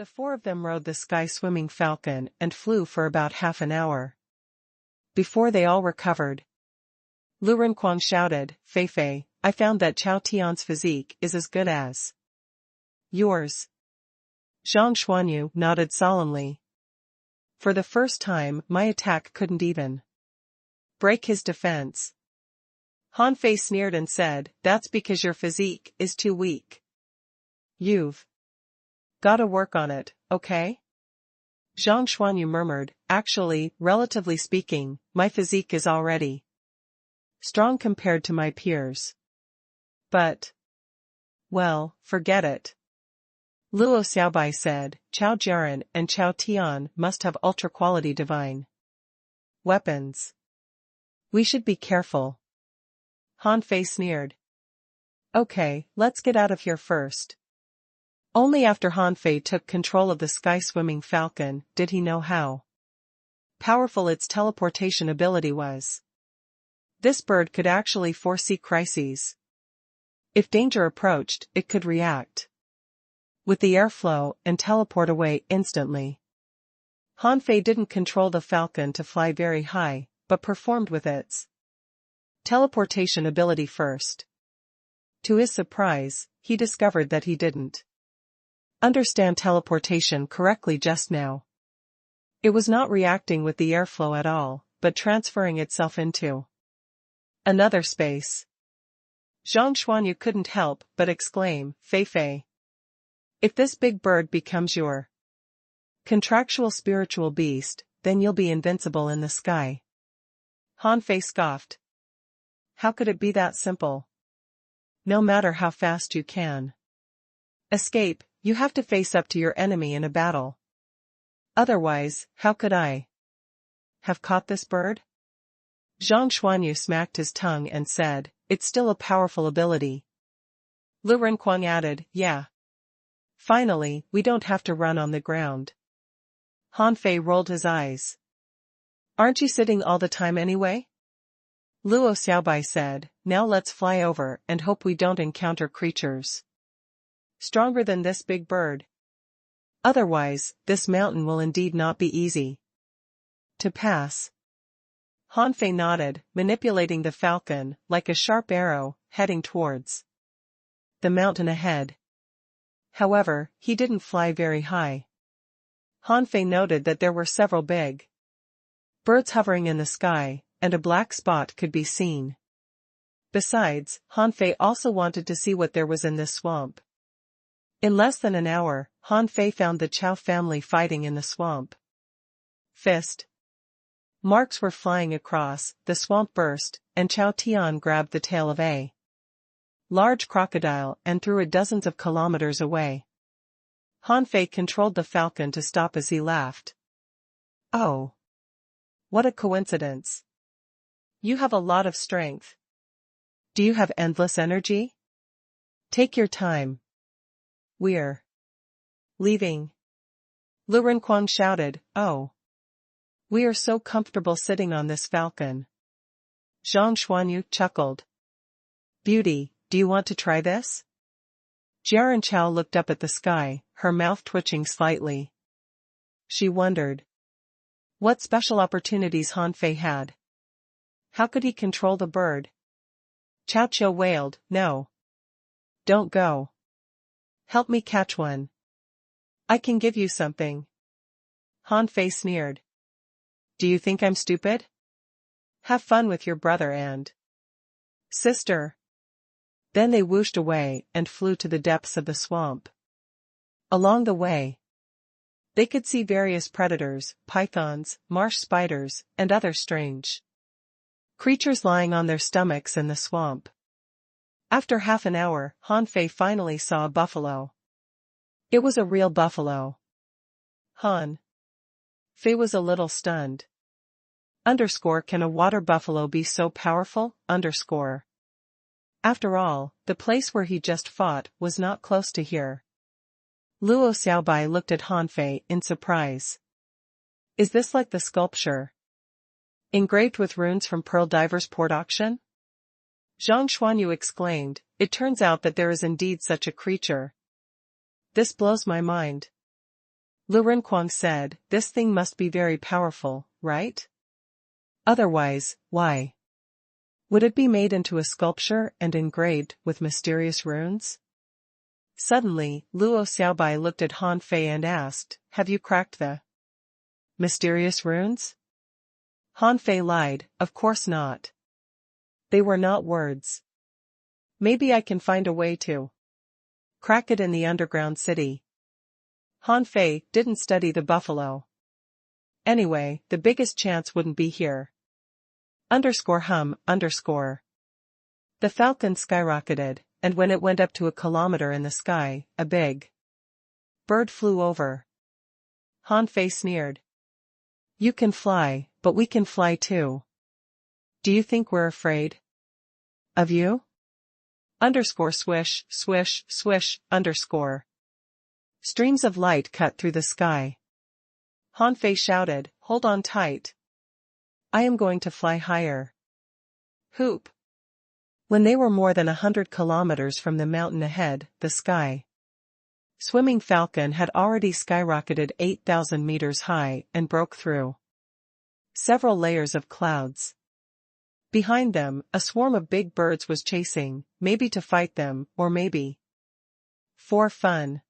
The four of them rode the sky-swimming falcon and flew for about half an hour. Before they all recovered, Lu Renquang shouted, "Fei Fei, I found that Chao Tian's physique is as good as yours." Zhang Xuanyu nodded solemnly. For the first time, my attack couldn't even break his defense. Han Fei sneered and said, "That's because your physique is too weak. You've gotta work on it, okay?" Zhang Xuanyu murmured, "Actually, relatively speaking, my physique is already strong compared to my peers. But, well, forget it." Luo Xiaobai said, "Chao Jiaran and Chao Tian must have ultra-quality divine weapons. We should be careful." Han Fei sneered. "Okay, let's get out of here first." Only after Han Fei took control of the sky-swimming falcon did he know how powerful its teleportation ability was. This bird could actually foresee crises. If danger approached, it could react with the airflow and teleport away instantly. Han Fei didn't control the falcon to fly very high, but performed with its teleportation ability first. To his surprise, he discovered that he didn't understand teleportation correctly just now. It was not reacting with the airflow at all, but transferring itself into another space. Zhang Xuanyu couldn't help but exclaim, "Fei Fei, if this big bird becomes your contractual spiritual beast, then you'll be invincible in the sky." Han Fei scoffed. "How could it be that simple? No matter how fast you can escape, you have to face up to your enemy in a battle. Otherwise, how could I have caught this bird?" Zhang Xuanyu smacked his tongue and said, "It's still a powerful ability." Lu Renquang added, "Yeah. Finally, we don't have to run on the ground." Han Fei rolled his eyes. "Aren't you sitting all the time anyway?" Luo Xiaobai said, "Now let's fly over and hope we don't encounter creatures stronger than this big bird. Otherwise, this mountain will indeed not be easy to pass." Han Fei nodded, manipulating the falcon like a sharp arrow, heading towards the mountain ahead. However, he didn't fly very high. Han Fei noted that there were several big birds hovering in the sky, and a black spot could be seen. Besides, Han Fei also wanted to see what there was in this swamp. In less than an hour, Han Fei found the Chao family fighting in the swamp. Fist marks were flying across, the swamp burst, and Chao Tian grabbed the tail of a large crocodile and threw it dozens of kilometers away. Han Fei controlled the falcon to stop as he laughed. "Oh, what a coincidence. You have a lot of strength. Do you have endless energy? Take your time. We're leaving." Lu Renquang shouted, "Oh. We are so comfortable sitting on this falcon." Zhang Xuanyu chuckled. "Beauty, do you want to try this?" Jiaran Chao looked up at the sky, her mouth twitching slightly. She wondered what special opportunities Han Fei had. How could he control the bird? Chao Qiu wailed, "No. Don't go. Help me catch one. I can give you something." Han Fei sneered. "Do you think I'm stupid? Have fun with your brother and sister." Then they whooshed away and flew to the depths of the swamp. Along the way, they could see various predators, pythons, marsh spiders, and other strange creatures lying on their stomachs in the swamp. After half an hour, Han Fei finally saw a buffalo. It was a real buffalo. Han Fei was a little stunned. Can a water buffalo be so powerful? After all, the place where he just fought was not close to here. Luo Xiaobai looked at Han Fei in surprise. "Is this like the sculpture engraved with runes from Pearl Diver's port auction?" Zhang Xuanyu exclaimed, "It turns out that there is indeed such a creature. This blows my mind." Lu Renquang said, this thing must be very powerful, right? Otherwise, why would it be made into a sculpture and engraved with mysterious runes? Suddenly, Luo Xiaobai looked at Han Fei and asked, have you cracked the mysterious runes? Han Fei lied, of course not. They were not words. Maybe I can find a way to crack it in the underground city. Han Fei didn't study the buffalo. Anyway, the biggest chance wouldn't be here. _hum_. The falcon skyrocketed, and when it went up to 1 kilometer in the sky, a big bird flew over. Han Fei sneered. You can fly, but we can fly too. Do you think we're afraid of you? _swish, swish, swish, _. Streams of light cut through the sky. Han Fei shouted, hold on tight. I am going to fly higher. Hoop. When they were more than 100 kilometers from the mountain ahead, the sky swimming falcon had already skyrocketed 8,000 meters high and broke through several layers of clouds. Behind them, a swarm of big birds was chasing, maybe to fight them, or maybe for fun.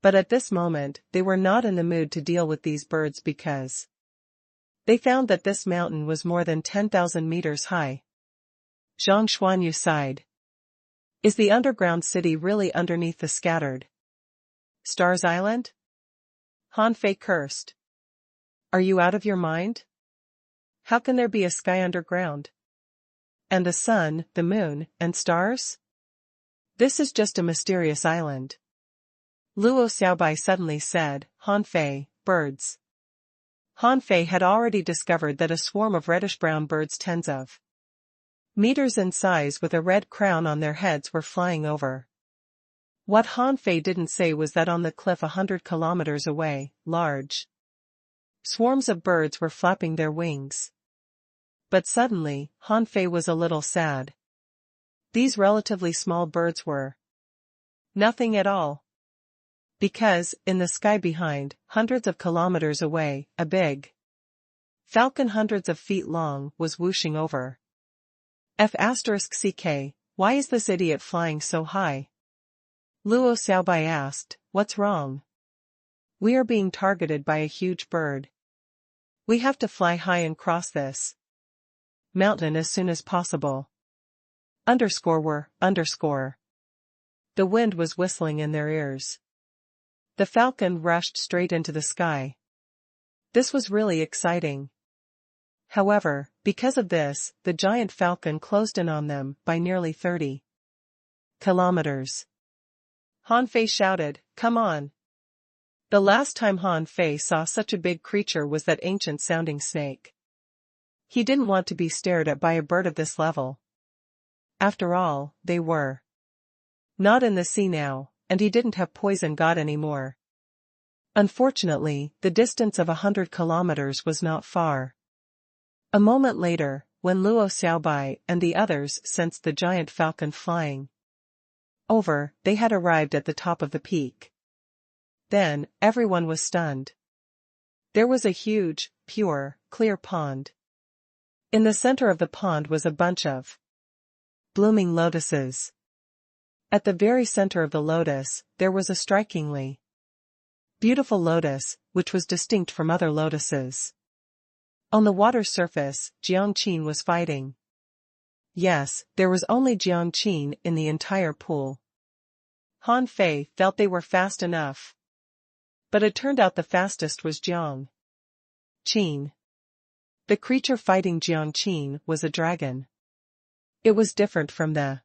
But at this moment, they were not in the mood to deal with these birds because they found that this mountain was more than 10,000 meters high. Zhang Xuanyu sighed. Is the underground city really underneath the scattered Stars Island? Han Fei cursed. Are you out of your mind? How can there be a sky underground? And the sun, the moon, and stars? This is just a mysterious island. Luo Xiaobai suddenly said, Han Fei, birds. Han Fei had already discovered that a swarm of reddish-brown birds tens of meters in size with a red crown on their heads were flying over. What Han Fei didn't say was that on the cliff 100 kilometers away, large swarms of birds were flapping their wings. But suddenly, Han Fei was a little sad. These relatively small birds were nothing at all. Because, in the sky behind, hundreds of kilometers away, a big falcon hundreds of feet long was whooshing over. *CK, why is this idiot flying so high? Luo Xiaobai asked, what's wrong? We are being targeted by a huge bird. We have to fly high and cross this mountain as soon as possible. _were. The wind was whistling in their ears. The falcon rushed straight into the sky. This was really exciting. However, because of this, the giant falcon closed in on them by nearly 30 kilometers. Han Fei shouted, come on. The last time Han Fei saw such a big creature was that ancient-sounding snake. He didn't want to be stared at by a bird of this level. After all, they were not in the sea now, and he didn't have poison god anymore. Unfortunately, the distance of 100 kilometers was not far. A moment later, when Luo Xiaobai and the others sensed the giant falcon flying over, they had arrived at the top of the peak. Then, everyone was stunned. There was a huge, pure, clear pond. In the center of the pond was a bunch of blooming lotuses. At the very center of the lotus, there was a strikingly beautiful lotus, which was distinct from other lotuses. On the water's surface, Jiangqin was fighting. Yes, there was only Jiangqin in the entire pool. Han Fei felt they were fast enough. But it turned out the fastest was Jiangqin. The creature fighting Jiangqin was a dragon. It was different from the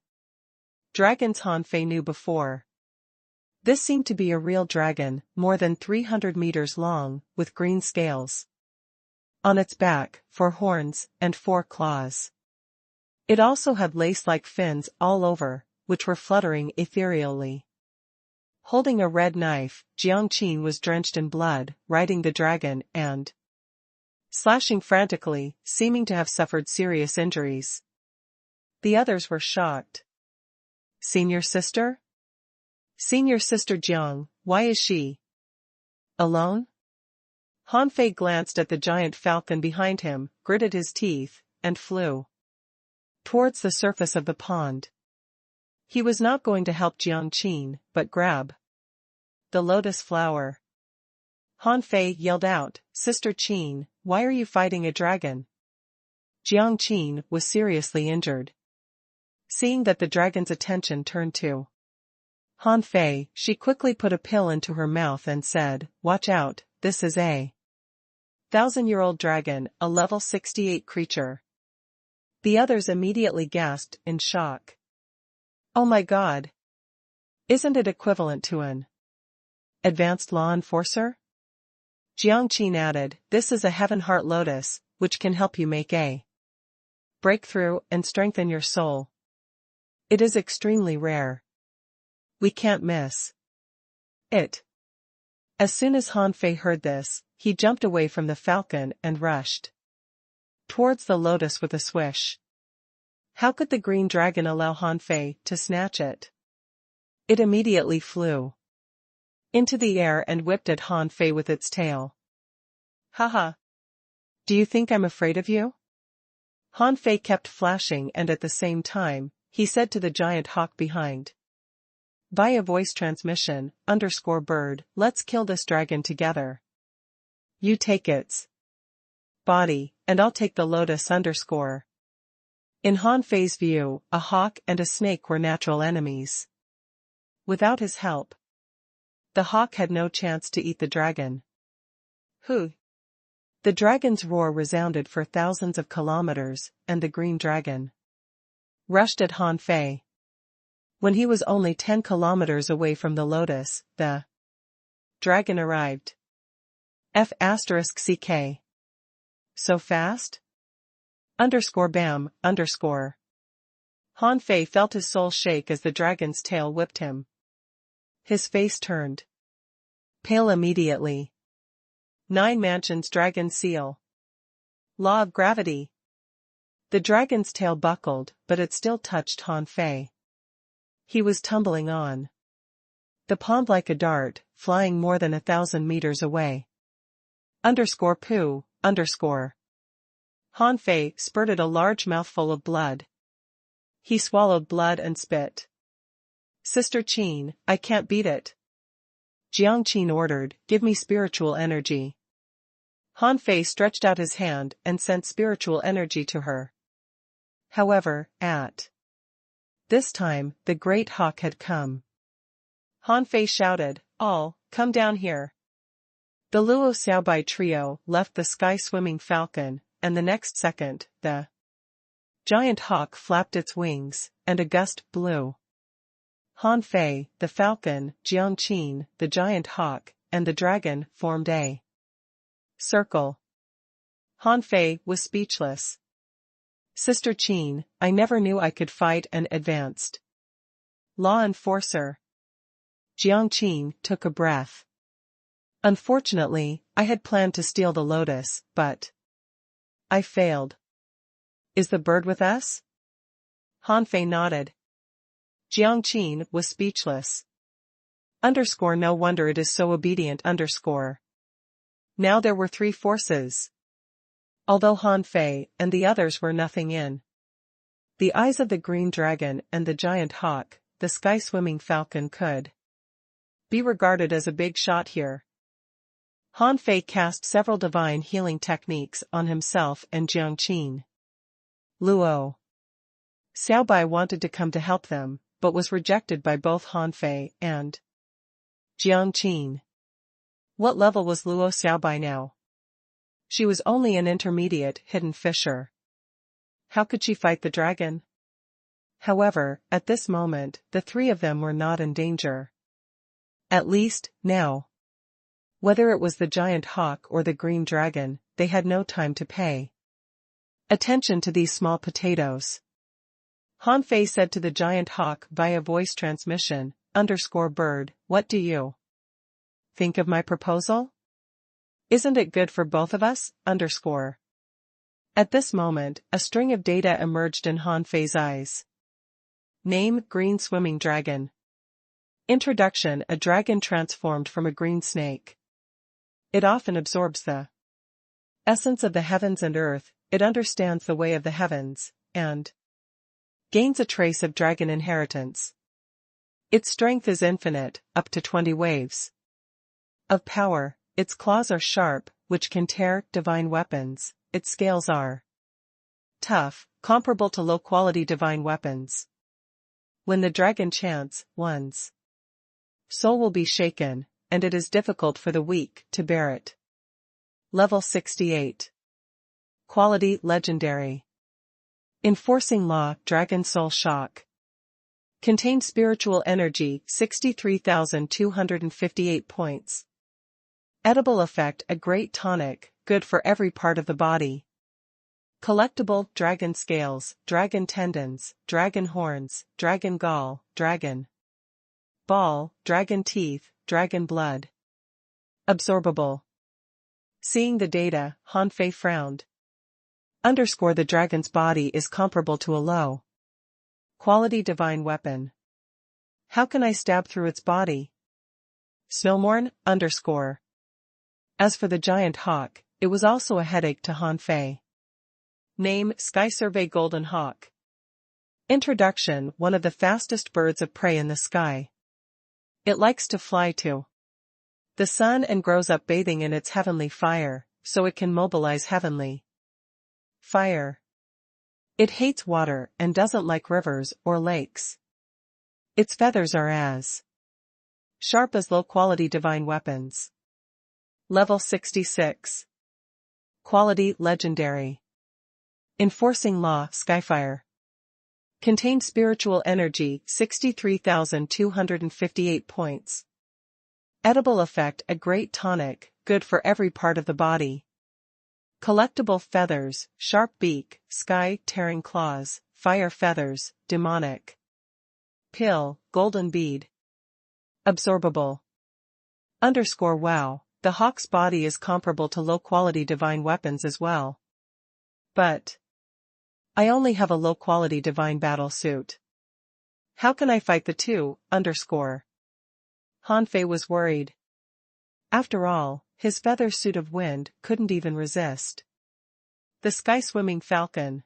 dragons Han Fei knew before. This seemed to be a real dragon, more than 300 meters long, with green scales on its back, 4 horns, and 4 claws. It also had lace-like fins all over, which were fluttering ethereally. Holding a red knife, Jiangqin was drenched in blood, riding the dragon and slashing frantically, seeming to have suffered serious injuries. The others were shocked. Senior sister? Senior sister Jiang, why is she Alone? Han Fei glanced at the giant falcon behind him, gritted his teeth, and flew towards the surface of the pond. He was not going to help Jiang Qin, but grab the lotus flower. Han Fei yelled out, "Sister Qin, why are you fighting a dragon?" Jiang Qin was seriously injured. Seeing that the dragon's attention turned to Han Fei, she quickly put a pill into her mouth and said, "Watch out, this is a 1,000-year-old dragon, a level 68 creature." The others immediately gasped in shock. "Oh my god! Isn't it equivalent to an advanced law enforcer?" Jiang Qin added, "This is a heaven heart lotus, which can help you make a breakthrough and strengthen your soul. It is extremely rare. We can't miss it." As soon as Han Fei heard this, he jumped away from the falcon and rushed towards the lotus with a swish. How could the green dragon allow Han Fei to snatch it? It immediately flew into the air and whipped at Han Fei with its tail. "Haha! Do you think I'm afraid of you?" Han Fei kept flashing, and at the same time, he said to the giant hawk behind, via voice transmission, _bird, let's kill this dragon together. You take its body, and I'll take the lotus _. In Han Fei's view, a hawk and a snake were natural enemies. Without his help, the hawk had no chance to eat the dragon. Hu! The dragon's roar resounded for thousands of kilometers, and the green dragon rushed at Han Fei. When he was only 10 kilometers away from the lotus, the dragon arrived. F***ck. So fast? _bam, _. Han Fei felt his soul shake as the dragon's tail whipped him. His face turned pale immediately. 9 Mansions Dragon Seal. Law of Gravity. The dragon's tail buckled, but it still touched Han Fei. He was tumbling on the pond like a dart, flying more than 1,000 meters away. Poo. Han Fei spurted a large mouthful of blood. He swallowed blood and spit. "Sister Qin, I can't beat it." Jiang Qin ordered, "Give me spiritual energy." Han Fei stretched out his hand and sent spiritual energy to her. However, at this time, the great hawk had come. Han Fei shouted, "All, come down here." The Luo Xiaobai trio left the sky-swimming falcon, and the next second, the giant hawk flapped its wings, and a gust blew. Han Fei, the falcon, Jiang Qin, the giant hawk, and the dragon formed a circle. Han Fei was speechless. "Sister Qin, I never knew I could fight an advanced law enforcer." Jiang Qin took a breath. "Unfortunately, I had planned to steal the lotus, but I failed." "Is the bird with us?" Han Fei nodded. Jiang Qin was speechless. No wonder it is so obedient. Now there were 3 forces. Although Han Fei and the others were nothing in the eyes of the green dragon and the giant hawk, the sky-swimming falcon could be regarded as a big shot here. Han Fei cast several divine healing techniques on himself and Jiang Qin. Luo Xiaobai wanted to come to help them, but was rejected by both Han Fei and Jiang Qin. What level was Luo Xiaobai now? She was only an intermediate hidden fisher. How could she fight the dragon? However, at this moment, the 3 of them were not in danger. At least, now. Whether it was the giant hawk or the green dragon, they had no time to pay attention to these small potatoes. Han Fei said to the giant hawk via voice transmission, _bird, what do you think of my proposal? Isn't it good for both of us? At this moment, a string of data emerged in Han Fei's eyes. Name: Green Swimming Dragon. Introduction: a dragon transformed from a green snake. It often absorbs the essence of the heavens and earth, it understands the way of the heavens, and gains a trace of dragon inheritance. Its strength is infinite, up to 20 waves of power. Its claws are sharp, which can tear divine weapons. Its scales are tough, comparable to low-quality divine weapons. When the dragon chants, one's soul will be shaken, and it is difficult for the weak to bear it. Level 68. Quality Legendary. Enforcing Law, Dragon Soul Shock. Contains spiritual energy, 63,258 points. Edible effect, a great tonic, good for every part of the body. Collectible, dragon scales, dragon tendons, dragon horns, dragon gall, dragon ball, dragon teeth, dragon blood. Absorbable. Seeing the data, Hanfei frowned. The dragon's body is comparable to a low quality divine weapon. How can I stab through its body? Snowmorn, As for the giant hawk, it was also a headache to Hanfei. Name, Sky Survey Golden Hawk. Introduction, one of the fastest birds of prey in the sky. It likes to fly to the sun and grows up bathing in its heavenly fire, so it can mobilize heavenly fire. It hates water and doesn't like rivers or lakes. Its feathers are as sharp as low-quality divine weapons. Level 66. Quality Legendary. Enforcing Law, Skyfire. Contains spiritual energy, 63,258 points. Edible effect, a great tonic, good for every part of the body. Collectible feathers, sharp beak, sky-tearing claws, fire feathers, demonic pill, golden bead. Absorbable. Wow, the hawk's body is comparable to low-quality divine weapons as well. But I only have a low-quality divine battle suit. How can I fight the two? Hanfei was worried. After all, his feather suit of wind couldn't even resist the sky-swimming falcon.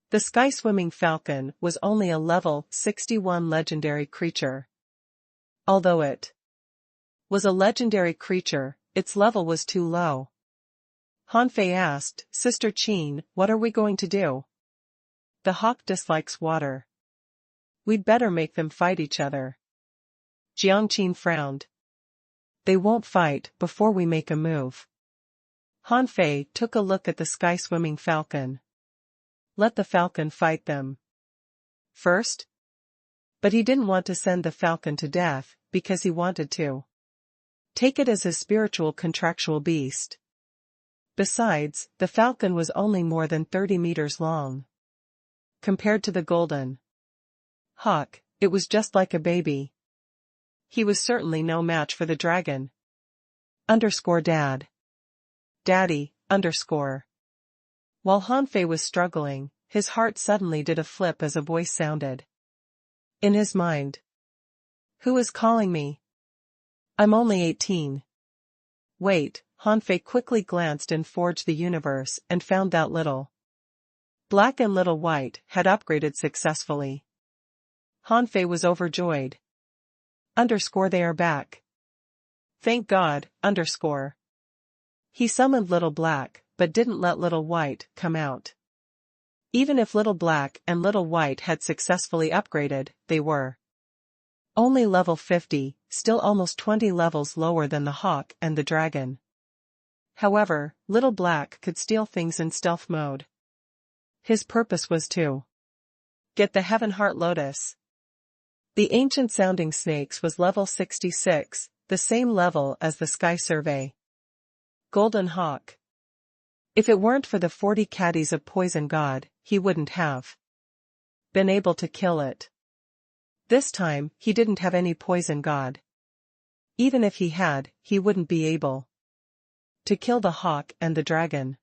The sky-swimming falcon was only a level 61 legendary creature. Although it was a legendary creature, its level was too low. Hanfei asked, Sister Qin, what are we going to do? The hawk dislikes water. We'd better make them fight each other. Jiangqin frowned. They won't fight before we make a move. Hanfei took a look at the sky-swimming falcon. Let the falcon fight them first? But he didn't want to send the falcon to death, because he wanted to take it as his spiritual contractual beast. Besides, the falcon was only more than 30 meters long. Compared to the golden hawk, it was just like a baby. He was certainly no match for the dragon. Dad. Daddy, While Hanfei was struggling, his heart suddenly did a flip as a voice sounded in his mind. Who is calling me? I'm only 18. Wait, Hanfei quickly glanced in Forge the Universe and found that Little Black and Little White had upgraded successfully. Hanfei was overjoyed. They are back. Thank God, He summoned Little Black, but didn't let Little White come out. Even if Little Black and Little White had successfully upgraded, they were only level 50, still almost 20 levels lower than the hawk and the dragon. However, Little Black could steal things in stealth mode. His purpose was to get the Heaven Heart Lotus. The ancient sounding snakes was level 66, the same level as the Sky Survey Golden Hawk. If it weren't for the 40 caddies of Poison God, he wouldn't have been able to kill it. This time, he didn't have any Poison God. Even if he had, he wouldn't be able to kill the hawk and the dragon.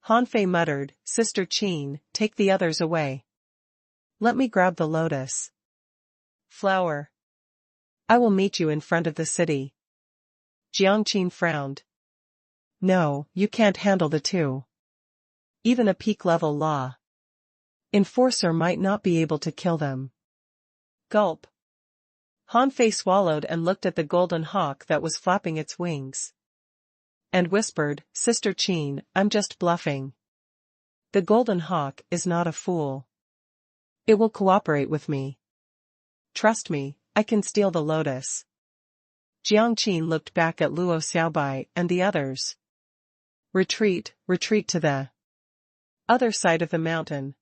Hanfei muttered, Sister Qin, take the others away. Let me grab the lotus flower. I will meet you in front of the city. Jiangqin frowned. No, you can't handle the two. Even a peak-level law enforcer might not be able to kill them. Gulp. Hanfei swallowed and looked at the golden hawk that was flapping its wings. And whispered, Sister Qin, I'm just bluffing. The golden hawk is not a fool. It will cooperate with me. Trust me, I can steal the lotus. Jiang Qin looked back at Luo Xiaobai and the others. Retreat, retreat to the other side of the mountain.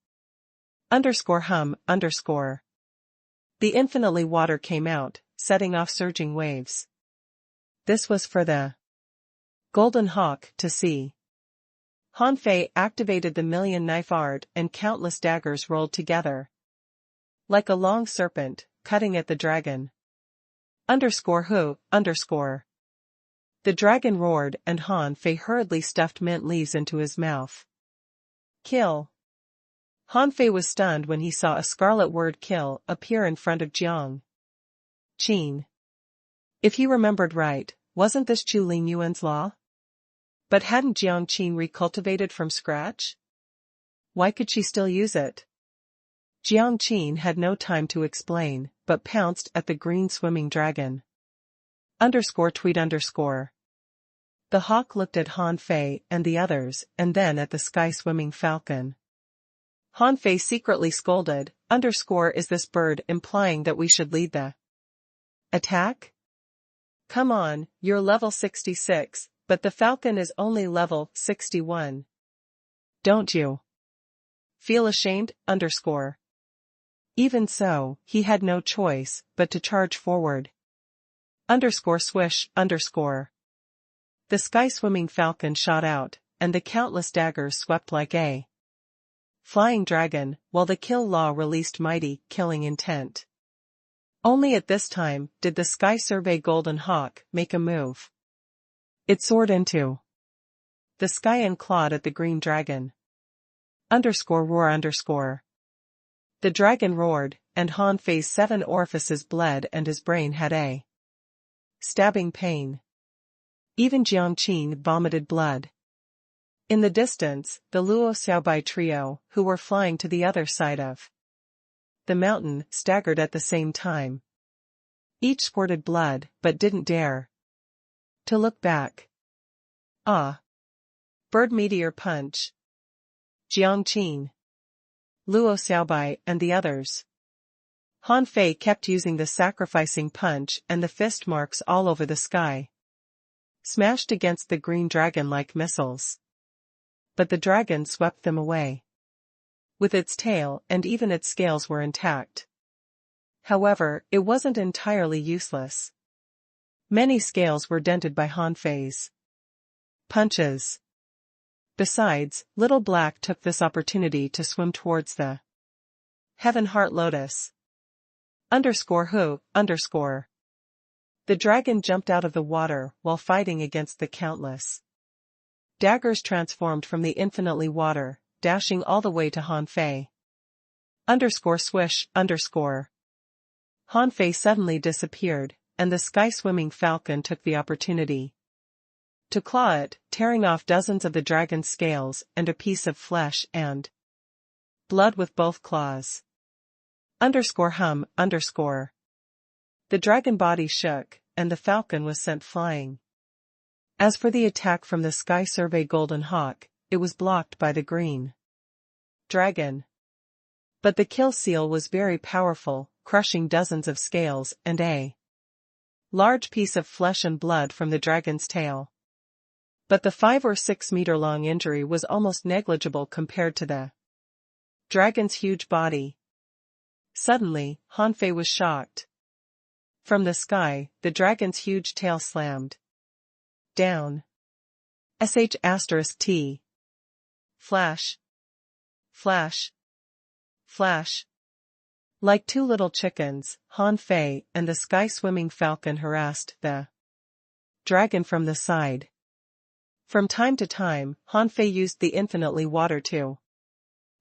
_hum_. The infinitely water came out, setting off surging waves. This was for the golden hawk to see. Hanfei activated the million knife art and countless daggers rolled together. Like a long serpent, cutting at the dragon. _who_. The dragon roared and Hanfei hurriedly stuffed mint leaves into his mouth. Kill. Hanfei was stunned when he saw a scarlet word kill appear in front of Jiang Qin. If he remembered right, wasn't this Chu Ling Yuan's law? But hadn't Jiang Qin recultivated from scratch? Why could she still use it? Jiang Qin had no time to explain, but pounced at the green swimming dragon. _tweet_. The hawk looked at Hanfei and the others, and then at the sky-swimming falcon. Hanfei secretly scolded, _is this bird implying that we should lead the attack? Come on, you're level 66, but the falcon is only level 61. Don't you feel ashamed, _? Even so, he had no choice but to charge forward. _swish_. The sky-swimming falcon shot out, and the countless daggers swept like a flying dragon, while the kill law released mighty, killing intent. Only at this time did the sky survey golden hawk make a move. It soared into the sky and clawed at the green dragon. _roar_. The dragon roared, and Hanfei's 7 orifices bled and his brain had a stabbing pain. Even Jiang Qin vomited blood. In the distance, the Luo Xiaobai trio, who were flying to the other side of the mountain, staggered at the same time. Each squirted blood, but didn't dare to look back. Ah! Bird meteor punch. Jiang Qin, Luo Xiaobai and the others. Hanfei kept using the sacrificing punch and the fist marks all over the sky smashed against the green dragon like missiles. But the dragon swept them away. With its tail and even its scales were intact. However, it wasn't entirely useless. Many scales were dented by Hanfei's punches. Besides, Little Black took this opportunity to swim towards the Heaven Heart Lotus. _who_. The dragon jumped out of the water while fighting against the countless daggers transformed from the infinitely water, dashing all the way to Hanfei. _swish_. Hanfei suddenly disappeared, and the sky-swimming falcon took the opportunity to claw it, tearing off dozens of the dragon's scales and a piece of flesh and blood with both claws. _hum_. The dragon body shook, and the falcon was sent flying. As for the attack from the Sky Survey Golden Hawk, it was blocked by the green dragon. But the kill seal was very powerful, crushing dozens of scales and a large piece of flesh and blood from the dragon's tail. But the 5 or 6 meter long injury was almost negligible compared to the dragon's huge body. Suddenly, Hanfei was shocked. From the sky, the dragon's huge tail slammed down. **T. Flash. Flash. Flash. Like 2 little chickens, Hanfei and the sky-swimming falcon harassed the dragon from the side. From time to time, Hanfei used the infinitely water to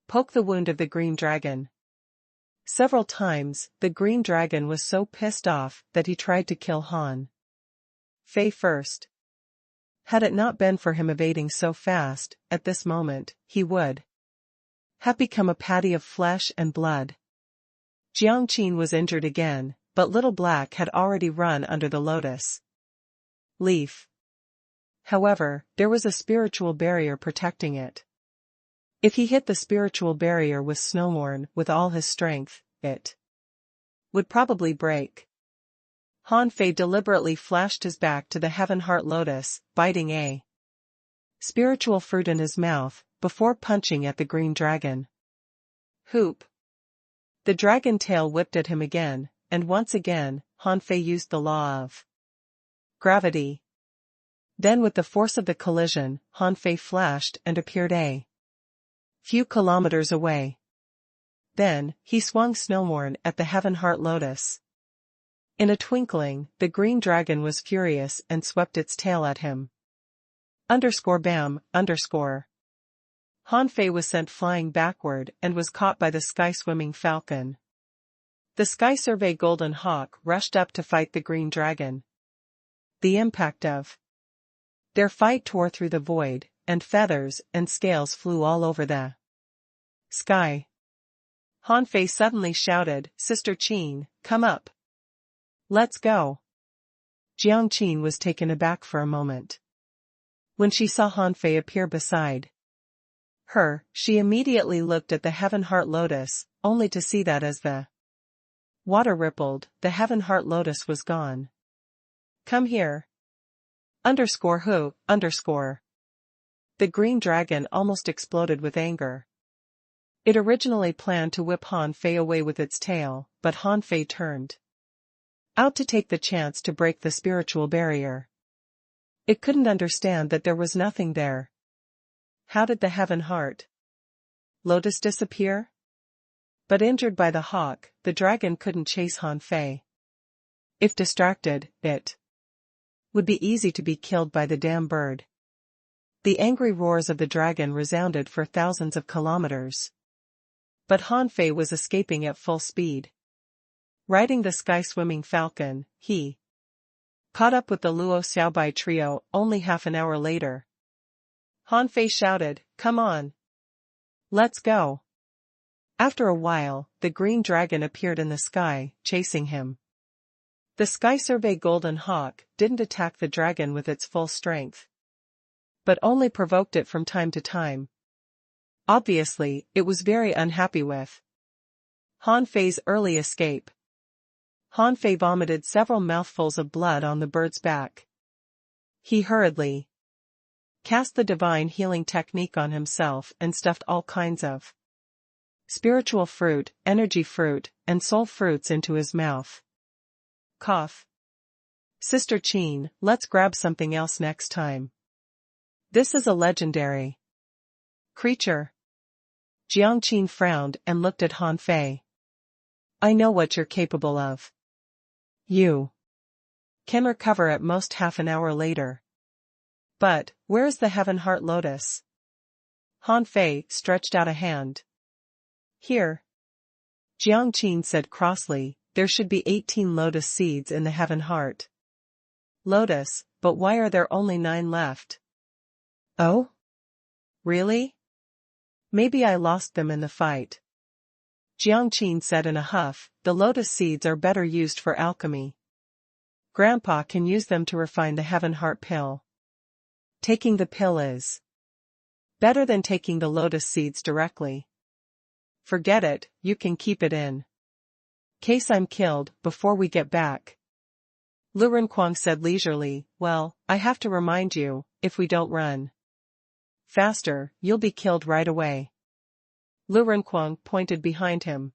poke the wound of the green dragon. Several times, the green dragon was so pissed off that he tried to kill Han Fei first. Had it not been for him evading so fast, at this moment, he would have become a patty of flesh and blood. Jiang Qin was injured again, but Little Black had already run under the lotus leaf. However, there was a spiritual barrier protecting it. If he hit the spiritual barrier with Snowhorn with all his strength, it would probably break. Han Fei deliberately flashed his back to the Heaven Heart Lotus, biting a spiritual fruit in his mouth, before punching at the green dragon. Hoop! The dragon tail whipped at him again, and once again, Han Fei used the law of gravity. Then with the force of the collision, Han Fei flashed and appeared a few kilometers away. Then, he swung Snowhorn at the Heaven Heart Lotus. In a twinkling, the green dragon was furious and swept its tail at him. Bam! Han Fei was sent flying backward and was caught by the sky-swimming falcon. The Sky Survey Golden Hawk rushed up to fight the green dragon. The impact of their fight tore through the void, and feathers and scales flew all over the sky. Han Fei suddenly shouted, "Sister Qin, come up. Let's go." Jiang Qin was taken aback for a moment. When she saw Han Fei appear beside her, she immediately looked at the Heaven Heart Lotus, only to see that as the water rippled, the Heaven Heart Lotus was gone. "Come here. Who? The green dragon almost exploded with anger. It originally planned to whip Han Fei away with its tail, but Han Fei turned out to take the chance to break the spiritual barrier. It couldn't understand that there was nothing there. How did the Heaven Heart Lotus disappear? But injured by the hawk, the dragon couldn't chase Han Fei. If distracted, it would be easy to be killed by the damn bird. The angry roars of the dragon resounded for thousands of kilometers. But Han Fei was escaping at full speed. Riding the sky-swimming falcon, he caught up with the Luo Xiaobai trio only half an hour later. Han Fei shouted, "Come on. Let's go." After a while, the green dragon appeared in the sky, chasing him. The Sky Survey Golden Hawk didn't attack the dragon with its full strength, but only provoked it from time to time. Obviously, it was very unhappy with Han Fei's early escape. Han Fei vomited several mouthfuls of blood on the bird's back. He hurriedly cast the divine healing technique on himself and stuffed all kinds of spiritual fruit, energy fruit, and soul fruits into his mouth. Cough. "Sister Qin, let's grab something else next time. This is a legendary creature." Jiang Qin frowned and looked at Han Fei. "I know what you're capable of. You can recover at most half an hour later. But, where is the Heaven Heart Lotus?" Han Fei stretched out a hand. "Here." Jiang Qin said crossly, "There should be 18 lotus seeds in the Heaven Heart Lotus, but why are there only 9 left?" "Oh? Really? Maybe I lost them in the fight." Jiang Qin said in a huff, "The lotus seeds are better used for alchemy. Grandpa can use them to refine the Heaven Heart pill. Taking the pill is better than taking the lotus seeds directly. Forget it, you can keep it in case I'm killed before we get back." Lu Renquang said leisurely, "Well, I have to remind you, if we don't run faster, you'll be killed right away." Lu Renquang pointed behind him.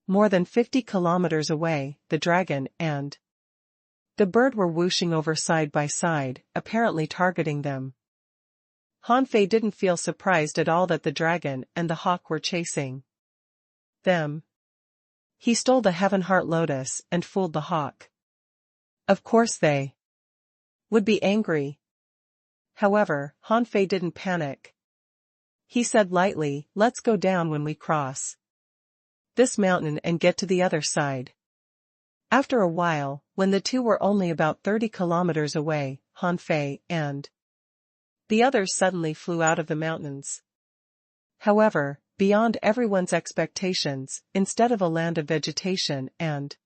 More than 50 kilometers away, the dragon and the bird were whooshing over side by side, apparently targeting them. Han Fei didn't feel surprised at all that the dragon and the hawk were chasing them. He stole the Heaven Heart Lotus and fooled the hawk. Of course they would be angry. However, Han Fei didn't panic. He said lightly, "Let's go down when we cross this mountain and get to the other side." After a while, when the two were only about 30 kilometers away, Han Fei, and the others suddenly flew out of the mountains. However, beyond everyone's expectations, instead of a land of vegetation and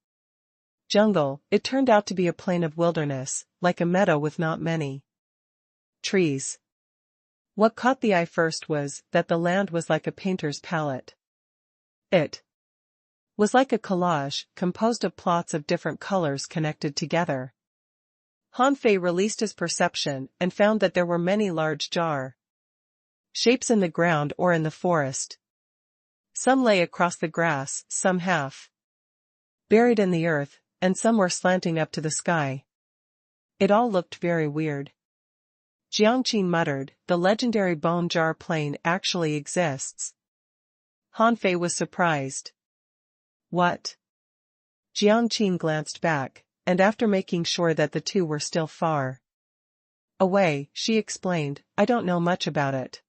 jungle, it turned out to be a plain of wilderness, like a meadow with not many trees. What caught the eye first was that the land was like a painter's palette. It was like a collage, composed of plots of different colors connected together. Han Fei released his perception and found that there were many large jar shapes in the ground or in the forest. Some lay across the grass, some half buried in the earth, and some were slanting up to the sky. It all looked very weird. Jiangqin muttered, "The legendary bone jar plain actually exists." Han Fei was surprised. What? Jiangqin glanced back, and after making sure that the two were still far away, she explained, "I don't know much about it.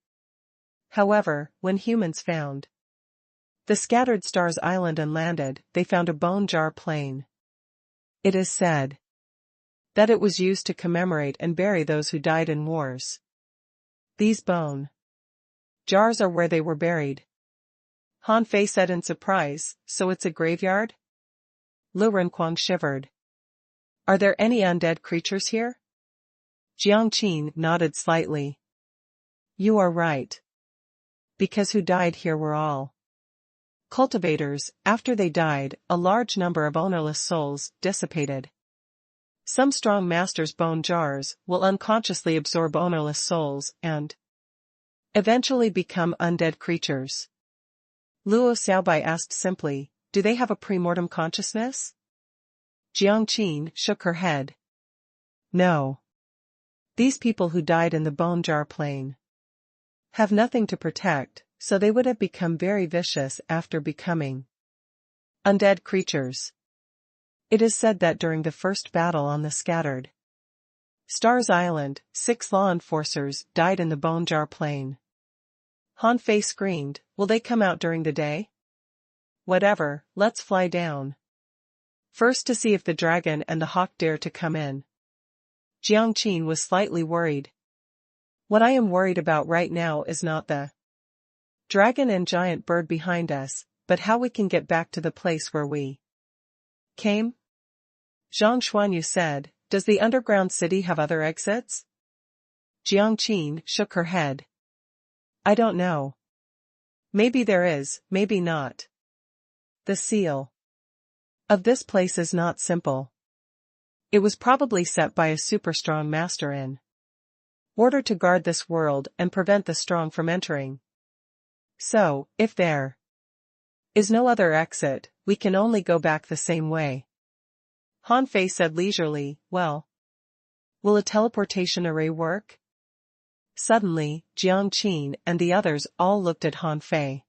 However, when humans found the scattered stars island and landed, they found a bone jar plain. It is said that it was used to commemorate and bury those who died in wars. These bone jars are where they were buried." Han Fei said in surprise, "So it's a graveyard?" Lu Renquang shivered. "Are there any undead creatures here?" Jiangqin nodded slightly. "You are right. Because who died here were all cultivators. After they died, a large number of ownerless souls dissipated. Some strong masters' bone jars will unconsciously absorb ownerless souls and eventually become undead creatures." Luo Xiaobai asked simply, "Do they have a pre-mortem consciousness?" Jiangqin shook her head. "No. These people who died in the bone jar plain have nothing to protect, so they would have become very vicious after becoming undead creatures. It is said that during the first battle on the scattered Stars Island, 6 law enforcers died in the bone jar plain." Han Fei screamed, "Will they come out during the day?" "Whatever, let's fly down first to see if the dragon and the hawk dare to come in." Jiangqin was slightly worried. "What I am worried about right now is not the dragon and giant bird behind us, but how we can get back to the place where we came." Zhang Xuanyu said, "Does the underground city have other exits?" Jiangqin shook her head. "I don't know. Maybe there is, maybe not. The seal of this place is not simple. It was probably set by a super strong master in order to guard this world and prevent the strong from entering. So, if there is no other exit, we can only go back the same way." Han Fei said leisurely, "Well, will a teleportation array work?" Suddenly, Jiangqin and the others all looked at Han Fei.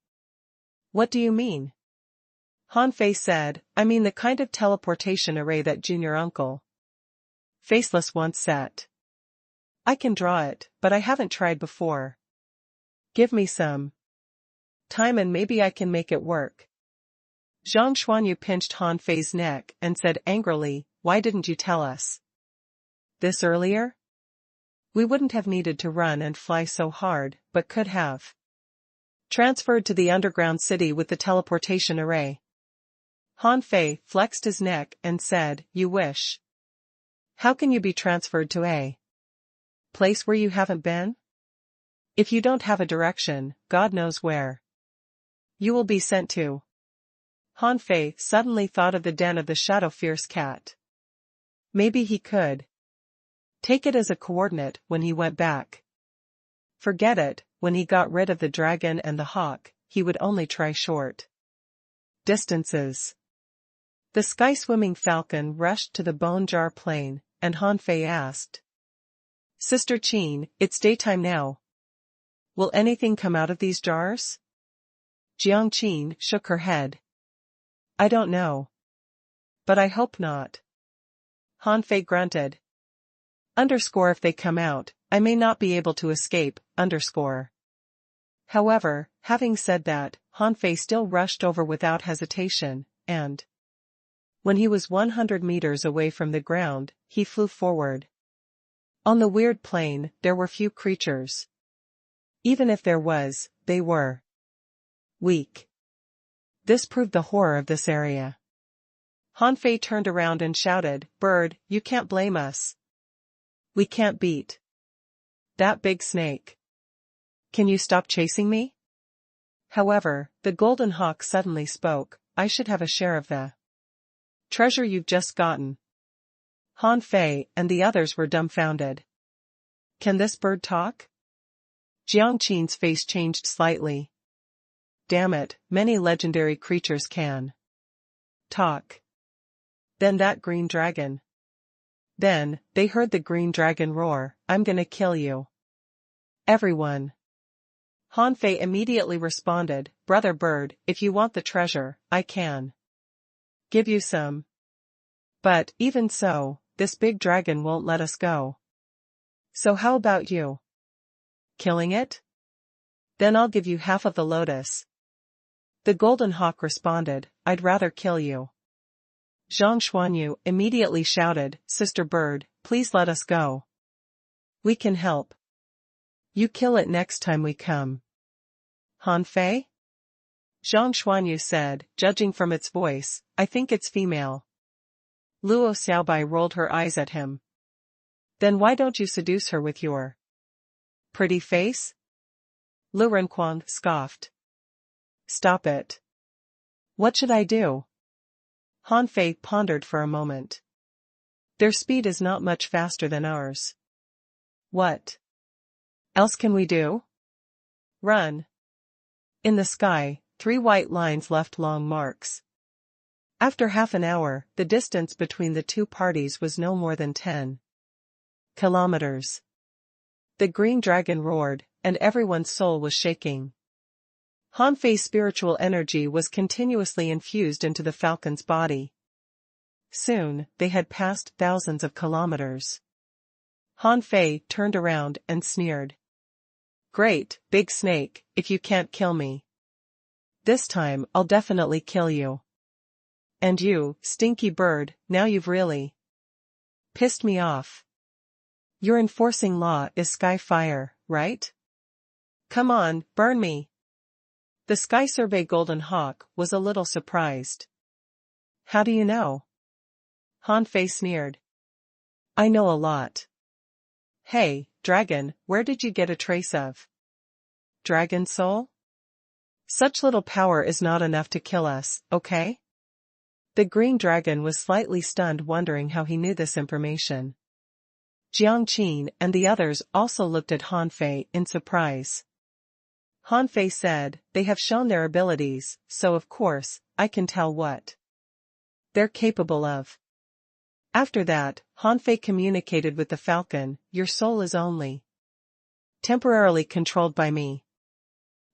"What do you mean?" Han Fei said, "I mean the kind of teleportation array that Junior Uncle Faceless once set. I can draw it, but I haven't tried before. Give me some time and maybe I can make it work." Zhang Xuanyu pinched Han Fei's neck and said angrily, "Why didn't you tell us this earlier? We wouldn't have needed to run and fly so hard, but could have transferred to the underground city with the teleportation array." Han Fei flexed his neck and said, "You wish. How can you be transferred to a place where you haven't been? If you don't have a direction, God knows where you will be sent to." Han Fei suddenly thought of the den of the shadow fierce cat. Maybe he could take it as a coordinate when he went back. Forget it, when he got rid of the dragon and the hawk, he would only try short distances. The sky-swimming falcon rushed to the bone jar plain, and Han Fei asked, "Sister Qin, it's daytime now. Will anything come out of these jars?" Jiangqin shook her head. "I don't know. But I hope not." Han Fei grunted. If they come out, I may not be able to escape, However, having said that, Han Fei still rushed over without hesitation, and when he was 100 meters away from the ground, he flew forward. On the weird plain, there were few creatures. Even if there was, they were weak. This proved the horror of this area. Han Fei turned around and shouted, "Bird, you can't blame us. We can't beat that big snake. Can you stop chasing me?" However, the golden hawk suddenly spoke, "I should have a share of the treasure you've just gotten." Han Fei and the others were dumbfounded. Can this bird talk? Jiang Qin's face changed slightly. Damn it, many legendary creatures can talk. Then that green dragon. Then, they heard the green dragon roar, "I'm gonna kill you." Everyone. Han Fei immediately responded, "Brother bird, if you want the treasure, I can give you some. But, even so, this big dragon won't let us go. So how about you killing it? Then I'll give you half of the lotus." The golden hawk responded, "I'd rather kill you." Zhang Xuanyu immediately shouted, "Sister bird, please let us go. We can help. You kill it next time we come." Han Fei? Zhang Xuanyu said, judging from its voice, "I think it's female." Luo Xiaobai rolled her eyes at him. "Then why don't you seduce her with your pretty face?" Lu Renquang scoffed. "Stop it. What should I do?" Han Fei pondered for a moment. "Their speed is not much faster than ours. What else can we do?" "Run." In the sky, 3 white lines left long marks. After half an hour, the distance between the two parties was no more than 10 kilometers. The green dragon roared, and everyone's soul was shaking. Han Fei's spiritual energy was continuously infused into the falcon's body. Soon, they had passed thousands of kilometers. Han Fei turned around and sneered. "Great, big snake, if you can't kill me. This time I'll definitely kill you. And you, stinky bird, now you've really pissed me off. Your enforcing law is sky fire, right? Come on, burn me." The Sky Survey Golden Hawk was a little surprised. "How do you know?" Han Fei sneered. "I know a lot. Hey, dragon, where did you get a trace of dragon soul? Such little power is not enough to kill us, okay?" The green dragon was slightly stunned, wondering how he knew this information. Jiang Qin and the others also looked at Han Fei in surprise. Han Fei said, "They have shown their abilities, so of course, I can tell what they're capable of." After that, Han Fei communicated with the falcon, "Your soul is only temporarily controlled by me.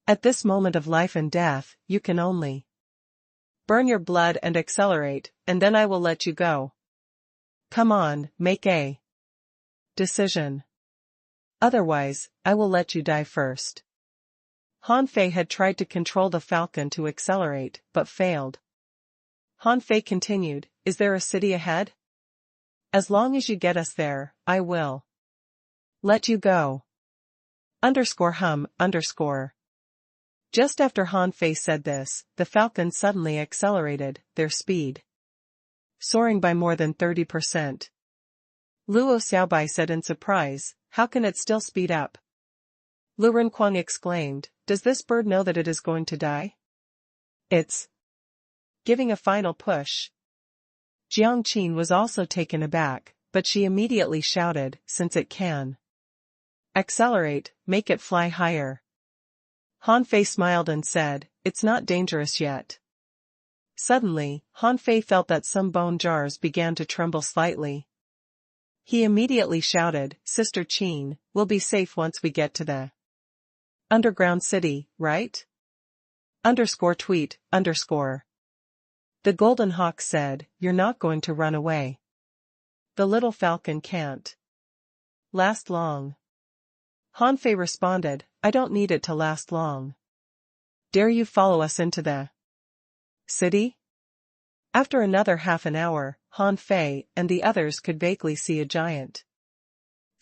At this moment of life and death, you can only burn your blood and accelerate, and then I will let you go. Come on, make a decision. Otherwise, I will let you die first." Han Fei had tried to control the falcon to accelerate, but failed. Han Fei continued, "Is there a city ahead? As long as you get us there, I will let you go. _hum_. Just after Han Fei said this, the falcon suddenly accelerated, their speed soaring by more than 30%. Luo Xiaobai said in surprise, "How can it still speed up?" Lu Renquang exclaimed, "Does this bird know that it is going to die? It's giving a final push." Jiang Qin was also taken aback, but she immediately shouted, "Since it can accelerate, make it fly higher." Han Fei smiled and said, "It's not dangerous yet." Suddenly, Han Fei felt that some bone jars began to tremble slightly. He immediately shouted, "Sister Qin, we'll be safe once we get to the underground city, right? _tweet_. The Golden Hawk said, "You're not going to run away. The little falcon can't last long." Han Fei responded, "I don't need it to last long. Dare you follow us into the city?" After another half an hour, Han Fei and the others could vaguely see a giant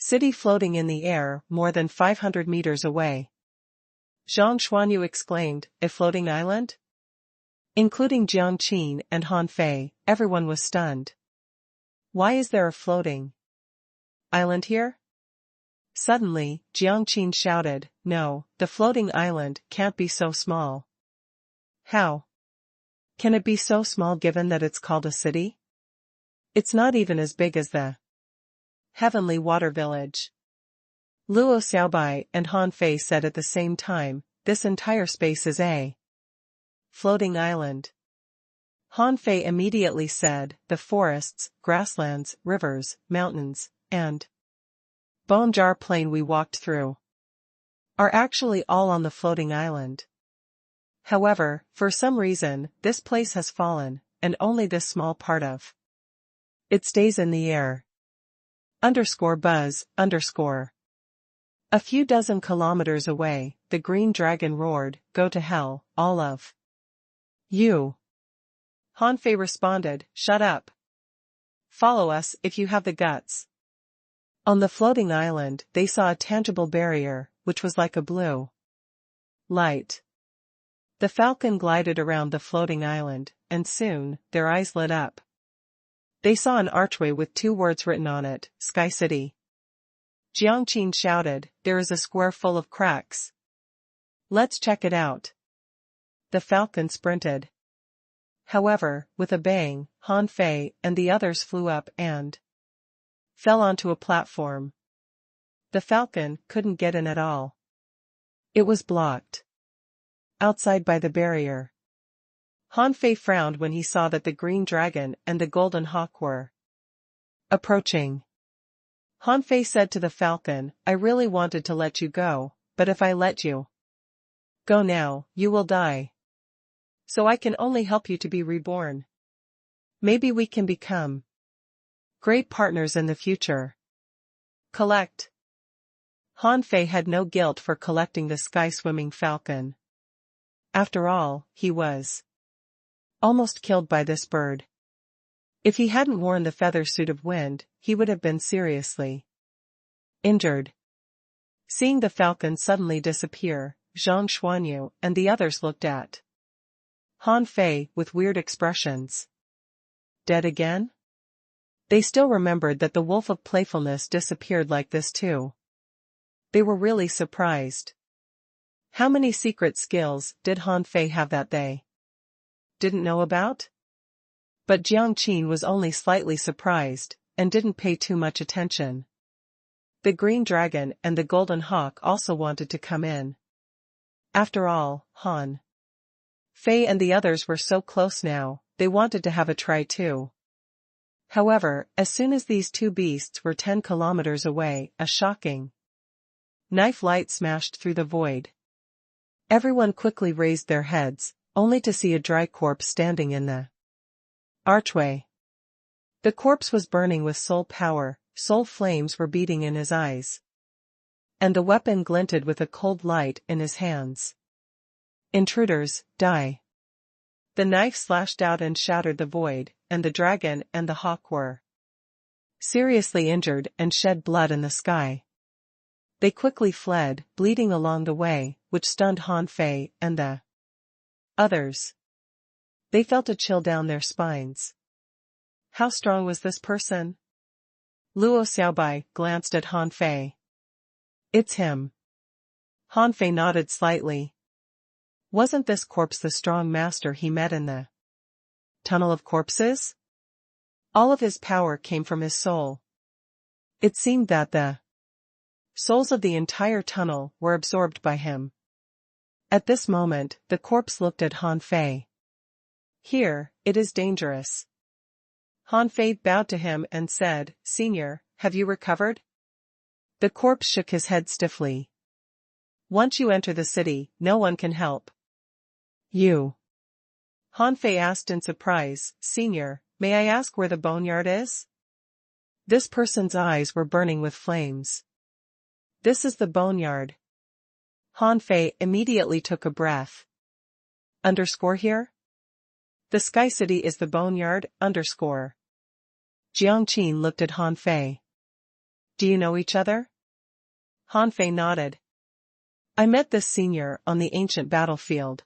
City floating in the air more than 500 meters away. Zhang Xuanyu exclaimed, a floating island? Including Jiang Qin and Han Fei, everyone was stunned. Why is there a floating island here? Suddenly, Jiang Qin shouted, no, the floating island can't be so small. How can it be so small given that it's called a city? It's not even as big as the Heavenly Water Village. Luo Xiaobai and Han Fei said at the same time, this entire space is a floating island. Han Fei immediately said, the forests, grasslands, rivers, mountains, and bone jar plain we walked through are actually all on the floating island. However, for some reason, this place has fallen, and only this small part of it stays in the air. Buzz. A few dozen kilometers away, the green dragon roared, go to hell, all of you. Han Fei responded, shut up. Follow us if you have the guts. On the floating island, they saw a tangible barrier, which was like a blue light. The falcon glided around the floating island, and soon, their eyes lit up. They saw an archway with 2 words written on it, Sky City. Jiang Qin shouted, there is a square full of cracks. Let's check it out. The falcon sprinted. However, with a bang, Han Fei and the others flew up and fell onto a platform. The falcon couldn't get in at all. It was blocked outside by the barrier. Han Fei frowned when he saw that the green dragon and the golden hawk were approaching. Han Fei said to the falcon, I really wanted to let you go, but if I let you go now, you will die. So I can only help you to be reborn. Maybe we can become great partners in the future. Collect. Han Fei had no guilt for collecting the sky-swimming falcon. After all, he was almost killed by this bird. If he hadn't worn the feather suit of wind, he would have been seriously injured. Seeing the falcon suddenly disappear, Zhang Xuanyu and the others looked at Han Fei with weird expressions. Dead again? They still remembered that the wolf of playfulness disappeared like this too. They were really surprised. How many secret skills did Han Fei have that they didn't know about? But Jiang Qin was only slightly surprised, and didn't pay too much attention. The green dragon and the golden hawk also wanted to come in. After all, Han Fei and the others were so close now, they wanted to have a try too. However, as soon as these 2 beasts were 10 kilometers away, a shocking knife light smashed through the void. Everyone quickly raised their heads, only to see a dry corpse standing in the archway. The corpse was burning with soul power, soul flames were beating in his eyes. And the weapon glinted with a cold light in his hands. Intruders, die. The knife slashed out and shattered the void, and the dragon and the hawk were seriously injured and shed blood in the sky. They quickly fled, bleeding along the way, which stunned Han Fei and the others. They felt a chill down their spines. How strong was this person? Luo Xiaobai glanced at Han Fei. It's him. Han Fei nodded slightly. Wasn't this corpse the strong master he met in the tunnel of corpses? All of his power came from his soul. It seemed that the souls of the entire tunnel were absorbed by him. At this moment, the corpse looked at Han Fei. Here, it is dangerous. Han Fei bowed to him and said, Senior, have you recovered? The corpse shook his head stiffly. Once you enter the city, no one can help you. Han Fei asked in surprise, Senior, may I ask where the boneyard is? This person's eyes were burning with flames. This is the boneyard. Han Fei immediately took a breath. Here? The Sky City is the boneyard, Jiang Qin looked at Han Fei. Do you know each other? Han Fei nodded. I met this senior on the ancient battlefield.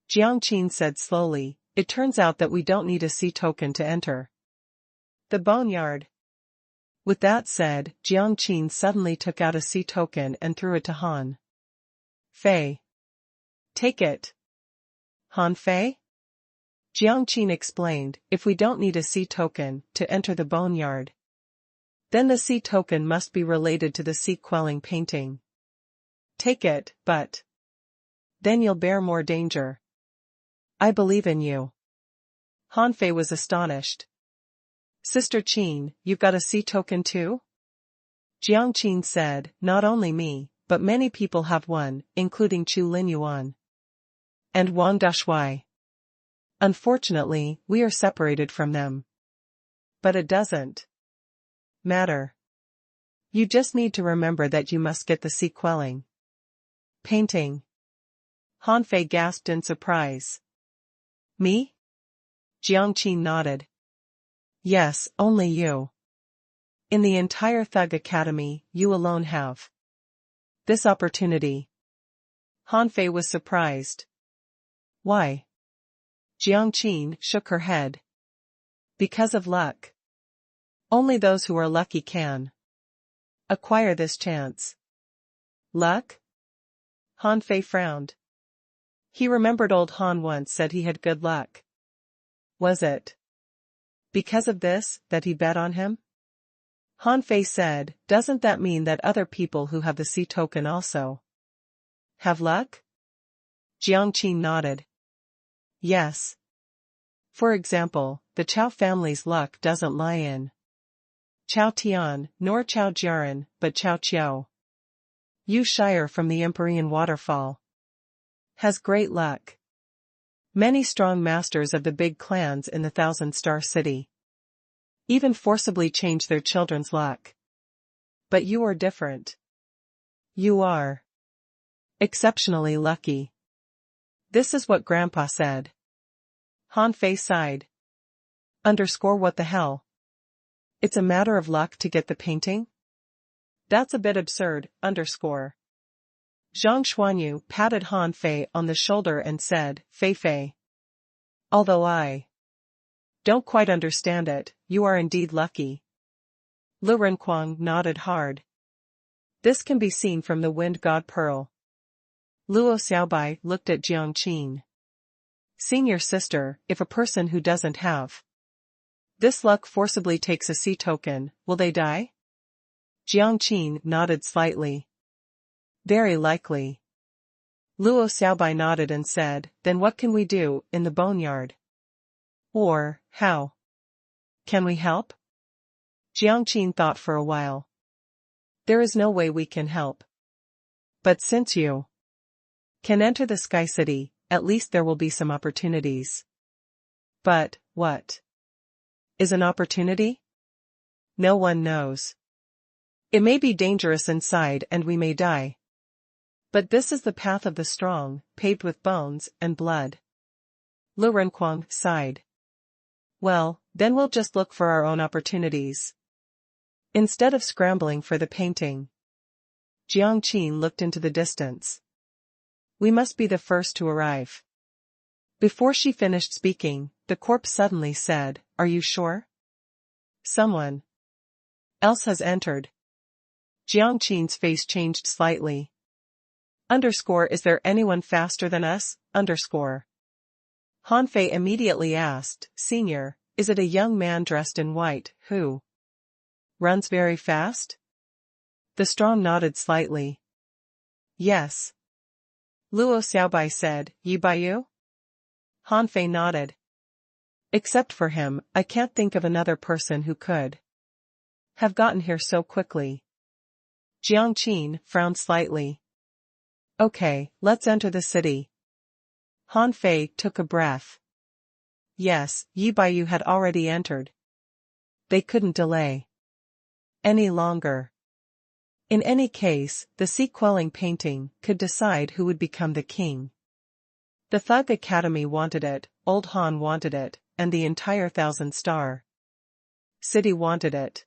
Jiang Qin said slowly, it turns out that we don't need a sea token to enter the boneyard. With that said, Jiang Qin suddenly took out a sea token and threw it to Han Fei. Take it. Han Fei? Jiang Qin explained, if we don't need a sea token to enter the boneyard, then the sea token must be related to the sea quelling painting. Take it, but then you'll bear more danger. I believe in you. Han Fei was astonished. Sister Qin, you've got a sea token too? Jiang Qin said, not only me, but many people have one, including Chu Linyuan and Wang Dashuai. Unfortunately, we are separated from them. But it doesn't matter. You just need to remember that you must get the sea quelling painting. Han Fei gasped in surprise. Me? Jiang Qin nodded. Yes, only you. In the entire Thug Academy, you alone have this opportunity. Han Fei was surprised. Why? Jiang Qin shook her head. Because of luck. Only those who are lucky can acquire this chance. Luck? Han Fei frowned. He remembered old Han once said he had good luck. Was it because of this that he bet on him? Han Fei said, doesn't that mean that other people who have the sea token also have luck? Jiang Qin nodded. Yes. For example, the Chao family's luck doesn't lie in Chao Tian, nor Chao Jiaran, but Chao Qiao. Yu Shire from the Empyrean waterfall has great luck. Many strong masters of the big clans in the Thousand-Star City even forcibly change their children's luck. But you are different. You are exceptionally lucky. This is what Grandpa said. Han Fei sighed. What the hell? It's a matter of luck to get the painting? That's a bit absurd, . Zhang Xuanyu patted Han Fei on the shoulder and said, Fei Fei. Although I don't quite understand it, you are indeed lucky. Lu Renquang nodded hard. This can be seen from the wind god pearl. Luo Xiaobai looked at Jiang Qin. Senior sister, if a person who doesn't have this luck forcibly takes a sea token, will they die? Jiang Qin nodded slightly. Very likely. Luo Xiaobai nodded and said, then what can we do in the boneyard? Or, how can we help? Jiang Qin thought for a while. There is no way we can help. But since you can enter the Sky City, at least there will be some opportunities. But, what is an opportunity? No one knows. It may be dangerous inside and we may die. But this is the path of the strong, paved with bones and blood. Lu Renquang sighed. Well, then we'll just look for our own opportunities. Instead of scrambling for the painting. Jiang Qin looked into the distance. We must be the first to arrive. Before she finished speaking, the corpse suddenly said, Are you sure? Someone else has entered. Jiang Qin's face changed slightly. Is there anyone faster than us? Han Fei immediately asked, Senior, is it a young man dressed in white, who runs very fast? The strong nodded slightly. Yes. Luo Xiaobai said, Yi Baiyu? Han Fei nodded. Except for him, I can't think of another person who could have gotten here so quickly. Jiang Qin frowned slightly. Okay, let's enter the city. Han Fei took a breath. Yes, Yi Baiyu had already entered. They couldn't delay any longer. In any case, the sea quelling painting could decide who would become the king. The Thug Academy wanted it, old Han wanted it, and the entire Thousand-Star City wanted it.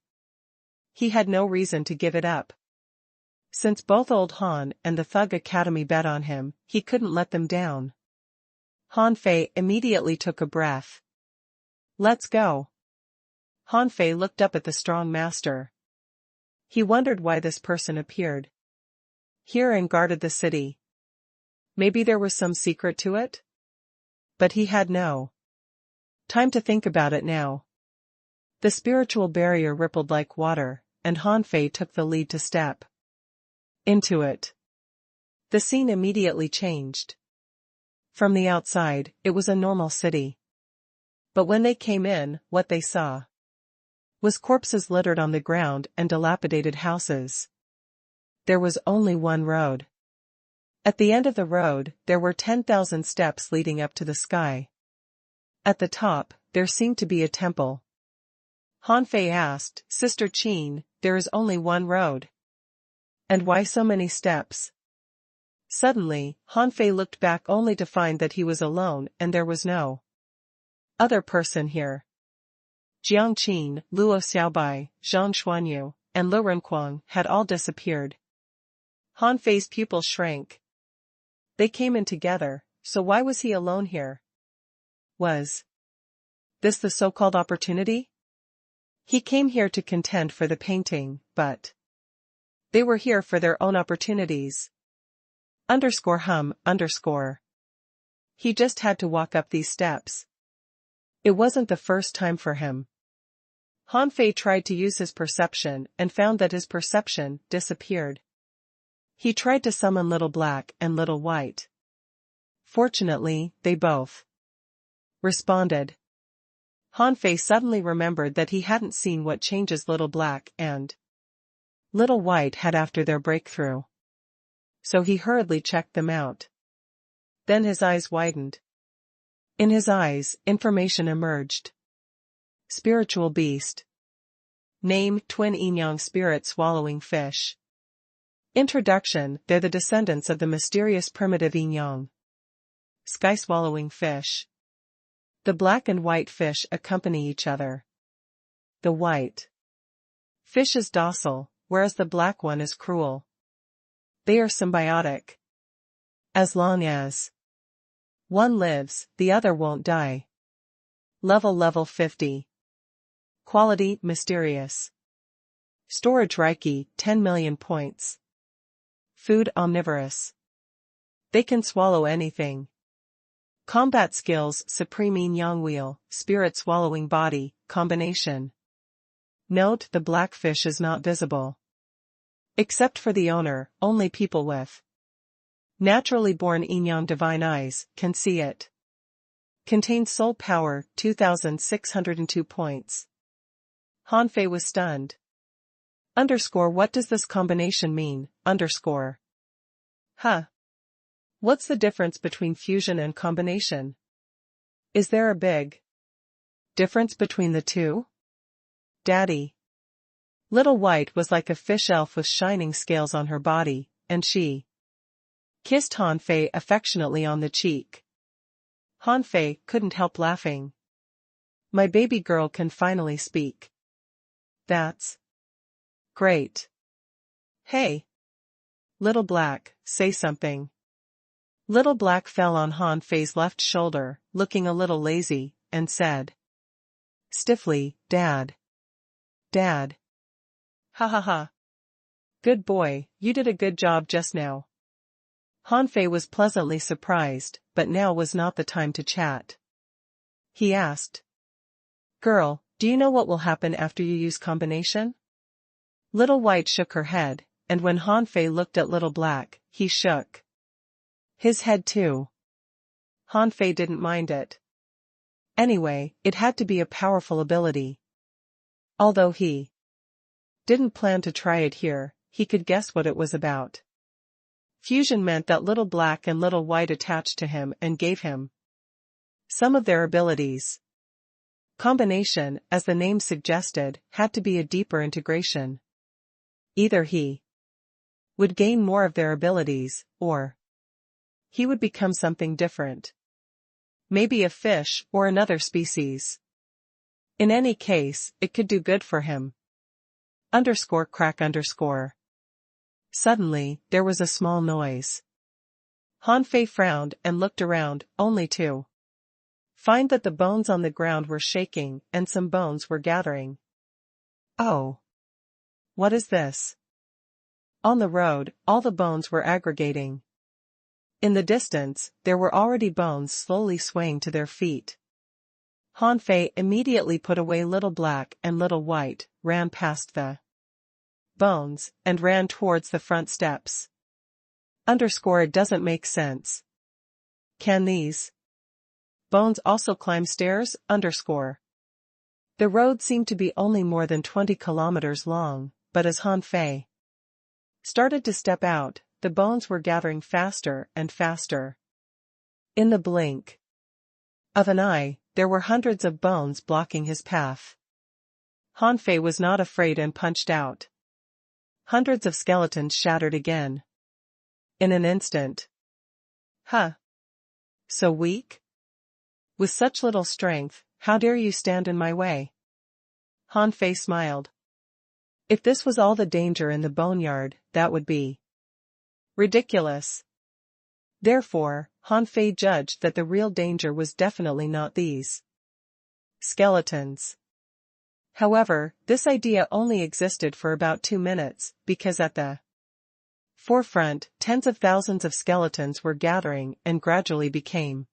He had no reason to give it up. Since both Old Han and the Thug Academy bet on him, he couldn't let them down. Han Fei immediately took a breath. Let's go. Han Fei looked up at the strong master. He wondered why this person appeared here and guarded the city. Maybe there was some secret to it? But he had no time to think about it now. The spiritual barrier rippled like water, and Han Fei took the lead to step into it. The scene immediately changed. From the outside, it was a normal city. But when they came in, what they saw was corpses littered on the ground and dilapidated houses. There was only one road. At the end of the road, there were 10,000 steps leading up to the sky. At the top, there seemed to be a temple. Han Fei asked, Sister Qin, there is only one road. And why so many steps? Suddenly, Han Fei looked back only to find that he was alone and there was no other person here. Jiang Qin, Luo Xiaobai, Zhang Xuanyu, and Lu Renquang had all disappeared. Han Fei's pupils shrank. They came in together, so why was he alone here? Was this the so-called opportunity? He came here to contend for the painting, but they were here for their own opportunities. _hum_. He just had to walk up these steps. It wasn't the first time for him. Han Fei tried to use his perception and found that his perception disappeared. He tried to summon Little Black and Little White. Fortunately, they both responded. Han Fei suddenly remembered that he hadn't seen what changes Little Black and Little White had after their breakthrough. So he hurriedly checked them out. Then his eyes widened. In his eyes, information emerged. Spiritual beast. Name, twin yin-yang spirit swallowing fish. Introduction, they're the descendants of the mysterious primitive yin-yang sky-swallowing fish. The black and white fish accompany each other. The white fish is docile, whereas the black one is cruel. They are symbiotic. As long as one lives, the other won't die. Level 50. Quality, mysterious. Storage Reiki, 10 million points. Food, omnivorous. They can swallow anything. Combat skills, supreme yin-yang wheel, spirit swallowing body, combination. Note, the blackfish is not visible. Except for the owner, only people with naturally born yin-yang divine eyes can see it. Contains soul power, 2,602 points. Han Fei was stunned. What does this combination mean? Huh. What's the difference between fusion and combination? Is there a big difference between the two? Daddy. Little White was like a fish elf with shining scales on her body, and she kissed Han Fei affectionately on the cheek. Han Fei couldn't help laughing. My baby girl can finally speak. That's great. Hey. Little Black, say something. Little Black fell on Han Fei's left shoulder, looking a little lazy, and said stiffly, Dad. Dad. Ha ha ha. Good boy, you did a good job just now. Han Fei was pleasantly surprised, but now was not the time to chat. He asked. Girl, do you know what will happen after you use combination? Little White shook her head, and when Han Fei looked at Little Black, he shook his head too. Han Fei didn't mind it. Anyway, it had to be a powerful ability. Although he didn't plan to try it here, he could guess what it was about. Fusion meant that Little Black and Little White attached to him and gave him some of their abilities. Combination, as the name suggested, had to be a deeper integration. Either he would gain more of their abilities, or he would become something different. Maybe a fish or another species. In any case, it could do good for him. Underscore crack underscore. Suddenly, there was a small noise. Han Fei frowned and looked around, only to find that the bones on the ground were shaking and some bones were gathering. Oh! What is this? On the road, all the bones were aggregating. In the distance, there were already bones slowly swaying to their feet. Han Fei immediately put away Little Black and Little White, ran past the bones, and ran towards the front steps. Underscore it doesn't make sense. Can these bones also climb stairs? Underscore. The road seemed to be only more than 20 kilometers long, but as Han Fei started to step out, the bones were gathering faster and faster. In the blink of an eye, there were hundreds of bones blocking his path. Han Fei was not afraid and punched out. Hundreds of skeletons shattered again. In an instant. Huh. So weak? With such little strength, how dare you stand in my way? Han Fei smiled. If this was all the danger in the boneyard, that would be ridiculous. Therefore, Han Fei judged that the real danger was definitely not these skeletons. However, this idea only existed for about 2 minutes, because at the forefront, tens of thousands of skeletons were gathering and gradually became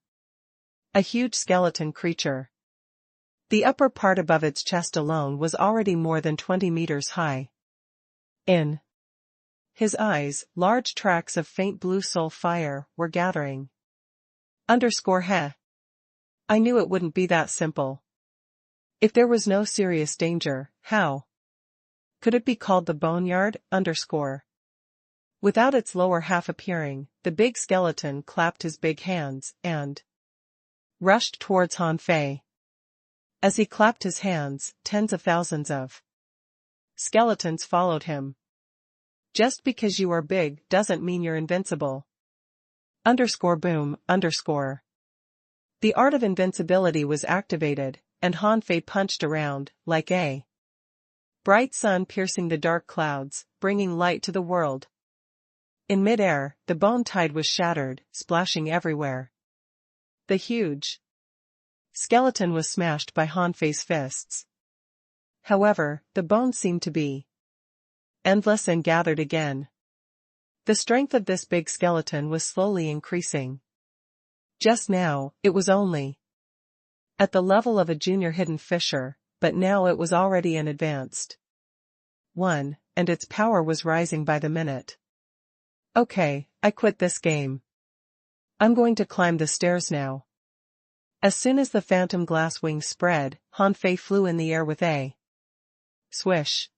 a huge skeleton creature. The upper part above its chest alone was already more than 20 meters high. In his eyes, large tracts of faint blue soul fire were gathering. Underscore heh. I knew it wouldn't be that simple. If there was no serious danger, how could it be called the boneyard? Underscore. Without its lower half appearing, the big skeleton clapped his big hands and rushed towards Han Fei. As he clapped his hands, tens of thousands of skeletons followed him. Just because you are big doesn't mean you're invincible. Underscore boom, underscore. The art of invincibility was activated, and Han Fei punched around, like a bright sun piercing the dark clouds, bringing light to the world. In mid-air, the bone tide was shattered, splashing everywhere. The huge skeleton was smashed by Han Fei's fists. However, the bones seemed to be endless and gathered again. The strength of this big skeleton was slowly increasing. Just now, it was only at the level of a junior hidden fisher, but now it was already an advanced one, and its power was rising by the minute. Okay, I quit this game. I'm going to climb the stairs now. As soon as the phantom glass wings spread, Han Fei flew in the air with a swish.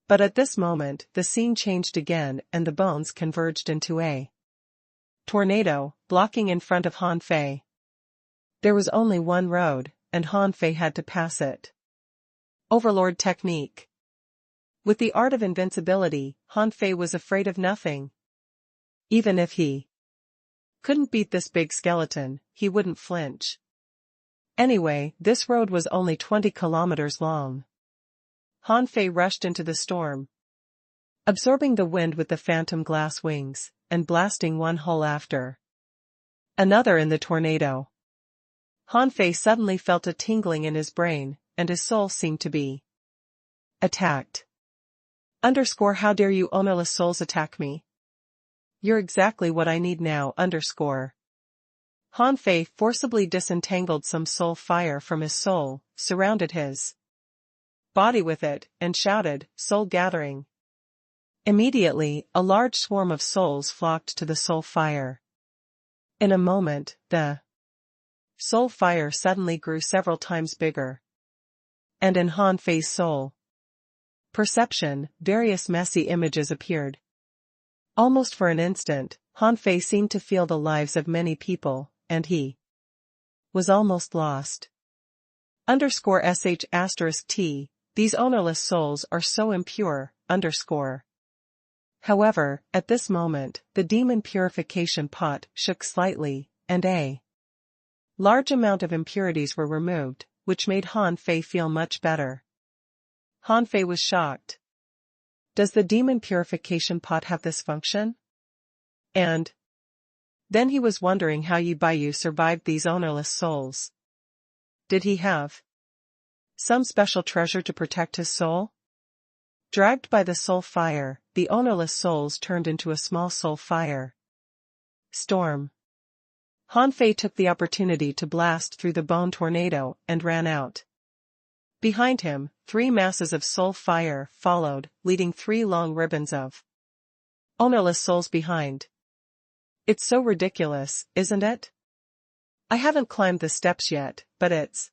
But at this moment, the scene changed again and the bones converged into a tornado, blocking in front of Han Fei. There was only one road, and Han Fei had to pass it. Overlord technique. With the art of invincibility, Han Fei was afraid of nothing. Even if he couldn't beat this big skeleton, he wouldn't flinch. Anyway, this road was only 20 kilometers long. Han Fei rushed into the storm, absorbing the wind with the phantom glass wings, and blasting one hole after another in the tornado. Han Fei suddenly felt a tingling in his brain, and his soul seemed to be attacked. Underscore how dare you ownerless souls attack me? You're exactly what I need now. Underscore. Han Fei forcibly disentangled some soul fire from his soul, surrounded his body with it, and shouted, "Soul gathering." Immediately, a large swarm of souls flocked to the soul fire. In a moment, the soul fire suddenly grew several times bigger. And in Han Fei's soul perception, various messy images appeared. Almost for an instant, Han Fei seemed to feel the lives of many people, and he was almost lost. Underscore sh asterisk t, these ownerless souls are so impure, underscore. However, at this moment, the demon purification pot shook slightly, and a large amount of impurities were removed, which made Han Fei feel much better. Han Fei was shocked. Does the demon purification pot have this function? And then he was wondering how Bayou survived these ownerless souls. Did he have some special treasure to protect his soul? Dragged by the soul fire, the ownerless souls turned into a small soul fire storm. Han Fei took the opportunity to blast through the bone tornado and ran out. Behind him, 3 masses of soul fire followed, leading 3 long ribbons of ownerless souls behind. It's so ridiculous, isn't it? I haven't climbed the steps yet, but it's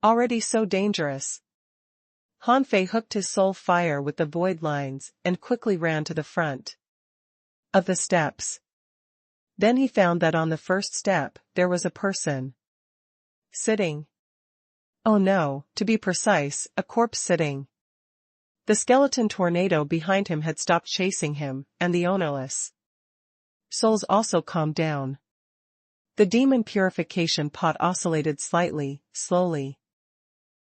already so dangerous. Han Fei hooked his soul fire with the void lines and quickly ran to the front of the steps. Then he found that on the first step, there was a person sitting. Oh no, to be precise, a corpse sitting. The skeleton tornado behind him had stopped chasing him, and the ownerless souls also calmed down. The demon purification pot oscillated slightly, slowly,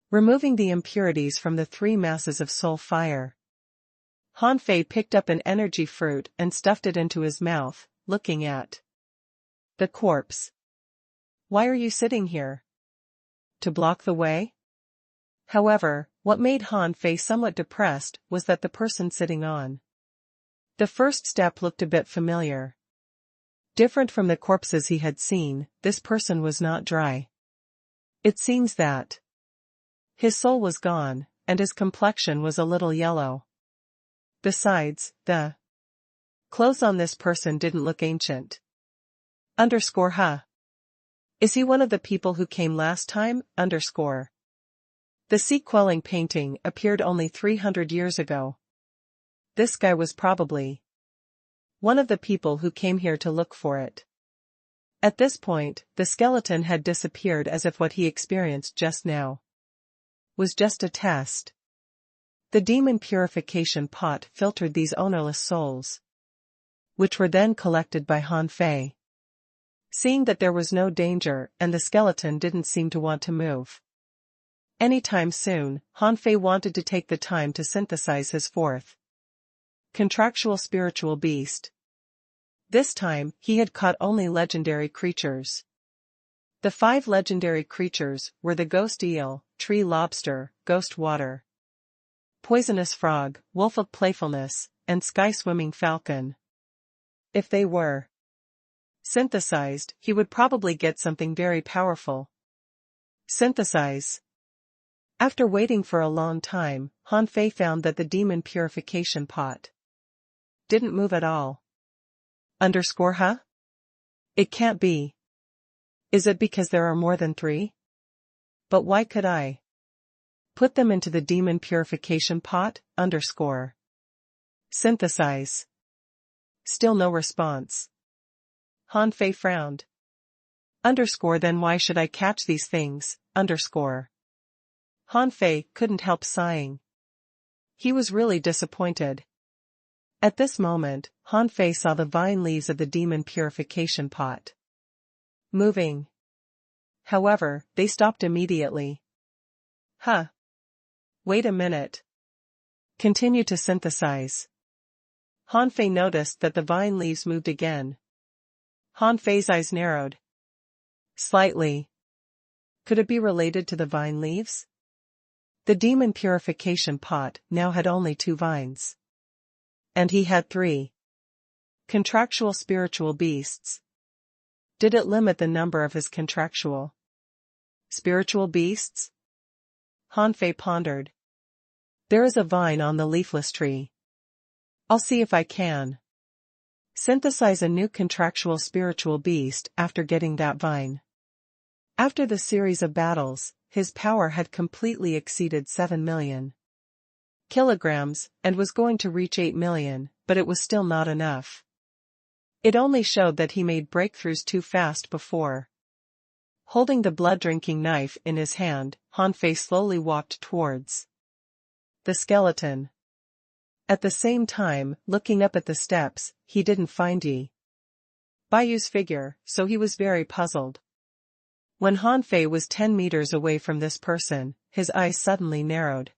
removing the impurities from the 3 masses of soul fire. Han Fei picked up an energy fruit and stuffed it into his mouth, looking at the corpse. Why are you sitting here? To block the way? However, what made Han Fei somewhat depressed was that the person sitting on the first step looked a bit familiar. Different from the corpses he had seen, this person was not dry. It seems that his soul was gone, and his complexion was a little yellow. Besides, the clothes on this person didn't look ancient. Huh? Is he one of the people who came last time? The sea-quelling painting appeared only 300 years ago. This guy was probably one of the people who came here to look for it. At this point, the skeleton had disappeared as if what he experienced just now was just a test. The demon purification pot filtered these ownerless souls, which were then collected by Han Fei. Seeing that there was no danger and the skeleton didn't seem to want to move anytime soon, Han Fei wanted to take the time to synthesize his 4th contractual spiritual beast. This time, he had caught only legendary creatures. The 5 legendary creatures were the ghost eel, tree lobster, ghost water, poisonous frog, wolf of playfulness, and sky-swimming falcon. If they were synthesized, he would probably get something very powerful. Synthesize. After waiting for a long time, Han Fei found that the demon purification pot didn't move at all. Huh? It can't be. Is it because there are more than 3? But why could I put them into the demon purification pot? Synthesize. Still no response. Han Fei frowned. Then why should I catch these things? Han Fei couldn't help sighing. He was really disappointed. At this moment, Han Fei saw the vine leaves of the demon purification pot moving. However, they stopped immediately. Huh. Wait a minute. Continue to synthesize. Han Fei noticed that the vine leaves moved again. Han Fei's eyes narrowed slightly. Could it be related to the vine leaves? The demon purification pot now had only 2 vines. And he had 3 contractual spiritual beasts. Did it limit the number of his contractual spiritual beasts? Han Fei pondered. There is a vine on the leafless tree. I'll see if I can synthesize a new contractual spiritual beast after getting that vine. After the series of battles, his power had completely exceeded 7 million kilograms, and was going to reach 8 million, but it was still not enough. It only showed that he made breakthroughs too fast before. Holding the blood-drinking knife in his hand, Han Fei slowly walked towards the skeleton. At the same time, looking up at the steps, he didn't find Bayou's figure, so he was very puzzled. When Han Fei was 10 meters away from this person, his eyes suddenly narrowed.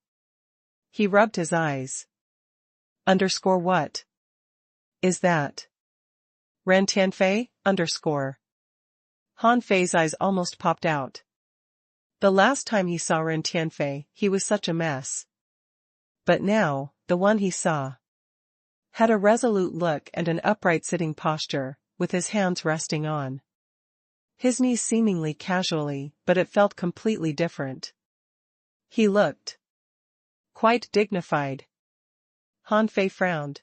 He rubbed his eyes. Underscore what? Is that? Ren Tianfei, underscore. Han Fei's eyes almost popped out. The last time he saw Ren Tianfei, he was such a mess. But now, the one he saw had a resolute look and an upright sitting posture, with his hands resting on his knees seemingly casually, but it felt completely different. He looked quite dignified. Han Fei frowned.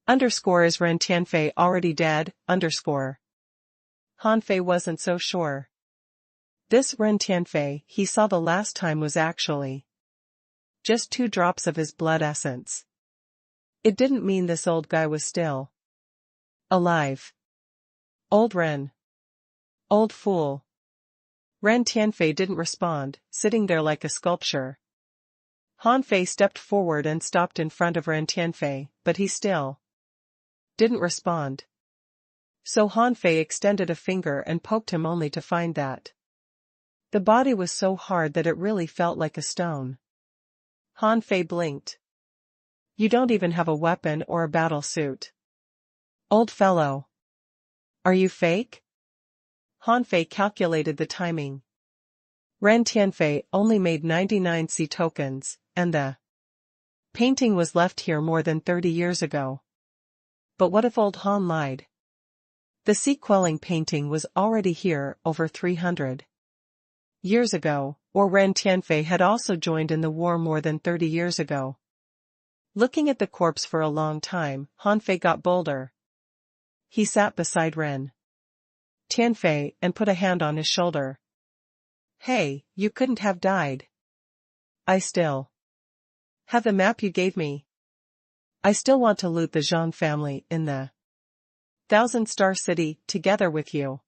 Underscore is Ren Tianfei already dead? Underscore. Han Fei wasn't so sure. This Ren Tianfei he saw the last time was actually just 2 drops of his blood essence. It didn't mean this old guy was still alive. Old Ren. Old fool. Ren Tianfei didn't respond, sitting there like a sculpture. Han Fei stepped forward and stopped in front of Ren Tianfei, but he still didn't respond. So Han Fei extended a finger and poked him only to find that the body was so hard that it really felt like a stone. Han Fei blinked. You don't even have a weapon or a battle suit. Old fellow. Are you fake? Han Fei calculated the timing. Ren Tianfei only made 99 C tokens, and the painting was left here more than 30 years ago. But what if old Han lied? The sea quelling painting was already here over 300 years ago, or Ren Tianfei had also joined in the war more than 30 years ago. Looking at the corpse for a long time, Han Fei got bolder. He sat beside Ren Tianfei and put a hand on his shoulder. Hey, you couldn't have died. I still have the map you gave me. I still want to loot the Zhang family in the 1,000-star city together with you.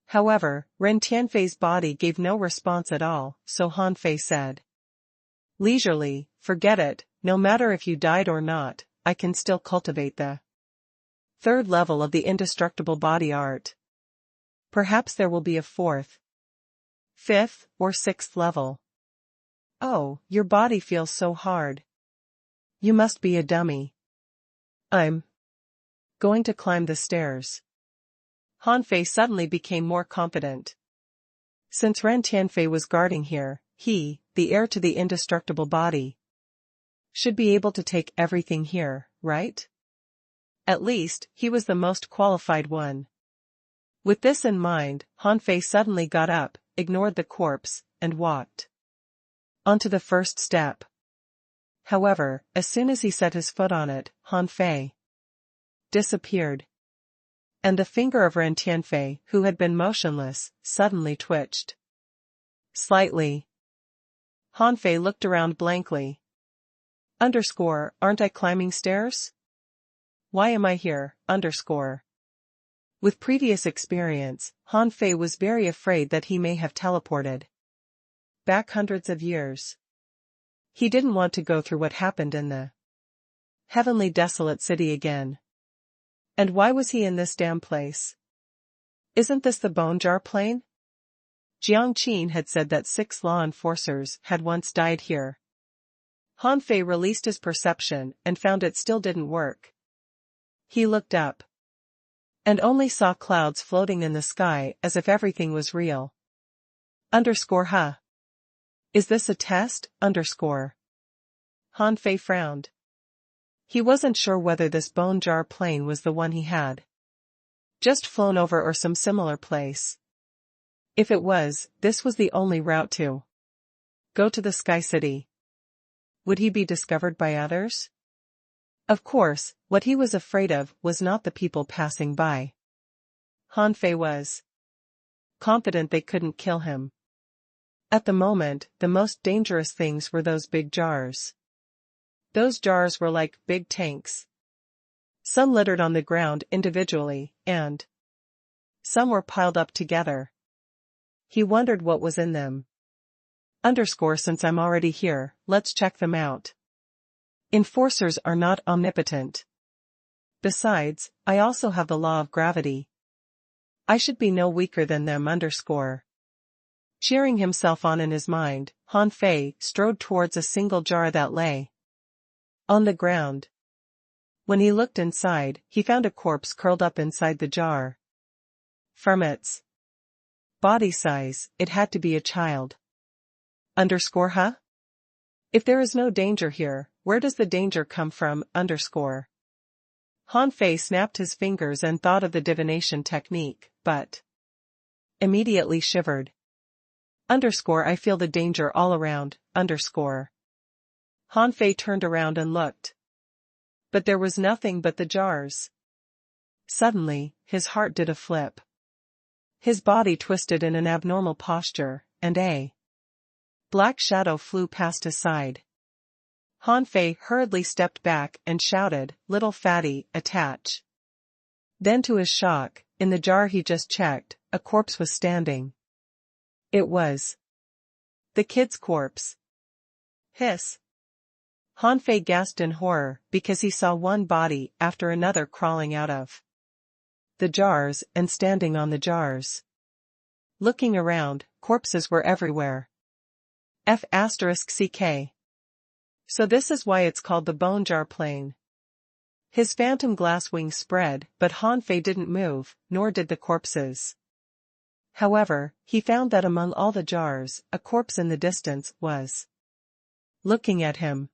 However, Ren Tianfei's body gave no response at all, so Han Fei said leisurely, forget it, no matter if you died or not, I can still cultivate the 3rd level of the indestructible body art. Perhaps there will be a 4th, 5th, or 6th level. Oh, your body feels so hard. You must be a dummy. I'm going to climb the stairs. Han Fei suddenly became more confident. Since Ren Tianfei was guarding here, he, the heir to the indestructible body, should be able to take everything here, right? At least, he was the most qualified one. With this in mind, Han Fei suddenly got up, ignored the corpse, and walked onto the first step. However, as soon as he set his foot on it, Han Fei disappeared. And the finger of Ren Tianfei, who had been motionless, suddenly twitched slightly. Han Fei looked around blankly. Underscore, aren't I climbing stairs? Why am I here? Underscore. With previous experience, Han Fei was very afraid that he may have teleported back hundreds of years. He didn't want to go through what happened in the heavenly desolate city again. And why was he in this damn place? Isn't this the bone jar plane? Jiang Qin had said that 6 law enforcers had once died here. Han Fei released his perception and found it still didn't work. He looked up and only saw clouds floating in the sky as if everything was real. Underscore huh? Is this a test? Underscore. Han Fei frowned. He wasn't sure whether this bone jar plane was the one he had just flown over or some similar place. If it was, this was the only route to go to the Sky City. Would he be discovered by others? Of course, what he was afraid of was not the people passing by. Han Fei was confident they couldn't kill him. At the moment, the most dangerous things were those big jars. Those jars were like big tanks. Some littered on the ground individually, and some were piled up together. He wondered what was in them. Underscore since I'm already here, let's check them out. Enforcers are not omnipotent. Besides, I also have the law of gravity. I should be no weaker than them. Underscore. Cheering himself on in his mind, Han Fei strode towards a single jar that lay on the ground. When he looked inside, he found a corpse curled up inside the jar. From its body size, it had to be a child. Huh? If there is no danger here, where does the danger come from? Han Fei snapped his fingers and thought of the divination technique, but immediately shivered. I feel the danger all around. Han Fei turned around and looked. But there was nothing but the jars. Suddenly, his heart did a flip. His body twisted in an abnormal posture, and a black shadow flew past his side. Han Fei hurriedly stepped back and shouted, "Little fatty, attach." Then to his shock, in the jar he just checked, a corpse was standing. It was the kid's corpse. Hiss. Han Fei gasped in horror because he saw one body after another crawling out of the jars and standing on the jars. Looking around, corpses were everywhere. F***ck. So this is why it's called the bone jar plane. His phantom glass wings spread, but Han Fei didn't move, nor did the corpses. However, he found that among all the jars, a corpse in the distance was looking at him.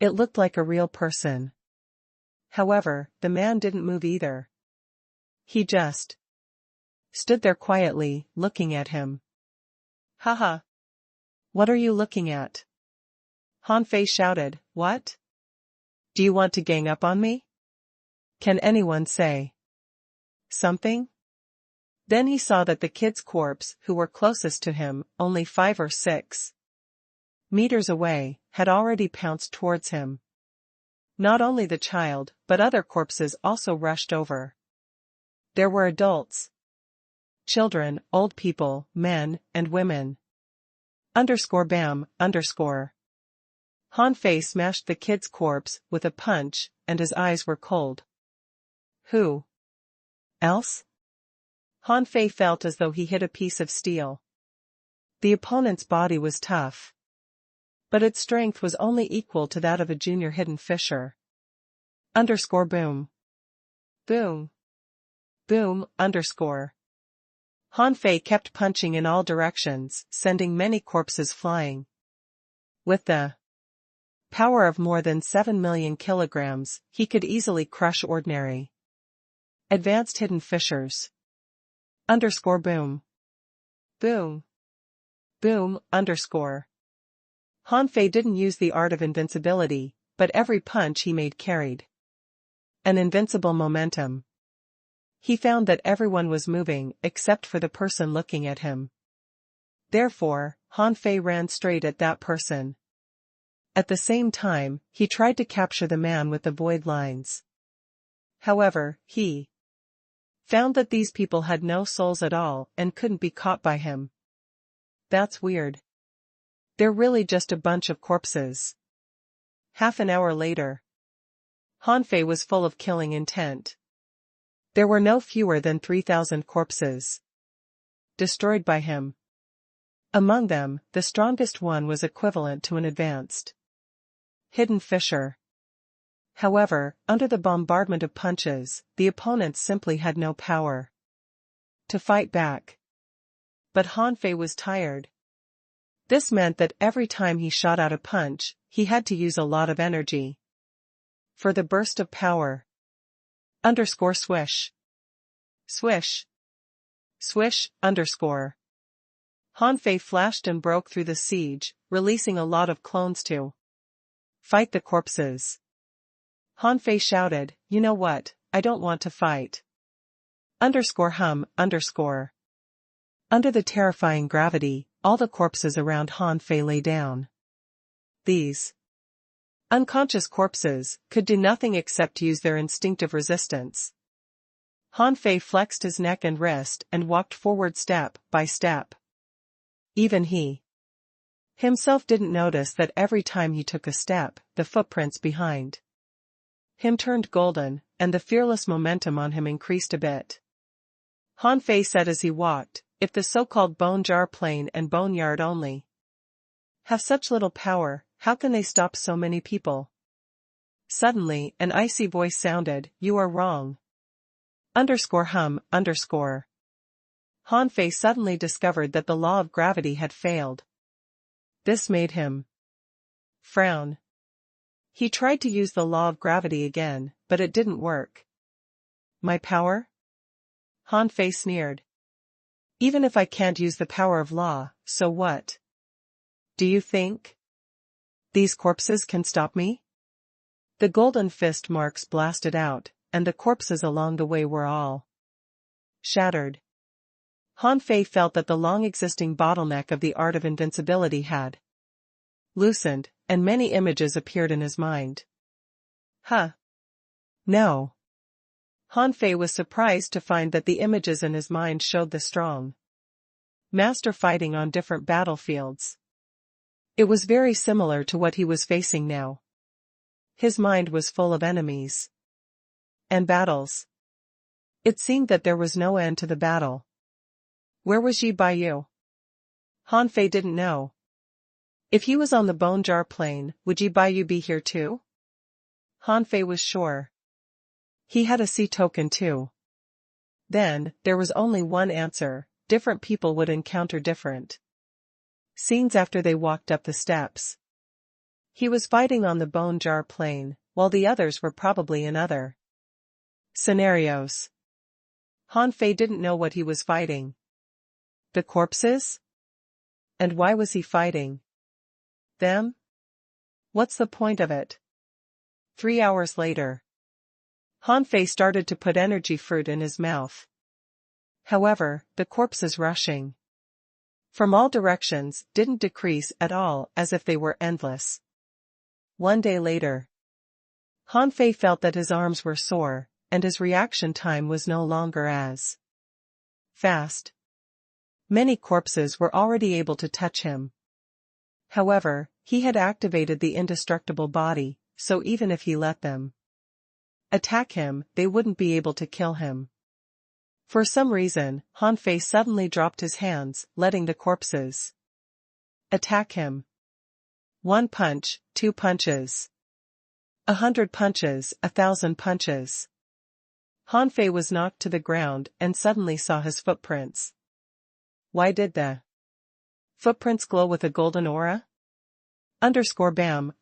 It looked like a real person. However, the man didn't move either. He just stood there quietly, looking at him. Haha. What are you looking at? Han Fei shouted, "What? Do you want to gang up on me? Can anyone say something?" Then he saw that the kid's corpse, who were closest to him, only 5 or 6 meters away, had already pounced towards him. Not only the child, but other corpses also rushed over. There were adults, children, old people, men, and women. Bam. Han Fei smashed the kid's corpse with a punch, and his eyes were cold. Who else? Han Fei felt as though he hit a piece of steel. The opponent's body was tough, but its strength was only equal to that of a junior hidden fisher. Boom. Boom. Boom. Han Fei kept punching in all directions, sending many corpses flying. With the power of more than 7 million kilograms, he could easily crush ordinary advanced hidden fishers. Boom. Boom. Boom. Han Fei didn't use the art of invincibility, but every punch he made carried an invincible momentum. He found that everyone was moving except for the person looking at him. Therefore, Han Fei ran straight at that person. At the same time, he tried to capture the man with the void lines. However, he found that these people had no souls at all and couldn't be caught by him. That's weird. They're really just a bunch of corpses. Half an hour later, Han Fei was full of killing intent. There were no fewer than 3,000 corpses destroyed by him. Among them, the strongest one was equivalent to an advanced hidden fisher. However, under the bombardment of punches, the opponents simply had no power to fight back. But Han Fei was tired. This meant that every time he shot out a punch, he had to use a lot of energy. For the burst of power. Swish. Swish. Swish. Han Fei flashed and broke through the siege, releasing a lot of clones to fight the corpses. Han Fei shouted, "You know what, I don't want to fight." Under the terrifying gravity, all the corpses around Han Fei lay down. These unconscious corpses could do nothing except use their instinctive resistance. Han Fei flexed his neck and wrist and walked forward step by step. Even he himself didn't notice that every time he took a step, the footprints behind him turned golden, and the fearless momentum on him increased a bit. Han Fei said as he walked, "If the so-called bone jar plane and boneyard only have such little power, how can they stop so many people?" Suddenly, an icy voice sounded, "You are wrong. Hum. Han Fei suddenly discovered that the law of gravity had failed. This made him frown. He tried to use the law of gravity again, but it didn't work. My power? Han Fei sneered. Even if I can't use the power of law, so what? Do you think these corpses can stop me? The golden fist marks blasted out, and the corpses along the way were all shattered. Han Fei felt that the long-existing bottleneck of the art of invincibility had loosened, and many images appeared in his mind. Huh? No. Han Fei was surprised to find that the images in his mind showed the strong master fighting on different battlefields. It was very similar to what he was facing now. His mind was full of enemies and battles. It seemed that there was no end to the battle. Where was Yi Baiyu? Han Fei didn't know. If he was on the bone jar plain, would Yi Baiyu be here too? Han Fei was sure. He had a sea token too. Then, there was only one answer: different people would encounter different scenes after they walked up the steps. He was fighting on the bone jar plain, while the others were probably in other scenarios. Han Fei didn't know what he was fighting. The corpses? And why was he fighting them? What's the point of it? 3 hours later. Han Fei started to put energy fruit in his mouth. However, the corpses rushing from all directions didn't decrease at all, as if they were endless. 1 day later. Han Fei felt that his arms were sore, and his reaction time was no longer as fast. Many corpses were already able to touch him. However, he had activated the indestructible body, so even if he let them attack him, they wouldn't be able to kill him. For some reason, Han Fei suddenly dropped his hands, letting the corpses attack him. 1 punch, 2 punches. 100 punches, 1,000 punches. Han Fei was knocked to the ground and suddenly saw his footprints. Why did the footprints glow with a golden aura? Bam.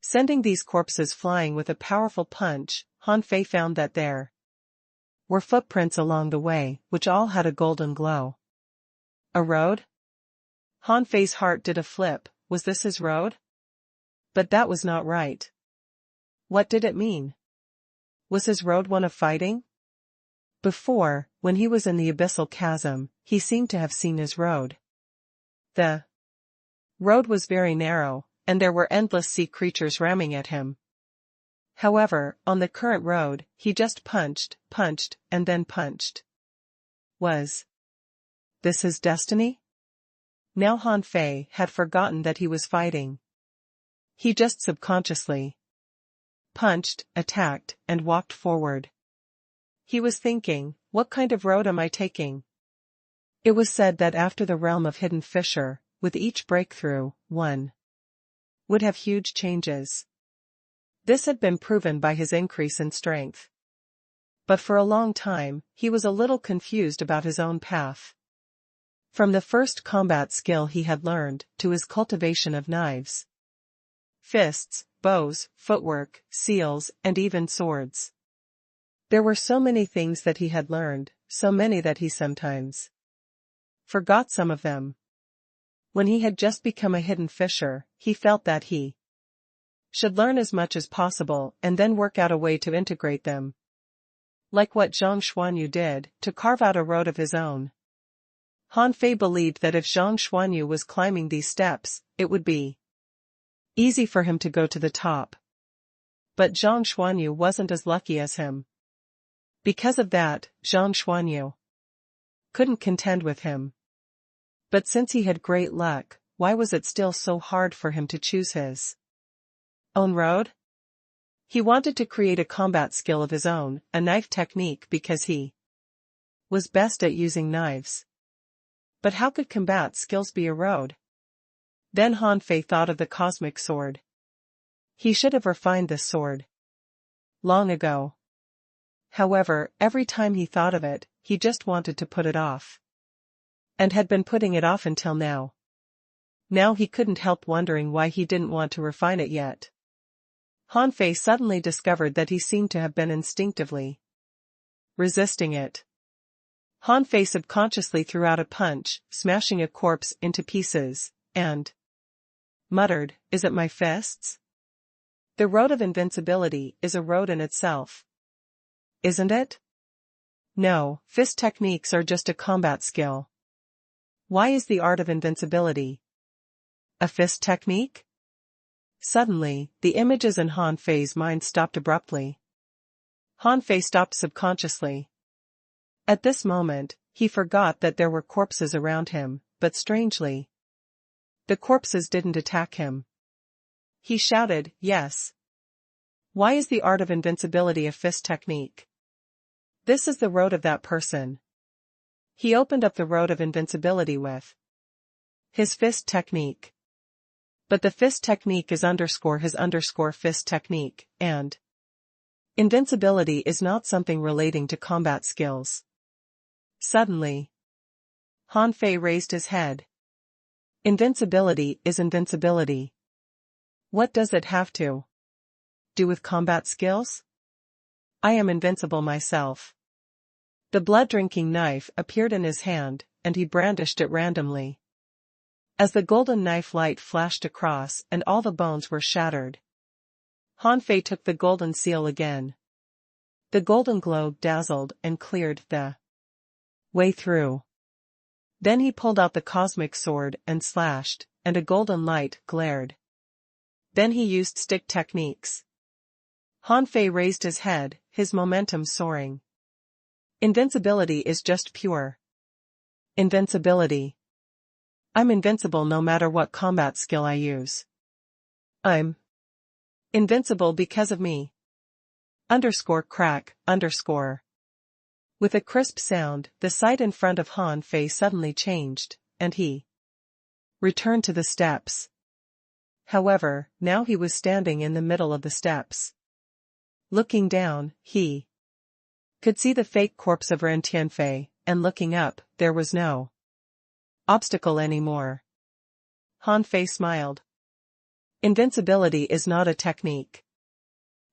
Sending these corpses flying with a powerful punch, Han Fei found that there were footprints along the way, which all had a golden glow. A road? Han Fei's heart did a flip. Was this his road? But that was not right. What did it mean? Was his road one of fighting? Before, when he was in the abyssal chasm, he seemed to have seen his road. The road was very narrow, and there were endless sea creatures ramming at him. However, on the current road, he just punched, and then punched. Was this his destiny? Now Han Fei had forgotten that he was fighting. He just subconsciously punched, attacked, and walked forward. He was thinking, what kind of road am I taking? It was said that after the realm of hidden fissure, with each breakthrough, one would have huge changes. This had been proven by his increase in strength. But for a long time, he was a little confused about his own path. From the first combat skill he had learned, to his cultivation of knives, fists, bows, footwork, seals, and even swords. There were so many things that he had learned, so many that he sometimes forgot some of them. When he had just become a hidden fisher, he felt that he should learn as much as possible and then work out a way to integrate them. Like what Zhang Xuanyu did, to carve out a road of his own. Han Fei believed that if Zhang Xuanyu was climbing these steps, it would be easy for him to go to the top. But Zhang Xuanyu wasn't as lucky as him. Because of that, Zhang Xuanyu couldn't contend with him. But since he had great luck, why was it still so hard for him to choose his own road? He wanted to create a combat skill of his own, a knife technique, because he was best at using knives. But how could combat skills be a road? Then Han Fei thought of the cosmic sword. He should have refined this sword long ago. However, every time he thought of it, he just wanted to put it off. And had been putting it off until now. Now he couldn't help wondering why he didn't want to refine it yet. Han Fei suddenly discovered that he seemed to have been instinctively resisting it. Han Fei subconsciously threw out a punch, smashing a corpse into pieces, and muttered, "Is it my fists?" The road of invincibility is a road in itself. Isn't it? No, fist techniques are just a combat skill. Why is the art of invincibility a fist technique? Suddenly, the images in Han Fei's mind stopped abruptly. Han Fei stopped subconsciously. At this moment, he forgot that there were corpses around him, but strangely, the corpses didn't attack him. He shouted, "Yes. Why is the art of invincibility a fist technique? This is the road of that person." He opened up the road of invincibility with his fist technique. But the fist technique is _his_ fist technique, and invincibility is not something relating to combat skills. Suddenly, Han Fei raised his head. Invincibility is invincibility. What does it have to do with combat skills? I am invincible myself. The blood-drinking knife appeared in his hand, and he brandished it randomly. As the golden knife light flashed across and all the bones were shattered, Han Fei took the golden seal again. The golden glow dazzled and cleared the way through. Then he pulled out the cosmic sword and slashed, and a golden light glared. Then he used stick techniques. Han Fei raised his head, his momentum soaring. Invincibility is just pure invincibility. I'm invincible no matter what combat skill I use. I'm invincible because of me. _crack_. With a crisp sound, the sight in front of Han Fei suddenly changed, and he returned to the steps. However, now he was standing in the middle of the steps. Looking down, he could see the fake corpse of Ren Tianfei, and looking up, there was no obstacle anymore. Han Fei smiled. Invincibility is not a technique.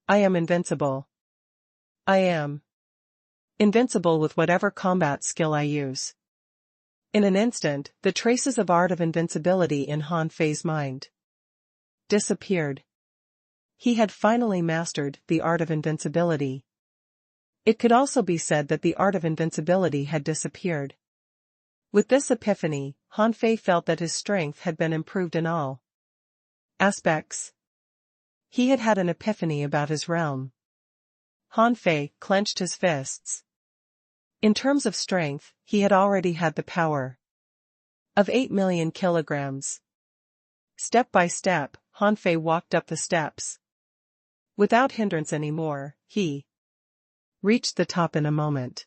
I am invincible. I am invincible with whatever combat skill I use. In an instant, the traces of art of invincibility in Han Fei's mind disappeared. He had finally mastered the art of invincibility. It could also be said that the art of invincibility had disappeared. With this epiphany, Han Fei felt that his strength had been improved in all aspects. He had had an epiphany about his realm. Han Fei clenched his fists. In terms of strength, he had already had the power of 8 million kilograms. Step by step, Han Fei walked up the steps. Without hindrance anymore, he reached the top in a moment.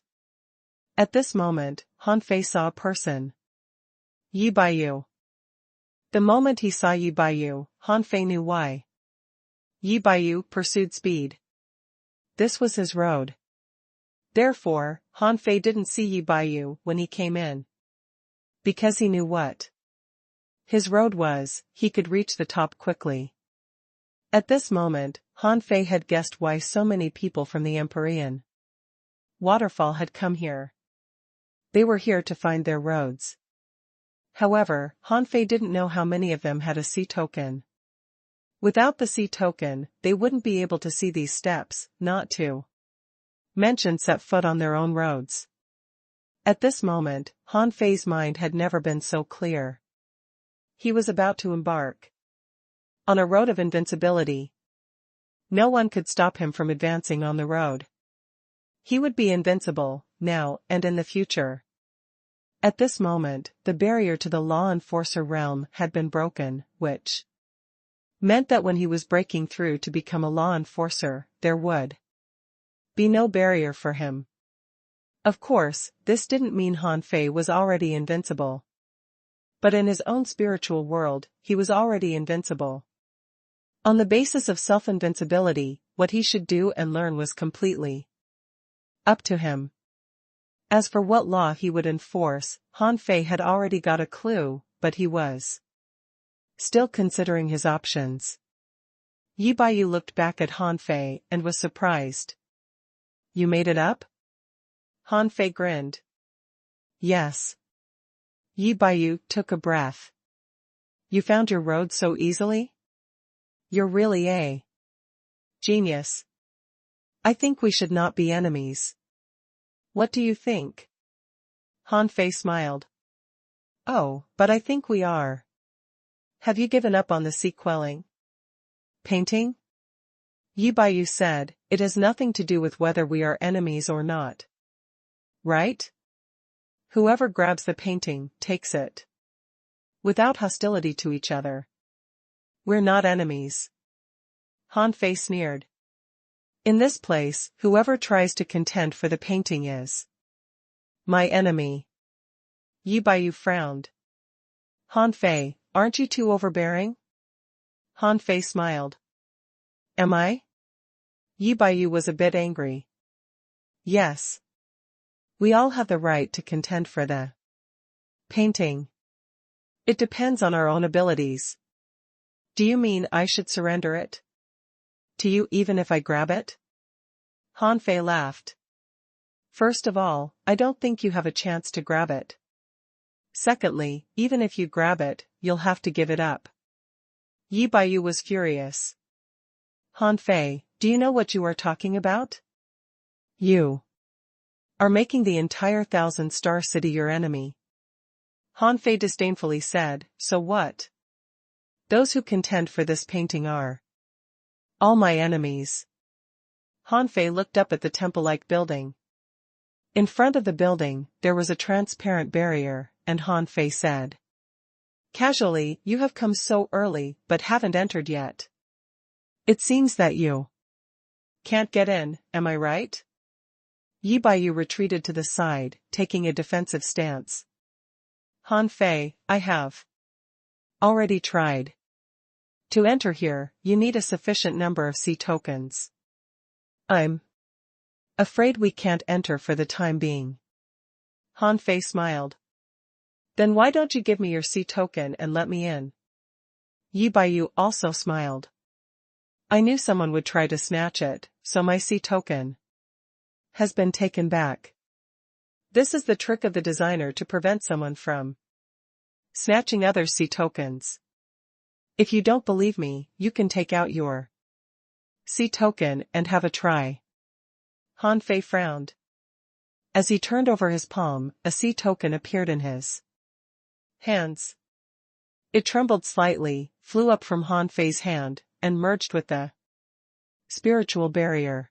At this moment, Han Fei saw a person. Yi Baiyu. The moment he saw Yi Baiyu, Han Fei knew why. Yi Baiyu pursued speed. This was his road. Therefore, Han Fei didn't see Yi Baiyu when he came in. Because he knew what his road was, he could reach the top quickly. At this moment, Han Fei had guessed why so many people from the Empyrean waterfall had come here. They were here to find their roads. However, Han Fei didn't know how many of them had a sea token. Without the sea token, they wouldn't be able to see these steps, not to mention set foot on their own roads. At this moment, Han Fei's mind had never been so clear. He was about to embark on a road of invincibility. No one could stop him from advancing on the road. He would be invincible, now and in the future. At this moment, the barrier to the law enforcer realm had been broken, which meant that when he was breaking through to become a law enforcer, there would be no barrier for him. Of course, this didn't mean Han Fei was already invincible. But in his own spiritual world, he was already invincible. On the basis of self-invincibility, what he should do and learn was completely up to him. As for what law he would enforce, Han Fei had already got a clue, but he was still considering his options. Yi Baiyu looked back at Han Fei and was surprised. You made it up? Han Fei grinned. Yes. Yi Baiyu took a breath. You found your road so easily? You're really a genius. I think we should not be enemies. What do you think? Han Fei smiled. Oh, but I think we are. Have you given up on the sea quelling? Painting? Yi Baiyu said, it has nothing to do with whether we are enemies or not. Right? Whoever grabs the painting, takes it. Without hostility to each other. We're not enemies. Han Fei sneered. In this place, whoever tries to contend for the painting is my enemy. Yi Baiyu frowned. Han Fei, aren't you too overbearing? Han Fei smiled. Am I? Yi Baiyu was a bit angry. Yes. We all have the right to contend for the painting. It depends on our own abilities. Do you mean I should surrender it to you even if I grab it? Han Fei laughed. First of all, I don't think you have a chance to grab it. Secondly, even if you grab it, you'll have to give it up. Yi Baiyu was furious. Han Fei, do you know what you are talking about? You are making the entire 1,000-star city your enemy. Han Fei disdainfully said, so what? Those who contend for this painting are all my enemies. Han Fei looked up at the temple-like building. In front of the building, there was a transparent barrier, and Han Fei said casually, you have come so early but haven't entered yet. It seems that you can't get in, am I right? Yi Baiyu retreated to the side, taking a defensive stance. Han Fei, I have already tried. To enter here, you need a sufficient number of sea tokens. I'm afraid we can't enter for the time being. Han Fei smiled. Then why don't you give me your sea token and let me in? Yi Baiyu also smiled. I knew someone would try to snatch it, so my sea token has been taken back. This is the trick of the designer to prevent someone from snatching other sea tokens. If you don't believe me, you can take out your sea token and have a try. Han Fei frowned. As he turned over his palm, a sea token appeared in his hands. It trembled slightly, flew up from Han Fei's hand, and merged with the spiritual barrier.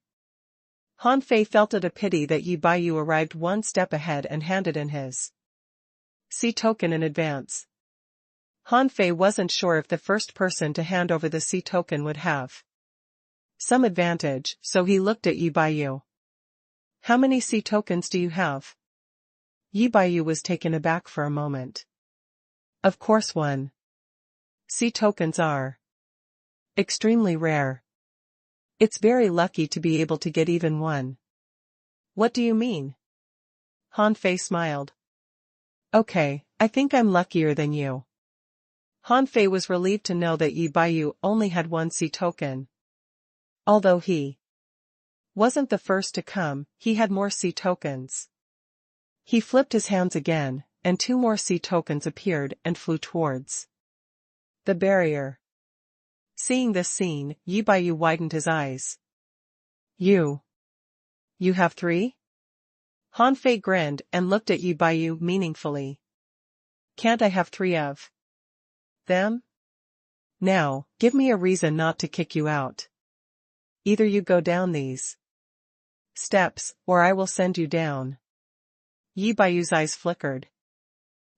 Han Fei felt it a pity that Yi Baiyu arrived one step ahead and handed in his sea token in advance. Han Fei wasn't sure if the first person to hand over the sea token would have some advantage, so he looked at Yi Baiyu. How many sea tokens do you have? Yi Baiyu was taken aback for a moment. Of course one. Sea tokens are extremely rare. It's very lucky to be able to get even one. What do you mean? Han Fei smiled. Okay, I think I'm luckier than you. Han Fei was relieved to know that Yi Baiyu only had one sea token. Although he wasn't the first to come, he had more sea tokens. He flipped his hands again, and two more sea tokens appeared and flew towards the barrier. Seeing this scene, Yi Baiyu widened his eyes. You have 3? Han Fei grinned and looked at Yi Baiyu meaningfully. Can't I have 3 of them? Now, give me a reason not to kick you out. Either you go down these steps, or I will send you down. Yi Baiyu's eyes flickered.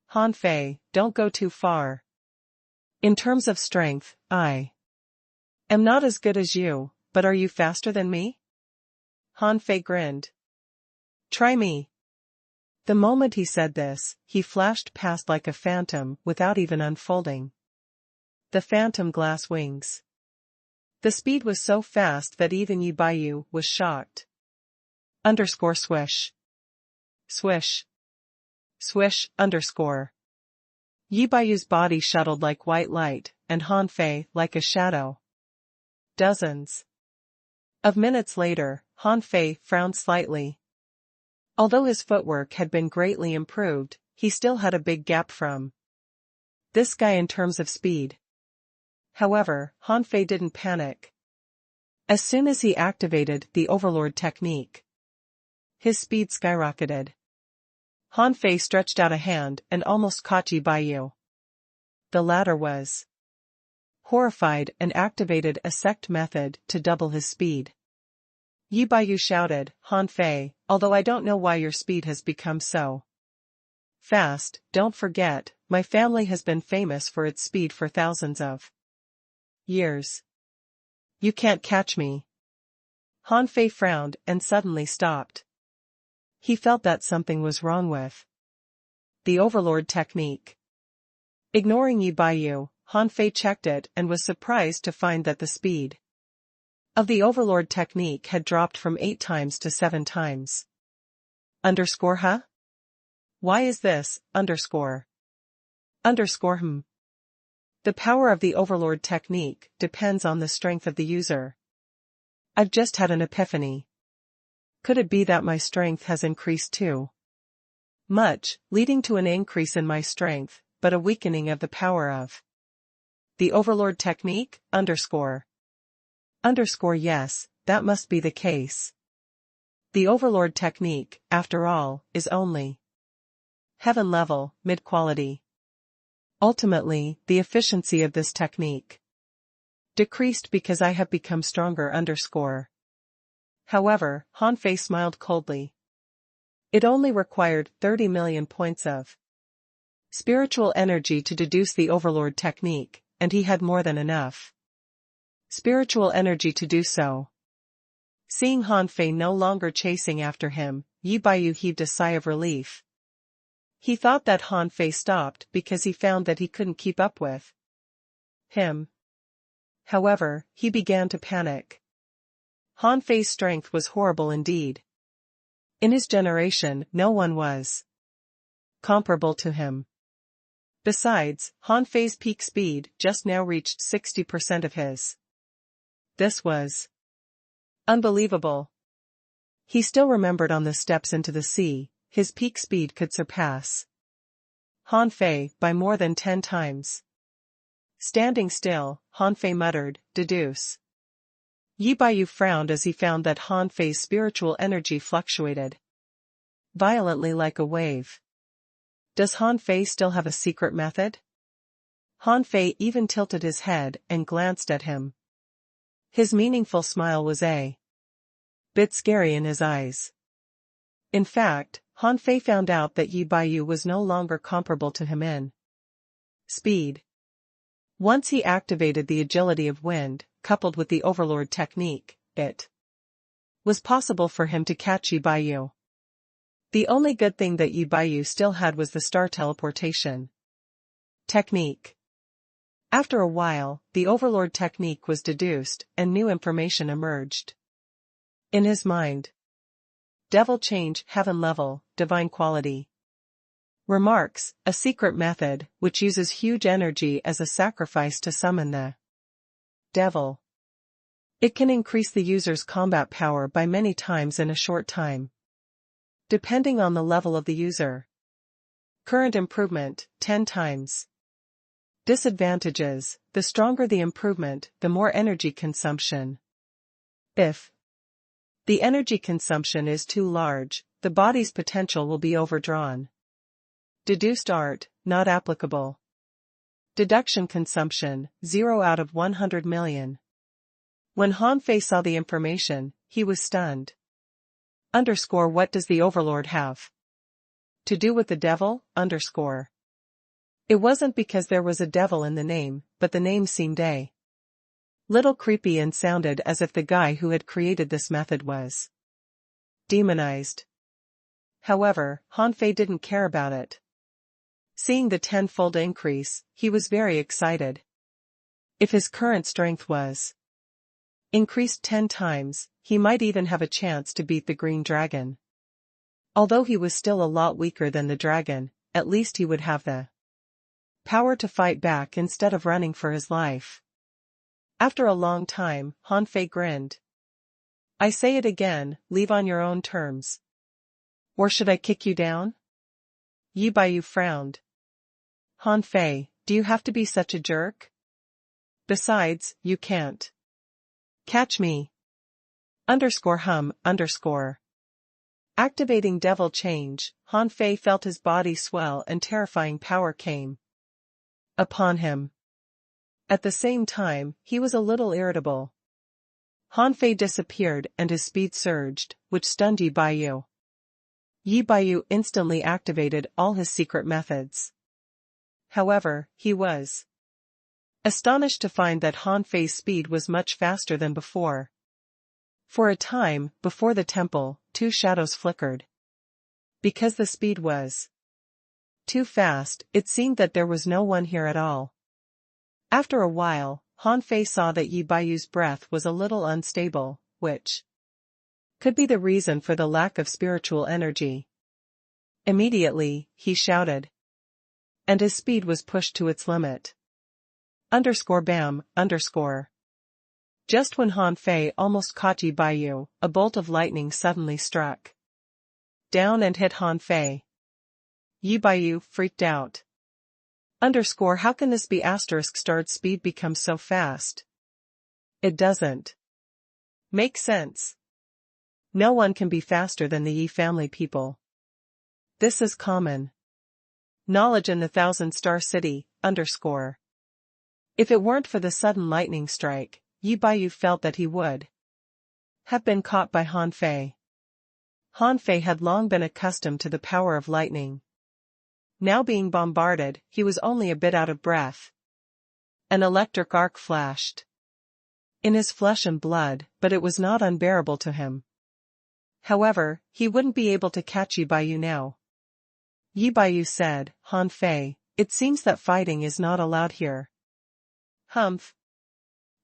Han Fei, don't go too far. In terms of strength, I am not as good as you, but are you faster than me? Han Fei grinned. Try me. The moment he said this, he flashed past like a phantom without even unfolding the phantom glass wings. The speed was so fast that even Yibayu was shocked. Underscore swish. Swish. Swish, underscore. Yibayu's body shuttled like white light, and Hanfei like a shadow. Dozens of minutes later, Hanfei frowned slightly. Although his footwork had been greatly improved, he still had a big gap from this guy in terms of speed. However, Hanfei didn't panic. As soon as he activated the Overlord technique, his speed skyrocketed. Hanfei stretched out a hand and almost caught Yibayu. The latter was horrified and activated a sect method to double his speed. Yibayu shouted, "Hanfei, although I don't know why your speed has become so fast, don't forget, my family has been famous for its speed for thousands of years. You can't catch me." Hanfei frowned and suddenly stopped. He felt that something was wrong with the Overlord technique. Ignoring Yibayu, Hanfei checked it and was surprised to find that the speed of the Overlord technique had dropped from 8 times to 7 times. Underscore huh? Why is this, underscore? Underscore The power of the Overlord technique depends on the strength of the user. I've just had an epiphany. Could it be that my strength has increased too much, leading to an increase in my strength, but a weakening of the power of the Overlord technique, underscore? Underscore yes, that must be the case. The Overlord technique, after all, is only heaven level, mid-quality. Ultimately, the efficiency of this technique decreased because I have become stronger, underscore. However, Hanfei smiled coldly. It only required 30 million points of spiritual energy to deduce the Overlord technique, and he had more than enough spiritual energy to do so. Seeing Hanfei no longer chasing after him, Yibayu heaved a sigh of relief. He thought that Hanfei stopped because he found that he couldn't keep up with him. However, he began to panic. Hanfei's strength was horrible indeed. In his generation, no one was comparable to him. Besides, Hanfei's peak speed just now reached 60% of his. This was unbelievable. He still remembered on the steps into the sea, his peak speed could surpass Hanfei by more than 10 times. Standing still, Hanfei muttered, "Deduce." Yibayu frowned as he found that Hanfei's spiritual energy fluctuated violently like a wave. Does Hanfei still have a secret method? Hanfei even tilted his head and glanced at him. His meaningful smile was a bit scary in his eyes. In fact, Hanfei found out that Yibayu was no longer comparable to him in speed. Once he activated the agility of wind, coupled with the Overlord technique, it was possible for him to catch Yibayu. The only good thing that Yibayu still had was the star teleportation technique. After a while, the Overlord technique was deduced, and new information emerged. In his mind. Devil change, heaven level, divine quality. Remarks, a secret method, which uses huge energy as a sacrifice to summon the devil. It can increase the user's combat power by many times in a short time, depending on the level of the user. Current improvement, 10 times. Disadvantages, the stronger the improvement, the more energy consumption. If the energy consumption is too large, the body's potential will be overdrawn. Deduced art, not applicable. Deduction consumption, 0 out of 100 million. When Hanfei saw the information, he was stunned. Underscore what does the Overlord have to do with the devil, underscore? It wasn't because there was a devil in the name, but the name seemed a little creepy and sounded as if the guy who had created this method was demonized. However, Hanfei didn't care about it. Seeing the 10-fold increase, he was very excited. If his current strength was increased 10 times, he might even have a chance to beat the green dragon. Although he was still a lot weaker than the dragon, at least he would have the power to fight back instead of running for his life. After a long time, Han Fei grinned. I say it again, leave on your own terms. Or should I kick you down? Yi Baiyu frowned. Han Fei, do you have to be such a jerk? Besides, you can't catch me. _hum_. Activating devil change, Han Fei felt his body swell and terrifying power came upon him. At the same time, he was a little irritable. Han Fei disappeared and his speed surged, which stunned Yi Baiyu. Yi Baiyu instantly activated all his secret methods. However, he was astonished to find that Han Fei's speed was much faster than before. For a time, before the temple, 2 shadows flickered. Because the speed was too fast, it seemed that there was no one here at all. After a while, Han Fei saw that Yi Baiyu's breath was a little unstable, which could be the reason for the lack of spiritual energy. Immediately, he shouted. And his speed was pushed to its limit. _bam_. Just when Han Fei almost caught Yi Baiyu, a bolt of lightning suddenly struck down and hit Han Fei. Yi Baiyu freaked out. How can this be? Starred speed becomes so fast? It doesn't make sense. No one can be faster than the Yi family people. This is common knowledge in the 1,000-star city. If it weren't for the sudden lightning strike, Yi Baiyu felt that he would have been caught by Han Fei. Han Fei had long been accustomed to the power of lightning. Now being bombarded, he was only a bit out of breath. An electric arc flashed in his flesh and blood, but it was not unbearable to him. However, he wouldn't be able to catch Yi Baiyu now. Yi Baiyu said, Han Fei, it seems that fighting is not allowed here. Humph.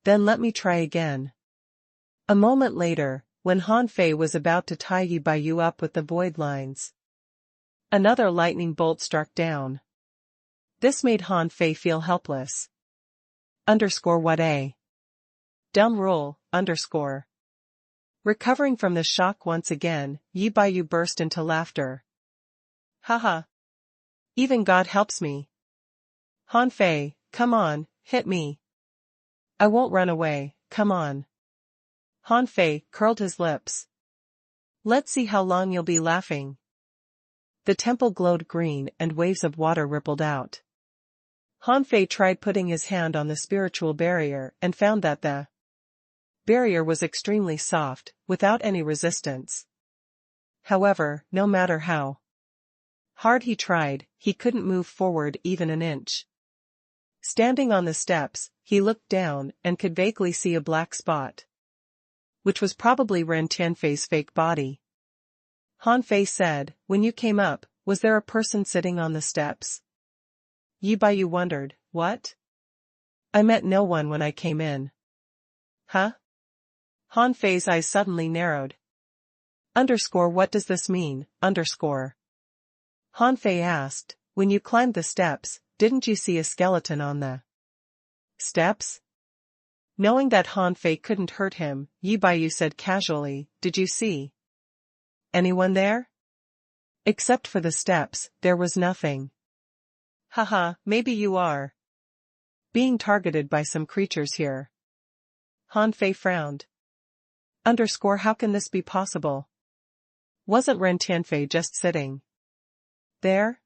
Then let me try again. A moment later, when Han Fei was about to tie Yi Baiyu up with the void lines, another lightning bolt struck down. This made Han Fei feel helpless. What a dumb rule. Recovering from the shock once again, Yi Baiyu burst into laughter. Haha. Even God helps me. Han Fei, come on, hit me. I won't run away, come on. Han Fei curled his lips. Let's see how long you'll be laughing. The temple glowed green and waves of water rippled out. Han Fei tried putting his hand on the spiritual barrier and found that the barrier was extremely soft, without any resistance. However, no matter how hard he tried, he couldn't move forward even an inch. Standing on the steps, he looked down and could vaguely see a black spot, which was probably Ren Tianfei's fake body. Han Fei said, when you came up, was there a person sitting on the steps? Yi Baiyu wondered, what? I met no one when I came in. Huh? Han Fei's eyes suddenly narrowed. What does this mean? Han Fei asked, when you climbed the steps, didn't you see a skeleton on the steps? Knowing that Han Fei couldn't hurt him, Yi Baiyu said casually, did you see anyone there? Except for the steps, there was nothing. Haha, maybe you are being targeted by some creatures here. Han Fei frowned. How can this be possible? Wasn't Ren Tianfei just sitting there?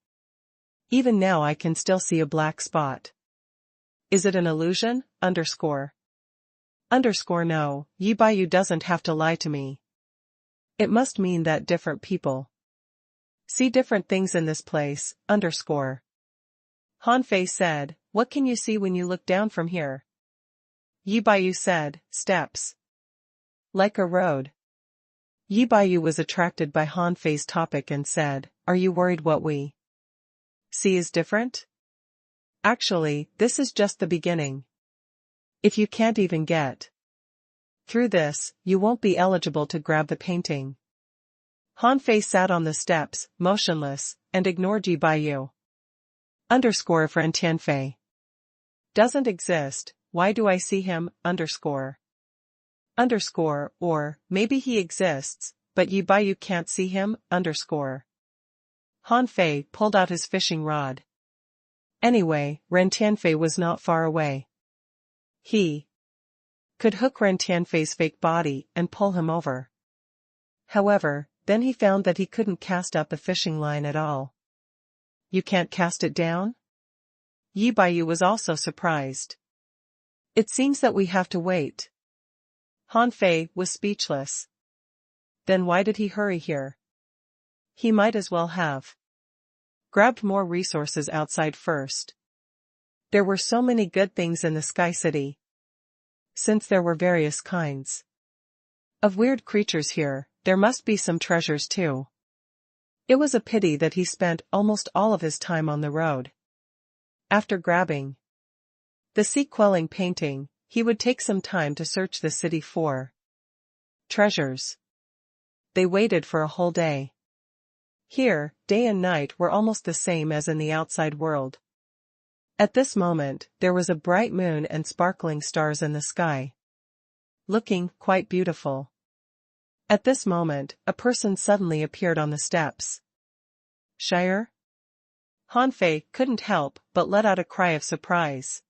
Even now I can still see a black spot. Is it an illusion? No, Yi Baiyu doesn't have to lie to me. It must mean that different people see different things in this place. Han Fei said, what can you see when you look down from here? Yi Baiyu said, steps. Like a road. Yi Baiyu was attracted by Han Fei's topic and said, are you worried what we see is different? Actually, this is just the beginning. If you can't even get Through this, you won't be eligible to grab the painting. Han Fei sat on the steps, motionless, and ignored Yi Baiyu. Underscore for Tianfei. Doesn't exist, why do I see him, underscore. Underscore, or, maybe he exists, but Yi Baiyu can't see him, underscore. Han Fei pulled out his fishing rod. Anyway, Ren Tianfei was not far away. He could hook Ren Tianfei's fake body and pull him over. However, then he found that he couldn't cast up a fishing line at all. You can't cast it down? Yi Baiyu was also surprised. It seems that we have to wait. Han Fei was speechless. Then why did he hurry here? He might as well have grabbed more resources outside first. There were so many good things in the Sky City. Since there were various kinds of weird creatures here, there must be some treasures too. It was a pity that he spent almost all of his time on the road. After grabbing the sea-quelling painting, he would take some time to search the city for treasures. They waited for a whole day. Here, day and night were almost the same as in the outside world. At this moment, there was a bright moon and sparkling stars in the sky, looking quite beautiful. At this moment, a person suddenly appeared on the steps. Shire? Han Fei couldn't help but let out a cry of surprise.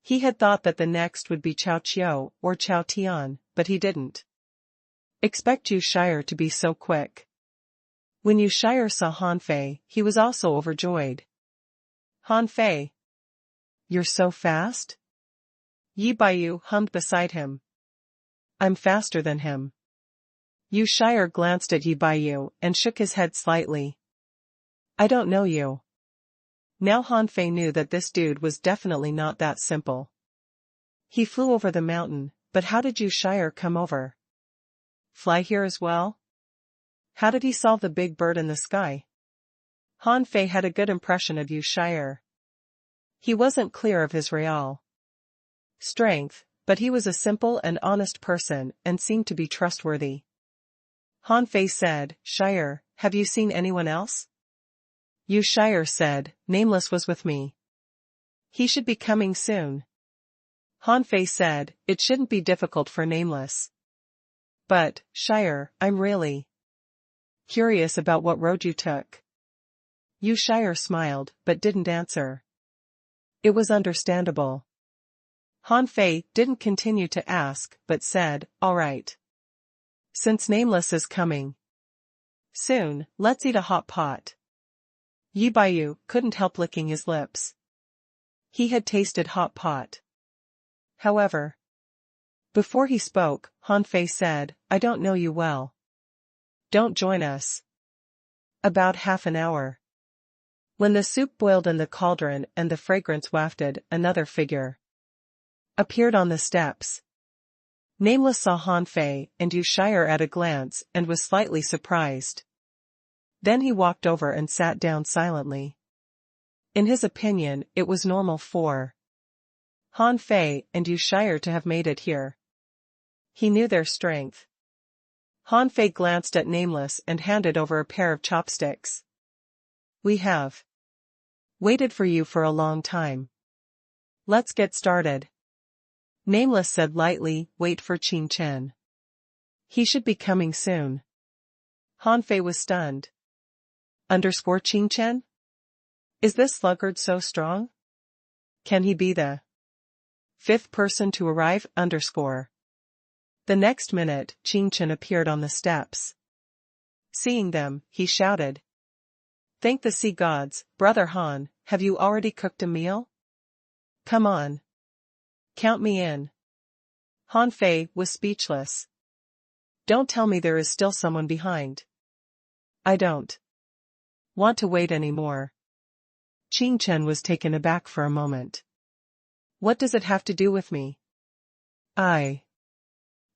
He had thought that the next would be Chao Qiu or Chao Tian, but he didn't expect Yu Shire to be so quick. When Yu Shire saw Han Fei, he was also overjoyed. Han Fei. You're so fast? Yi Baiyu hummed beside him. I'm faster than him. Yu Shire glanced at Yi Baiyu and shook his head slightly. I don't know you. Now Han Fei knew that this dude was definitely not that simple. He flew over the mountain, but how did Yu Shire come over? Fly here as well? How did he solve the big bird in the sky? Han Fei had a good impression of Yu Shire. He wasn't clear of his real strength, but he was a simple and honest person and seemed to be trustworthy. Han Fei said, Shire, have you seen anyone else? Yu Shire said, Nameless was with me. He should be coming soon. Han Fei said, it shouldn't be difficult for Nameless. But, Shire, I'm really curious about what road you took. Yu Shire smiled, but didn't answer. It was understandable. Han Fei didn't continue to ask, but said, all right. Since Nameless is coming soon, let's eat a hot pot. Yi Baiyu couldn't help licking his lips. He had tasted hot pot. However, before he spoke, Han Fei said, I don't know you well. Don't join us. About half an hour. When the soup boiled in the cauldron and the fragrance wafted, another figure appeared on the steps. Nameless saw Han Fei and Yu Shire at a glance and was slightly surprised. Then he walked over and sat down silently. In his opinion, it was normal for Han Fei and Yu Shire to have made it here. He knew their strength. Han Fei glanced at Nameless and handed over a pair of chopsticks. We have waited for you for a long time. Let's get started. Nameless said lightly, wait for Qin Chen. He should be coming soon. Han Fei was stunned. Underscore Qin Chen? Is this sluggard so strong? Can he be the fifth person to arrive? Underscore. The next minute, Qin Chen appeared on the steps. Seeing them, he shouted. Thank the sea gods, Brother Han, have you already cooked a meal? Come on. Count me in. Han Fei was speechless. Don't tell me there is still someone behind. I don't want to wait anymore. Qin Chen was taken aback for a moment. What does it have to do with me? I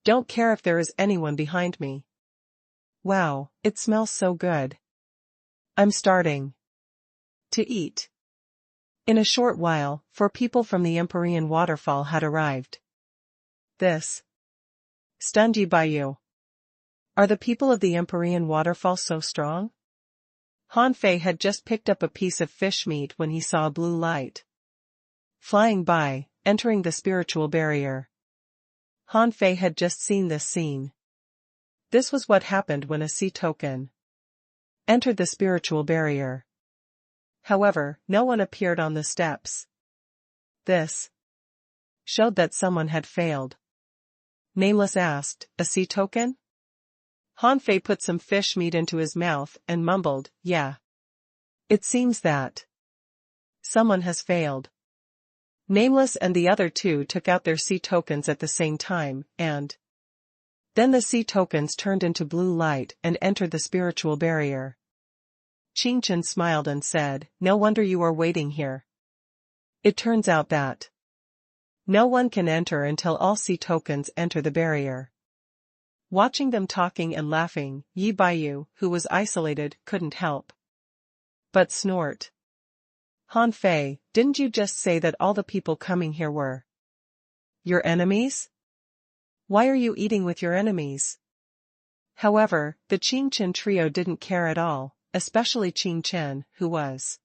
don't care if there is anyone behind me. Wow, it smells so good. I'm starting to eat. In a short while, 4 people from the Empyrean waterfall had arrived. This Stunned Yi Baiyu. Are the people of the Empyrean waterfall so strong? Han Fei had just picked up a piece of fish meat when he saw a blue light flying by, entering the spiritual barrier. Han Fei had just seen this scene. This was what happened when a sea token entered the spiritual barrier. However, no one appeared on the steps. This showed that someone had failed. Nameless asked, "A sea token?" Han Fei put some fish meat into his mouth and mumbled, "Yeah. It seems that someone has failed." Nameless and the other two took out their sea tokens at the same time, and then the sea tokens turned into blue light and entered the spiritual barrier. Qing Chen smiled and said, "No wonder you are waiting here. It turns out that no one can enter until all sea tokens enter the barrier." Watching them talking and laughing, Yi Baiyu, who was isolated, couldn't help but snort. "Han Fei, didn't you just say that all the people coming here were your enemies? Why are you eating with your enemies?" However, the Qing Chen trio didn't care at all, especially Qing Chen, who was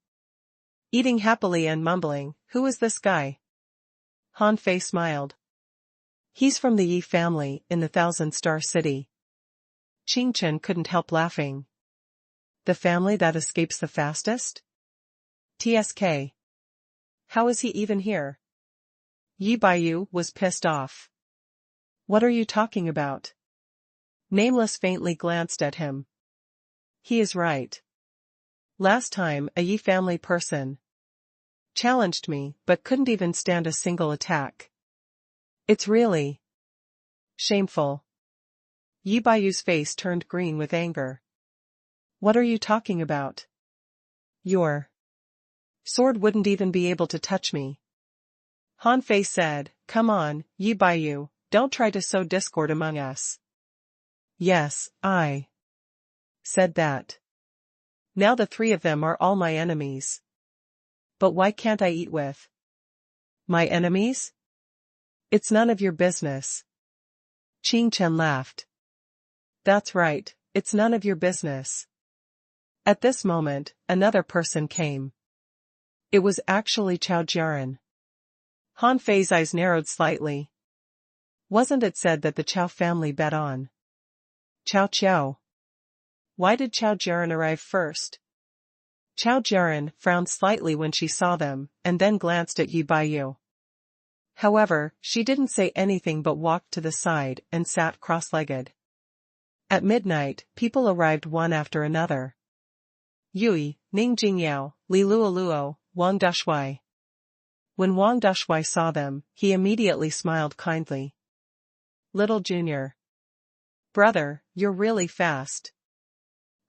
eating happily and mumbling, "Who is this guy?" Han Fei smiled. "He's from the Yi family in the Thousand-Star City." Qing Chen couldn't help laughing. "The family that escapes the fastest? TSK. How is he even here?" Yi Baiyu was pissed off. "What are you talking about?" Nameless faintly glanced at him. "He is right. Last time a Yi family person challenged me but couldn't even stand a single attack. It's really shameful." Yi Baiyu's face turned green with anger. "What are you talking about? Your sword wouldn't even be able to touch me." Han Fei said, "Come on, Yi Baiyu, don't try to sow discord among us." "Yes, I said that. Now the three of them are all my enemies. But why can't I eat with my enemies? It's none of your business." Qing Chen laughed. "That's right, it's none of your business." At this moment, another person came. It was actually Chao Jiaran. Han Fei's eyes narrowed slightly. Wasn't it said that the Chao family bet on Chao Qiao? Why did Chao Jiaran arrive first? Chao Jiaran frowned slightly when she saw them, and then glanced at Yi Baiyu. However, she didn't say anything but walked to the side and sat cross-legged. At midnight, people arrived one after another. Yui, Ning Jingyao, Li Luoluo, Wang Dashui. When Wang Dashui saw them, he immediately smiled kindly. "Little Junior brother, you're really fast."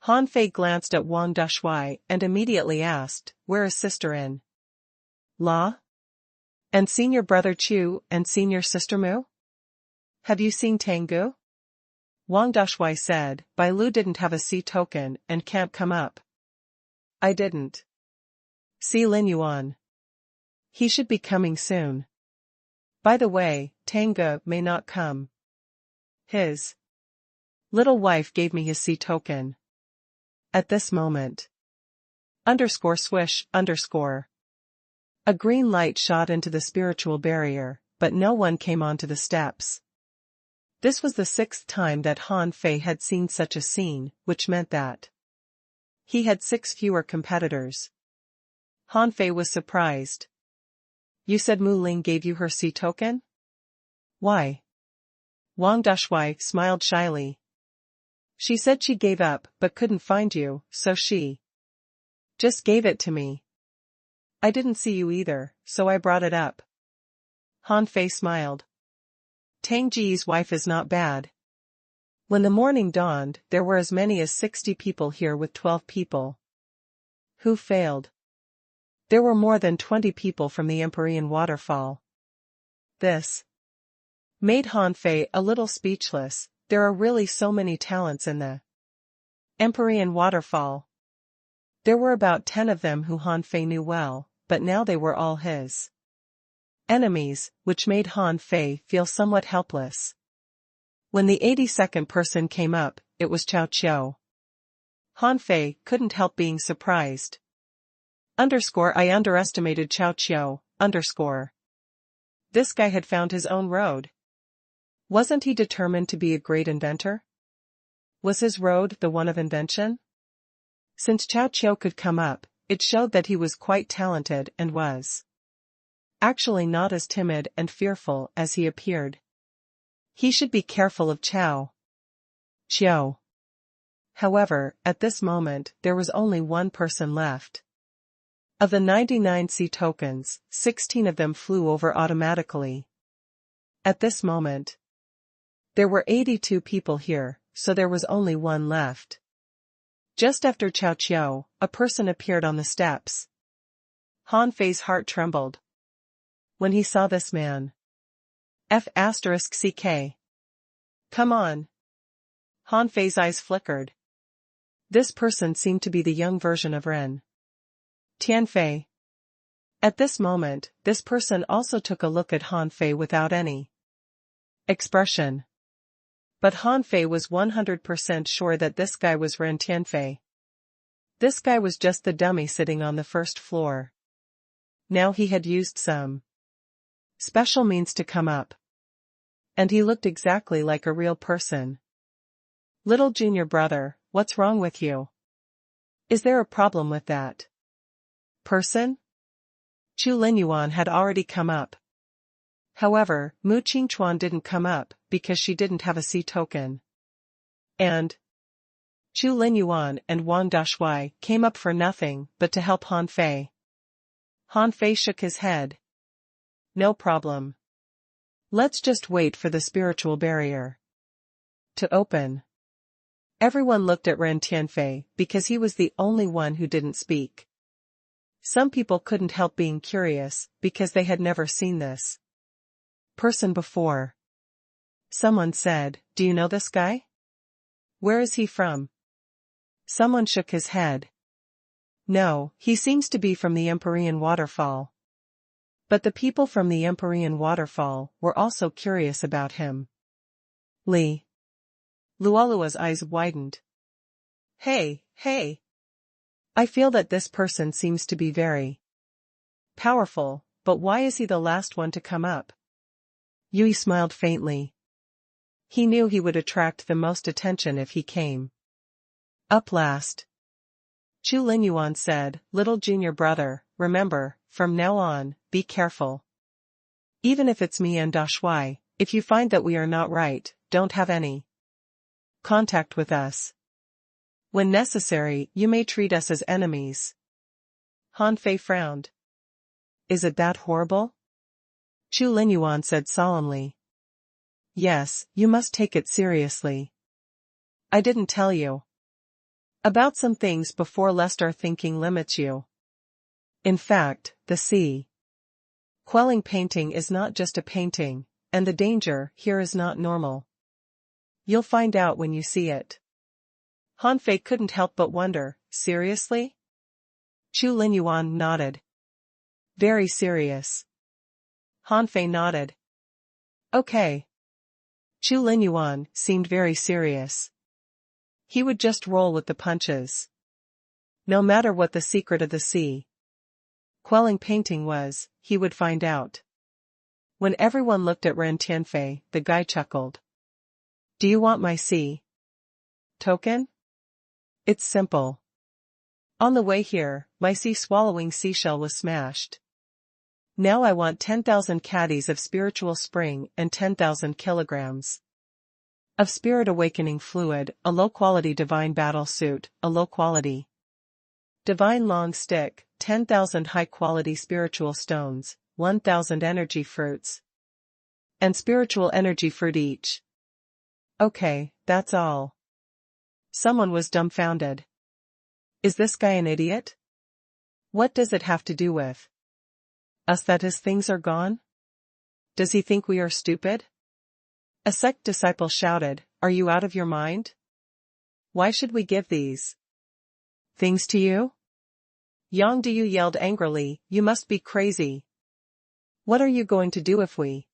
Han Fei glanced at Wang Dashui and immediately asked, "Where is Sister In Law? And Senior Brother Chu and Senior Sister Mu? Have you seen Tengu?" Wang Dashui said, "Bai Lu didn't have a sea token and can't come up." "I didn't see Lin Yuan. He should be coming soon. By the way, Tengu may not come. His little wife gave me his sea token." At this moment, _swish_. A green light shot into the spiritual barrier, but no one came onto the steps. This was the sixth time that Han Fei had seen such a scene, which meant that he had 6 fewer competitors. Han Fei was surprised. "You said Mu Ling gave you her sea token? Why?" Wang Dashui smiled shyly. "She said she gave up but couldn't find you, so she just gave it to me. I didn't see you either, so I brought it up." Han Fei smiled. Tang Ji's wife is not bad. When the morning dawned, there were as many as 60 people here with 12 people who failed. There were more than 20 people from the Empyrean waterfall. This made Han Fei a little speechless. There are really so many talents in the Empyrean waterfall. There were about 10 of them who Han Fei knew well, but now they were all his enemies, which made Han Fei feel somewhat helpless. When the 82nd person came up, it was Chao Qiao. Han Fei couldn't help being surprised. I underestimated Chao Qiao, This guy had found his own road. Wasn't he determined to be a great inventor? Was his road the one of invention? Since Chao Qiao could come up, it showed that he was quite talented and was actually not as timid and fearful as he appeared. He should be careful of Chao Qiao. However, at this moment, there was only one person left. Of the 99 sea tokens, 16 of them flew over automatically. At this moment, there were 82 people here, so there was only one left. Just after Chao Qiao, a person appeared on the steps. Han Fei's heart trembled when he saw this man. F***CK. Come on. Han Fei's eyes flickered. This person seemed to be the young version of Ren Tianfei. At this moment, this person also took a look at Han Fei without any expression. But Han Fei was 100% sure that this guy was Ren Tianfei. This guy was just the dummy sitting on the first floor. Now he had used some special means to come up. And he looked exactly like a real person. Little junior brother, what's wrong with you? Is there a problem with that person? Chu Linyuan had already come up. However, Mu Qingchuan didn't come up because she didn't have a sea token. And Chu Linyuan and Wang Dashui came up for nothing but to help Han Fei. Han Fei shook his head. No problem. Let's just wait for the spiritual barrier to open. Everyone looked at Ren Tianfei because he was the only one who didn't speak. Some people couldn't help being curious because they had never seen this person before. Someone said, "Do you know this guy? Where is he from?" Someone shook his head. No, he seems to be from the Empyrean waterfall. But the people from the Empyrean waterfall were also curious about him. Lualua's eyes widened. Hey. I feel that this person seems to be very powerful, but why is he the last one to come up? Yui smiled faintly. He knew he would attract the most attention if he came up last. Chu Linyuan said, "Little junior brother, remember, from now on, be careful. Even if it's me and Dashui, if you find that we are not right, don't have any contact with us. When necessary, you may treat us as enemies." Han Fei frowned. Is it that horrible? Chu Linyuan said solemnly. Yes, you must take it seriously. I didn't tell you about some things before lest our thinking limits you. In fact, the sea quelling painting is not just a painting, and the danger here is not normal. You'll find out when you see it. Han Fei couldn't help but wonder, seriously? Chu Linyuan nodded. Very serious. Han Fei nodded. Okay. Chu Linyuan seemed very serious. He would just roll with the punches. No matter what the secret of the sea quelling painting was, he would find out. When everyone looked at Ren Tianfei, the guy chuckled. Do you want my sea token? It's simple. On the way here, my sea-swallowing seashell was smashed. Now I want 10,000 caddies of spiritual spring and 10,000 kilograms of spirit awakening fluid, a low-quality divine battle suit, a low-quality divine long stick, 10,000 high-quality spiritual stones, 1,000 energy fruits, and spiritual energy fruit each. Okay, that's all. Someone was dumbfounded. Is this guy an idiot? What does it have to do with us that his things are gone? Does he think we are stupid? A sect disciple shouted, Are you out of your mind? Why should we give these things to you? Yang Diyu yelled angrily, You must be crazy. What are you going to do if we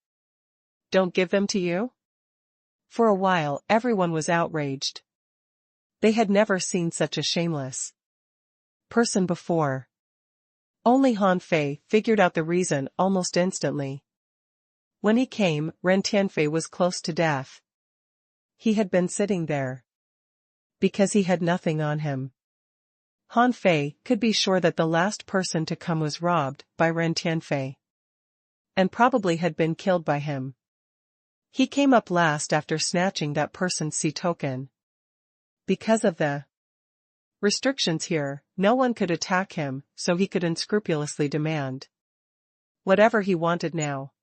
don't give them to you? For a while, everyone was outraged. They had never seen such a shameless person before. Only Han Fei figured out the reason almost instantly. When he came, Ren Tianfei was close to death. He had been sitting there because he had nothing on him. Han Fei could be sure that the last person to come was robbed by Ren Tianfei, and probably had been killed by him. He came up last after snatching that person's sea token. Because of the restrictions here, no one could attack him, so he could unscrupulously demand whatever he wanted now.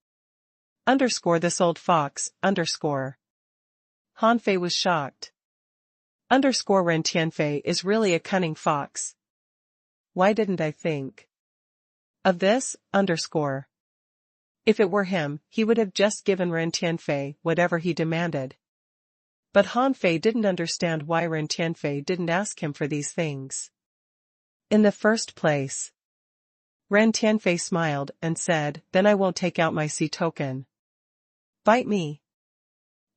This old fox, Han Fei was shocked. Ren Tianfei is really a cunning fox. Why didn't I think of this, If it were him, he would have just given Ren Tianfei whatever he demanded. But Han Fei didn't understand why Ren Tianfei didn't ask him for these things in the first place. Ren Tianfei smiled and said, "Then I won't take out my sea token." "Bite me.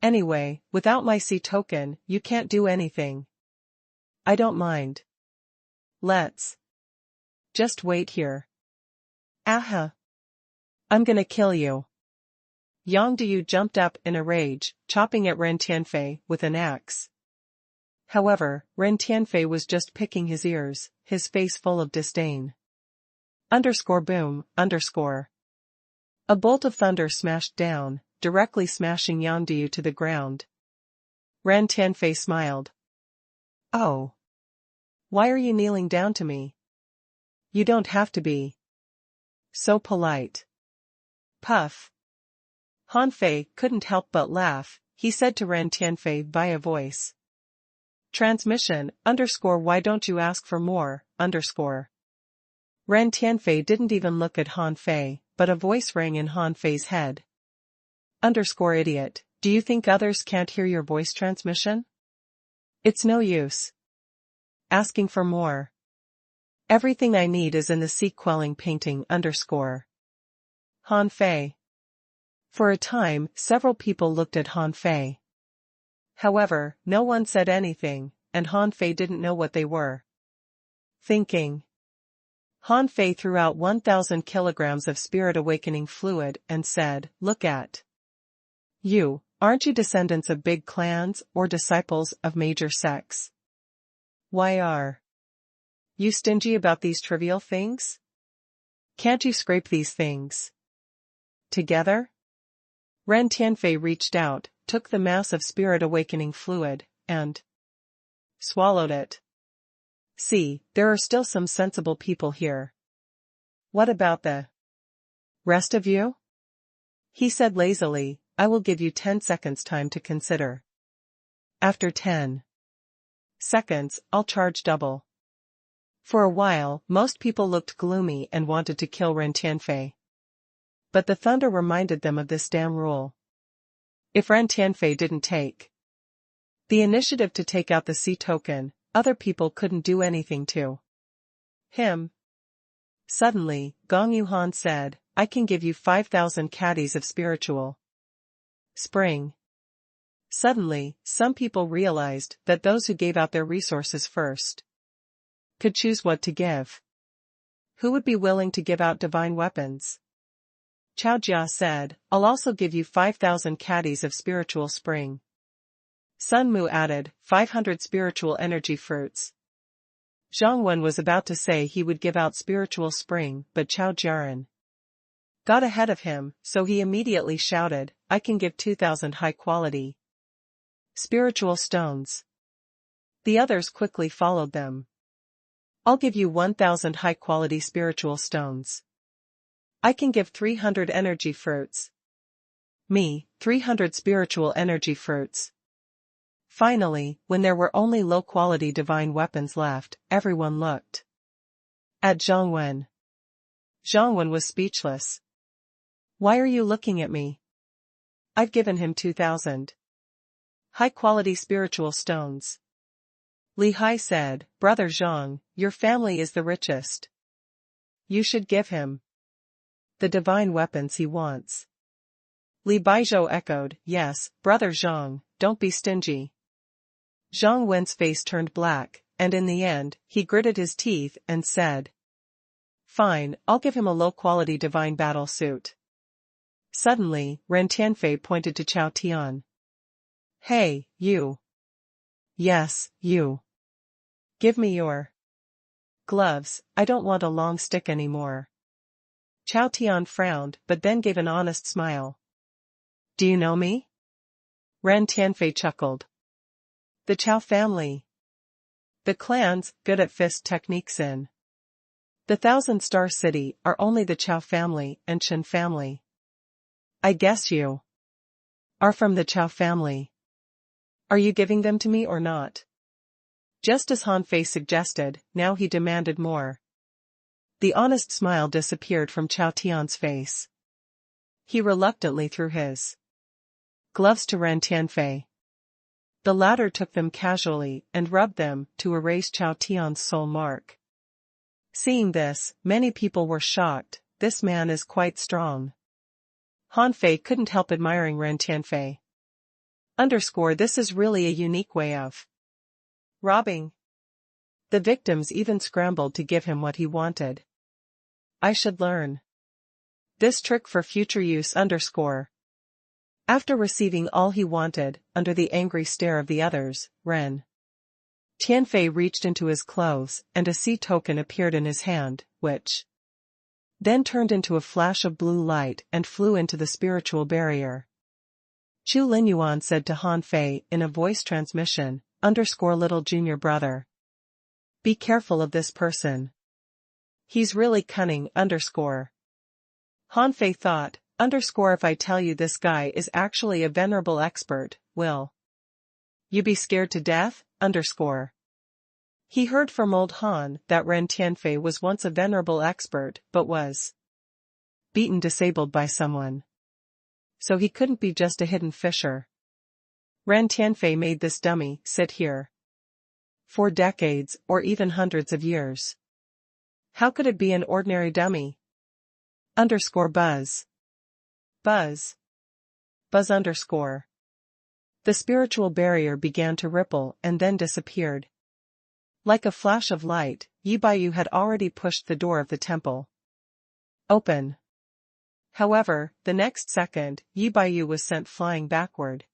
Anyway, without my sea token, you can't do anything." "I don't mind. Let's just wait here." "Aha. I'm gonna kill you." Yang Diyu jumped up in a rage, chopping at Ren Tianfei with an axe. However, Ren Tianfei was just picking his ears, his face full of disdain. Boom. A bolt of thunder smashed down, directly smashing Yang Diyu to the ground. Ren Tianfei smiled. "Oh. Why are you kneeling down to me? You don't have to be so polite." Puff. Han Fei couldn't help but laugh. He said to Ren Tianfei via voice transmission, "Why don't you ask for more, Ren Tianfei didn't even look at Han Fei, but a voice rang in Han Fei's head. "Idiot, do you think others can't hear your voice transmission? It's no use asking for more. Everything I need is in the sea-quelling painting, Han Fei." For a time, several people looked at Han Fei. However, no one said anything, and Han Fei didn't know what they were thinking. Han Fei threw out 1,000 kilograms of spirit awakening fluid and said, "Look at you, aren't you descendants of big clans or disciples of major sects? Why are you stingy about these trivial things? Can't you scrape these things together?" Ren Tianfei reached out, took the mass of spirit awakening fluid, and swallowed it. "See, there are still some sensible people here. What about the rest of you?" He said lazily, "I will give you 10 seconds time to consider. After 10 seconds, I'll charge double." For a while, most people looked gloomy and wanted to kill Ren Tianfei. But the thunder reminded them of this damn rule. If Ren Tianfei didn't take the initiative to take out the sea token, other people couldn't do anything to him. Suddenly, Gong Yuhan said, "I can give you 5,000 caddies of spiritual spring." Suddenly, some people realized that those who gave out their resources first could choose what to give. Who would be willing to give out divine weapons? Chao Jia said, "I'll also give you 5,000 caddies of spiritual spring." Sun Mu added, 500 spiritual energy fruits. Zhang Wen was about to say he would give out spiritual spring, but Chao Jiaran got ahead of him, so he immediately shouted, "I can give 2,000 high-quality spiritual stones." The others quickly followed them. "I'll give you 1,000 high-quality spiritual stones. I can give 300 energy fruits." Me, 300 spiritual energy fruits. Finally, when there were only low-quality divine weapons left, everyone looked at Zhang Wen. Zhang Wen was speechless. "Why are you looking at me? I've given him 2,000 high-quality spiritual stones." Li Hai said, "Brother Zhang, your family is the richest. You should give him the divine weapons he wants." Li Baizhou echoed, "Yes, Brother Zhang, don't be stingy. Zhang Wen's face turned black, and in the end, he gritted his teeth and said, "Fine, I'll give him a low-quality divine battle suit." Suddenly, Ren Tianfei pointed to Chao Tian. "Hey, you." "Yes, you. Give me your gloves, I don't want a long stick anymore." Chao Tian frowned but then gave an honest smile. "Do you know me?" Ren Tianfei chuckled. "The Chao family. The clans, good at fist techniques in the Thousand-Star City are only the Chao family and Chen family. I guess you are from the Chao family. Are you giving them to me or not?" Just as Han Fei suggested, now he demanded more. The honest smile disappeared from Chao Tian's face. He reluctantly threw his gloves to Ren Tianfei. The latter took them casually and rubbed them to erase Chao Tian's soul mark. Seeing this, many people were shocked. This man is quite strong. Han Fei couldn't help admiring Ren Tianfei. This is really a unique way of robbing. The victims even scrambled to give him what he wanted. I should learn this trick for future use. After receiving all he wanted, under the angry stare of the others, Ren Tianfei reached into his clothes, and a sea token appeared in his hand, which then turned into a flash of blue light and flew into the spiritual barrier. Chu Linyuan said to Han Fei in a voice transmission, "Little junior brother. Be careful of this person. He's really cunning. Han Fei thought, if I tell you this guy is actually a venerable expert, will you be scared to death? He heard from old Han that Ren Tianfei was once a venerable expert but was disabled by someone. So he couldn't be just a hidden fisher. Ren Tianfei made this dummy sit here for decades or even hundreds of years. How could it be an ordinary dummy? Buzz. Buzz. Buzz. The spiritual barrier began to ripple and then disappeared. Like a flash of light, Yi Baiyu had already pushed the door of the temple open. However, the next second, Yi Baiyu was sent flying backward.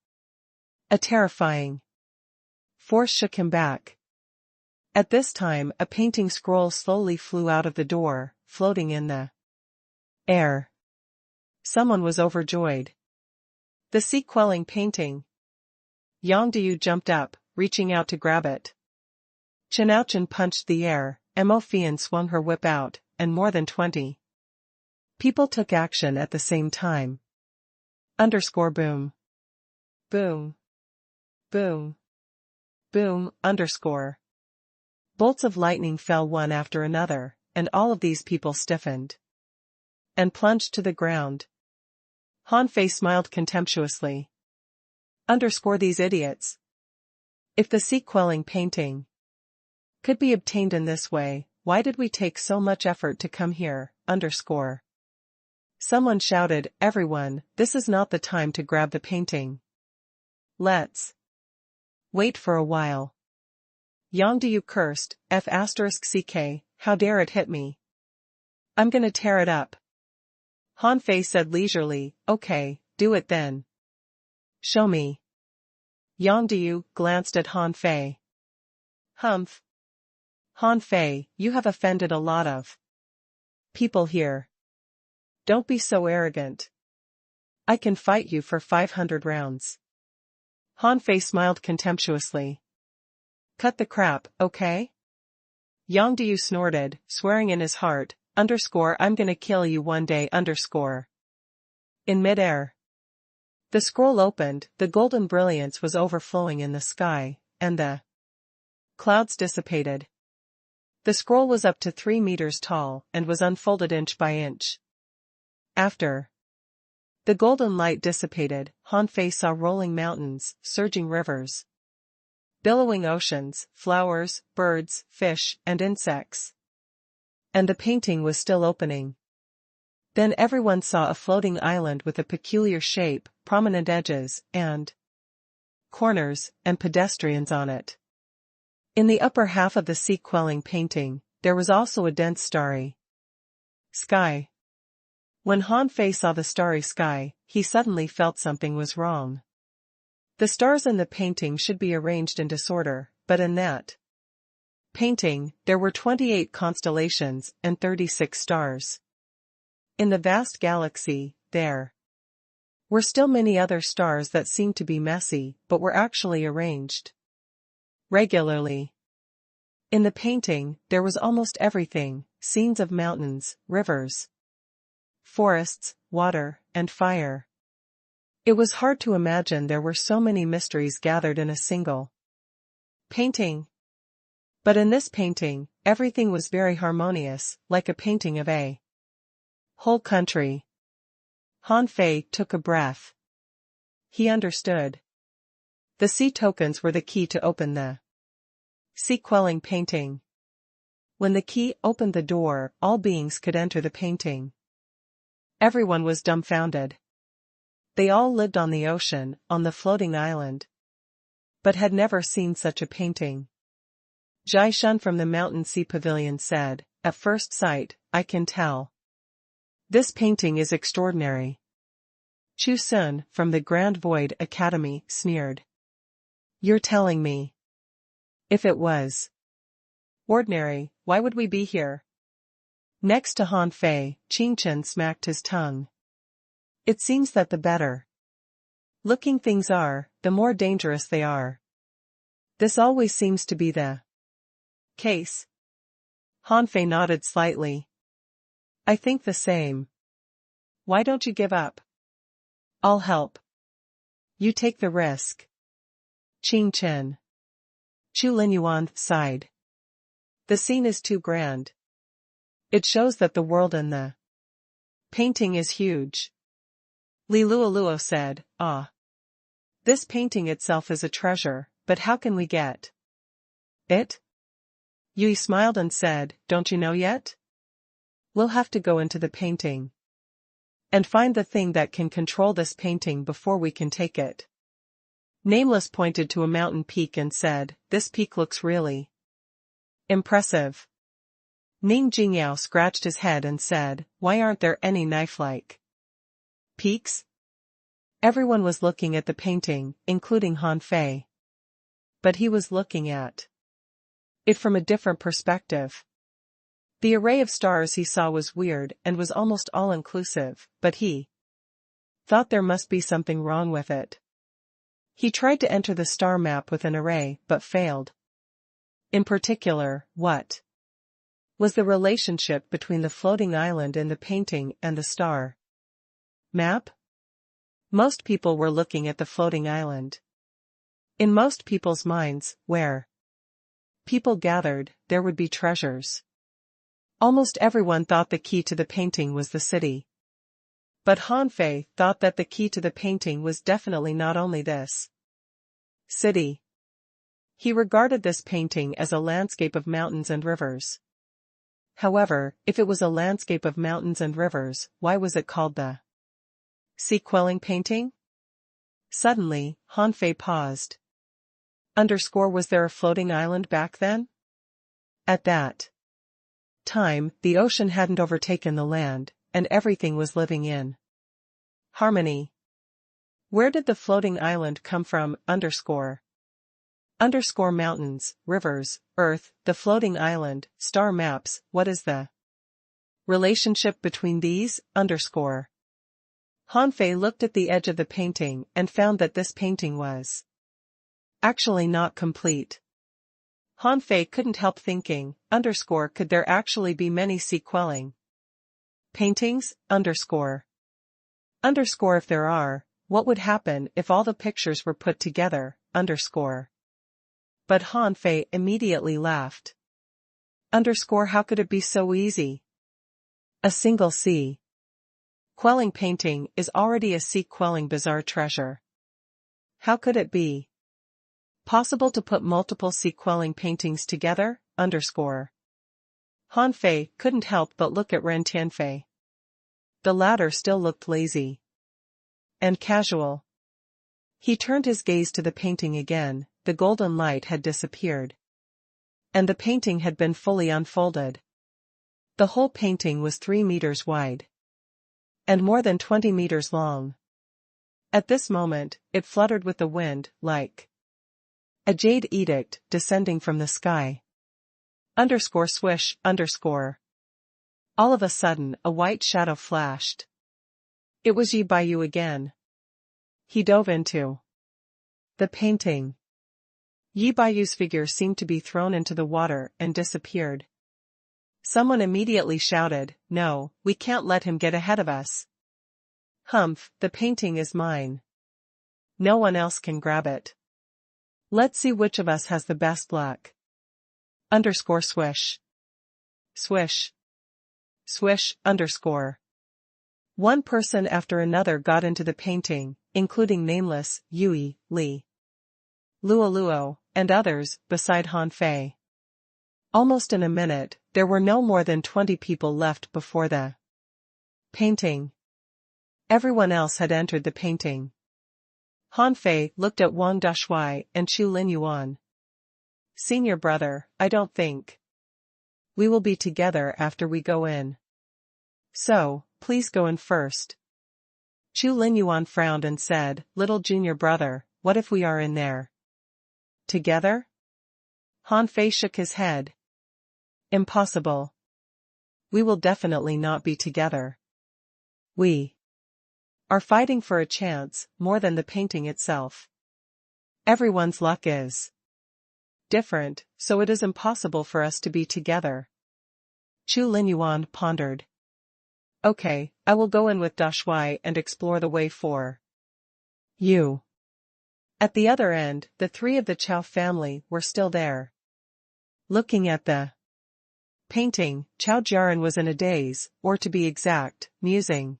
A terrifying force shook him back. At this time, a painting scroll slowly flew out of the door, floating in the air. Someone was overjoyed. The sea-quelling painting. Yang Diyu jumped up, reaching out to grab it. Chen Aochen punched the air, Mo Fian swung her whip out, and more than 20 people took action at the same time. Boom. Boom. Boom. Boom. Bolts of lightning fell one after another, and all of these people stiffened and plunged to the ground. Han Fei smiled contemptuously. These idiots. If the sea-quelling painting could be obtained in this way, why did we take so much effort to come here? Someone shouted, "Everyone, this is not the time to grab the painting. Let's wait for a while." Yang Diyu cursed, F***ck, how dare it hit me? I'm gonna tear it up. Han Fei said leisurely, "Okay, do it then. Show me." Yang Diyu glanced at Han Fei. "Humph. Han Fei, you have offended a lot of people here. Don't be so arrogant. I can fight you for 500 rounds." Han Fei smiled contemptuously. "Cut the crap, okay?" Yang Diyu snorted, swearing in his heart, "I'm gonna kill you one day." In midair, the scroll opened, the golden brilliance was overflowing in the sky, and the clouds dissipated. The scroll was up to 3 meters tall and was unfolded inch by inch. After the golden light dissipated, Han Fei saw rolling mountains, surging rivers, billowing oceans, flowers, birds, fish, and insects. And the painting was still opening. Then everyone saw a floating island with a peculiar shape, prominent edges, and corners, and pedestrians on it. In the upper half of the sea-quelling painting, there was also a dense starry sky. When Han Fei saw the starry sky, he suddenly felt something was wrong. The stars in the painting should be arranged in disorder, but in that painting, there were 28 constellations and 36 stars. In the vast galaxy, there were still many other stars that seemed to be messy, but were actually arranged regularly. In the painting, there was almost everything: scenes of mountains, rivers, forests, water, and fire. It was hard to imagine there were so many mysteries gathered in a single painting. But in this painting, everything was very harmonious, like a painting of a whole country. Han Fei took a breath. He understood. The sea tokens were the key to open the sea-quelling painting. When the key opened the door, all beings could enter the painting. Everyone was dumbfounded. They all lived on the ocean, on the floating island, but had never seen such a painting. Jai Shun from the Mountain Sea Pavilion said, "At first sight, I can tell. This painting is extraordinary." Chu Sun, from the Grand Void Academy, sneered, "You're telling me? If it was ordinary, why would we be here?" Next to Han Fei, Qing Chen smacked his tongue. "It seems that the better looking things are, the more dangerous they are. This always seems to be the case." Han Fei nodded slightly. "I think the same. Why don't you give up? I'll help. You take the risk." Qing Chen. Chu Linyuan sighed. "The scene is too grand. It shows that the world in the painting is huge." Li Luoluo said, "Ah. This painting itself is a treasure, but how can we get it?" Yui smiled and said, "Don't you know yet? We'll have to go into the painting and find the thing that can control this painting before we can take it." Nameless pointed to a mountain peak and said, "This peak looks really impressive." Ning Jingyao scratched his head and said, "Why aren't there any knife-like peaks?" Everyone was looking at the painting, including Han Fei. But he was looking at it from a different perspective. The array of stars he saw was weird and was almost all-inclusive, but he thought there must be something wrong with it. He tried to enter the star map with an array, but failed. In particular, what was the relationship between the floating island in the painting and the star map? Most people were looking at the floating island. In most people's minds, where people gathered, there would be treasures. Almost everyone thought the key to the painting was the city. But Han Fei thought that the key to the painting was definitely not only this city. He regarded this painting as a landscape of mountains and rivers. However, if it was a landscape of mountains and rivers, why was it called the sea-quelling painting? Suddenly, Han Fei paused. Was there a floating island back then? At that time, the ocean hadn't overtaken the land, and everything was living in harmony. Where did the floating island come from? Mountains, rivers, earth, the floating island, star maps. What is the relationship between these? Han Fei looked at the edge of the painting and found that this painting was actually not complete. Han Fei couldn't help thinking, could there actually be many sea-quelling paintings? If there are, what would happen if all the pictures were put together? But Han Fei immediately laughed. How could it be so easy? A single sea-quelling painting is already a sea-quelling bizarre treasure. How could it be possible to put multiple sea-quelling paintings together? Han Fei couldn't help but look at Ren Tianfei. The latter still looked lazy and casual. He turned his gaze to the painting again. The golden light had disappeared. And the painting had been fully unfolded. The whole painting was 3 meters wide. And more than 20 meters long. At this moment, it fluttered with the wind, like a jade edict descending from the sky. Swish. All of a sudden, a white shadow flashed. It was Yi Baiyu again. He dove into the painting. Yi Baiyu's figure seemed to be thrown into the water and disappeared. Someone immediately shouted, "No, we can't let him get ahead of us. Humph, the painting is mine. No one else can grab it. Let's see which of us has the best luck." Swish. Swish. Swish. One person after another got into the painting, including nameless, Yui, Li, Luo, and others, beside Han Fei. Almost in a minute, there were no more than 20 people left before the painting. Everyone else had entered the painting. Han Fei looked at Wang Dashui and Chu Linyuan. "Senior brother, I don't think we will be together after we go in. So, please go in first." Chu Linyuan frowned and said, "Little junior brother, what if we are in there together?" Han Fei shook his head. "Impossible. We will definitely not be together. We are fighting for a chance, more than the painting itself. Everyone's luck is different, so it is impossible for us to be together." Chu Linyuan pondered. "Okay, I will go in with Dashui and explore the way for you." At the other end, the 3 of the Chao family were still there. Looking at the painting, Chao Jiaran was in a daze, or to be exact, musing.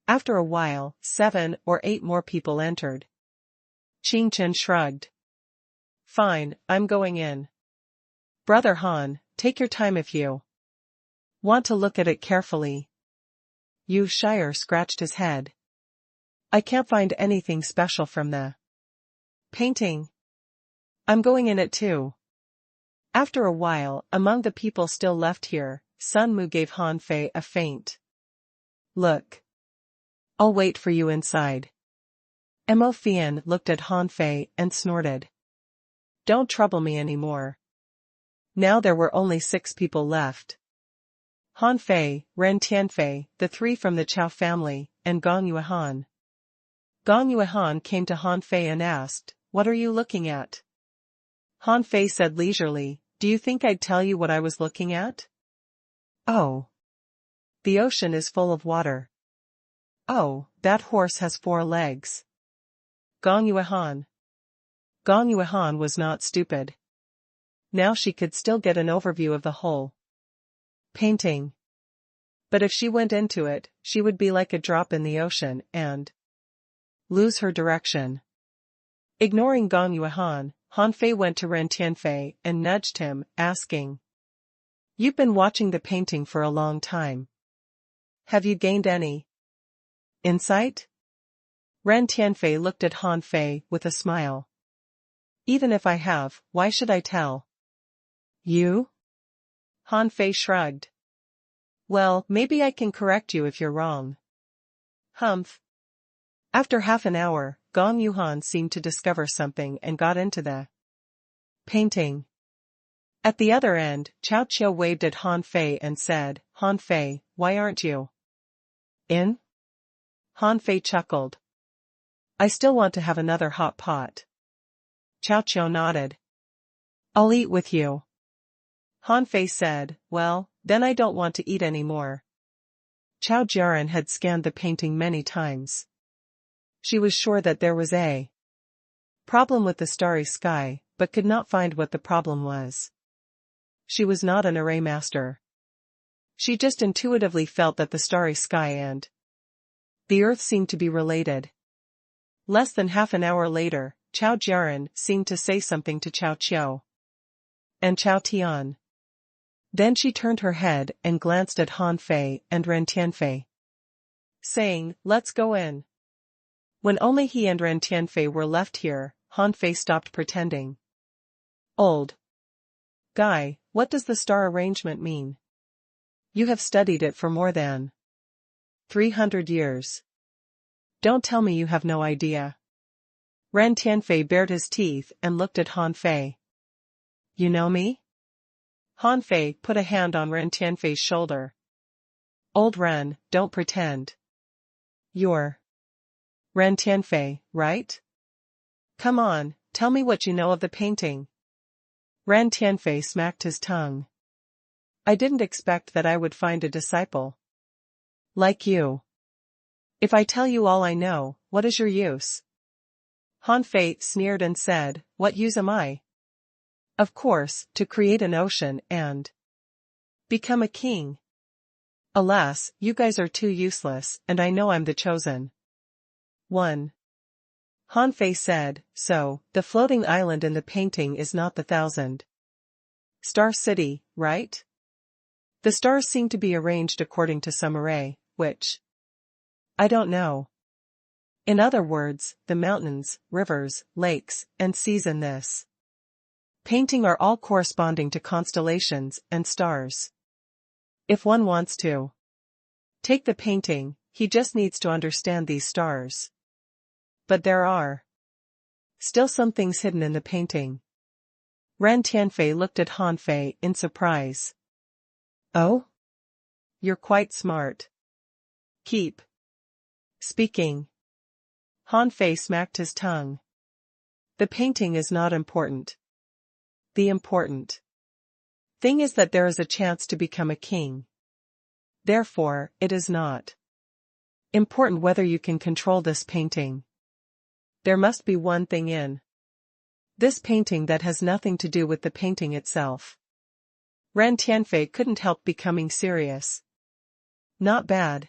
After a while, 7 or 8 more people entered. Qing Chen shrugged. "Fine, I'm going in. Brother Han, take your time if you want to look at it carefully." Yu Shire scratched his head. "I can't find anything special from the painting. I'm going in it too." After a while, among the people still left here, Sun Mu gave Han Fei a faint look. "I'll wait for you inside." Mo Fian looked at Han Fei and snorted. "Don't trouble me anymore." Now there were only 6 people left. Han Fei, Ren Tianfei, the 3 from the Chao family, and Gong Yuehan. Gong Yuehan came to Han Fei and asked, "What are you looking at?" Han Fei said leisurely, "Do you think I'd tell you what I was looking at?" "Oh. The ocean is full of water." "Oh, that horse has 4 legs." Gong Yuehan. Gong Yuehan was not stupid. Now she could still get an overview of the whole painting. But if she went into it, she would be like a drop in the ocean and lose her direction. Ignoring Gong Yuehan, Han Fei went to Ren Tianfei and nudged him, asking, "You've been watching the painting for a long time. Have you gained any insight?" Ren Tianfei looked at Han Fei with a smile. "Even if I have, why should I tell you?" Han Fei shrugged. "Well, maybe I can correct you if you're wrong." Humph. After half an hour, Gong Yuhan seemed to discover something and got into the painting. At the other end, Chao Qiu waved at Han Fei and said, "Han Fei, why aren't you in?" Han Fei chuckled. "I still want to have another hot pot." Chao Qiu nodded. "I'll eat with you." Han Fei said, "Well, then I don't want to eat anymore." Chao Jiaran had scanned the painting many times. She was sure that there was a problem with the starry sky, but could not find what the problem was. She was not an array master. She just intuitively felt that the starry sky and the earth seemed to be related. Less than half an hour later, Chao Jiaran seemed to say something to Chao Qiu and Chao Tian. Then she turned her head and glanced at Han Fei and Ren Tianfei, saying, "Let's go in." When only he and Ren Tianfei were left here, Han Fei stopped pretending. Old guy, what does the star arrangement mean? You have studied it for more than 300 years. Don't tell me you have no idea. Ren Tianfei bared his teeth and looked at Han Fei. You know me? Han Fei put a hand on Ren Tianfei's shoulder. Old Ren, don't pretend. You're Ren Tianfei, right? Come on, tell me what you know of the painting. Ren Tianfei smacked his tongue. I didn't expect that I would find a disciple like you. If I tell you all I know, what is your use? Han Fei sneered and said, what use am I? Of course, to create an ocean and become a king. Alas, you guys are too useless, and I know I'm the chosen one. Han Fei said, so, the floating island in the painting is not the 1,000-star city, right? The stars seem to be arranged according to some array, which I don't know. In other words, the mountains, rivers, lakes, and seas in this painting are all corresponding to constellations and stars. If one wants to take the painting, he just needs to understand these stars. But there are still some things hidden in the painting. Ren Tianfei looked at Han Fei in surprise. Oh? You're quite smart. Keep speaking. Han Fei smacked his tongue. The painting is not important. The important thing is that there is a chance to become a king. Therefore, it is not important whether you can control this painting. There must be one thing in this painting that has nothing to do with the painting itself. Ren Tianfei couldn't help becoming serious. Not bad.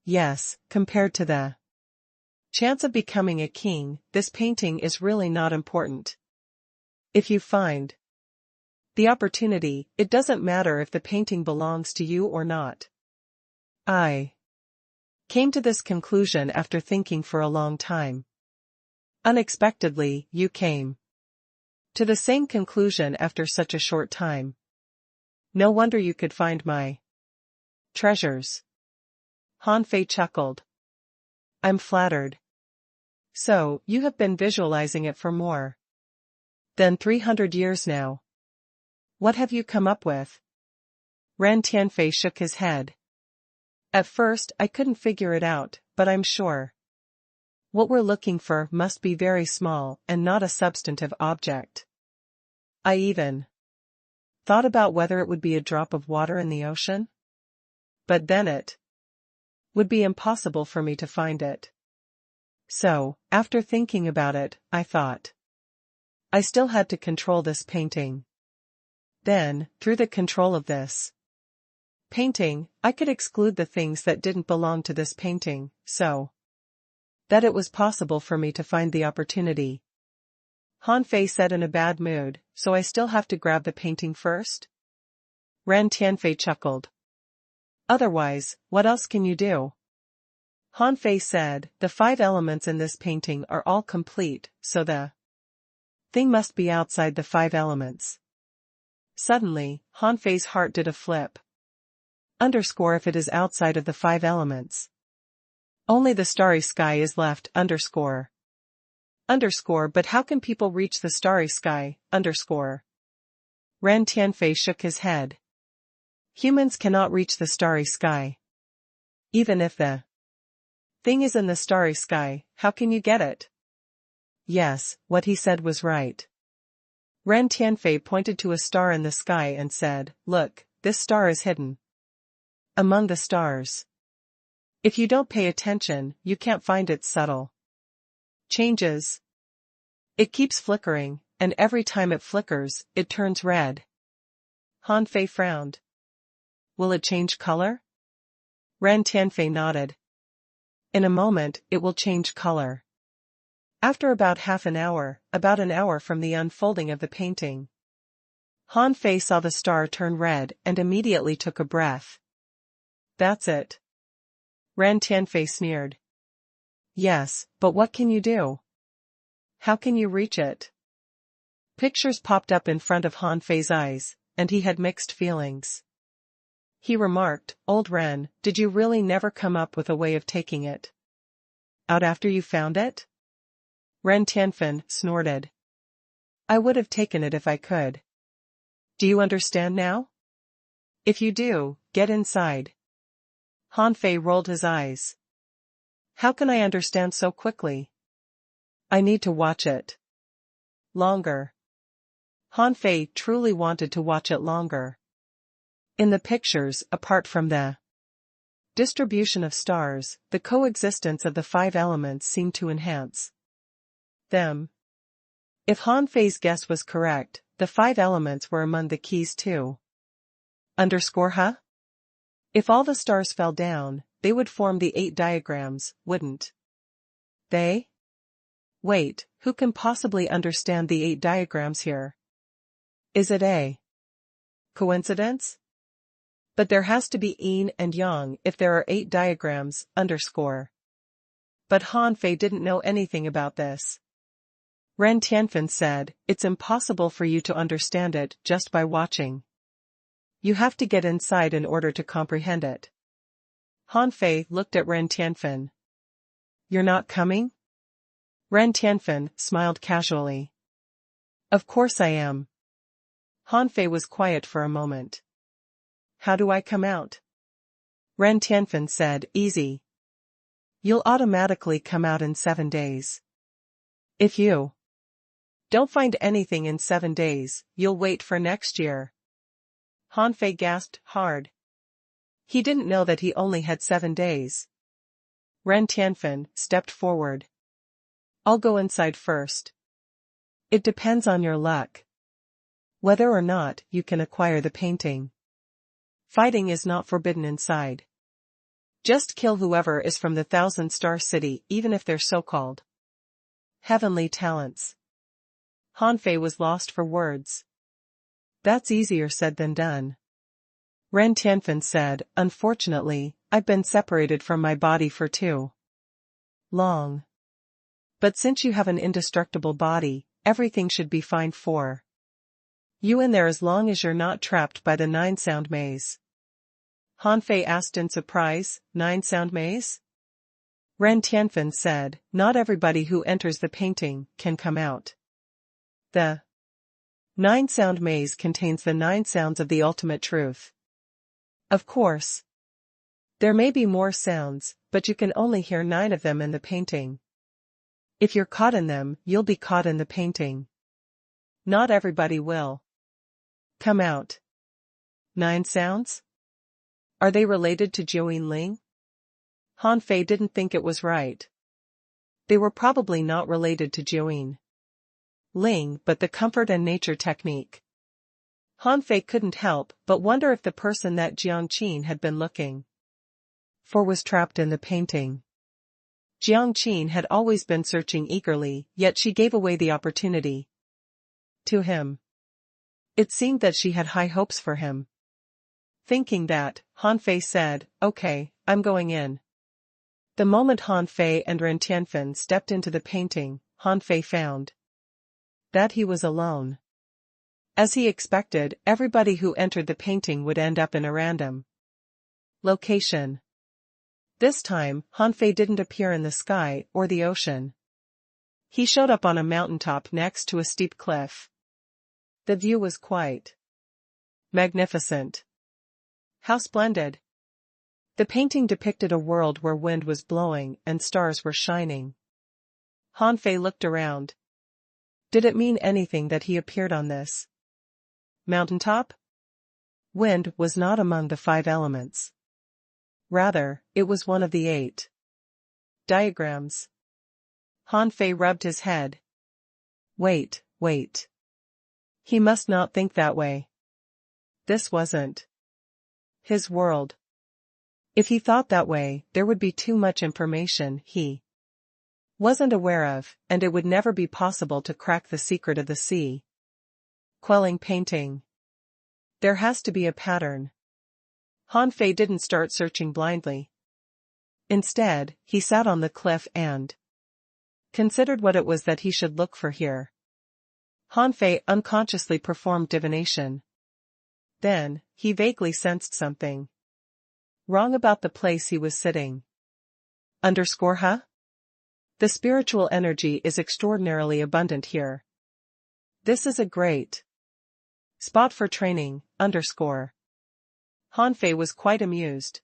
Yes, compared to the chance of becoming a king, this painting is really not important. If you find the opportunity, it doesn't matter if the painting belongs to you or not. I came to this conclusion after thinking for a long time. Unexpectedly, you came to the same conclusion after such a short time. No wonder you could find my treasures. Han Fei chuckled. I'm flattered. So, you have been visualizing it for more than 300 years now. What have you come up with? Ren Tianfei shook his head. At first, I couldn't figure it out, but I'm sure what we're looking for must be very small and not a substantive object. I even thought about whether it would be a drop of water in the ocean. But then it would be impossible for me to find it. So, after thinking about it, I thought I still had to control this painting. Then, through the control of this painting, I could exclude the things that didn't belong to this painting, so that it was possible for me to find the opportunity. Han Fei said in a bad mood, so I still have to grab the painting first? Ren Tianfei chuckled. Otherwise, what else can you do? Han Fei said, the 5 elements in this painting are all complete, so the thing must be outside the 5 elements. Suddenly, Han Fei's heart did a flip. Underscore if it is outside of the 5 elements. Only the starry sky is left, underscore. Underscore, but how can people reach the starry sky, underscore? Ren Tianfei shook his head. Humans cannot reach the starry sky. Even if the thing is in the starry sky, how can you get it? Yes, what he said was right. Ren Tianfei pointed to a star in the sky and said, look, this star is hidden among the stars. If you don't pay attention, you can't find its subtle changes. It keeps flickering, and every time it flickers, it turns red. Han Fei frowned. Will it change color? Ren Tianfei nodded. In a moment, it will change color. After about half an hour, about an hour from the unfolding of the painting, Han Fei saw the star turn red and immediately took a breath. That's it. Ren Tianfei sneered. Yes, but what can you do? How can you reach it? Pictures popped up in front of Han Fei's eyes, and he had mixed feelings. He remarked, "Old Ren, did you really never come up with a way of taking it out after you found it?" Ren Tianfen snorted. "I would have taken it if I could. Do you understand now? If you do, get inside." Han Fei rolled his eyes. "How can I understand so quickly? I need to watch it longer." Han Fei truly wanted to watch it longer. In the pictures, apart from the distribution of stars, the coexistence of the five elements seemed to enhance them. If Han Fei's guess was correct, the five elements were among the keys too. Huh? If all the stars fell down, they would form the 8 diagrams, wouldn't they? Wait, who can possibly understand the 8 diagrams here? Is it a coincidence? But there has to be yin and yang if there are 8 diagrams, . But Han Fei didn't know anything about this. Ren Tianfen said, "It's impossible for you to understand it just by watching. You have to get inside in order to comprehend it." Han Fei looked at Ren Tianfen. "You're not coming?" Ren Tianfen smiled casually. "Of course I am." Han Fei was quiet for a moment. "How do I come out?" Ren Tianfen said, "Easy. You'll automatically come out in 7 days. If you don't find anything in 7 days, you'll wait for next year." Han Fei gasped hard. He didn't know that he only had 7 days. Ren Tianfen stepped forward. "I'll go inside first. It depends on your luck. Whether or not you can acquire the painting. Fighting is not forbidden inside. Just kill whoever is from the 1,000-star city, even if they're so-called heavenly talents." Han Fei was lost for words. "That's easier said than done." Ren Tianfen said, "Unfortunately, I've been separated from my body for too long. But since you have an indestructible body, everything should be fine for you in there as long as you're not trapped by the 9-sound maze." Han Fei asked in surprise, 9-sound maze? Ren Tianfen said, "Not everybody who enters the painting can come out. The 9-sound maze contains the 9 sounds of the ultimate truth. Of course, there may be more sounds, but you can only hear 9 of them in the painting. If you're caught in them, you'll be caught in the painting. Not everybody will come out." 9 sounds? Are they related to Jiuyin Ling? Han Fei didn't think it was right. They were probably not related to Jiuyin Ling, but the comfort and nature technique. Han Fei couldn't help but wonder if the person that Jiang Qin had been looking for was trapped in the painting. Jiang Qin had always been searching eagerly, yet she gave away the opportunity to him. It seemed that she had high hopes for him. Thinking that, Han Fei said, "Okay, I'm going in." The moment Han Fei and Ren Tianfen stepped into the painting, Han Fei found that he was alone. As he expected, everybody who entered the painting would end up in a random location. This time, Han Fei didn't appear in the sky or the ocean. He showed up on a mountaintop next to a steep cliff. The view was quite magnificent. How splendid! The painting depicted a world where wind was blowing and stars were shining. Han Fei looked around. Did it mean anything that he appeared on this mountaintop? Wind was not among the 5 elements. Rather, it was one of the 8 diagrams. Han Fei rubbed his head. Wait. He must not think that way. This wasn't his world. If he thought that way, there would be too much information he wasn't aware of, and it would never be possible to crack the secret of the sea quelling painting. There has to be a pattern. Han Fei didn't start searching blindly. Instead, he sat on the cliff and considered what it was that he should look for here. Han Fei unconsciously performed divination. Then, he vaguely sensed something wrong about the place he was sitting. Huh? The spiritual energy is extraordinarily abundant here. This is a great spot for training. Han Fei was quite amused.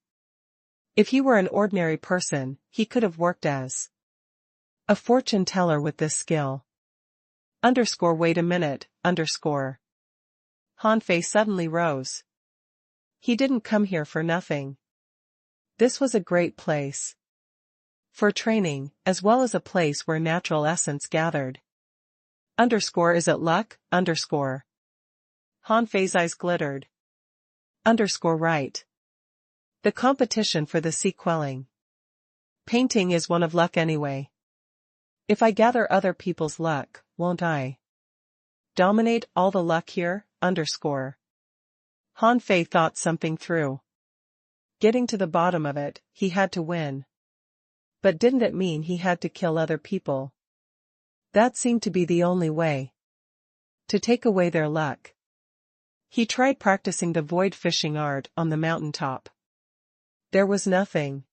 If he were an ordinary person, he could have worked as a fortune teller with this skill. Wait a minute. Han Fei suddenly rose. He didn't come here for nothing. This was a great place for training, as well as a place where natural essence gathered. Is it luck? Han Fei's eyes glittered. Right. The competition for the sea quelling painting is one of luck anyway. If I gather other people's luck, won't I dominate all the luck here? Han Fei thought something through. Getting to the bottom of it, he had to win. But didn't it mean he had to kill other people? That seemed to be the only way to take away their luck. He tried practicing the void fishing art on the mountaintop. There was nothing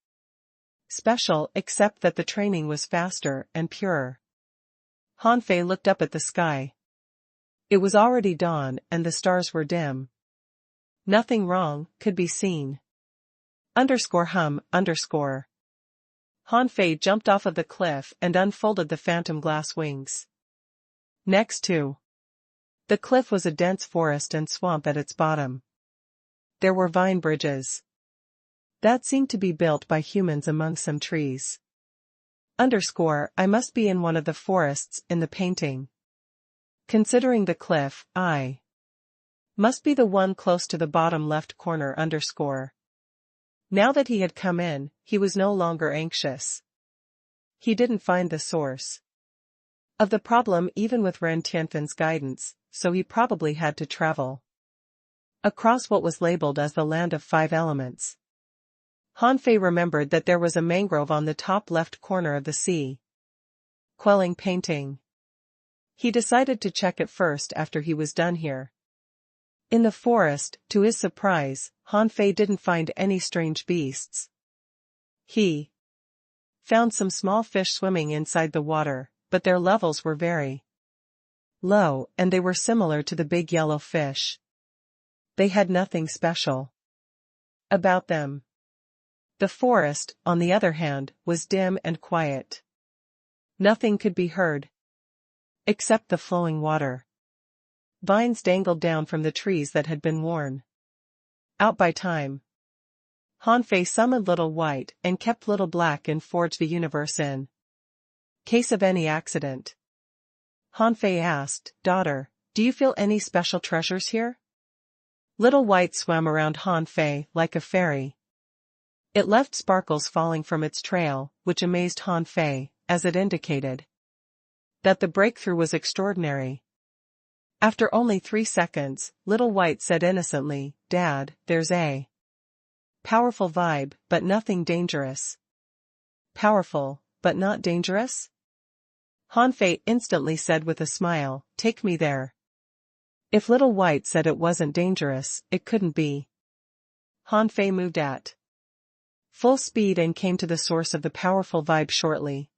special except that the training was faster and purer. Han Fei looked up at the sky. It was already dawn and the stars were dim. Nothing wrong could be seen. Han Fei jumped off of the cliff and unfolded the phantom glass wings. Next to the cliff was a dense forest and swamp at its bottom. There were vine bridges that seemed to be built by humans among some trees. I must be in one of the forests in the painting. Considering the cliff, I must be the one close to the bottom left corner. Now that he had come in, he was no longer anxious. He didn't find the source of the problem even with Ren Tianfen's guidance, so he probably had to travel across what was labeled as the Land of Five Elements. Han Fei remembered that there was a mangrove on the top left corner of the sea quelling painting. He decided to check it first after he was done here. In the forest, to his surprise, Han Fei didn't find any strange beasts. He found some small fish swimming inside the water, but their levels were very low and they were similar to the big yellow fish. They had nothing special about them. The forest, on the other hand, was dim and quiet. Nothing could be heard except the flowing water. Vines dangled down from the trees that had been worn out by time. Han Fei summoned Little White and kept Little Black and forged the universe in case of any accident. Han Fei asked, "Daughter, do you feel any special treasures here?" Little White swam around Han Fei like a fairy. It left sparkles falling from its trail, which amazed Han Fei, as it indicated that the breakthrough was extraordinary. After only 3 seconds, Little White said innocently, "Dad, there's a powerful vibe, but nothing dangerous." Powerful, but not dangerous? Han Fei instantly said with a smile, "Take me there." If Little White said it wasn't dangerous, it couldn't be. Han Fei moved at full speed and came to the source of the powerful vibe shortly.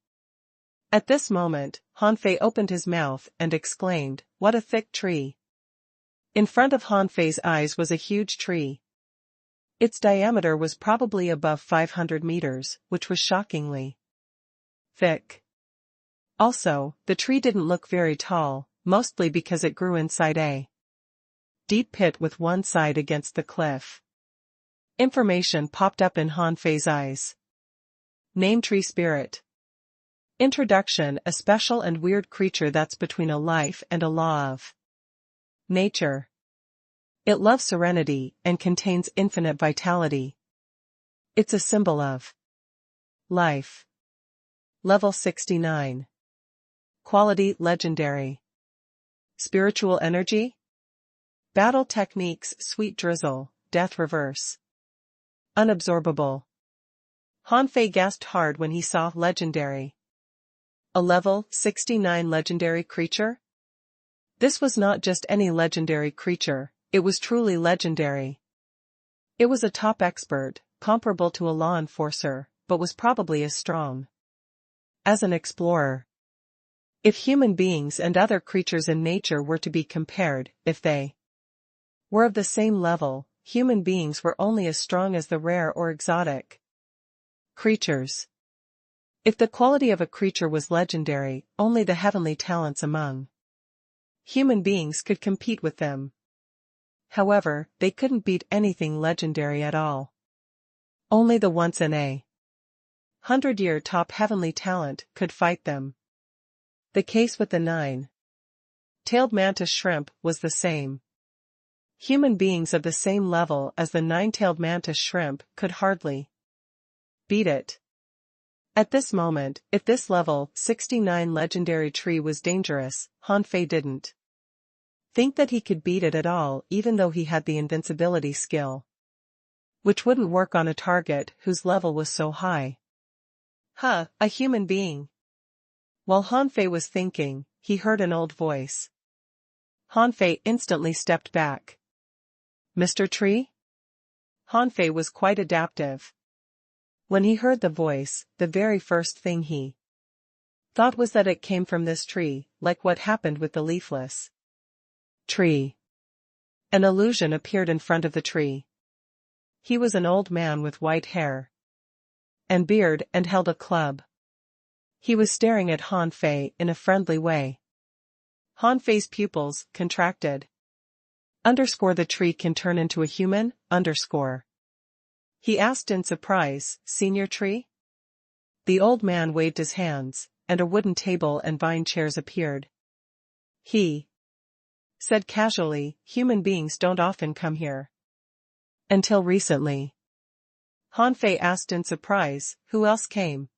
At this moment, Han Fei opened his mouth and exclaimed, "What a thick tree!" In front of Han Fei's eyes was a huge tree. Its diameter was probably above 500 meters, which was shockingly thick. Also, the tree didn't look very tall, mostly because it grew inside a deep pit with one side against the cliff. Information popped up in Han Fei's eyes. Name Tree Spirit. Introduction: a special and weird creature that's between a life and a law of nature. It loves serenity and contains infinite vitality. It's a symbol of life. Level 69. Quality: legendary. Spiritual energy. Battle techniques: sweet drizzle, death reverse. Unabsorbable. Han Fei gasped hard when he saw legendary. A level 69 legendary creature? This was not just any legendary creature, it was truly legendary. It was a top expert, comparable to a law enforcer, but was probably as strong as an explorer. If human beings and other creatures in nature were to be compared, if they were of the same level, human beings were only as strong as the rare or exotic creatures. If the quality of a creature was legendary, only the heavenly talents among human beings could compete with them. However, they couldn't beat anything legendary at all. Only the once in a 100-year top heavenly talent could fight them. The case with the nine-tailed mantis shrimp was the same. Human beings of the same level as the nine-tailed mantis shrimp could hardly beat it. At this moment, if this level 69 legendary tree was dangerous, Han Fei didn't think that he could beat it at all, even though he had the invincibility skill, which wouldn't work on a target whose level was so high. A human being. While Han Fei was thinking, he heard an old voice. Han Fei instantly stepped back. Mr. Tree? Han Fei was quite adaptive. When he heard the voice, the very first thing he thought was that it came from this tree, like what happened with the leafless tree. An illusion appeared in front of the tree. He was an old man with white hair and beard and held a club. He was staring at Han Fei in a friendly way. Han Fei's pupils contracted. The tree can turn into a human, he asked in surprise, Senior Tree? The old man waved his hands, and a wooden table and vine chairs appeared. He said casually, human beings don't often come here. Until recently. Han Fei asked in surprise, who else came?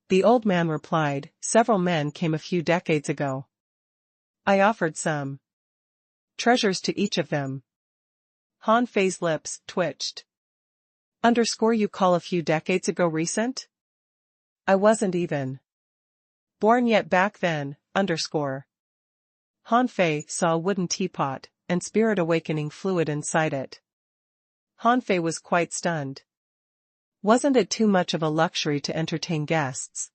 The old man replied, several men came a few decades ago. I offered some treasures to each of them. Han Fei's lips twitched. You call a few decades ago recent? I wasn't even born yet back then, Han Fei saw a wooden teapot, and spirit awakening fluid inside it. Han Fei was quite stunned. Wasn't it too much of a luxury to entertain guests?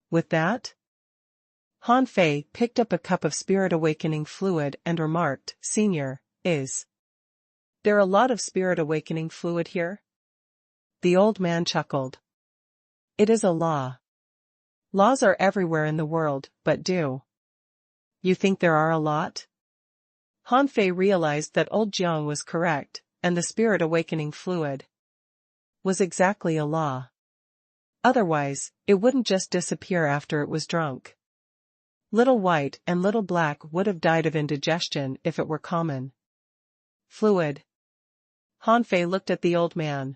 With that? Han Fei picked up a cup of spirit awakening fluid and remarked, Senior, is there a lot of spirit awakening fluid here? The old man chuckled. It is a law. Laws are everywhere in the world, but do you think there are a lot? Han Fei realized that old Jiang was correct, and the spirit awakening fluid was exactly a law. Otherwise, it wouldn't just disappear after it was drunk. Little White and Little Black would have died of indigestion if it were common fluid. Han Fei looked at the old man.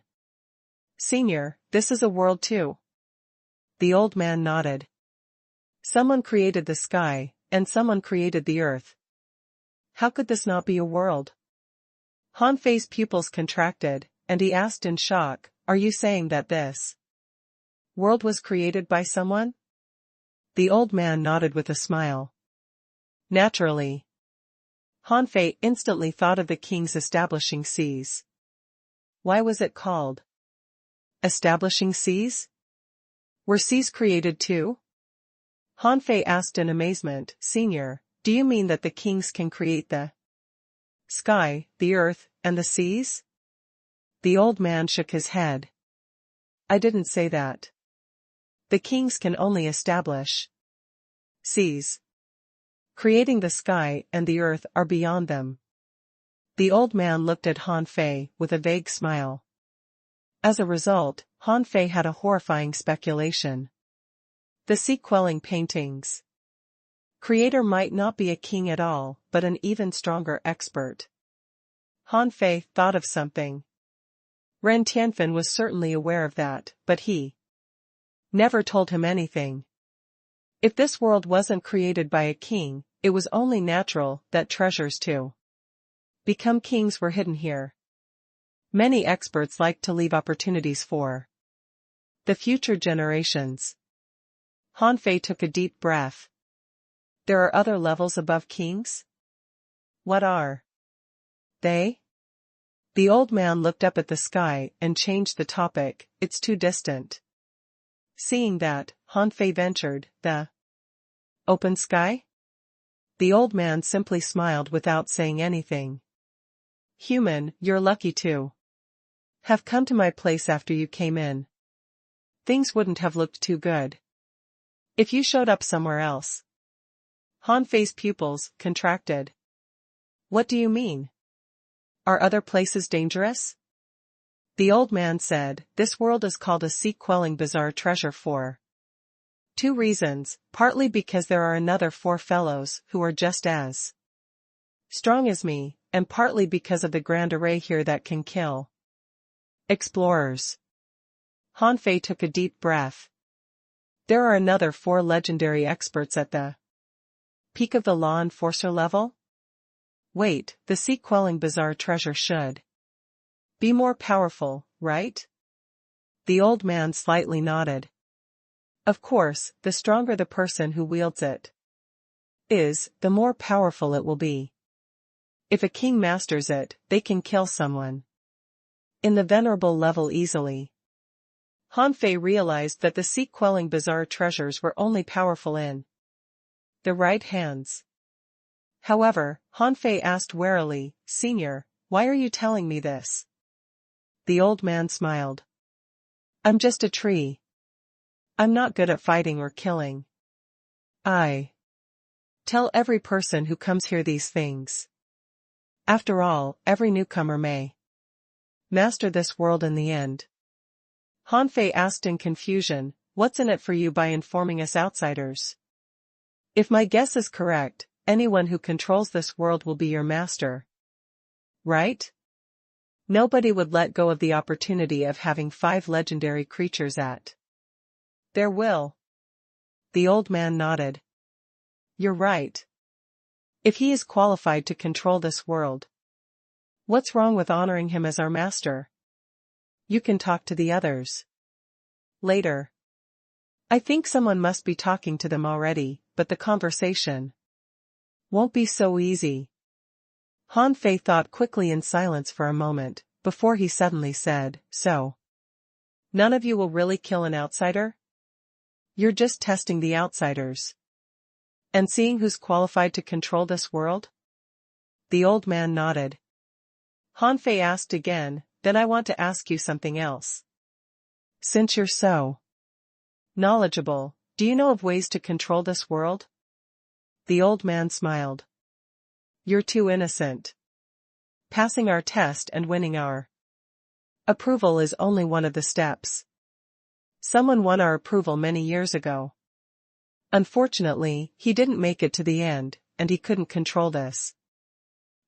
Senior, this is a world too. The old man nodded. Someone created the sky, and someone created the earth. How could this not be a world? Han Fei's pupils contracted, and he asked in shock, are you saying that this world was created by someone? The old man nodded with a smile. Naturally. Han Fei instantly thought of the king's establishing seas. Why was it called establishing seas? Were seas created too? Han Fei asked in amazement, Senior, do you mean that the kings can create the sky, the earth, and the seas? The old man shook his head. I didn't say that. The kings can only establish seas. Creating the sky and the earth are beyond them. The old man looked at Han Fei with a vague smile. As a result, Han Fei had a horrifying speculation. The sea-quelling paintings creator might not be a king at all, but an even stronger expert. Han Fei thought of something. Ren Tianfen was certainly aware of that, but he never told him anything. If this world wasn't created by a king, it was only natural that treasures to become kings were hidden here. Many experts like to leave opportunities for The future generations. Han Fei took a deep breath. There are other levels above kings? What are they? The old man looked up at the sky and changed the topic. It's too distant. Seeing that, Han Fei ventured, the open sky? The old man simply smiled without saying anything. Human, you're lucky to have come to my place after you came in. Things wouldn't have looked too good if you showed up somewhere else. Han Fei's pupils contracted. What do you mean? Are other places dangerous? The old man said, this world is called a sea-quelling bizarre treasure for 2 reasons, partly because there are another 4 fellows who are just as strong as me, and partly because of the grand array here that can kill explorers. Han Fei took a deep breath. There are another 4 legendary experts at the peak of the law enforcer level? Wait, the sea-quelling bizarre treasure should be more powerful, right? The old man slightly nodded. Of course, the stronger the person who wields it is, the more powerful it will be. If a king masters it, they can kill someone in the venerable level easily. Han Fei realized that the sea-quelling bizarre treasures were only powerful in the right hands. However, Han Fei asked warily, Senior, why are you telling me this? The old man smiled. I'm just a tree. I'm not good at fighting or killing. I tell every person who comes here these things. After all, every newcomer may master this world in the end. Han Fei asked in confusion, what's in it for you by informing us outsiders? If my guess is correct, anyone who controls this world will be your master. Right? Nobody would let go of the opportunity of having 5 legendary creatures at their will. The old man nodded. You're right. If he is qualified to control this world, what's wrong with honoring him as our master? You can talk to the others later. I think someone must be talking to them already, but the conversation won't be so easy. Han Fei thought quickly in silence for a moment, before he suddenly said, so none of you will really kill an outsider? You're just testing the outsiders and seeing who's qualified to control this world? The old man nodded. Han Fei asked again, then I want to ask you something else. Since you're so knowledgeable, do you know of ways to control this world? The old man smiled. You're too innocent. Passing our test and winning our approval is only one of the steps. Someone won our approval many years ago. Unfortunately, he didn't make it to the end, and he couldn't control this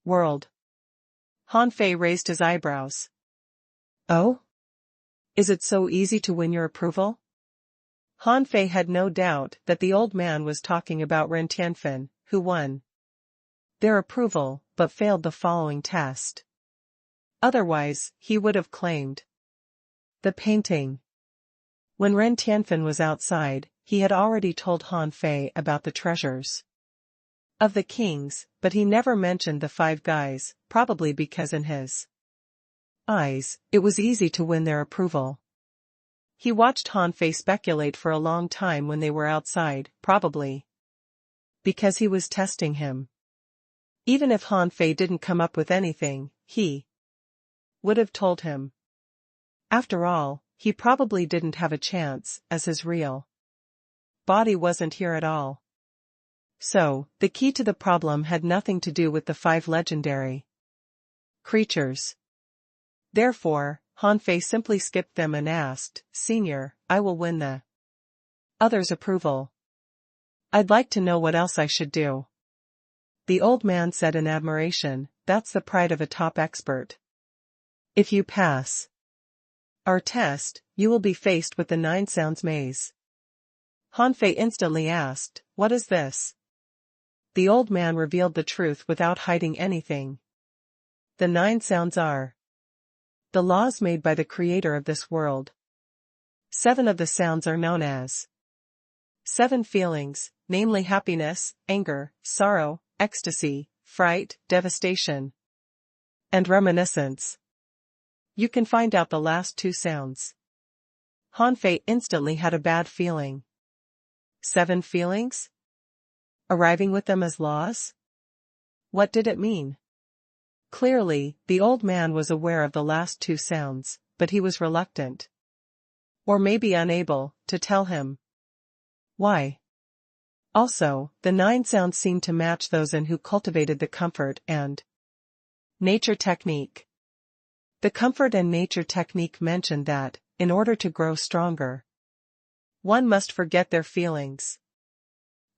world. Han Fei raised his eyebrows. Oh? Is it so easy to win your approval? Han Fei had no doubt that the old man was talking about Ren Tianfen, who won their approval, but failed the following test. Otherwise, he would have claimed the painting. When Ren Tianfen was outside, he had already told Han Fei about the treasures of the kings, but he never mentioned the 5 guys, probably because in his eyes, it was easy to win their approval. He watched Han Fei speculate for a long time when they were outside, probably because he was testing him. Even if Han Fei didn't come up with anything, he would have told him. After all, he probably didn't have a chance, as his real body wasn't here at all. So, the key to the problem had nothing to do with the 5 legendary creatures. Therefore, Han Fei simply skipped them and asked, Senior, I will win the others' approval. I'd like to know what else I should do. The old man said in admiration, that's the pride of a top expert. If you pass our test, you will be faced with the 9 sounds maze. Han Fei instantly asked, what is this? The old man revealed the truth without hiding anything. The 9 sounds are the laws made by the creator of this world. 7 of the sounds are known as 7 feelings, namely happiness, anger, sorrow, ecstasy, fright, devastation, and reminiscence. You can find out the last 2 sounds. Hanfei instantly had a bad feeling. 7 feelings? Arriving with them as laws? What did it mean? Clearly, the old man was aware of the last 2 sounds, but he was reluctant, or maybe unable, to tell him. Why? Also, the 9 sounds seemed to match those in who cultivated the comfort and nature technique. The comfort and nature technique mentioned that, in order to grow stronger, one must forget their feelings.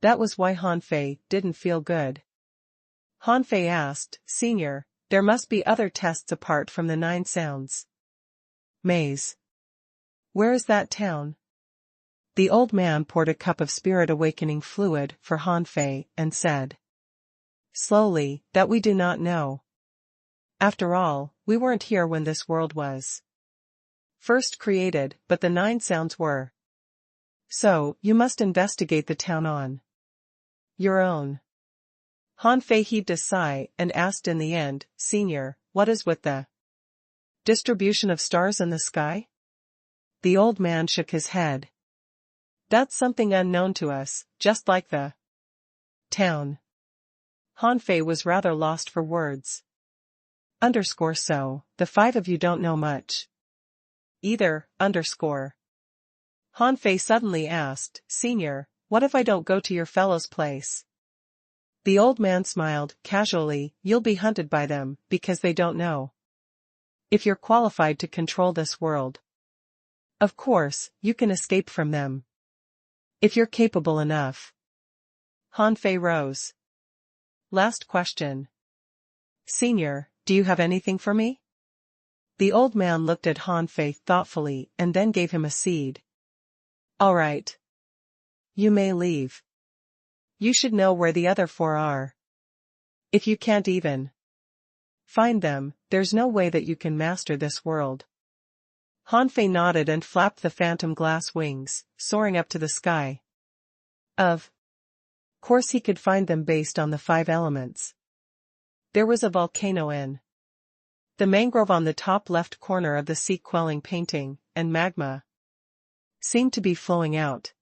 That was why Hanfei didn't feel good. Hanfei asked, "Senior, there must be other tests apart from the 9 sounds." Maze. Where is that town? The old man poured a cup of spirit-awakening fluid for Hanfei and said slowly, "That we do not know. After all, we weren't here when this world was first created, but the 9 sounds were. So, you must investigate the town on your own." Hanfei heaved a sigh and asked in the end, "Senior, what is with the distribution of stars in the sky?" The old man shook his head. "That's something unknown to us, just like the town." Hanfei was rather lost for words. So, the 5 of you don't know much either, Hanfei suddenly asked, "Senior, what if I don't go to your fellow's place?" The old man smiled, casually, "You'll be hunted by them, because they don't know if you're qualified to control this world. Of course, you can escape from them if you're capable enough." Hanfei rose. "Last question. Senior, do you have anything for me?" The old man looked at Hanfei thoughtfully and then gave him a seed. "All right. You may leave. You should know where the other 4 are. If you can't even find them, there's no way that you can master this world." Hanfei nodded and flapped the phantom glass wings, soaring up to the sky. Of course he could find them based on the 5 elements. There was a volcano in the mangrove on the top left corner of the sea-quelling painting, and magma seemed to be flowing out.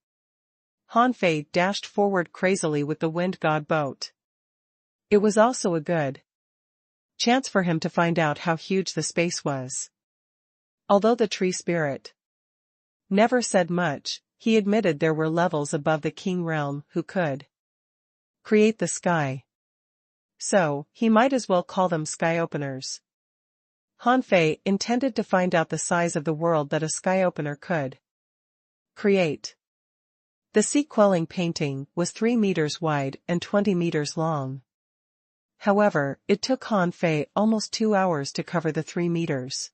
Hanfei dashed forward crazily with the wind god boat. It was also a good chance for him to find out how huge the space was. Although the tree spirit never said much, he admitted there were levels above the king realm who could create the sky. So, he might as well call them sky openers. Hanfei intended to find out the size of the world that a sky opener could create. The sea-quelling painting was 3 meters wide and 20 meters long. However, it took Hanfei almost 2 hours to cover the 3 meters.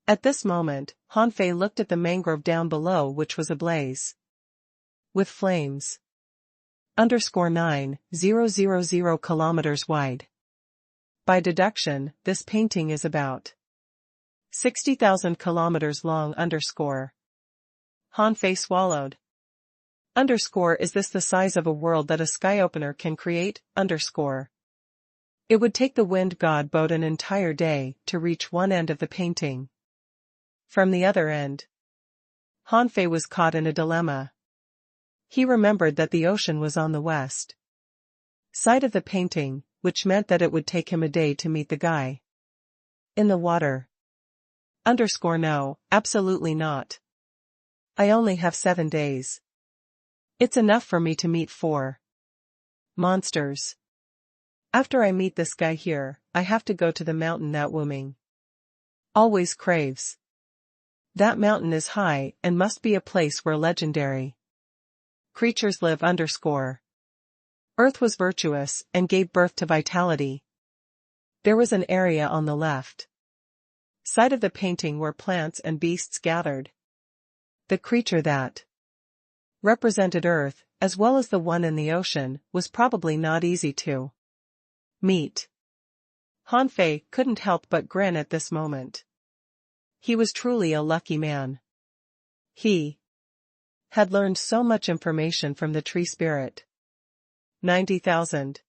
At this moment, Hanfei looked at the mangrove down below, which was ablaze with flames. 9,000 kilometers wide. By deduction, this painting is about 60,000 kilometers long. Hanfei swallowed. Is this the size of a world that a sky opener can create? It would take the wind god boat an entire day to reach one end of the painting. From the other end, Hanfei was caught in a dilemma. He remembered that the ocean was on the west side of the painting, which meant that it would take him a day to meet the guy in the water. No, absolutely not. I only have 7 days. It's enough for me to meet 4 monsters. After I meet this guy here, I have to go to the mountain that Wuming always craves. That mountain is high and must be a place where legendary creatures live. Earth was virtuous and gave birth to vitality. There was an area on the left side of the painting where plants and beasts gathered. The creature that represented Earth, as well as the one in the ocean, was probably not easy to meet. Hanfei couldn't help but grin at this moment. He was truly a lucky man. He had learned so much information from the tree spirit. 90,000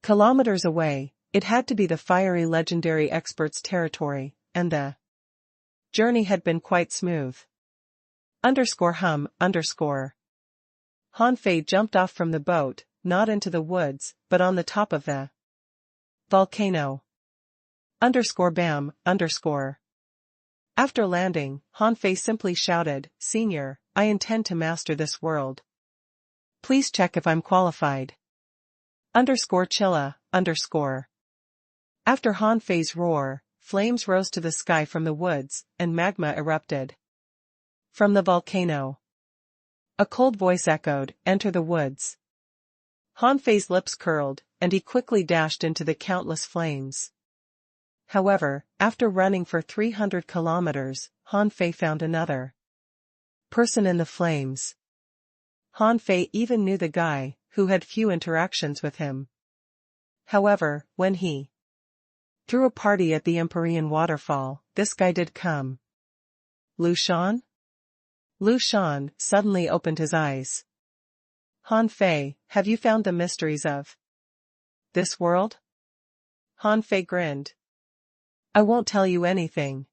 kilometers away, it had to be the fiery legendary expert's territory, and the journey had been quite smooth. _hum_. Han Fei jumped off from the boat, not into the woods, but on the top of the volcano. _bam_. After landing, Han Fei simply shouted, "Senior, I intend to master this world. Please check if I'm qualified. _chilla_. After Han Fei's roar, flames rose to the sky from the woods, and magma erupted from the volcano. A cold voice echoed, "Enter the woods." Han Fei's lips curled, and he quickly dashed into the countless flames. However, after running for 300 kilometers, Han Fei found another person in the flames. Han Fei even knew the guy, who had few interactions with him. However, when he threw a party at the Empyrean waterfall, this guy did come. Lu Shan? Lu Shan suddenly opened his eyes. Han Fei, have you found the mysteries of this world? Han Fei grinned. I won't tell you anything.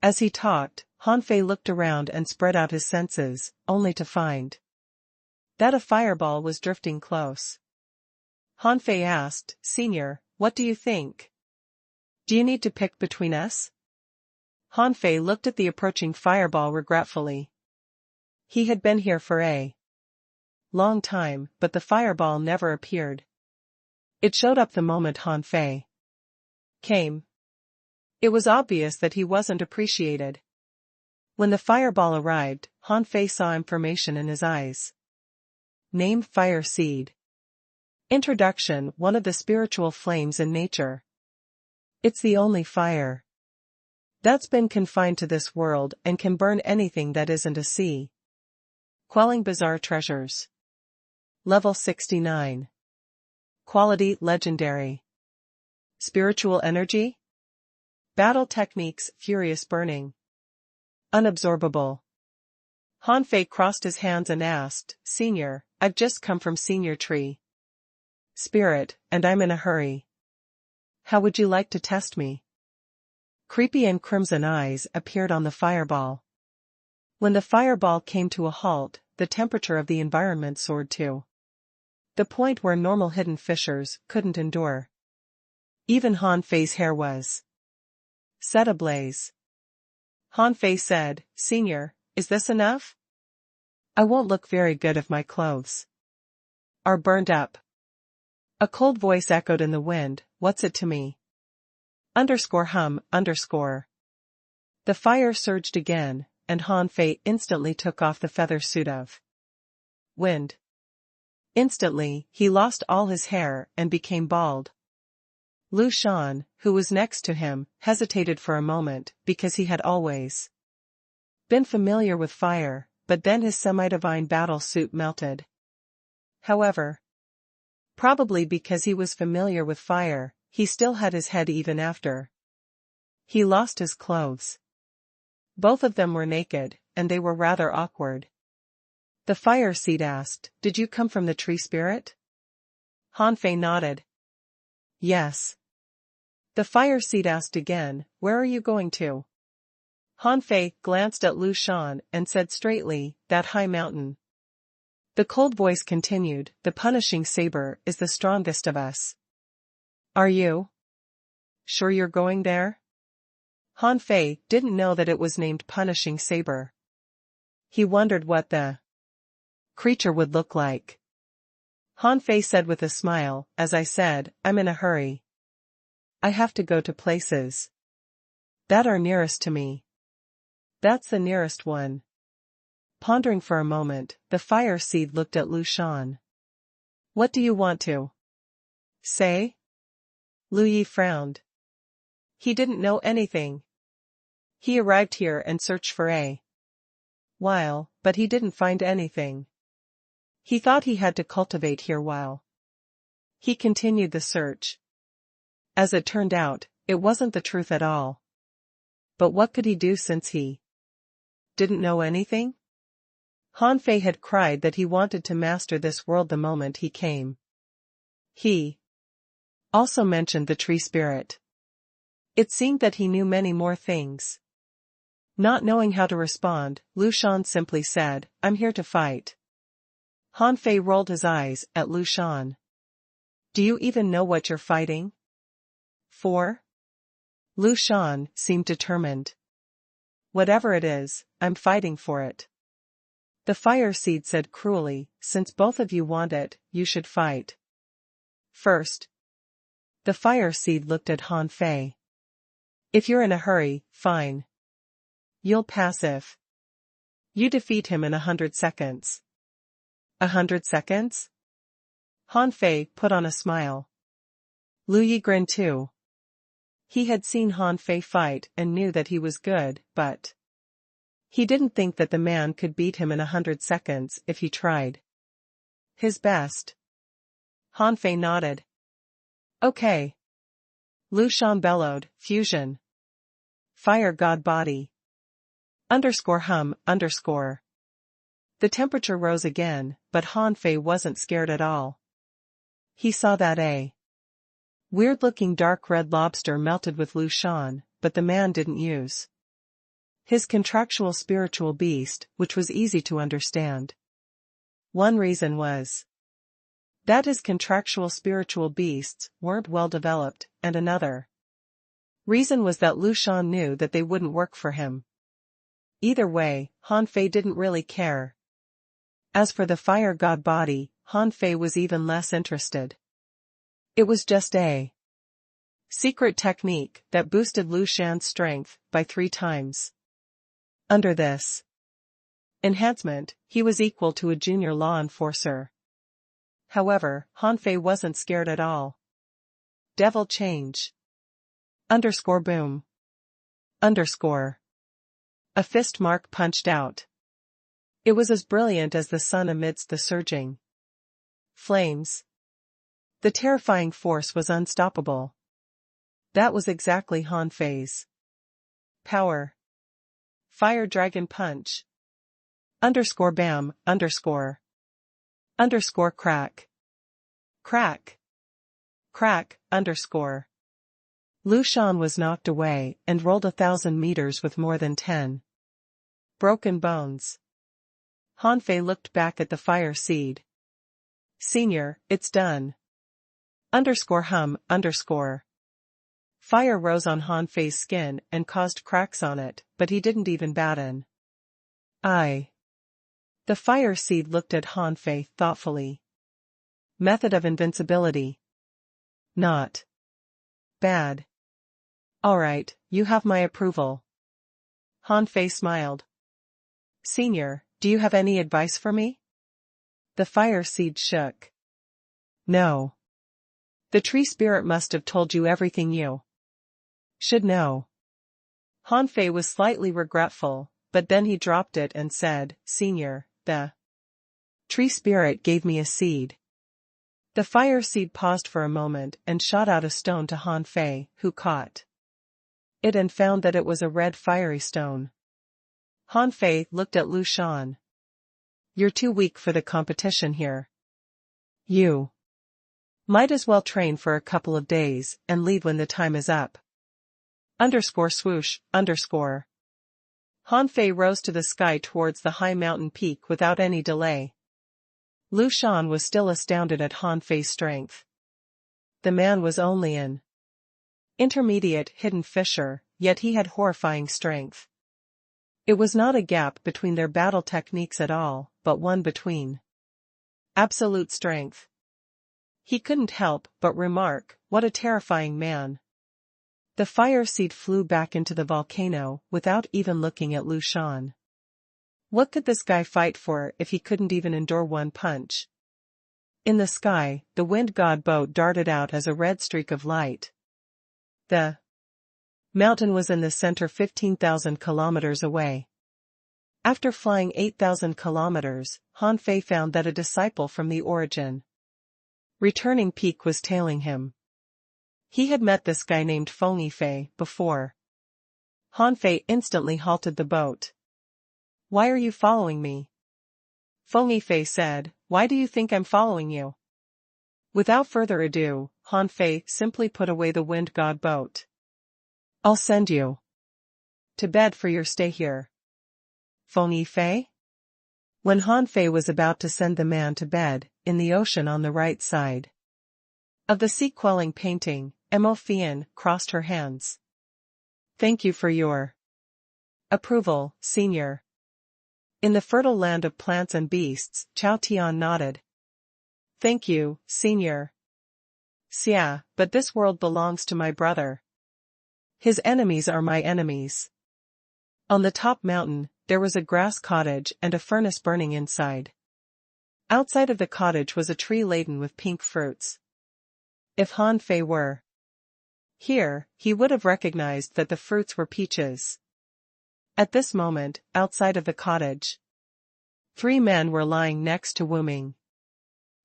As he talked, Han Fei looked around and spread out his senses, only to find that a fireball was drifting close. Han Fei asked, "Senior, what do you think? Do you need to pick between us?" Han Fei looked at the approaching fireball regretfully. He had been here for a long time, but the fireball never appeared. It showed up the moment Han Fei came. It was obvious that he wasn't appreciated. When the fireball arrived, Han Fei saw information in his eyes. Name: Fire Seed. Introduction: one of the spiritual flames in nature. It's the only fire that's been confined to this world and can burn anything that isn't a sea. Quelling bizarre treasures. Level 69. Quality: legendary. Spiritual energy. Battle techniques: furious burning. Unabsorbable. Han Fei crossed his hands and asked, "Senior, I've just come from Senior Tree Spirit, and I'm in a hurry. How would you like to test me?" Creepy and crimson eyes appeared on the fireball. When the fireball came to a halt, the temperature of the environment soared to the point where normal hidden fissures couldn't endure. Even Han Fei's hair was set ablaze. Han Fei said, "Senior, is this enough? I won't look very good if my clothes are burned up." A cold voice echoed in the wind, "What's it to me? _hum_. The fire surged again, and Han Fei instantly took off the feather suit of wind. Instantly, he lost all his hair and became bald. Lu Shan, who was next to him, hesitated for a moment, because he had always been familiar with fire, but then his semi-divine battle suit melted. However, probably because he was familiar with fire, he still had his head even after he lost his clothes. Both of them were naked, and they were rather awkward. The fire seed asked, "Did you come from the tree spirit?" Han Fei nodded. "Yes." The fire seed asked again, "Where are you going to?" Han Fei glanced at Lu Shan and said straightly, "That high mountain." The cold voice continued, "The punishing saber is the strongest of us. Are you sure you're going there?" Han Fei didn't know that it was named Punishing Saber. He wondered what the creature would look like. Han Fei said with a smile, "As I said, I'm in a hurry. I have to go to places that are nearest to me." "That's the nearest one." Pondering for a moment, the fire seed looked at Lu Shan. "What do you want to say?" Lu Yi frowned. He didn't know anything. He arrived here and searched for a while, but he didn't find anything. He thought he had to cultivate here while he continued the search. As it turned out, it wasn't the truth at all. But what could he do since he didn't know anything? Han Fei had cried that he wanted to master this world the moment he came. He also mentioned the tree spirit. It seemed that he knew many more things. Not knowing how to respond, Lu Shan simply said, "I'm here to fight." Han Fei rolled his eyes at Lu Shan. "Do you even know what you're fighting for?" Lu Shan seemed determined. "Whatever it is, I'm fighting for it." The fire seed said cruelly, "Since both of you want it, you should fight first." The fire seed looked at Han Fei. "If you're in a hurry, fine. You'll pass if you defeat him in 100 seconds. 100 seconds? Han Fei put on a smile. Lu Yi grinned too. He had seen Han Fei fight and knew that he was good, but he didn't think that the man could beat him in 100 seconds if he tried his best. Han Fei nodded. "Okay." Lu Shan bellowed, "Fusion. Fire God body. _hum_. The temperature rose again, but Han Fei wasn't scared at all. He saw that a weird-looking dark red lobster melted with Lu Shan, but the man didn't use his contractual spiritual beast, which was easy to understand. One reason was that his contractual spiritual beasts weren't well developed, and another reason was that Lu Shan knew that they wouldn't work for him. Either way, Han Fei didn't really care. As for the fire god body, Han Fei was even less interested. It was just a secret technique that boosted Lu Shan's strength by 3 times. Under this enhancement, he was equal to a junior law enforcer. However, Han Fei wasn't scared at all. Devil change. _boom. A fist mark punched out. It was as brilliant as the sun amidst the surging flames. The terrifying force was unstoppable. That was exactly Han Fei's power. Fire Dragon Punch. _bam. _crack. Crack. Lu Shan was knocked away and rolled 1,000 meters with more than 10 broken bones. Han Fei looked back at the fire seed. "Senior, it's done. _hum_. Fire rose on Han Fei's skin and caused cracks on it, but he didn't even bat an eye. The fire seed looked at Han Fei thoughtfully. Method of invincibility. Not bad. Alright, you have my approval. Han Fei smiled. Senior, do you have any advice for me? The fire seed shook. No. The tree spirit must have told you everything you should know. Han Fei was slightly regretful, but then he dropped it and said, Senior, the tree spirit gave me a seed. The fire seed paused for a moment and shot out a stone to Han Fei, who caught it and found that it was a red fiery stone. Han Fei looked at Lu Shan. You're too weak for the competition here. You might as well train for a couple of days and leave when the time is up. _swoosh. Han Fei rose to the sky towards the high mountain peak without any delay. Lu Shan was still astounded at Han Fei's strength. The man was only an intermediate hidden fisher, yet he had horrifying strength. It was not a gap between their battle techniques at all, but one between absolute strength. He couldn't help but remark, what a terrifying man. The fire seed flew back into the volcano without even looking at Lu Shan. What could this guy fight for if he couldn't even endure one punch? In the sky, the wind god boat darted out as a red streak of light. The mountain was in the center 15,000 kilometers away. After flying 8,000 kilometers, Han Fei found that a disciple from the origin returning peak was tailing him. He had met this guy named Feng Yifei before. Han Fei instantly halted the boat. Why are you following me? Feng Yifei said, why do you think I'm following you? Without further ado, Han Fei simply put away the wind god boat. I'll send you to bed for your stay here. Feng Yifei? When Han Fei was about to send the man to bed, in the ocean on the right side of the sea-quelling painting, Mo Fian crossed her hands. Thank you for your approval, senior. In the fertile land of plants and beasts, Chao Tian nodded. Thank you, senior. Xia, but this world belongs to my brother. His enemies are my enemies. On the top mountain, there was a grass cottage and a furnace burning inside. Outside of the cottage was a tree laden with pink fruits. If Han Fei were here, he would have recognized that the fruits were peaches. At this moment, outside of the cottage, 3 men were lying next to Wu Ming.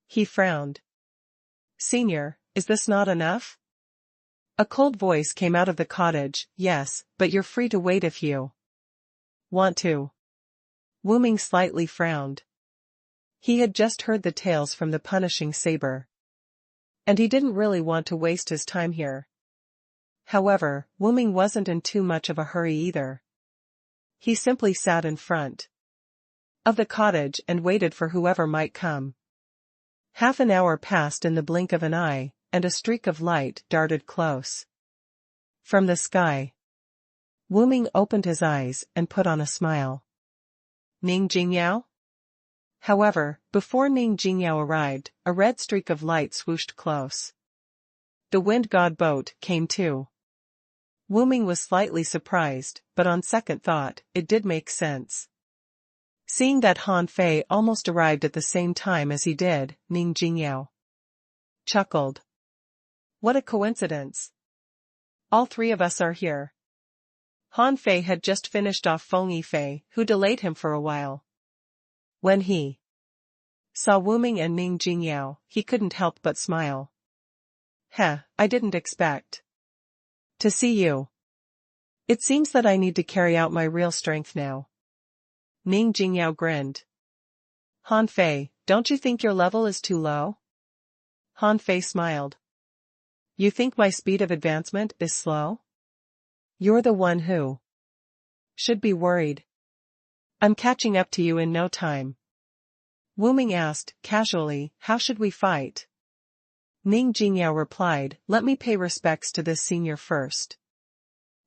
He frowned. Senior, is this not enough? A cold voice came out of the cottage, yes, but you're free to wait if you want to. Wu Ming slightly frowned. He had just heard the tales from the punishing saber, and he didn't really want to waste his time here. However, Wu Ming wasn't in too much of a hurry either. He simply sat in front of the cottage and waited for whoever might come. Half an hour passed in the blink of an eye, and a streak of light darted close from the sky. Wu Ming opened his eyes and put on a smile. Ning Jingyao? However, before Ning Jingyao arrived, a red streak of light swooshed close. The wind god boat came too. Wu Ming was slightly surprised, but on second thought, it did make sense. Seeing that Han Fei almost arrived at the same time as he did, Ning Jingyao chuckled. What a coincidence. All 3 of us are here. Han Fei had just finished off Feng Yifei, who delayed him for a while. When he saw Wu Ming and Ning Jingyao, he couldn't help but smile. I didn't expect to see you. It seems that I need to carry out my real strength now. Ning Jingyao grinned. Han Fei, don't you think your level is too low? Han Fei smiled. You think my speed of advancement is slow? You're the one who should be worried. I'm catching up to you in no time. Wu Ming asked, casually, how should we fight? Ning Jingyao replied, let me pay respects to this senior first.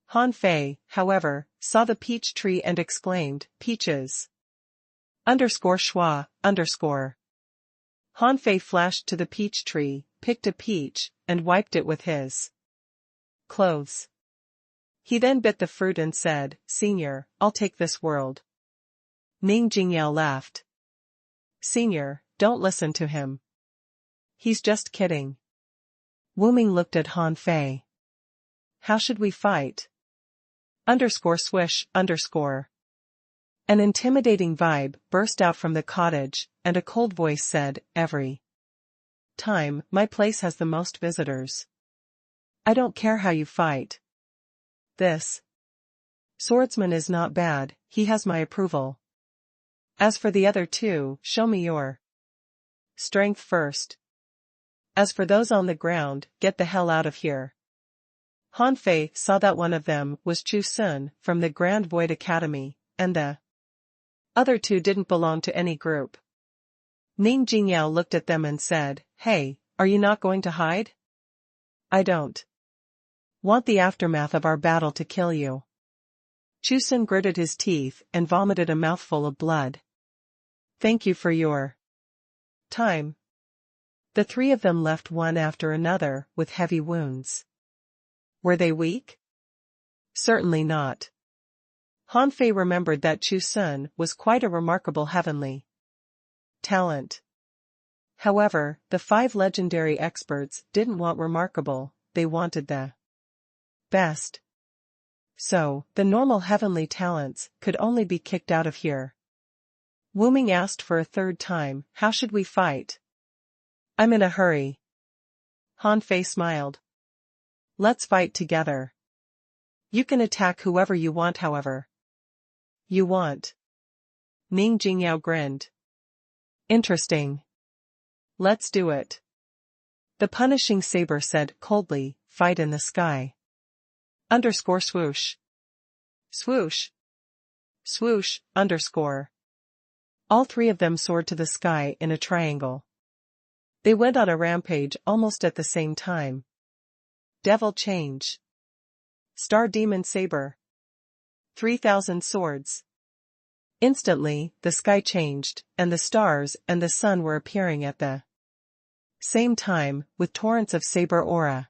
Han Fei, however, saw the peach tree and exclaimed, peaches. _schwa, _. Han Fei flashed to the peach tree, picked a peach, and wiped it with his clothes. He then bit the fruit and said, Senior, I'll take this world. Ning Jingyao laughed. Senior, don't listen to him. He's just kidding. Wu Ming looked at Han Fei. How should we fight? _swish, _. An intimidating vibe burst out from the cottage, and a cold voice said, every time, my place has the most visitors. I don't care how you fight. This swordsman is not bad, he has my approval. As for the other 2, show me your strength first. As for those on the ground, get the hell out of here. Han Fei saw that one of them was Chu Sun from the Grand Void Academy, and the other 2 didn't belong to any group. Ning Jingyao looked at them and said, Hey, are you not going to hide? I don't want the aftermath of our battle to kill you. Chu Sun gritted his teeth and vomited a mouthful of blood. Thank you for your time. The 3 of them left one after another with heavy wounds. Were they weak? Certainly not. Han Fei remembered that Chu Sun was quite a remarkable heavenly talent. However, the 5 legendary experts didn't want remarkable, they wanted the best. So, the normal heavenly talents could only be kicked out of here. Wu Ming asked for a 3rd time, how should we fight? I'm in a hurry. Han Fei smiled. Let's fight together. You can attack whoever you want however you want. Ning Jingyao grinned. Interesting. Let's do it. The punishing saber said coldly, fight in the sky. Underscore swoosh. Swoosh. Swoosh, underscore. All three of them soared to the sky in a triangle. They went on a rampage almost at the same time. Devil change. Star demon saber. 3,000 swords. Instantly, the sky changed, and the stars and the sun were appearing at the same time, with torrents of saber aura.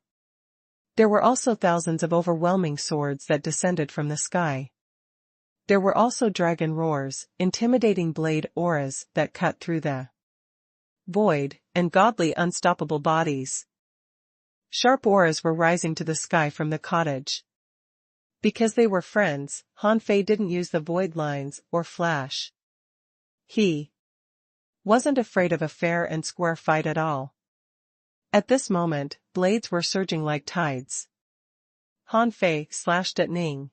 There were also thousands of overwhelming swords that descended from the sky. There were also dragon roars, intimidating blade auras that cut through the void, and godly unstoppable bodies. Sharp auras were rising to the sky from the cottage. Because they were friends, Han Fei didn't use the void lines or flash. He wasn't afraid of a fair and square fight at all. At this moment, blades were surging like tides. Han Fei slashed at Ning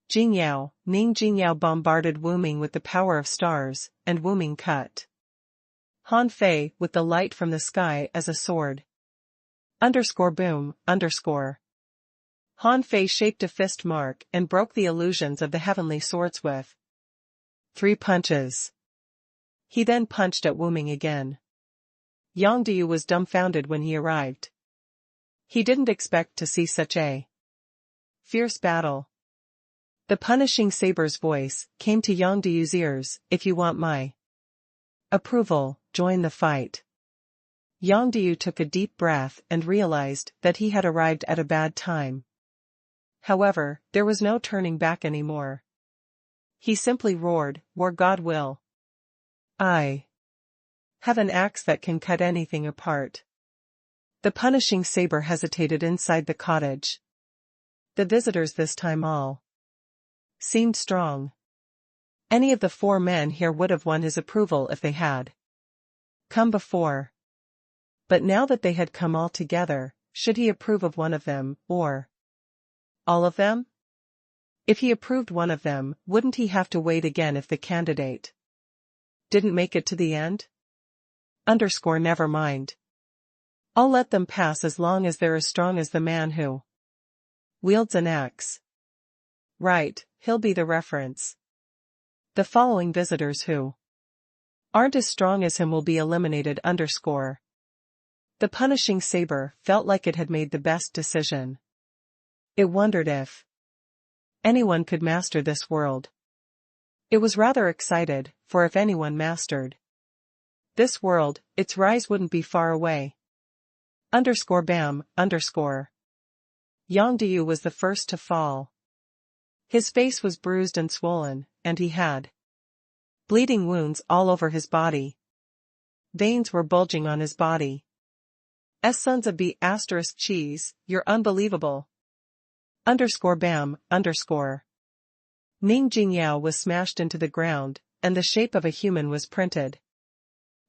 Jingyao. Ning Jingyao bombarded Wu Ming with the power of stars, and Wu Ming cut Han Fei with the light from the sky as a sword. Underscore boom, underscore. Han Fei shaped a fist mark and broke the illusions of the heavenly swords with 3 punches. He then punched at Wu Ming again. Yang Diu was dumbfounded when he arrived. He didn't expect to see such a fierce battle. The punishing saber's voice came to Yang Diu's ears, if you want my approval, join the fight. Yang Diu took a deep breath and realized that he had arrived at a bad time. However, there was no turning back anymore. He simply roared, War God will. I have an axe that can cut anything apart. The punishing saber hesitated inside the cottage. The visitors this time all seemed strong. Any of the 4 men here would have won his approval if they had come before. But now that they had come all together, should he approve of one of them, or all of them? If he approved one of them, wouldn't he have to wait again if the candidate didn't make it to the end? Underscore never mind. I'll let them pass as long as they're as strong as the man who wields an axe. Right, he'll be the reference. The following visitors who aren't as strong as him will be eliminated. Underscore. The punishing saber felt like it had made the best decision. It wondered if anyone could master this world. It was rather excited, for if anyone mastered this world, its rise wouldn't be far away. Underscore bam, underscore. Yang Diu was the first to fall. His face was bruised and swollen, and he had bleeding wounds all over his body. Veins were bulging on his body. Sons of B** cheese, you're unbelievable. Underscore bam, underscore. Ning Jingyao was smashed into the ground, and the shape of a human was printed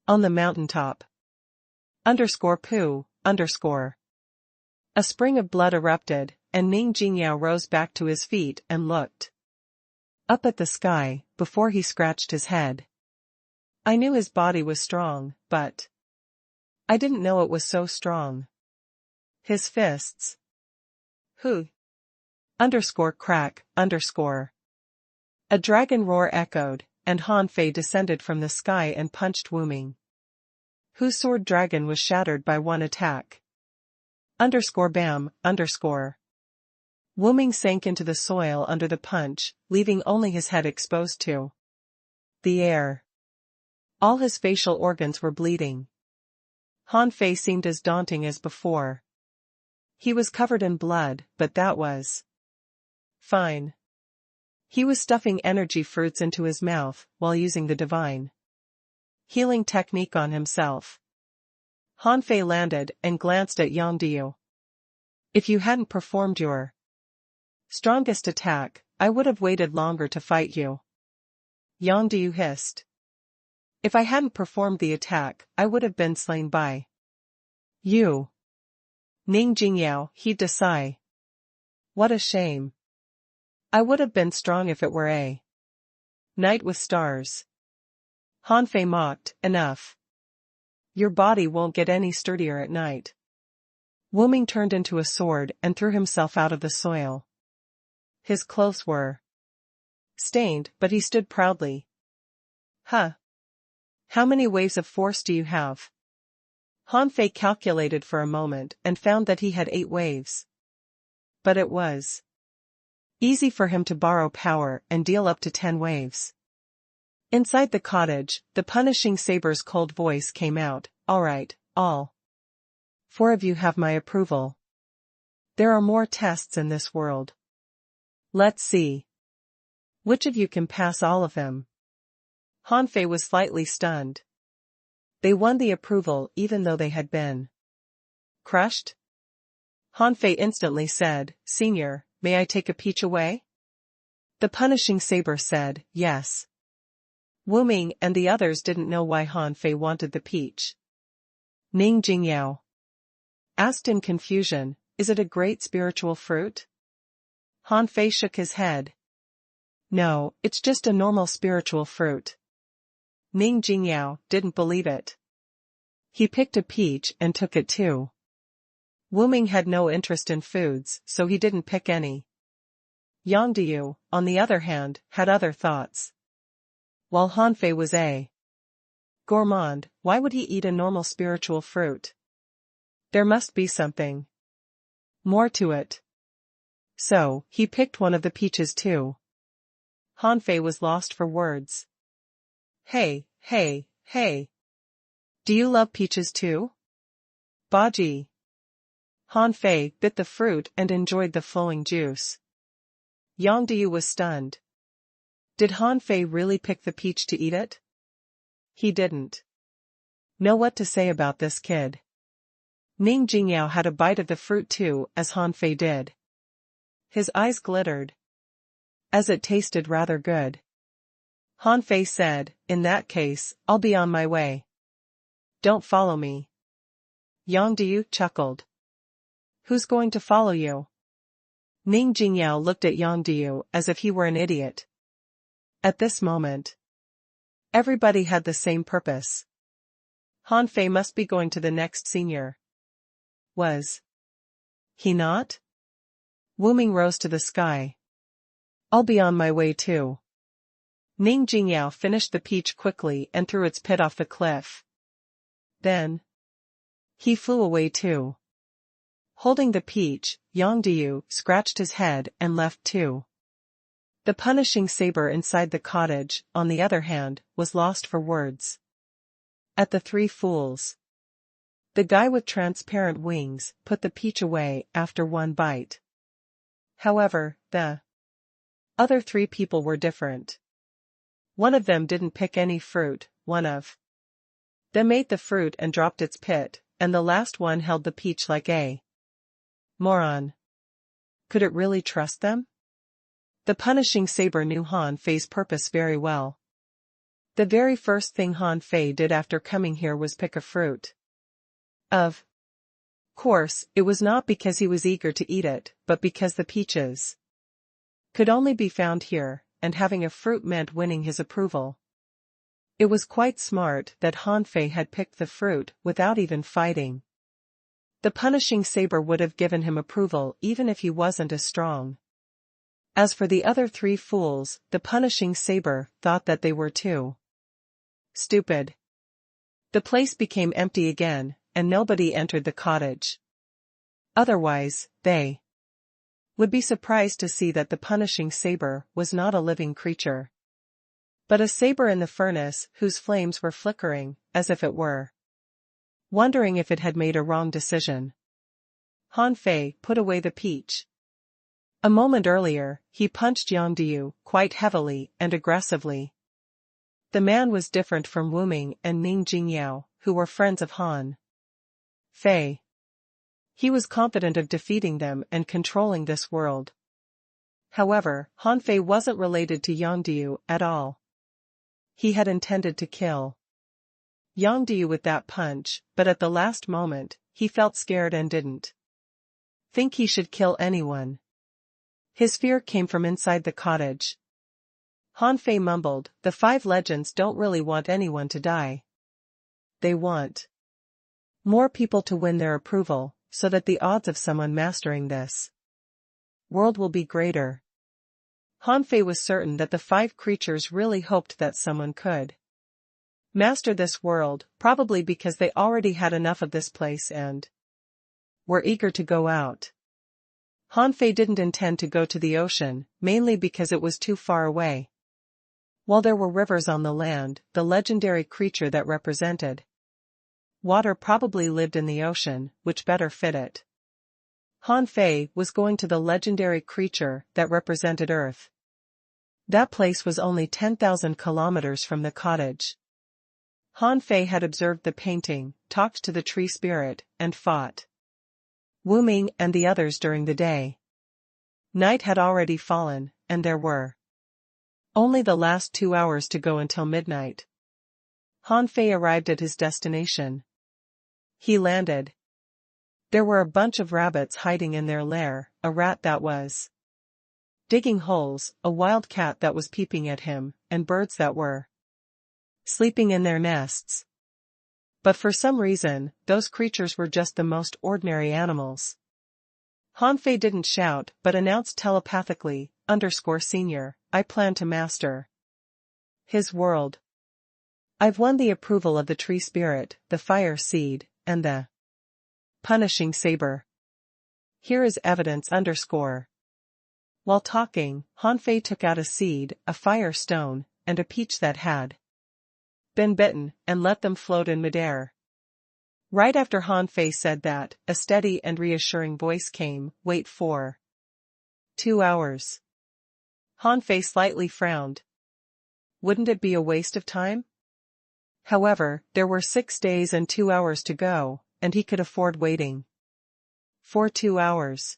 on the mountaintop. Underscore poo, underscore. A spring of blood erupted, and Ning Jingyao rose back to his feet and looked up at the sky, before he scratched his head. I knew his body was strong, but I didn't know it was so strong. His fists. Who? Underscore crack, underscore. A dragon roar echoed, and Han Fei descended from the sky and punched Wu Ming, whose sword dragon was shattered by one attack. Underscore bam, underscore. Wu Ming sank into the soil under the punch, leaving only his head exposed to the air. All his facial organs were bleeding. Han Fei seemed as daunting as before. He was covered in blood, but that was fine. He was stuffing energy fruits into his mouth, while using the divine healing technique on himself. Han Fei landed and glanced at Yang Diu. If you hadn't performed your strongest attack, I would have waited longer to fight you. Yang Diu hissed. If I hadn't performed the attack, I would have been slain by you. Ning Jingyao heaved a sigh. What a shame. I would have been strong if it were a Night with stars. Han Fei mocked, enough. Your body won't get any sturdier at night. Wu Ming turned into a sword and threw himself out of the soil. His clothes were stained, but he stood proudly. Huh. How many waves of force do you have? Han Fei calculated for a moment and found that he had 8 waves. But it was easy for him to borrow power and deal up to 10 waves. Inside the cottage, the punishing saber's cold voice came out, all right, all 4 of you have my approval. There are more tests in this world. Let's see. Which of you can pass all of them? Han Fei was slightly stunned. They won the approval even though they had been crushed? Han Fei instantly said, Senior, may I take a peach away? The punishing saber said, yes. Wu Ming and the others didn't know why Han Fei wanted the peach. Ning Jingyao asked in confusion, is it a great spiritual fruit? Han Fei shook his head. No, it's just a normal spiritual fruit. Ning Jingyao didn't believe it. He picked a peach and took it too. Wu Ming had no interest in foods, so he didn't pick any. Yang Diyu, on the other hand, had other thoughts. While Han Fei was a gourmand, why would he eat a normal spiritual fruit? There must be something more to it. So, he picked one of the peaches too. Han Fei was lost for words. Hey, hey, hey. Do you love peaches too? Baji. Han Fei bit the fruit and enjoyed the flowing juice. Yang Diyu was stunned. Did Han Fei really pick the peach to eat it? He didn't know what to say about this kid. Ning Jingyao had a bite of the fruit too, as Han Fei did. His eyes glittered, as it tasted rather good. Han Fei said, in that case, I'll be on my way. Don't follow me. Yang Diyu chuckled. Who's going to follow you? Ning Jingyao looked at Yang Diyu as if he were an idiot. At this moment, everybody had the same purpose. Han Fei must be going to the next senior. Was he not? Wu Ming rose to the sky. I'll be on my way too. Ning Jingyao finished the peach quickly and threw its pit off the cliff. Then he flew away too. Holding the peach, Yang Diyu scratched his head and left too. The punishing saber inside the cottage, on the other hand, was lost for words. At the 3 fools. The guy with transparent wings put the peach away after 1 bite. However, the other 3 people were different. One of them didn't pick any fruit, one of them ate the fruit and dropped its pit, and the last one held the peach like a moron. Could it really trust them? The punishing saber knew Han Fei's purpose very well. The very first thing Han Fei did after coming here was pick a fruit. Of course, it was not because he was eager to eat it, but because the peaches could only be found here, and having a fruit meant winning his approval. It was quite smart that Han Fei had picked the fruit without even fighting. The punishing saber would have given him approval even if he wasn't as strong. As for the other 3 fools, the punishing saber thought that they were too stupid. The place became empty again, and nobody entered the cottage. Otherwise, they would be surprised to see that the punishing saber was not a living creature, but a saber in the furnace whose flames were flickering, as if it were wondering if it had made a wrong decision. Han Fei put away the peach. A moment earlier, he punched Yang Diyu quite heavily and aggressively. The man was different from Wu Ming and Ning Jingyao, who were friends of Han Fei. He was confident of defeating them and controlling this world. However, Han Fei wasn't related to Yang Diyu at all. He had intended to kill Yang Diyu with that punch, but at the last moment, he felt scared and didn't think he should kill anyone. His fear came from inside the cottage. Han Fei mumbled, the 5 legends don't really want anyone to die. They want more people to win their approval, so that the odds of someone mastering this world will be greater. Han Fei was certain that the 5 creatures really hoped that someone could master this world, probably because they already had enough of this place and were eager to go out. Han Fei didn't intend to go to the ocean, mainly because it was too far away. While there were rivers on the land, the legendary creature that represented water probably lived in the ocean, which better fit it. Han Fei was going to the legendary creature that represented Earth. That place was only 10,000 kilometers from the cottage. Han Fei had observed the painting, talked to the tree spirit, and fought Wu Ming and the others during the day. Night had already fallen, and there were only the last 2 hours to go until midnight. Han Fei arrived at his destination. He landed. There were a bunch of rabbits hiding in their lair, a rat that was digging holes, a wild cat that was peeping at him, and birds that were sleeping in their nests. But for some reason, those creatures were just the most ordinary animals. Han Fei didn't shout, but announced telepathically, _senior, I plan to master his world. I've won the approval of the tree spirit, the fire seed, and the punishing saber. Here is evidence _. While talking, Han Fei took out a seed, a fire stone, and a peach that had been bitten, and let them float in midair. Right after Han Fei said that, a steady and reassuring voice came, wait for 2 hours. Han Fei slightly frowned. Wouldn't it be a waste of time? However, there were 6 days and 2 hours to go, and he could afford waiting for 2 hours.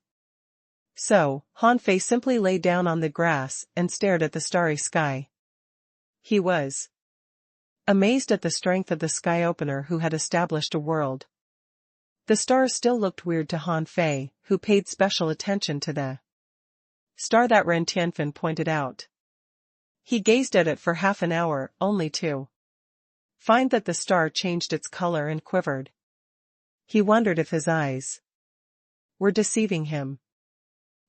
So, Han Fei simply lay down on the grass and stared at the starry sky. He was amazed at the strength of the sky opener who had established a world. The stars still looked weird to Han Fei, who paid special attention to the star that Ren Tianfen pointed out. He gazed at it for half an hour, only to find that the star changed its color and quivered. He wondered if his eyes were deceiving him.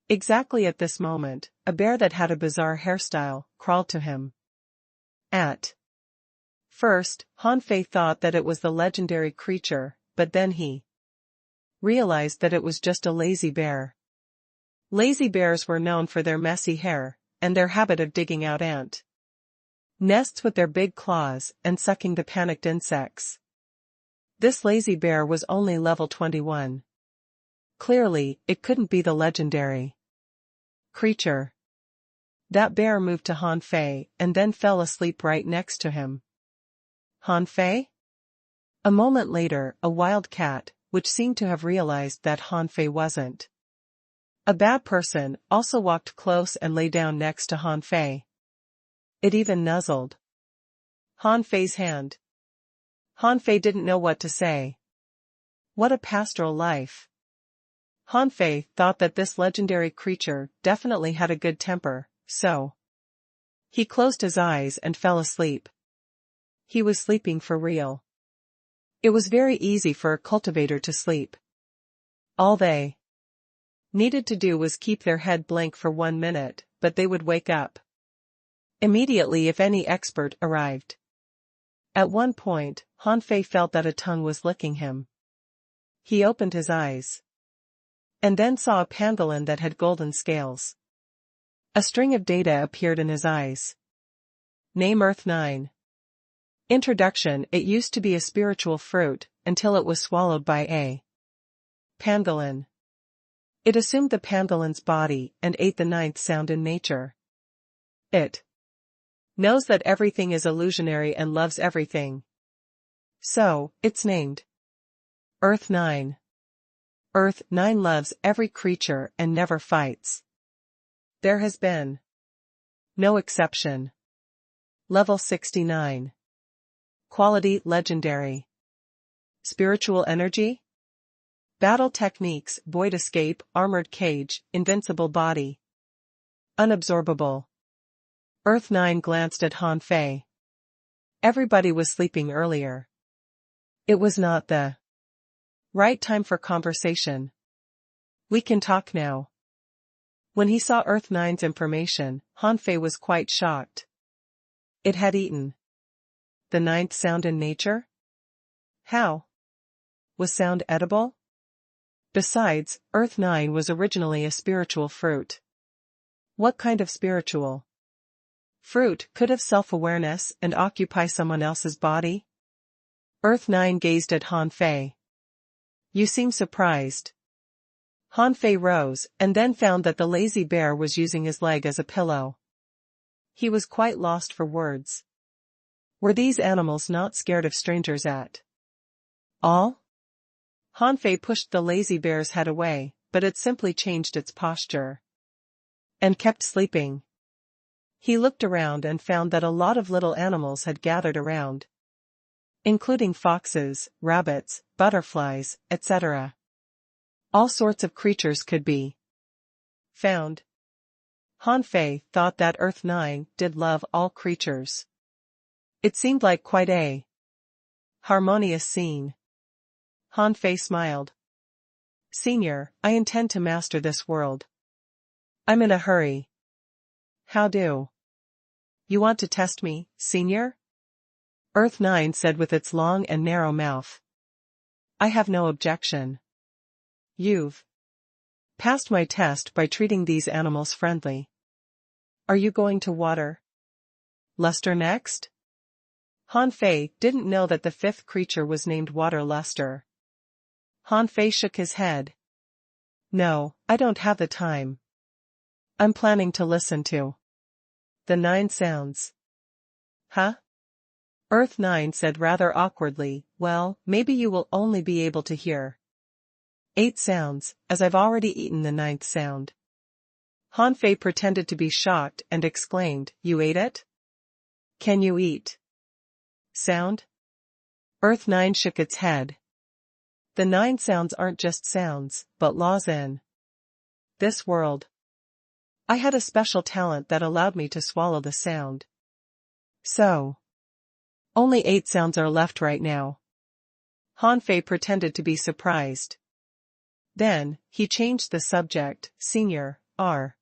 Exactly at this moment, a bear that had a bizarre hairstyle crawled to him. At first, Han Fei thought that it was the legendary creature, but then he realized that it was just a lazy bear. Lazy bears were known for their messy hair, and their habit of digging out ant nests with their big claws and sucking the panicked insects. This lazy bear was only level 21. Clearly, it couldn't be the legendary creature. That bear moved to Han Fei and then fell asleep right next to him. Han Fei? A moment later, a wild cat, which seemed to have realized that Han Fei wasn't a bad person, also walked close and lay down next to Han Fei. It even nuzzled Han Fei's hand. Han Fei didn't know what to say. What a pastoral life. Han Fei thought that this legendary creature definitely had a good temper, so he closed his eyes and fell asleep. He was sleeping for real. It was very easy for a cultivator to sleep. All they needed to do was keep their head blank for 1 minute, but they would wake up immediately if any expert arrived. At one point, Han Fei felt that a tongue was licking him. He opened his eyes and then saw a pangolin that had golden scales. A string of data appeared in his eyes. Name Earth 9. Introduction: It used to be a spiritual fruit, until it was swallowed by a pangolin. It assumed the pangolin's body and ate the 9th sound in nature. It knows that everything is illusionary and loves everything. So, it's named Earth 9. Earth 9 loves every creature and never fights. There has been no exception. Level 69. Quality: legendary. Spiritual energy? Battle techniques: void escape, armored cage, invincible body. Unabsorbable. Earth 9 glanced at Han Fei. Everybody was sleeping earlier. It was not the right time for conversation. We can talk now. When he saw Earth 9's information, Han Fei was quite shocked. It had eaten the ninth sound in nature? How? Was sound edible? Besides, Earth 9 was originally a spiritual fruit. What kind of spiritual fruit could have self-awareness and occupy someone else's body? Earth 9 gazed at Han Fei. You seem surprised. Han Fei rose and then found that the lazy bear was using his leg as a pillow. He was quite lost for words. Were these animals not scared of strangers at all? Han Fei pushed the lazy bear's head away, but it simply changed its posture and kept sleeping. He looked around and found that a lot of little animals had gathered around, including foxes, rabbits, butterflies, etc. All sorts of creatures could be found. Han Fei thought that Earth 9 did love all creatures. It seemed like quite a harmonious scene. Han Fei smiled. Senior, I intend to master this world. I'm in a hurry. How do you want to test me, Senior? Earth 9 said with its long and narrow mouth. I have no objection. You've passed my test by treating these animals friendly. Are you going to water Luster next? Han Fei didn't know that the fifth creature was named Water Luster. Han Fei shook his head. No, I don't have the time. I'm planning to listen to the 9 sounds. Huh? Earth 9 said rather awkwardly, well, maybe you will only be able to hear 8 sounds, as I've already eaten the 9th sound. Han Fei pretended to be shocked and exclaimed, You ate it? Can you eat sound? Earth 9 shook its head. The 9 sounds aren't just sounds, but laws in this world. I had a special talent that allowed me to swallow the sound. So, only 8 sounds are left right now. Han Fei pretended to be surprised. Then, he changed the subject, Senior, are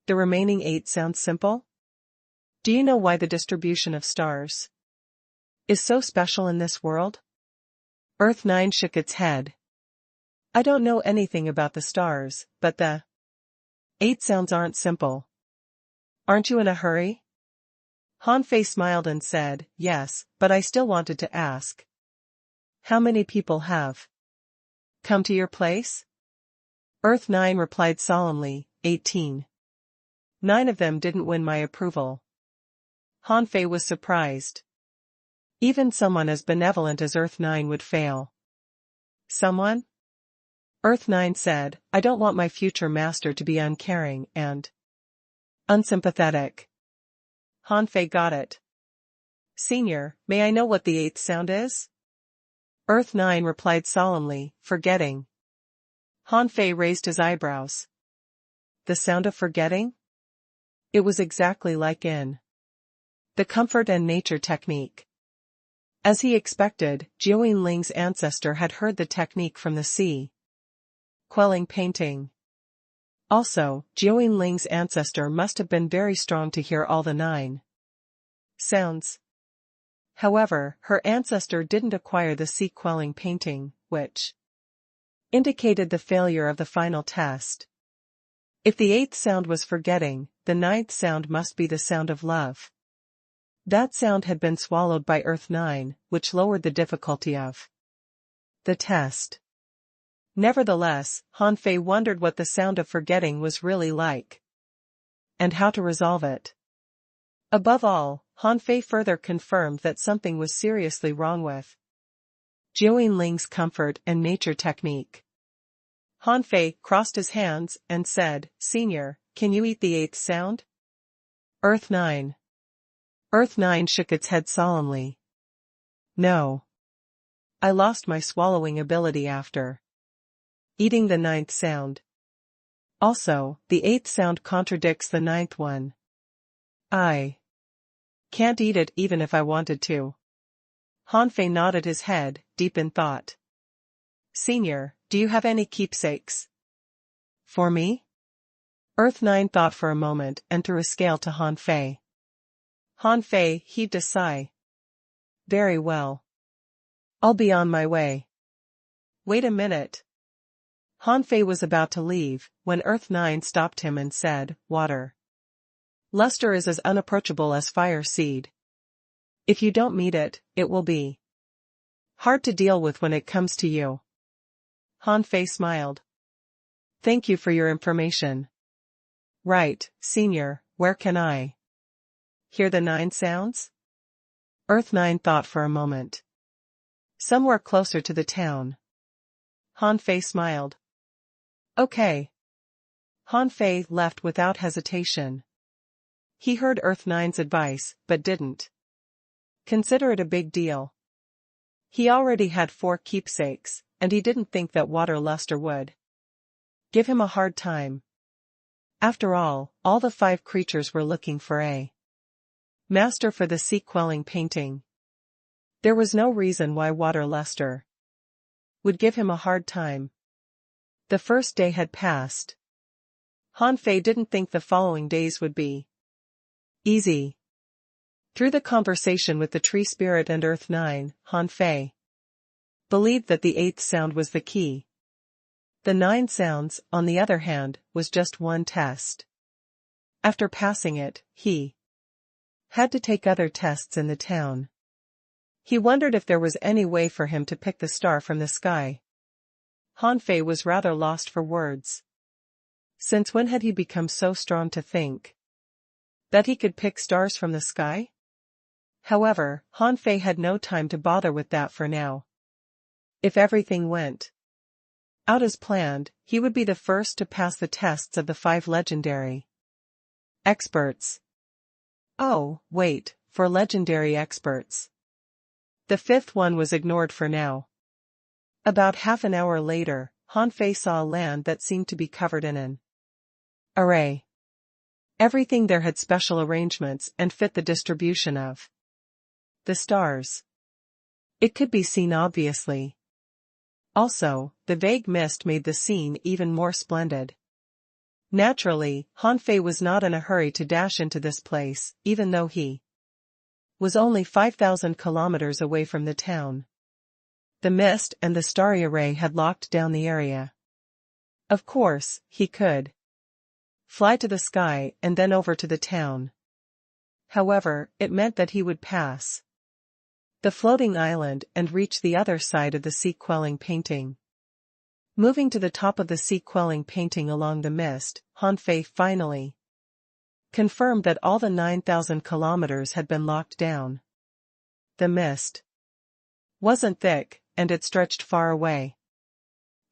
the remaining 8 sounds simple? Do you know why the distribution of stars is so special in this world? Earth 9 shook its head. I don't know anything about the stars, but the 8 sounds aren't simple. Aren't you in a hurry? Han Fei smiled and said, Yes, but I still wanted to ask. How many people have come to your place? Earth 9 replied solemnly, 18. 9 of them didn't win my approval. Han Fei was surprised. Even someone as benevolent as Earth 9 would fail. Someone? Earth 9 said, I don't want my future master to be uncaring and unsympathetic. Han Fei got it. Senior, may I know what the 8th sound is? Earth 9 replied solemnly, forgetting. Han Fei raised his eyebrows. The sound of forgetting? It was exactly like in the comfort and nature technique. As he expected, Jiao Yinling's ancestor had heard the technique from the sea quelling painting. Also, Jiao Yinling's ancestor must have been very strong to hear all the 9 sounds. However, her ancestor didn't acquire the sea quelling painting, which indicated the failure of the final test. If the 8th sound was forgetting, the 9th sound must be the sound of love. That sound had been swallowed by Earth 9, which lowered the difficulty of the test. Nevertheless, Han Fei wondered what the sound of forgetting was really like, and how to resolve it. Above all, Han Fei further confirmed that something was seriously wrong with Jiao Yinling's comfort and nature technique. Han Fei crossed his hands and said, Senior, can you eat the 8th sound? Earth 9. Earth 9 shook its head solemnly. No. I lost my swallowing ability after eating the 9th sound. Also, the 8th sound contradicts the 9th one. I can't eat it even if I wanted to. Han Fei nodded his head, deep in thought. Senior, do you have any keepsakes? For me? Earth 9 thought for a moment and threw a scale to Han Fei. Han Fei heaved a sigh. Very well. I'll be on my way. Wait a minute. Han Fei was about to leave, when Earth 9 stopped him and said, Water luster is as unapproachable as fire seed. If you don't meet it, it will be hard to deal with when it comes to you. Han Fei smiled. Thank you for your information. Right, Senior, where can I hear the 9 sounds? Earth 9 thought for a moment. Somewhere closer to the town. Han Fei smiled. Okay. Han Fei left without hesitation. He heard Earth 9's advice, but didn't consider it a big deal. He already had 4 keepsakes, and he didn't think that water luster would give him a hard time. After all the 5 creatures were looking for a master for the sea-quelling painting. There was no reason why water luster would give him a hard time. The first day had passed. Han Fei didn't think the following days would be easy. Through the conversation with the tree spirit and Earth 9, Han Fei believed that the 8th sound was the key. The 9 sounds, on the other hand, was just one test. After passing it, he had to take other tests in the town. He wondered if there was any way for him to pick the star from the sky. Han Fei was rather lost for words. Since when had he become so strong to think that he could pick stars from the sky? However, Han Fei had no time to bother with that for now. If everything went out as planned, he would be the first to pass the tests of the 5 legendary experts. Oh, wait, for legendary experts. The 5th one was ignored for now. About half an hour later, Han Fei saw a land that seemed to be covered in an array. Everything there had special arrangements and fit the distribution of the stars. It could be seen obviously. Also, the vague mist made the scene even more splendid. Naturally, Han Fei was not in a hurry to dash into this place, even though he was only 5,000 kilometers away from the town. The mist and the starry array had locked down the area. Of course, he could fly to the sky and then over to the town. However, it meant that he would pass the floating island and reach the other side of the sea-quelling painting. Moving to the top of the sea-quelling painting along the mist, Han Fei finally confirmed that all the 9,000 kilometers had been locked down. The mist wasn't thick, and it stretched far away.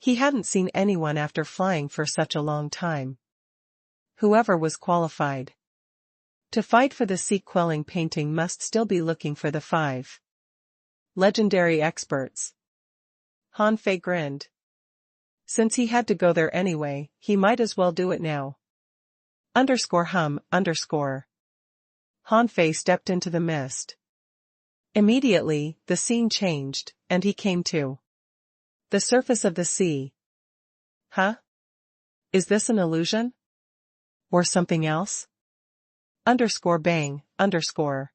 He hadn't seen anyone after flying for such a long time. Whoever was qualified to fight for the sea-quelling painting must still be looking for the 5 legendary experts. Han Fei grinned. Since he had to go there anyway, he might as well do it now. _hum_. Han Fei stepped into the mist. Immediately, the scene changed, and he came to the surface of the sea. Huh? Is this an illusion? Or something else? _bang_.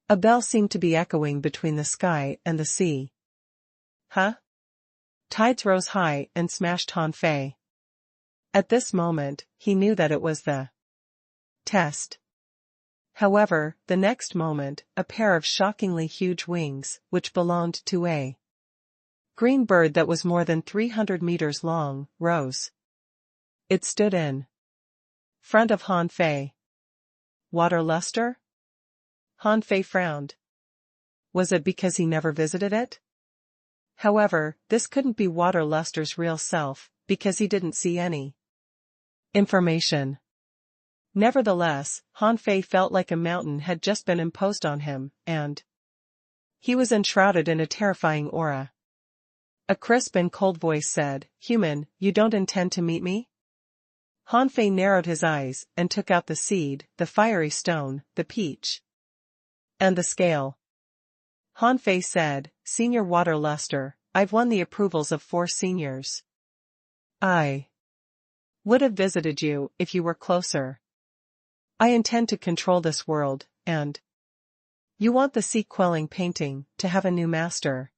A bell seemed to be echoing between the sky and the sea. Huh? Tides rose high and smashed Han Fei. At this moment, he knew that it was the test. However, the next moment, a pair of shockingly huge wings, which belonged to a green bird that was more than 300 meters long, rose. It stood in front of Han Fei. Water luster? Han Fei frowned. Was it because he never visited it? However, this couldn't be water luster's real self, because he didn't see any information. Nevertheless, Han Fei felt like a mountain had just been imposed on him, and he was enshrouded in a terrifying aura. A crisp and cold voice said, "Human, you don't intend to meet me?" Han Fei narrowed his eyes and took out the seed, the fiery stone, the peach, and the scale. Han Fei said, "Senior Water Luster, I've won the approvals of 4 seniors. I would have visited you if you were closer. I intend to control this world, and you want the sea-quelling painting to have a new master.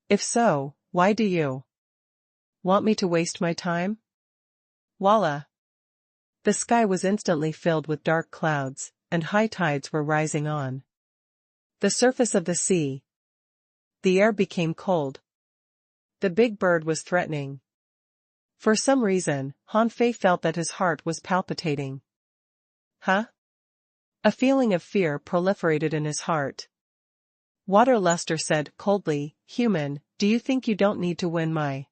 If so, why do you want me to waste my time?" Voila! The sky was instantly filled with dark clouds, and high tides were rising on the surface of the sea. The air became cold. The big bird was threatening. For some reason, Han Fei felt that his heart was palpitating. Huh? A feeling of fear proliferated in his heart. Water Luster said coldly, "Human, do you think you don't need to win my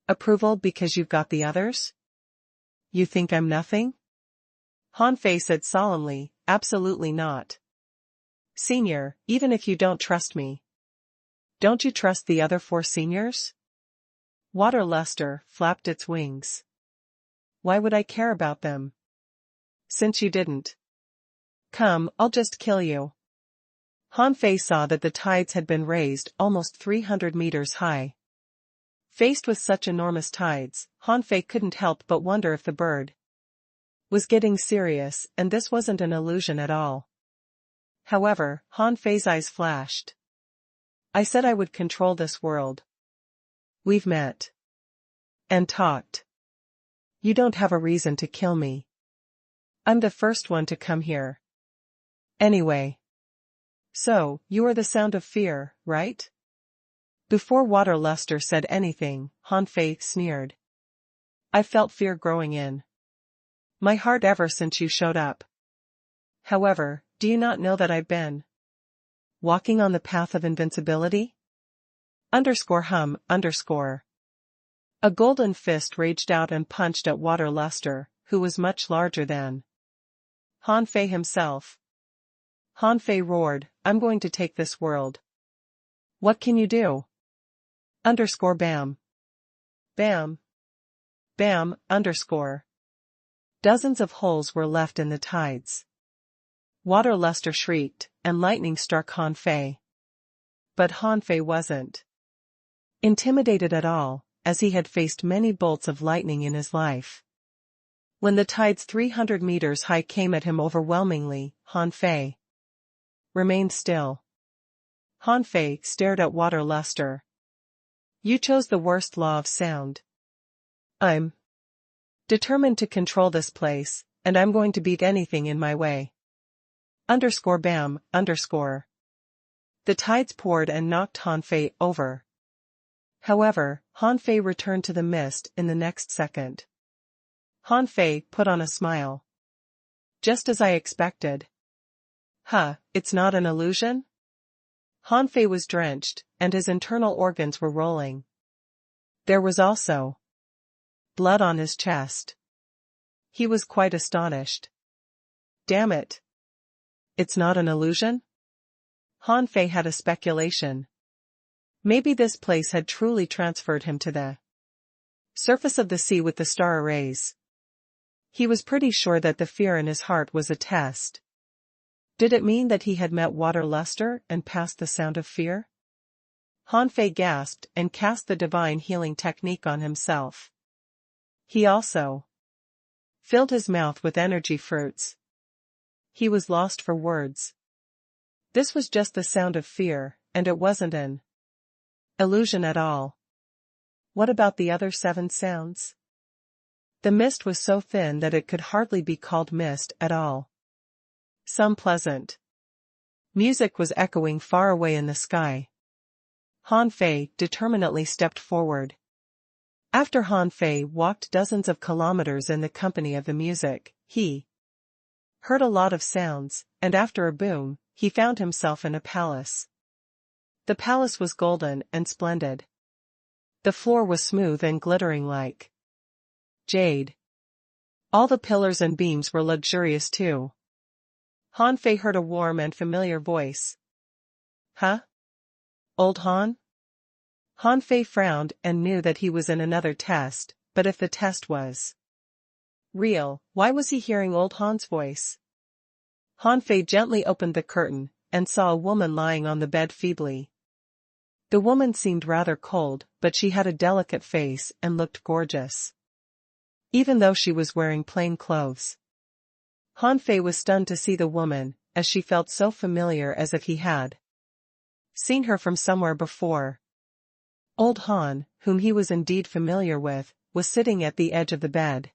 approval because you've got the others? You think I'm nothing?" Han Fei said solemnly, "Absolutely not. Senior, even if you don't trust me, don't you trust the other 4 seniors?" Water Luster flapped its wings. "Why would I care about them? Since you didn't come, I'll just kill you." Han Fei saw that the tides had been raised almost 300 meters high. Faced with such enormous tides, Han Fei couldn't help but wonder if the bird was getting serious and this wasn't an illusion at all. However, Han Fei's eyes flashed. "I said I would control this world. We've met and talked. You don't have a reason to kill me. I'm the first one to come here. Anyway. So, you are the sound of fear, right?" Before Water Luster said anything, Han Fei sneered. "I felt fear growing in my heart ever since you showed up. However, do you not know that I've been walking on the path of invincibility? _hum_. A golden fist raged out and punched at Water Luster, who was much larger than Han Fei himself. Han Fei roared, "I'm going to take this world. What can you do?" _bam. Bam. Bam. Dozens of holes were left in the tides. Water Luster shrieked, and lightning struck Han Fei. But Han Fei wasn't intimidated at all, as he had faced many bolts of lightning in his life. When the tides 300 meters high came at him overwhelmingly, Han Fei remained still. Han Fei stared at Water Luster. "You chose the worst law of sound. I'm determined to control this place, and I'm going to beat anything in my way. _bam. The tides poured and knocked Han Fei over. However, Han Fei returned to the mist in the next second. Han Fei put on a smile. "Just as I expected. Huh, it's not an illusion?" Han Fei was drenched, and his internal organs were rolling. There was also blood on his chest. He was quite astonished. "Damn it. It's not an illusion?" Han Fei had a speculation. Maybe this place had truly transferred him to the surface of the sea with the star arrays. He was pretty sure that the fear in his heart was a test. Did it mean that he had met Water Luster and passed the sound of fear? Han Fei gasped and cast the divine healing technique on himself. He also filled his mouth with energy fruits. He was lost for words. This was just the sound of fear, and it wasn't an illusion at all. What about the other 7 sounds? The mist was so thin that it could hardly be called mist at all. Some pleasant music was echoing far away in the sky. Han Fei determinedly stepped forward. After Han Fei walked dozens of kilometers in the company of the music, he heard a lot of sounds, and after a boom, he found himself in a palace. The palace was golden and splendid. The floor was smooth and glittering like jade. All the pillars and beams were luxurious too. Han Fei heard a warm and familiar voice. "Huh? Old Han?" Han Fei frowned and knew that he was in another test, but if the test was Real, why was he hearing old Han's voice? Han Fei gently opened the curtain, and saw a woman lying on the bed feebly. The woman seemed rather cold, but she had a delicate face and looked gorgeous, even though she was wearing plain clothes. Han Fei was stunned to see the woman, as she felt so familiar as if he had seen her from somewhere before. Old Han, whom he was indeed familiar with, was sitting at the edge of the bed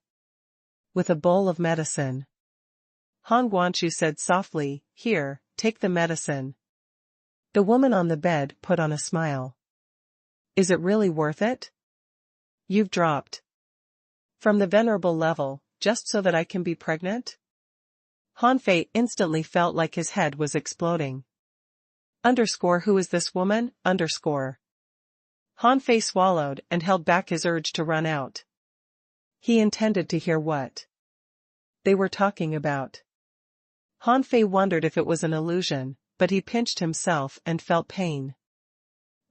with a bowl of medicine. Han Guangqiu said softly, "Here, take the medicine." The woman on the bed put on a smile. "Is it really worth it? You've dropped from the venerable level, just so that I can be pregnant?" Han Fei instantly felt like his head was exploding. Who is this woman? Han Fei swallowed and held back his urge to run out. He intended to hear what they were talking about. Han Fei wondered if it was an illusion, but he pinched himself and felt pain.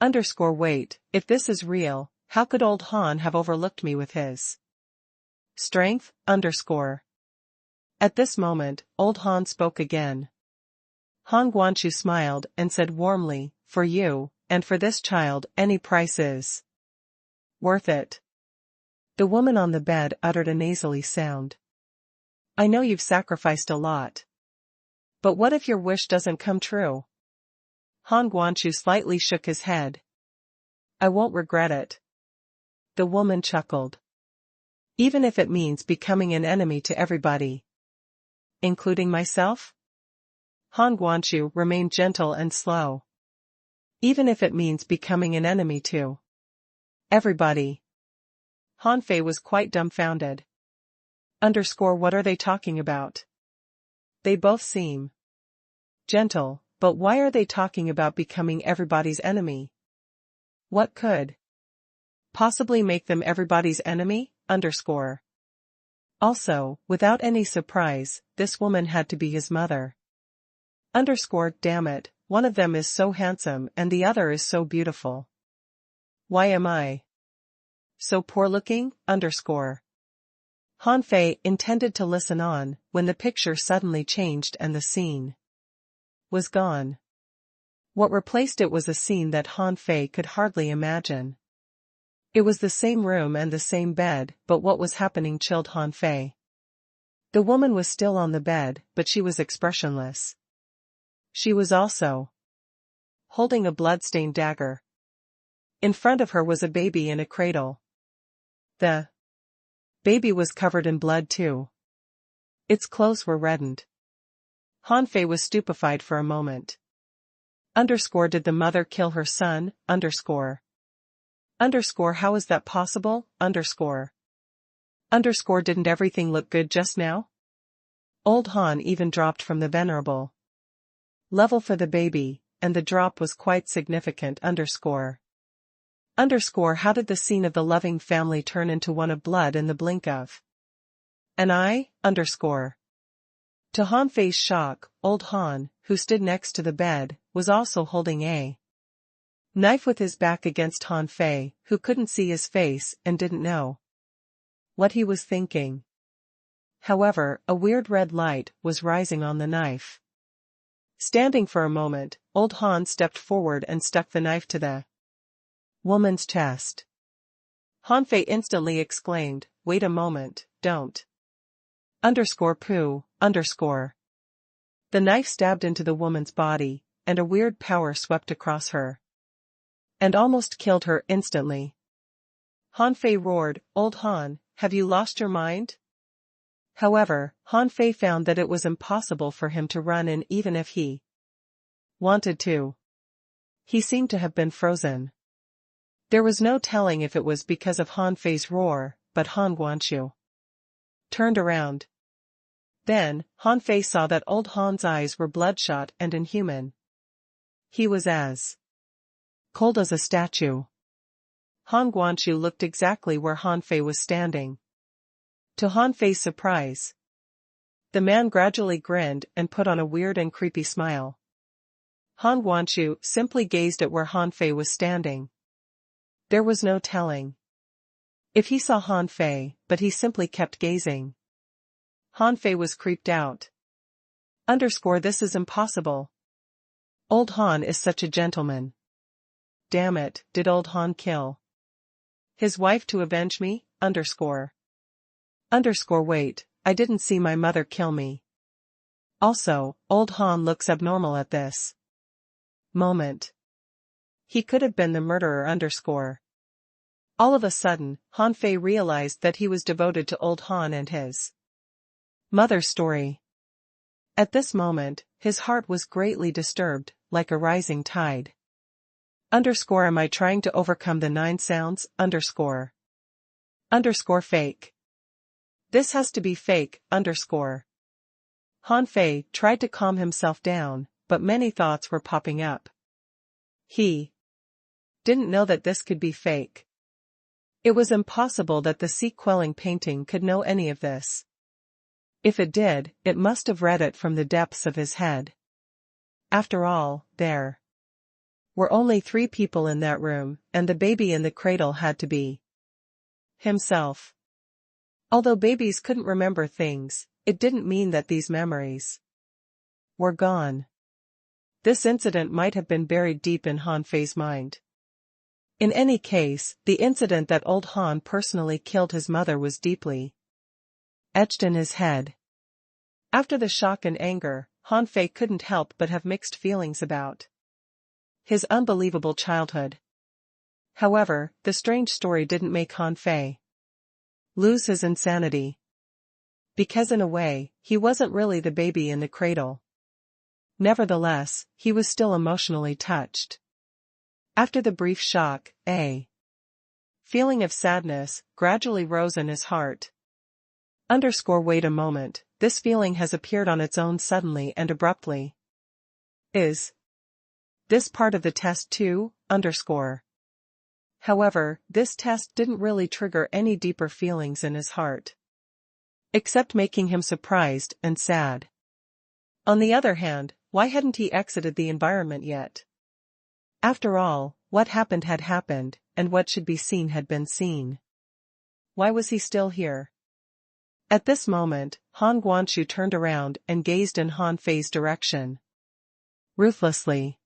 Wait, if this is real, how could old Han have overlooked me with his strength? At this moment, old Han spoke again. Han Guangqiu smiled and said warmly, "For you, and for this child, any price is worth it." The woman on the bed uttered a nasally sound. "I know you've sacrificed a lot. But what if your wish doesn't come true?" Han Guangqiu slightly shook his head. "I won't regret it." The woman chuckled. "Even if it means becoming an enemy to everybody, including myself?" Han Guangqiu remained gentle and slow. "Even if it means becoming an enemy to everybody." Han Fei was quite dumbfounded. What are they talking about? They both seem gentle, but why are they talking about becoming everybody's enemy? What could possibly make them everybody's enemy? Also, without any surprise, this woman had to be his mother. Damn it, one of them is so handsome and the other is so beautiful. Why am I so poor looking? Han Fei intended to listen on, when the picture suddenly changed and the scene was gone. What replaced it was a scene that Han Fei could hardly imagine. It was the same room and the same bed, but what was happening chilled Han Fei. The woman was still on the bed, but she was expressionless. She was also holding a blood-stained dagger. In front of her was a baby in a cradle. The baby was covered in blood too. Its clothes were reddened. Han Fei was stupefied for a moment. Did the mother kill her son? How is that possible? Didn't everything look good just now? Old Han even dropped from the venerable level for the baby, and the drop was quite significant. How did the scene of the loving family turn into one of blood in the blink of an eye? To Han Fei's shock, old Han, who stood next to the bed, was also holding a knife with his back against Han Fei, who couldn't see his face and didn't know what he was thinking. However, a weird red light was rising on the knife. Standing for a moment, old Han stepped forward and stuck the knife to the woman's chest. Han Fei instantly exclaimed, "Wait a moment, don't. Poo. The knife stabbed into the woman's body, and a weird power swept across her and almost killed her instantly. Han Fei roared, "Old Han, have you lost your mind?" However, Han Fei found that it was impossible for him to run in even if he wanted to. He seemed to have been frozen. There was no telling if it was because of Han Fei's roar, but Han Guangqiu turned around. Then, Han Fei saw that old Han's eyes were bloodshot and inhuman. He was as cold as a statue. Han Guangqiu looked exactly where Han Fei was standing. To Han Fei's surprise, the man gradually grinned and put on a weird and creepy smile. Han Guangqiu simply gazed at where Han Fei was standing. There was no telling if he saw Han Fei, but he simply kept gazing. Han Fei was creeped out. This is impossible. Old Han is such a gentleman. Damn it, did old Han kill his wife to avenge me? Wait, I didn't see my mother kill me. Also, old Han looks abnormal at this moment. He could have been the murderer. All of a sudden, Han Fei realized that he was devoted to old Han and his mother's story. At this moment, his heart was greatly disturbed, like a rising tide. Am I trying to overcome the 9 sounds? Fake. This has to be fake. Han Fei tried to calm himself down, but many thoughts were popping up. He didn't know that this could be fake. It was impossible that the sea-quelling painting could know any of this. If it did, it must have read it from the depths of his head. After all, there were only 3 people in that room, and the baby in the cradle had to be himself. Although babies couldn't remember things, it didn't mean that these memories were gone. This incident might have been buried deep in Han Fei's mind. In any case, the incident that old Han personally killed his mother was deeply etched in his head. After the shock and anger, Han Fei couldn't help but have mixed feelings about his unbelievable childhood. However, the strange story didn't make Han Fei lose his insanity. Because in a way, he wasn't really the baby in the cradle. Nevertheless, he was still emotionally touched. After the brief shock, a feeling of sadness gradually rose in his heart. Wait a moment, this feeling has appeared on its own suddenly and abruptly. Is this part of the test too? However, this test didn't really trigger any deeper feelings in his heart, except making him surprised and sad. On the other hand, why hadn't he exited the environment yet? After all, what happened had happened, and what should be seen had been seen. Why was he still here? At this moment, Han Guangxu turned around and gazed in Han Fei's direction. Ruthlessly.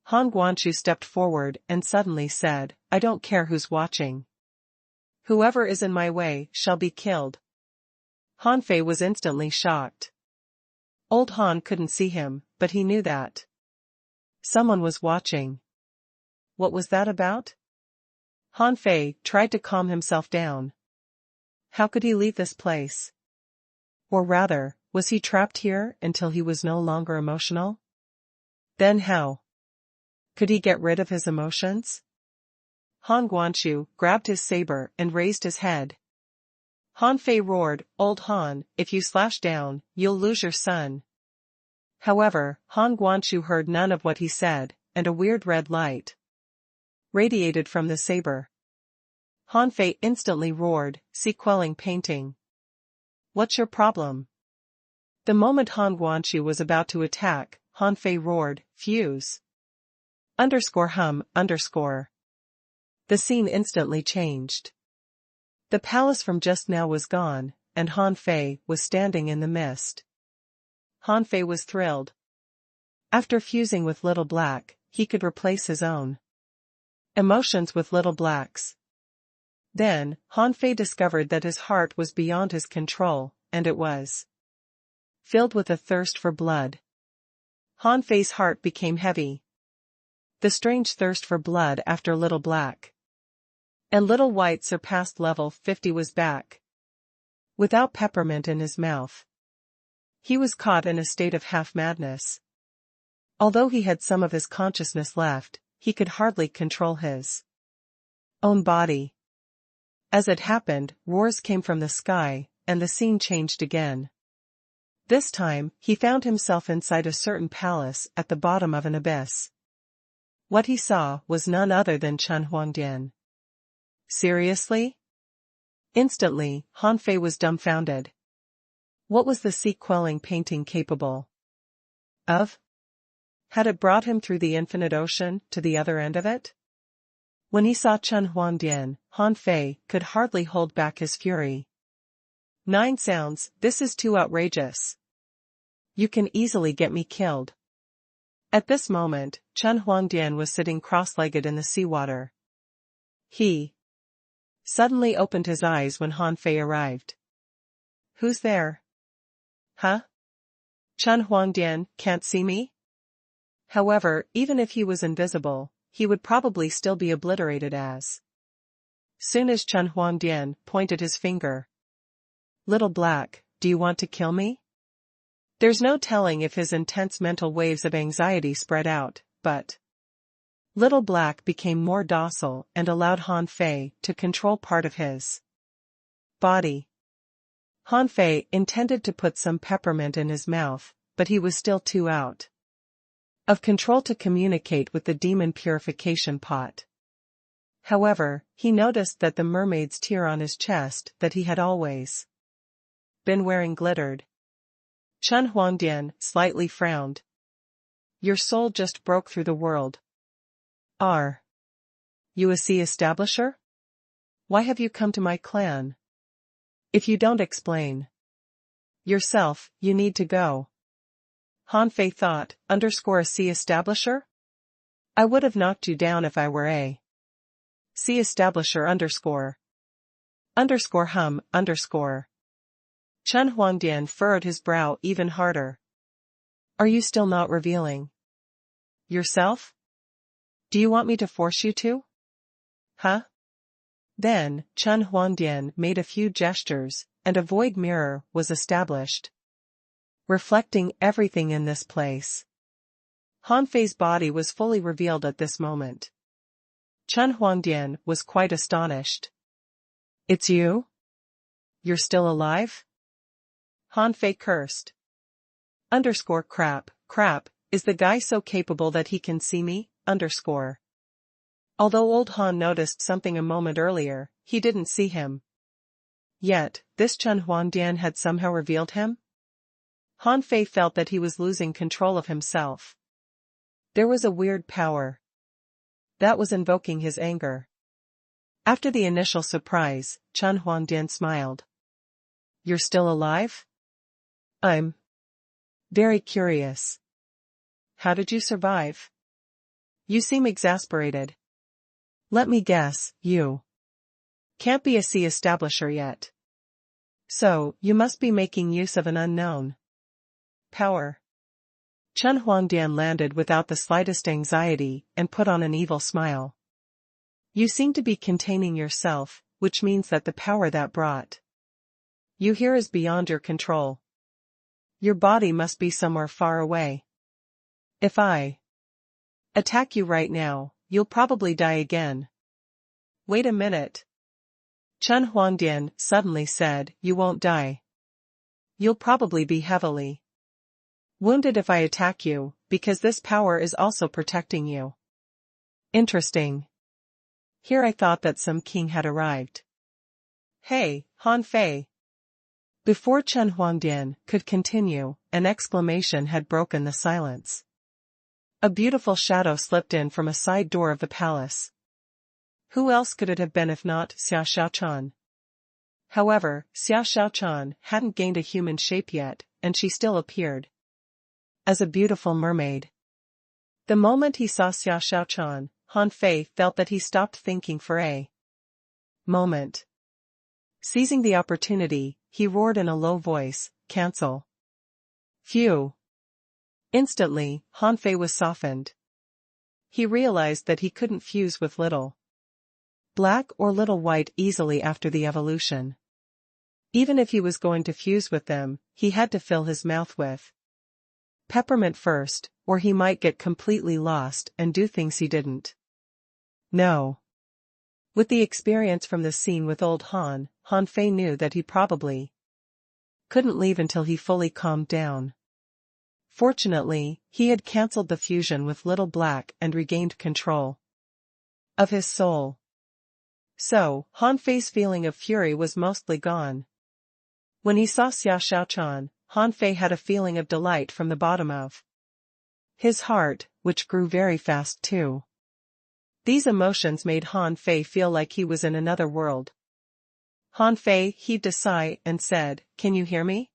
Han Guangxu stepped forward and suddenly said, "I don't care who's watching. Whoever is in my way shall be killed." Han Fei was instantly shocked. Old Han couldn't see him, but he knew that someone was watching. What was that about? Han Fei tried to calm himself down. How could he leave this place? Or rather, was he trapped here until he was no longer emotional? Then how could he get rid of his emotions? Han Guangxu grabbed his saber and raised his head. Han Fei roared, "Old Han, if you slash down, you'll lose your son." However, Han Guangxu heard none of what he said, and a weird red light radiated from the saber. Han Fei instantly roared, "Sea-quelling painting. What's your problem?" The moment Han Guangxu was about to attack, Han Fei roared, "Fuse. _hum_." The scene instantly changed. The palace from just now was gone, and Han Fei was standing in the mist. Han Fei was thrilled. After fusing with Little Black, he could replace his own emotions with Little Black's. Then, Han Fei discovered that his heart was beyond his control, and it was filled with a thirst for blood. Han Fei's heart became heavy. The strange thirst for blood after Little Black and Little White surpassed level 50 was back. Without peppermint in his mouth, he was caught in a state of half-madness. Although he had some of his consciousness left, he could hardly control his own body. As it happened, roars came from the sky, and the scene changed again. This time, he found himself inside a certain palace at the bottom of an abyss. What he saw was none other than Chen Huangdian. Seriously? Instantly, Han Fei was dumbfounded. What was the sea-quelling painting capable of? Had it brought him through the infinite ocean to the other end of it? When he saw Chen Huangdian, Han Fei could hardly hold back his fury. 9 sounds, this is too outrageous. You can easily get me killed. At this moment, Chen Huangdian was sitting cross-legged in the seawater. He suddenly opened his eyes when Han Fei arrived. Who's there? Huh? Chen Huangdian can't see me? However, even if he was invisible, he would probably still be obliterated as soon as Chen Huangdian pointed his finger. Little Black, do you want to kill me? There's no telling if his intense mental waves of anxiety spread out, but Little Black became more docile and allowed Han Fei to control part of his body. Han Fei intended to put some peppermint in his mouth, but he was still too out of control to communicate with the demon purification pot. However, he noticed that the mermaid's tear on his chest that he had always been wearing glittered. Chen Huangdian slightly frowned. Your soul just broke through the world. Are you a sea establisher? Why have you come to my clan? If you don't explain yourself, you need to go. Han Fei thought, _ a sea establisher? I would have knocked you down if I were a sea establisher _ hum _ Chen Huangdian furrowed his brow even harder. Are you still not revealing yourself? Do you want me to force you to? Huh? Then, Chen Huangdian made a few gestures, and a void mirror was established, reflecting everything in this place. Han Fei's body was fully revealed at this moment. Chen Huangdian was quite astonished. It's you? You're still alive? Han Fei cursed. Crap, is the guy so capable that he can see me? Although old Han noticed something a moment earlier, he didn't see him. Yet, this Chen Huangdian had somehow revealed him? Han Fei felt that he was losing control of himself. There was a weird power that was invoking his anger. After the initial surprise, Chen Huangdian smiled. You're still alive? I'm very curious. How did you survive? You seem exasperated. Let me guess, you can't be a sea establisher yet. So, you must be making use of an unknown power. Chen Huangdian landed without the slightest anxiety and put on an evil smile. You seem to be containing yourself, which means that the power that brought you here is beyond your control. Your body must be somewhere far away. If I attack you right now, you'll probably die again. Wait a minute. Chen Huangdian suddenly said, you won't die. You'll probably be heavily wounded if I attack you, because this power is also protecting you. Interesting. Here I thought that some king had arrived. Hey, Han Fei. Before Chen Huangdian could continue, an exclamation had broken the silence. A beautiful shadow slipped in from a side door of the palace. Who else could it have been if not Xia Xiaochan? However, Xia Xiaochan hadn't gained a human shape yet, and she still appeared as a beautiful mermaid. The moment he saw Xia Xiaochan, Han Fei felt that he stopped thinking for a moment. Seizing the opportunity, he roared in a low voice, cancel. Phew. Instantly, Han Fei was softened. He realized that he couldn't fuse with Little Black or Little White easily after the evolution. Even if he was going to fuse with them, he had to fill his mouth with peppermint first, or he might get completely lost and do things he didn't know. With the experience from the scene with old Han, Han Fei knew that he probably couldn't leave until he fully calmed down. Fortunately, he had cancelled the fusion with Little Black and regained control of his soul. So, Han Fei's feeling of fury was mostly gone. When he saw Xia Xiaochan, Han Fei had a feeling of delight from the bottom of his heart, which grew very fast too. These emotions made Han Fei feel like he was in another world. Han Fei heaved a sigh and said, "Can you hear me?"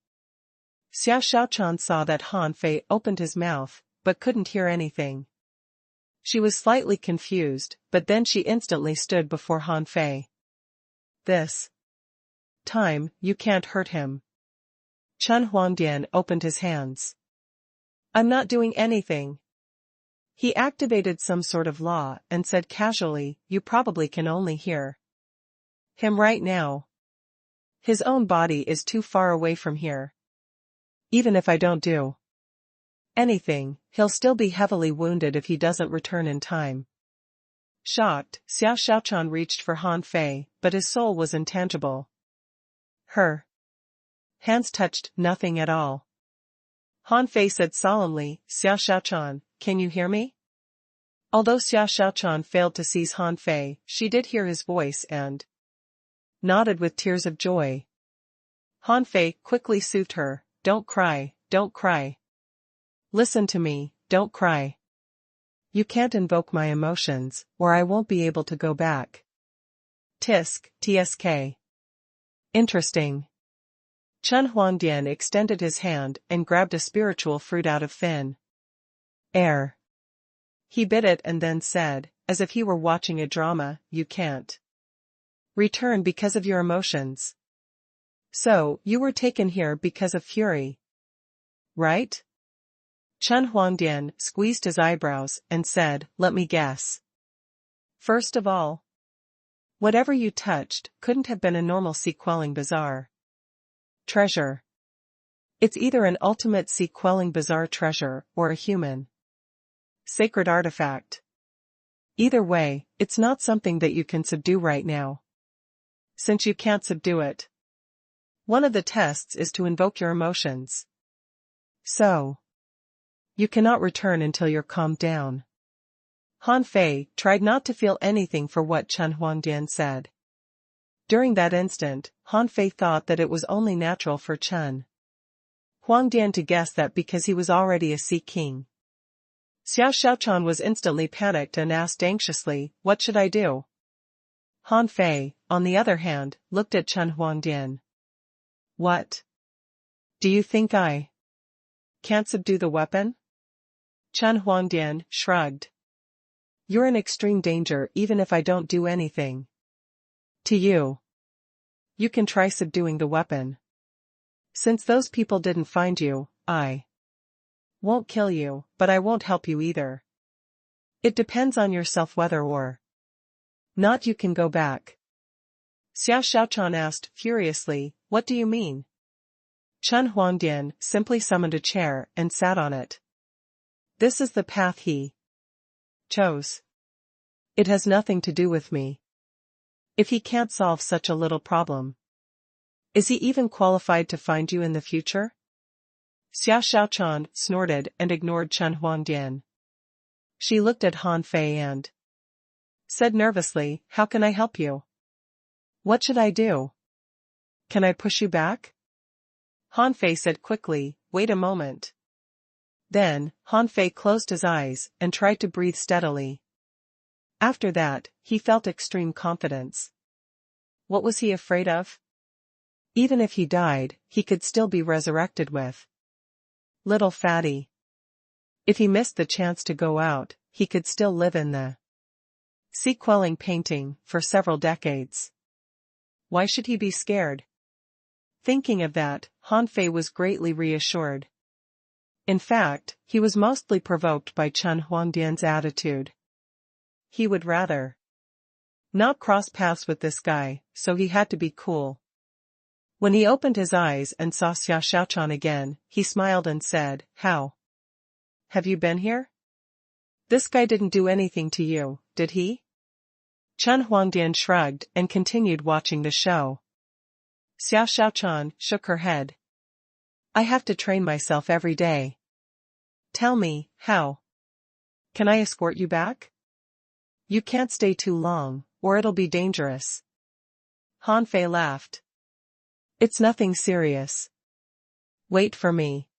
Xiao Shaochan saw that Han Fei opened his mouth, but couldn't hear anything. She was slightly confused, but then she instantly stood before Han Fei. "This time, you can't hurt him." Chen Huangdian opened his hands. "I'm not doing anything." He activated some sort of law and said casually, "You probably can only hear him right now. His own body is too far away from here. Even if I don't do anything, he'll still be heavily wounded if he doesn't return in time." Shocked, Xiao Shaochan reached for Han Fei, but his soul was intangible. Her hands touched nothing at all. Han Fei said solemnly, "Xiao Shaochan, can you hear me?" Although Xiao Shaochan failed to seize Han Fei, she did hear his voice and nodded with tears of joy. Han Fei quickly soothed her, "Don't cry, don't cry. Listen to me, don't cry. You can't invoke my emotions, or I won't be able to go back." Tsk. Interesting. Chen Huangdian extended his hand and grabbed a spiritual fruit out of thin air. He bit it and then said, as if he were watching a drama, "You can't return because of your emotions. So, you were taken here because of fury, right?" Chen Huangdian squeezed his eyebrows and said, "Let me guess. First of all, whatever you touched couldn't have been a normal sea-quelling bazaar treasure. It's either an ultimate sea-quelling bazaar treasure or a human sacred artifact. Either way, it's not something that you can subdue right now. Since you can't subdue it, one of the tests is to invoke your emotions. So, you cannot return until you're calmed down." Han Fei tried not to feel anything for what Chen Huangdian said. During that instant, Han Fei thought that it was only natural for Chen Huangdian to guess that because he was already a sea king. Xiao Shaochan was instantly panicked and asked anxiously, "What should I do?" Han Fei, on the other hand, looked at Chen Huangdian. "What? Do you think I can't subdue the weapon?" Chen Huangdian shrugged. "You're in extreme danger even if I don't do anything to you. You can try subduing the weapon. Since those people didn't find you, I won't kill you, but I won't help you either. It depends on yourself whether or not you can go back." Xiao Shaochan asked furiously, "What do you mean?" Chen Huangdian simply summoned a chair and sat on it. "This is the path he chose. It has nothing to do with me. If he can't solve such a little problem, is he even qualified to find you in the future?" Xiao Shaochan snorted and ignored Chen Huangdian. She looked at Han Fei and said nervously, "How can I help you? What should I do? Can I push you back?" Han Fei said quickly, "Wait a moment." Then, Han Fei closed his eyes and tried to breathe steadily. After that, he felt extreme confidence. What was he afraid of? Even if he died, he could still be resurrected with little fatty. If he missed the chance to go out, he could still live in the sea-quelling painting for several decades. Why should he be scared? Thinking of that, Han Fei was greatly reassured. In fact, he was mostly provoked by Chen Huangdian's attitude. He would rather not cross paths with this guy, so he had to be cool. When he opened his eyes and saw Xiao Shaochan again, he smiled and said, "How have you been here? This guy didn't do anything to you, did he?" Chen Huangdian shrugged and continued watching the show. Xiao Shaochan shook her head. "I have to train myself every day. Tell me, how can I escort you back? You can't stay too long, or it'll be dangerous." Han Fei laughed. "It's nothing serious. Wait for me.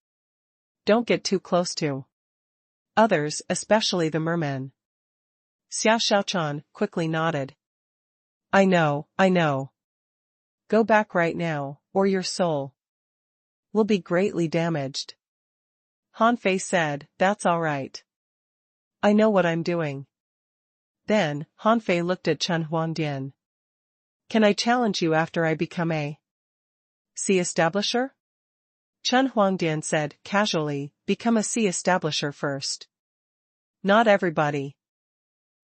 Don't get too close to others, especially the mermen." Xiao Shaochan quickly nodded. I know. Go back right now, or your soul will be greatly damaged. Han Fei said, that's all right. I know what I'm doing. Then, Han Fei looked at Chen Huangdian. Can I challenge you after I become a sea establisher? Chen Huangdian said, casually, become a sea establisher first. Not everybody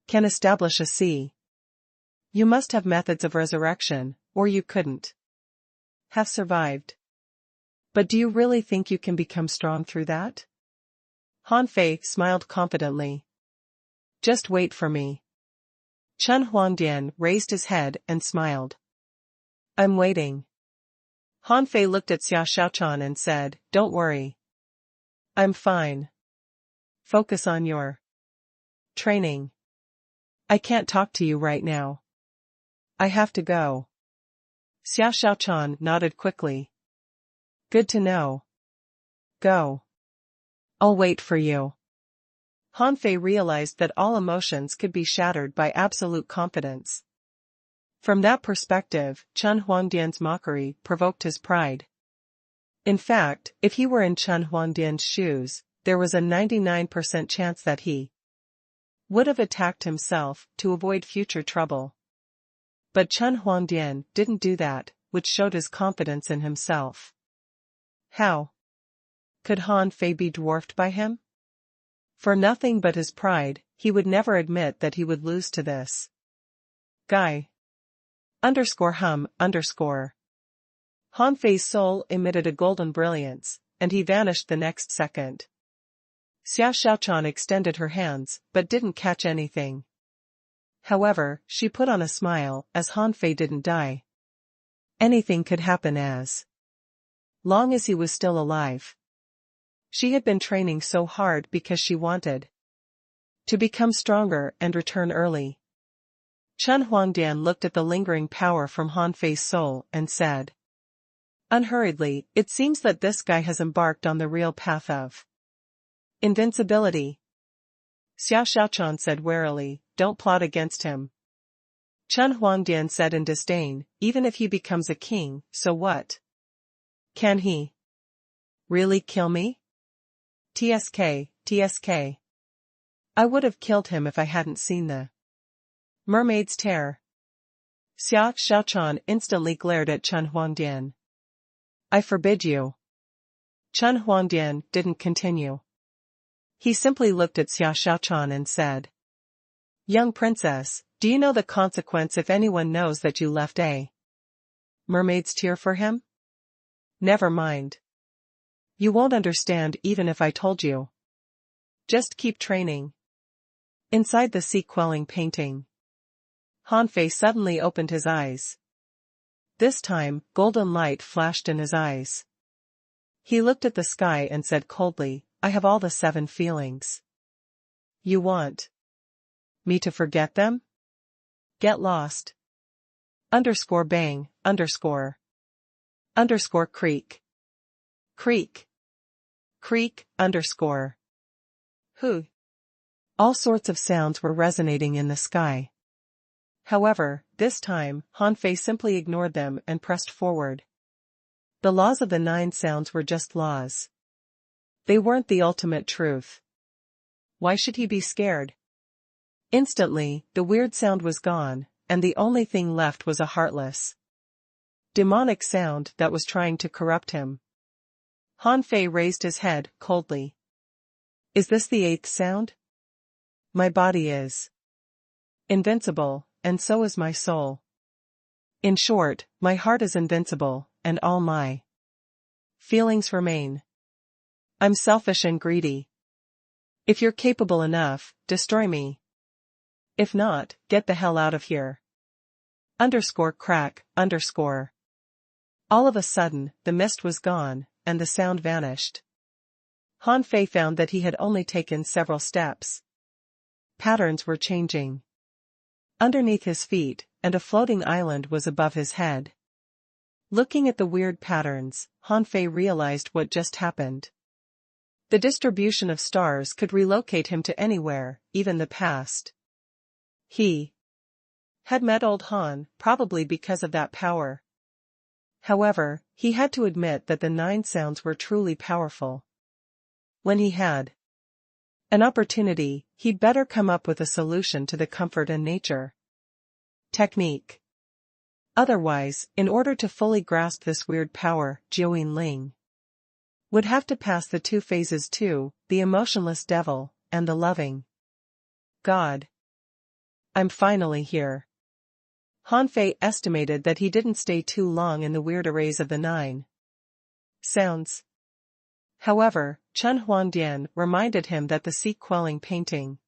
can establish a sea. You must have methods of resurrection, or you couldn't have survived. But do you really think you can become strong through that? Han Fei smiled confidently. Just wait for me. Chen Huangdian raised his head and smiled. I'm waiting. Han Fei looked at Xia Xiaochan and said, don't worry. I'm fine. Focus on your training. I can't talk to you right now. I have to go. Xia Xiaochan nodded quickly. Good to know. Go. I'll wait for you. Han Fei realized that all emotions could be shattered by absolute confidence. From that perspective, Chen Huangdian's mockery provoked his pride. In fact, if he were in Chen Huangdian's shoes, there was a 99% chance that he would have attacked himself to avoid future trouble. But Chen Huangdian didn't do that, which showed his confidence in himself. How could Han Fei be dwarfed by him? For nothing but his pride, he would never admit that he would lose to this guy. _hum_. Han Fei's soul emitted a golden brilliance, and he vanished the next second. Xia Xiaochan extended her hands, but didn't catch anything. However, she put on a smile as Han Fei didn't die. Anything could happen as long as he was still alive. She had been training so hard because she wanted to become stronger and return early. Chen Huangdian looked at the lingering power from Han Fei's soul and said unhurriedly, it seems that this guy has embarked on the real path of invincibility. Xia Xiaochan said warily, don't plot against him. Chen Huangdian said in disdain, even if he becomes a king, so what? Can he really kill me? TSK. I would have killed him if I hadn't seen the mermaid's tear. Xia Xiaochan instantly glared at Chen Huangdian. I forbid you. Chen Huangdian didn't continue. He simply looked at Xia Xiaochan and said, young princess, do you know the consequence if anyone knows that you left a mermaid's tear for him? Never mind. You won't understand even if I told you. Just keep training. Inside the sea-quelling painting, Han Fei suddenly opened his eyes. This time, golden light flashed in his eyes. He looked at the sky and said coldly, I have all the 7 feelings. You want me to forget them? Get lost. _bang, _creak. Creak, _. Hoo. All sorts of sounds were resonating in the sky. However, this time, Han Fei simply ignored them and pressed forward. The laws of the 9 sounds were just laws. They weren't the ultimate truth. Why should he be scared? Instantly, the weird sound was gone, and the only thing left was a heartless, demonic sound that was trying to corrupt him. Han Fei raised his head, coldly. Is this the 8th sound? My body is invincible, and so is my soul. In short, my heart is invincible, and all my feelings remain. I'm selfish and greedy. If you're capable enough, destroy me. If not, get the hell out of here. _crack, _. All of a sudden, the mist was gone, and the sound vanished. Han Fei found that he had only taken several steps. Patterns were changing underneath his feet, and a floating island was above his head. Looking at the weird patterns, Han Fei realized what just happened. The distribution of stars could relocate him to anywhere, even the past. He had met old Han, probably because of that power. However, he had to admit that the 9 sounds were truly powerful. When he had an opportunity, he'd better come up with a solution to the comfort and nature technique. Otherwise, in order to fully grasp this weird power, Jiuyin Ling would have to pass the 2 phases too, the emotionless devil, and the loving God. I'm finally here. Han Fei estimated that he didn't stay too long in the weird arrays of the 9 sounds. However, Chen Huangdian reminded him that the sea-quelling painting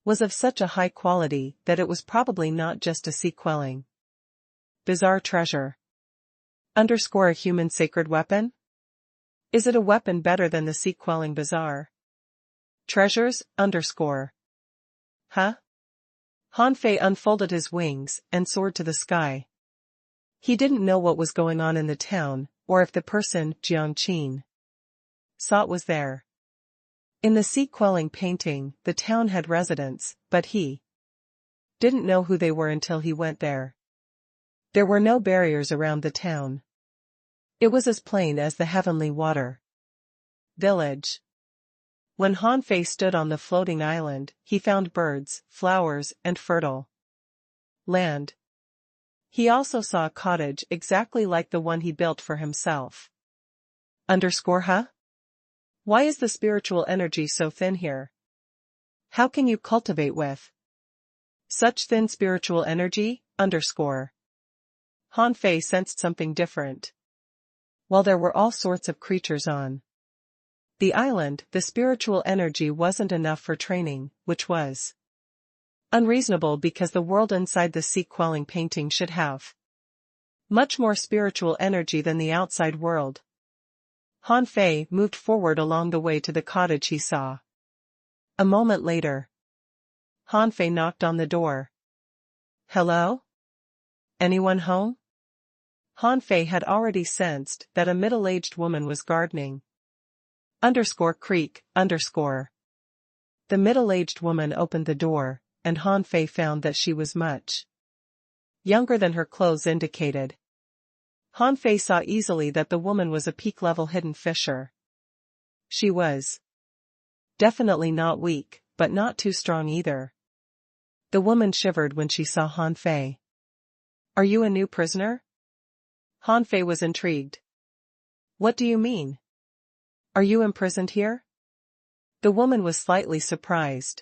was of such a high quality that it was probably not just a sea-quelling bizarre treasure. A human sacred weapon? Is it a weapon better than the sea-quelling bizarre treasures? Huh? Han Fei unfolded his wings and soared to the sky. He didn't know what was going on in the town, or if the person Jiang Qin sought was there. In the sea-quelling painting, the town had residents, but he didn't know who they were until he went there. There were no barriers around the town. It was as plain as the heavenly water village. When Han Fei stood on the floating island, he found birds, flowers, and fertile land. He also saw a cottage exactly like the one he built for himself. Huh? Why is the spiritual energy so thin here? How can you cultivate with such thin spiritual energy? Han Fei sensed something different. While there were all sorts of creatures on the island, the spiritual energy wasn't enough for training, which was unreasonable because the world inside the sea-quelling painting should have much more spiritual energy than the outside world. Han Fei moved forward along the way to the cottage he saw. A moment later, Han Fei knocked on the door. Hello? Anyone home? Han Fei had already sensed that a middle-aged woman was gardening. Creak. The middle-aged woman opened the door, and Han Fei found that she was much younger than her clothes indicated. Han Fei saw easily that the woman was a peak-level hidden fisher. She was definitely not weak, but not too strong either. The woman shivered when she saw Han Fei. Are you a new prisoner? Han Fei was intrigued. What do you mean? Are you imprisoned here? The woman was slightly surprised.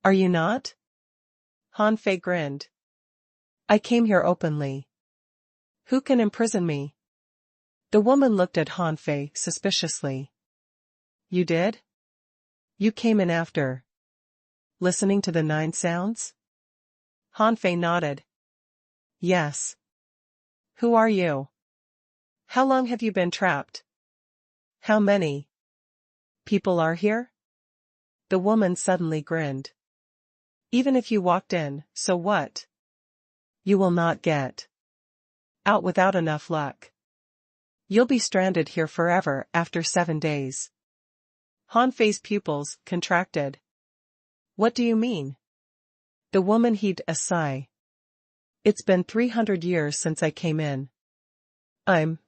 Are you not? Han Fei grinned. I came here openly. Who can imprison me? The woman looked at Han Fei suspiciously. You did? You came in after listening to the 9 sounds? Han Fei nodded. Yes. Who are you? How long have you been trapped? How many people are here? The woman suddenly grinned. Even if you walked in, so what? You will not get out without enough luck. You'll be stranded here forever after 7 days. Han Fei's pupils contracted. What do you mean? The woman heaved a sigh. It's been 300 years since I came in. I'm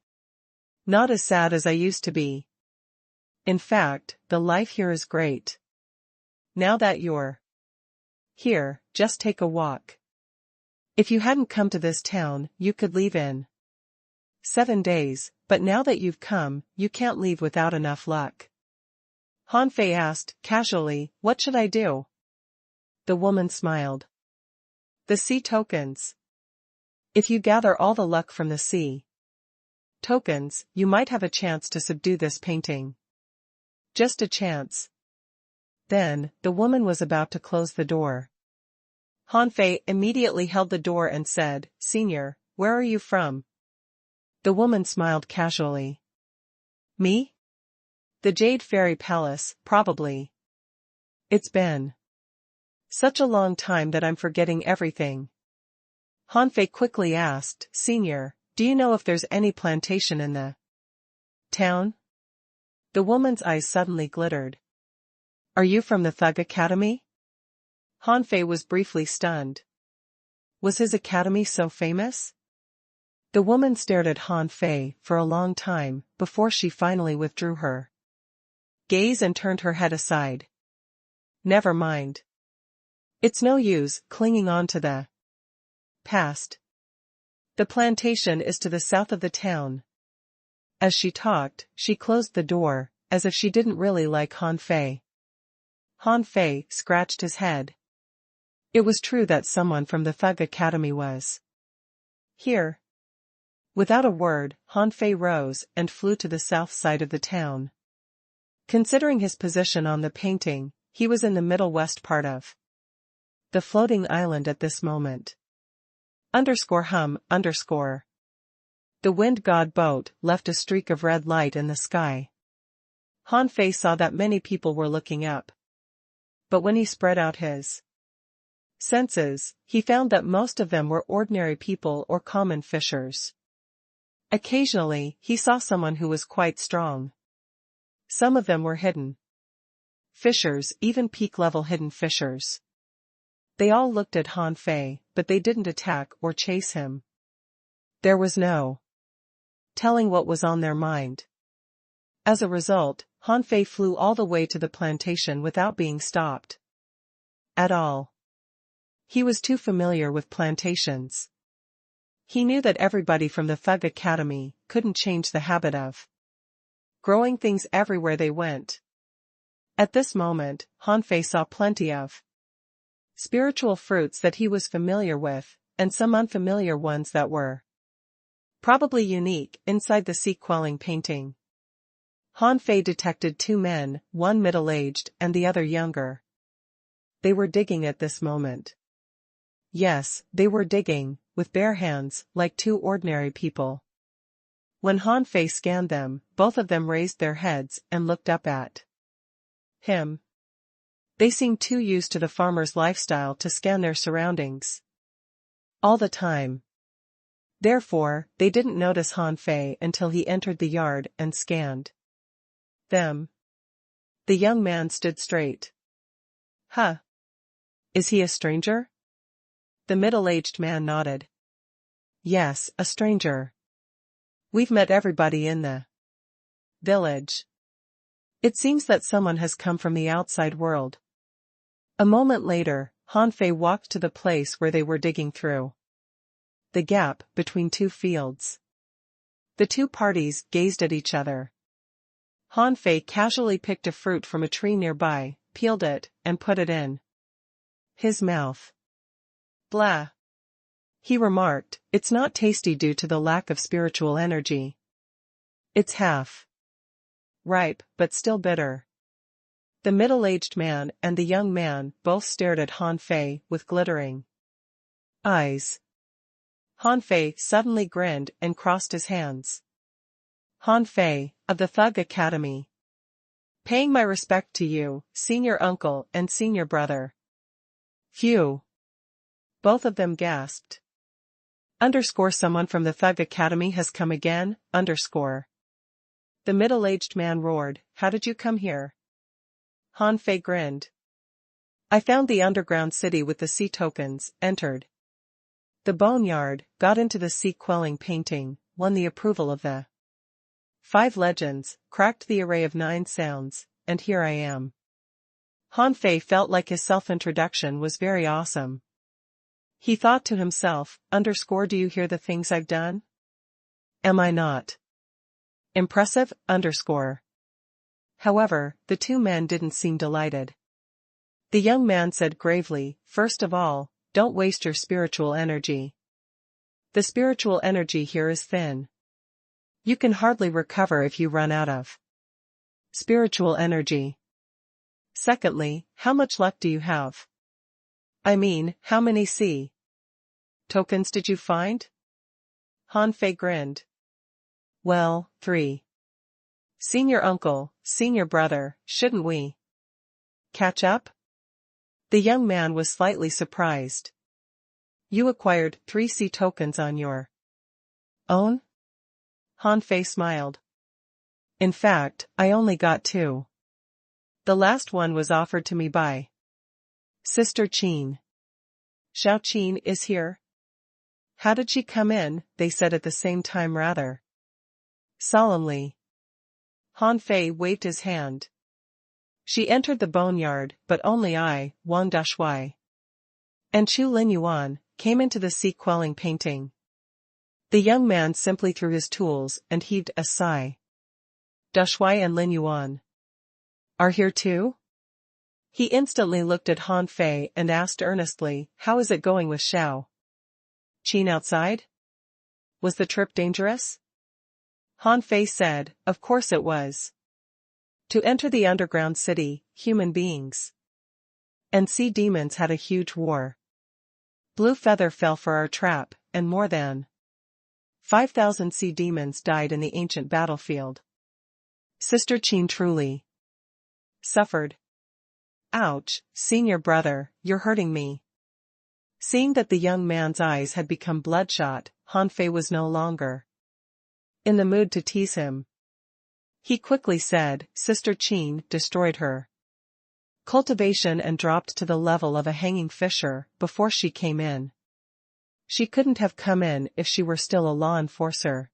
not as sad as I used to be. In fact, the life here is great. Now that you're here, just take a walk. If you hadn't come to this town, you could leave in 7 days, but now that you've come, you can't leave without enough luck. Han Fei asked, casually, what should I do? The woman smiled. The sea tokens. If you gather all the luck from the sea tokens, you might have a chance to subdue this painting. Just a chance. Then, the woman was about to close the door. Han Fei immediately held the door and said, Senior, where are you from? The woman smiled casually. Me? The Jade Fairy Palace, probably. It's been such a long time that I'm forgetting everything. Han Fei quickly asked, Senior, do you know if there's any plantation in the town? The woman's eyes suddenly glittered. Are you from the Thug Academy? Han Fei was briefly stunned. Was his academy so famous? The woman stared at Han Fei for a long time before she finally withdrew her gaze and turned her head aside. Never mind. It's no use clinging on to the past. The plantation is to the south of the town. As she talked, she closed the door, as if she didn't really like Han Fei. Han Fei scratched his head. It was true that someone from the Thug Academy was here. Without a word, Han Fei rose and flew to the south side of the town. Considering his position on the painting, he was in the middle west part of the floating island at this moment. _hum_. The wind god boat left a streak of red light in the sky. Han Fei saw that many people were looking up. But when he spread out his senses, he found that most of them were ordinary people or common fishers. Occasionally, he saw someone who was quite strong. Some of them were hidden fishers, even peak-level hidden fishers. They all looked at Han Fei, but they didn't attack or chase him. There was no telling what was on their mind. As a result, Han Fei flew all the way to the plantation without being stopped at all. He was too familiar with plantations. He knew that everybody from the Thug Academy couldn't change the habit of growing things everywhere they went. At this moment, Han Fei saw plenty of spiritual fruits that he was familiar with, and some unfamiliar ones that were probably unique inside the sea-quelling painting. Han Fei detected two men, one middle-aged and the other younger. They were digging at this moment. Yes, they were digging, with bare hands, like two ordinary people. When Han Fei scanned them, both of them raised their heads and looked up at him. They seemed too used to the farmer's lifestyle to scan their surroundings all the time. Therefore, they didn't notice Han Fei until he entered the yard and scanned them. The young man stood straight. Huh? Is he a stranger? The middle-aged man nodded. Yes, a stranger. We've met everybody in the village. It seems that someone has come from the outside world. A moment later, Han Fei walked to the place where they were digging through the gap between two fields. The two parties gazed at each other. Han Fei casually picked a fruit from a tree nearby, peeled it, and put it in his mouth. Blah. He remarked, it's not tasty due to the lack of spiritual energy. It's half ripe, but still bitter. The middle-aged man and the young man both stared at Han Fei with glittering eyes. Han Fei suddenly grinned and crossed his hands. Han Fei, of the Thug Academy. Paying my respect to you, senior uncle and senior brother. Phew. Both of them gasped. Someone from the Thug Academy has come again, . The middle-aged man roared, how did you come here? Han Fei grinned. I found the underground city with the sea tokens, entered the boneyard, got into the sea-quelling painting, won the approval of the 5 legends, cracked the array of 9 sounds, and here I am. Han Fei felt like his self-introduction was very awesome. He thought to himself, do you hear the things I've done? Am I not impressive? However, the two men didn't seem delighted. The young man said gravely, first of all, don't waste your spiritual energy. The spiritual energy here is thin. You can hardly recover if you run out of spiritual energy. Secondly, how much luck do you have? I mean, how many sea tokens did you find? Han Fei grinned. Well, 3. Senior uncle, senior brother, shouldn't we catch up? The young man was slightly surprised. You acquired 3 sea tokens on your own? Han Fei smiled. In fact, I only got 2. The last one was offered to me by Sister Qin. Xiao Qin is here? How did she come in? They said at the same time rather solemnly. Han Fei waved his hand. She entered the boneyard, but only I, Wang Dashui, and Chu Linyuan, came into the sea-quelling painting. The young man simply threw his tools and heaved a sigh. Dashui and Linyuan are here too? He instantly looked at Han Fei and asked earnestly, how is it going with Xiao Qin outside? Was the trip dangerous? Han Fei said, of course it was. To enter the underground city, human beings and sea demons had a huge war. Blue Feather fell for our trap, and more than 5,000 sea demons died in the ancient battlefield. Sister Qin truly suffered. Ouch, senior brother, you're hurting me. Seeing that the young man's eyes had become bloodshot, Han Fei was no longer in the mood to tease him. He quickly said, Sister Qin destroyed her cultivation and dropped to the level of a hanging fisher before she came in. She couldn't have come in if she were still a law enforcer.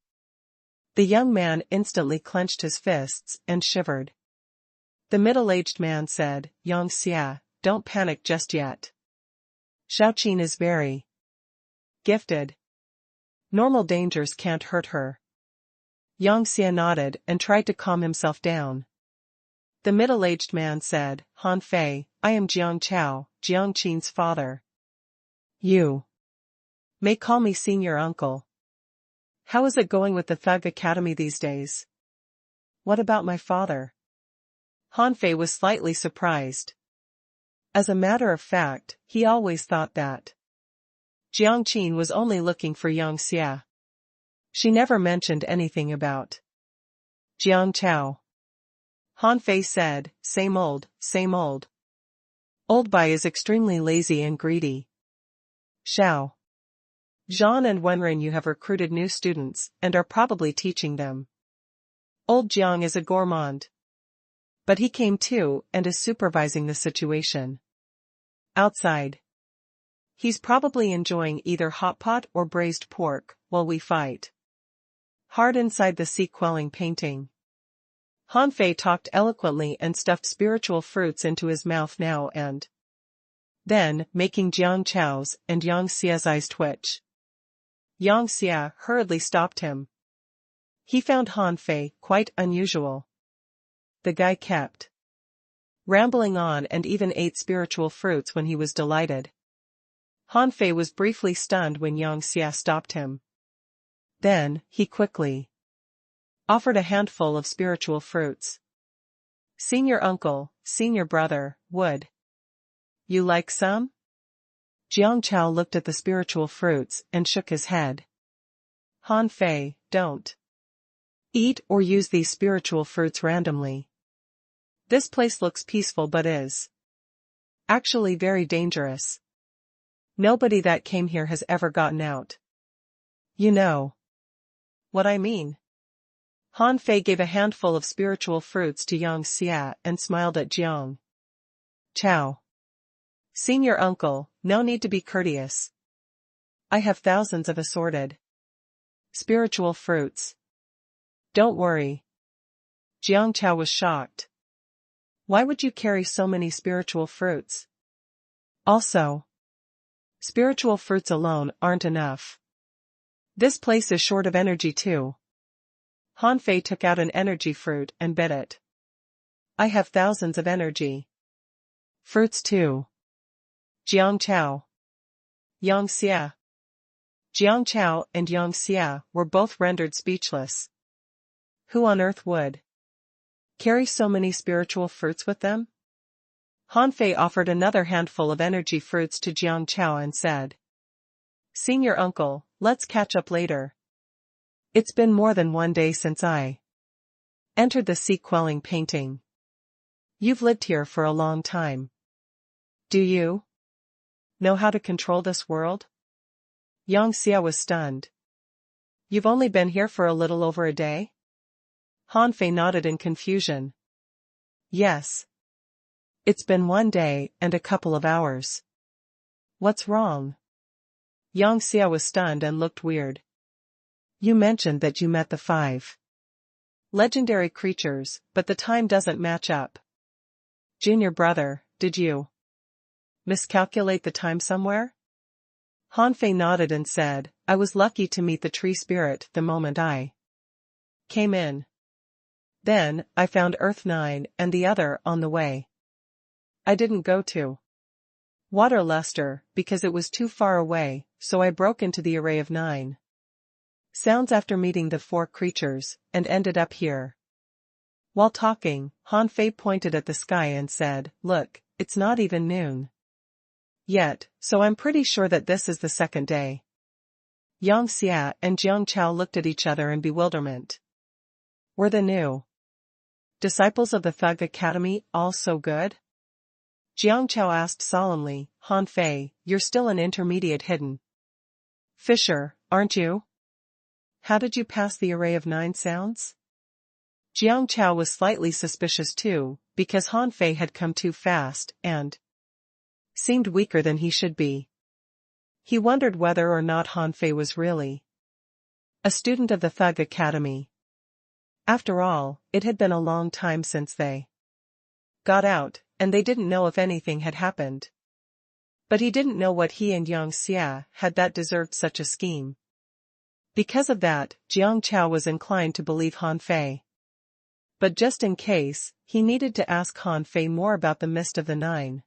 The young man instantly clenched his fists and shivered. The middle-aged man said, Yang Xia, don't panic just yet. Xiao Qin is very gifted. Normal dangers can't hurt her. Yang Xia nodded and tried to calm himself down. The middle-aged man said, Han Fei, I am Jiang Chao, Jiang Qin's father. You may call me senior uncle. How is it going with the Thug Academy these days? What about my father? Han Fei was slightly surprised. As a matter of fact, he always thought that Jiang Qin was only looking for Yang Xia. She never mentioned anything about Jiang Chao. Han Fei said, same old, same old. Old Bai is extremely lazy and greedy. Xiao Zhan and Wenren, you have recruited new students and are probably teaching them. Old Jiang is a gourmand. But he came too and is supervising the situation. Outside. He's probably enjoying either hot pot or braised pork while we fight hard inside the sea-quelling painting. Han Fei talked eloquently and stuffed spiritual fruits into his mouth now and then, making Jiang Chao's and Yang Xia's eyes twitch. Yang Xia hurriedly stopped him. He found Han Fei quite unusual. The guy kept rambling on and even ate spiritual fruits when he was delighted. Han Fei was briefly stunned when Yang Xia stopped him. Then, he quickly offered a handful of spiritual fruits. Senior uncle, senior brother, would you like some? Jiang Chao looked at the spiritual fruits and shook his head. Han Fei, don't eat or use these spiritual fruits randomly. This place looks peaceful but is actually very dangerous. Nobody that came here has ever gotten out. You know what I mean. Han Fei gave a handful of spiritual fruits to Yang Xia and smiled at Jiang Chao. Senior uncle, no need to be courteous. I have thousands of assorted spiritual fruits. Don't worry. Jiang Chao was shocked. Why would you carry so many spiritual fruits? Also, spiritual fruits alone aren't enough. This place is short of energy too. Han Fei took out an energy fruit and bit it. I have thousands of energy fruits too. Jiang Chao. Yang Xia. Jiang Chao and Yang Xia were both rendered speechless. Who on earth would carry so many spiritual fruits with them? Han Fei offered another handful of energy fruits to Jiang Chao and said, Senior uncle, let's catch up later. It's been more than one day since I entered the sea-quelling painting. You've lived here for a long time. Do you know how to control this world? Yang Xia was stunned. You've only been here for a little over a day? Han Fei nodded in confusion. Yes. It's been one day and a couple of hours. What's wrong? Yang Xia was stunned and looked weird. You mentioned that you met the 5 legendary creatures, but the time doesn't match up. Junior brother, did you miscalculate the time somewhere? Han Fei nodded and said, I was lucky to meet the tree spirit the moment I came in. Then, I found Earth 9 and the other on the way. I didn't go to Water Luster because it was too far away, so I broke into the array of 9 sounds after meeting the 4 creatures, and ended up here. While talking, Han Fei pointed at the sky and said, Look, it's not even noon yet, so I'm pretty sure that this is the second day. Yang Xia and Jiang Chao looked at each other in bewilderment. Were the new disciples of the Thug Academy all so good? Jiang Chao asked solemnly, Han Fei, you're still an intermediate hidden fisher, aren't you? How did you pass the array of 9 sounds? Jiang Chao was slightly suspicious too, because Han Fei had come too fast and seemed weaker than he should be. He wondered whether or not Han Fei was really a student of the Thug Academy. After all, it had been a long time since they got out, and they didn't know if anything had happened. But he didn't know what he and Yang Xia had that deserved such a scheme. Because of that, Jiang Chao was inclined to believe Han Fei. But just in case, he needed to ask Han Fei more about the mist of the 9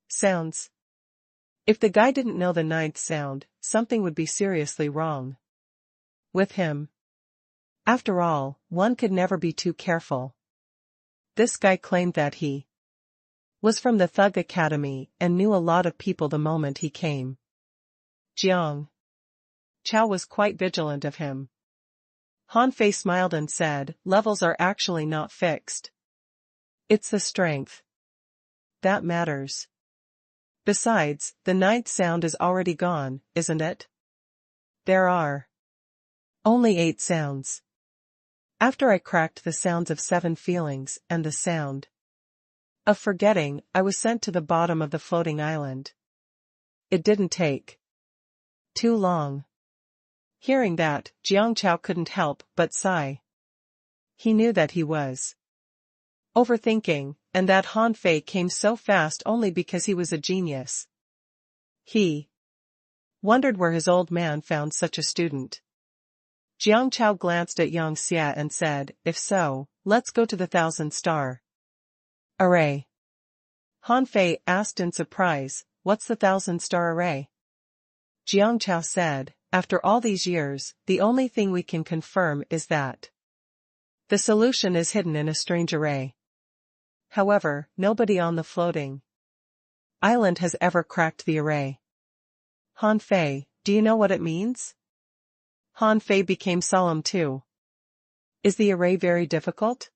sounds. If the guy didn't know the 9th sound, something would be seriously wrong with him. After all, one could never be too careful. This guy claimed that he was from the Thug Academy and knew a lot of people the moment he came. Jiang Chao was quite vigilant of him. Han Fei smiled and said, levels are actually not fixed. It's the strength that matters. Besides, the 9th sound is already gone, isn't it? There are only 8 sounds. After I cracked the sounds of 7 feelings and the sound of forgetting, I was sent to the bottom of the floating island. It didn't take too long. Hearing that, Jiang Chao couldn't help but sigh. He knew that he was overthinking, and that Han Fei came so fast only because he was a genius. He wondered where his old man found such a student. Jiang Chao glanced at Yang Xia and said, if so, let's go to the 1,000-star array. Han Fei asked in surprise, what's the 1,000-star array? Jiang Chao said, after all these years, the only thing we can confirm is that the solution is hidden in a strange array. However, nobody on the floating island has ever cracked the array. Han Fei, do you know what it means? Han Fei became solemn too. Is the array very difficult?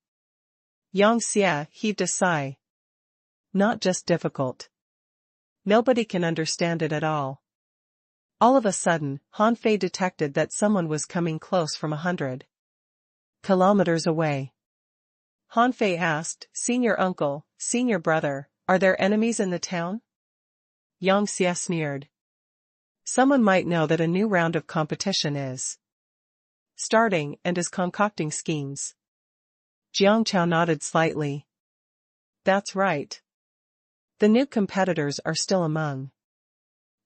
Yang Xia heaved a sigh. Not just difficult. Nobody can understand it at all. All of a sudden, Han Fei detected that someone was coming close from 100 kilometers away. Han Fei asked, Senior uncle, senior brother, are there enemies in the town? Yang Xia sneered. Someone might know that a new round of competition is starting and is concocting schemes. Jiang Chao nodded slightly. That's right. The new competitors are still among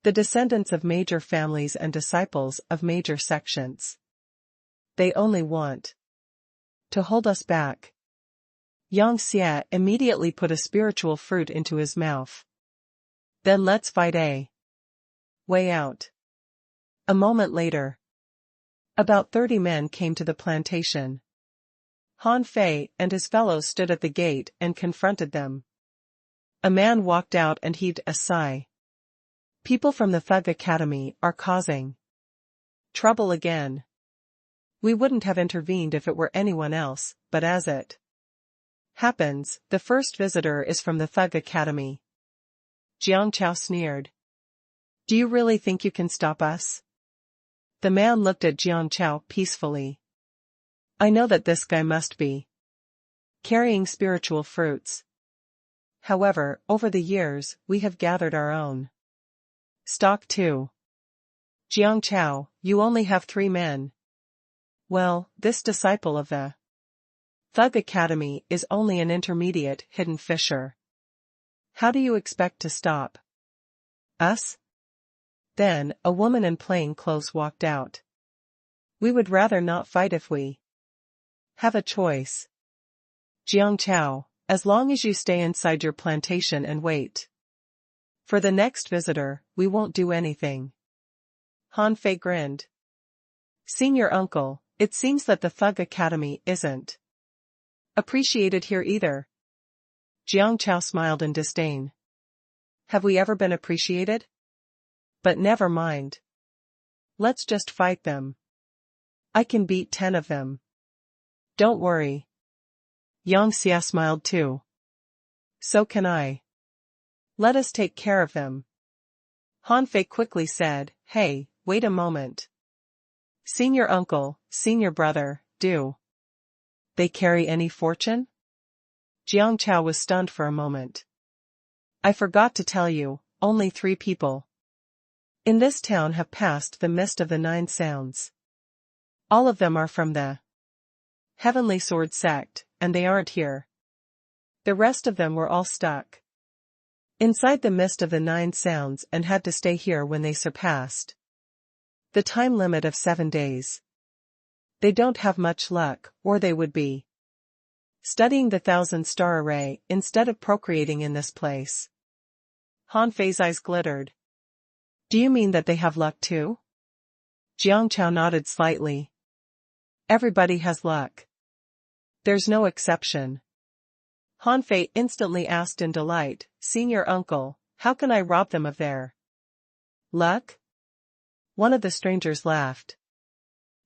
the descendants of major families and disciples of major sections. They only want to hold us back. Yang Xia immediately put a spiritual fruit into his mouth. Then let's fight a way out. A moment later, about 30 men came to the plantation. Han Fei and his fellows stood at the gate and confronted them. A man walked out and heaved a sigh. People from the Thug Academy are causing trouble again. We wouldn't have intervened if it were anyone else, but as it happens, the first visitor is from the Thug Academy. Jiang Chao sneered. Do you really think you can stop us? The man looked at Jiang Chao peacefully. I know that this guy must be carrying spiritual fruits. However, over the years, we have gathered our own stock too. Jiang Chao, you only have 3 men. Well, this disciple of the Thug Academy is only an intermediate hidden fisher. How do you expect to stop us? Then, a woman in plain clothes walked out. We would rather not fight if we have a choice. Jiang Chao, as long as you stay inside your plantation and wait for the next visitor, we won't do anything. Han Fei grinned. Senior uncle, it seems that the Thug Academy isn't appreciated here either. Jiang Chao smiled in disdain. Have we ever been appreciated? But never mind. Let's just fight them. I can beat 10 of them. Don't worry. Yang Xia smiled too. So can I. Let us take care of them. Han Fei quickly said, Hey, wait a moment. Senior uncle, senior brother, do they carry any fortune? Jiang Chao was stunned for a moment. I forgot to tell you, only 3 people in this town have passed the mist of the 9 sounds. All of them are from the Heavenly Sword sect, and they aren't here. The rest of them were all stuck inside the mist of the 9 sounds and had to stay here when they surpassed the time limit of 7 days. They don't have much luck, or they would be studying the 1,000-star array instead of procreating in this place. Han Fei's eyes glittered. Do you mean that they have luck too? Jiang Chao nodded slightly. Everybody has luck. There's no exception. Han Fei instantly asked in delight, Senior uncle, how can I rob them of their luck? One of the strangers laughed.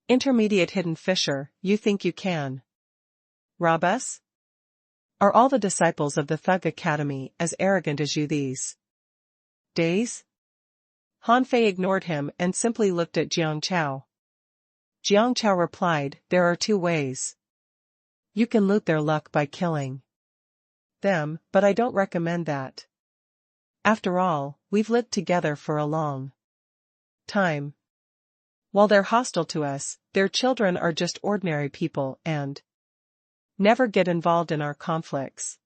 Intermediate hidden fisher, you think you can rob us? Are all the disciples of the Thug Academy as arrogant as you these days? Han Fei ignored him and simply looked at Jiang Chao. Jiang Chao replied, There are 2 ways. You can loot their luck by killing them, but I don't recommend that. After all, we've lived together for a long time. While they're hostile to us, their children are just ordinary people and never get involved in our conflicts.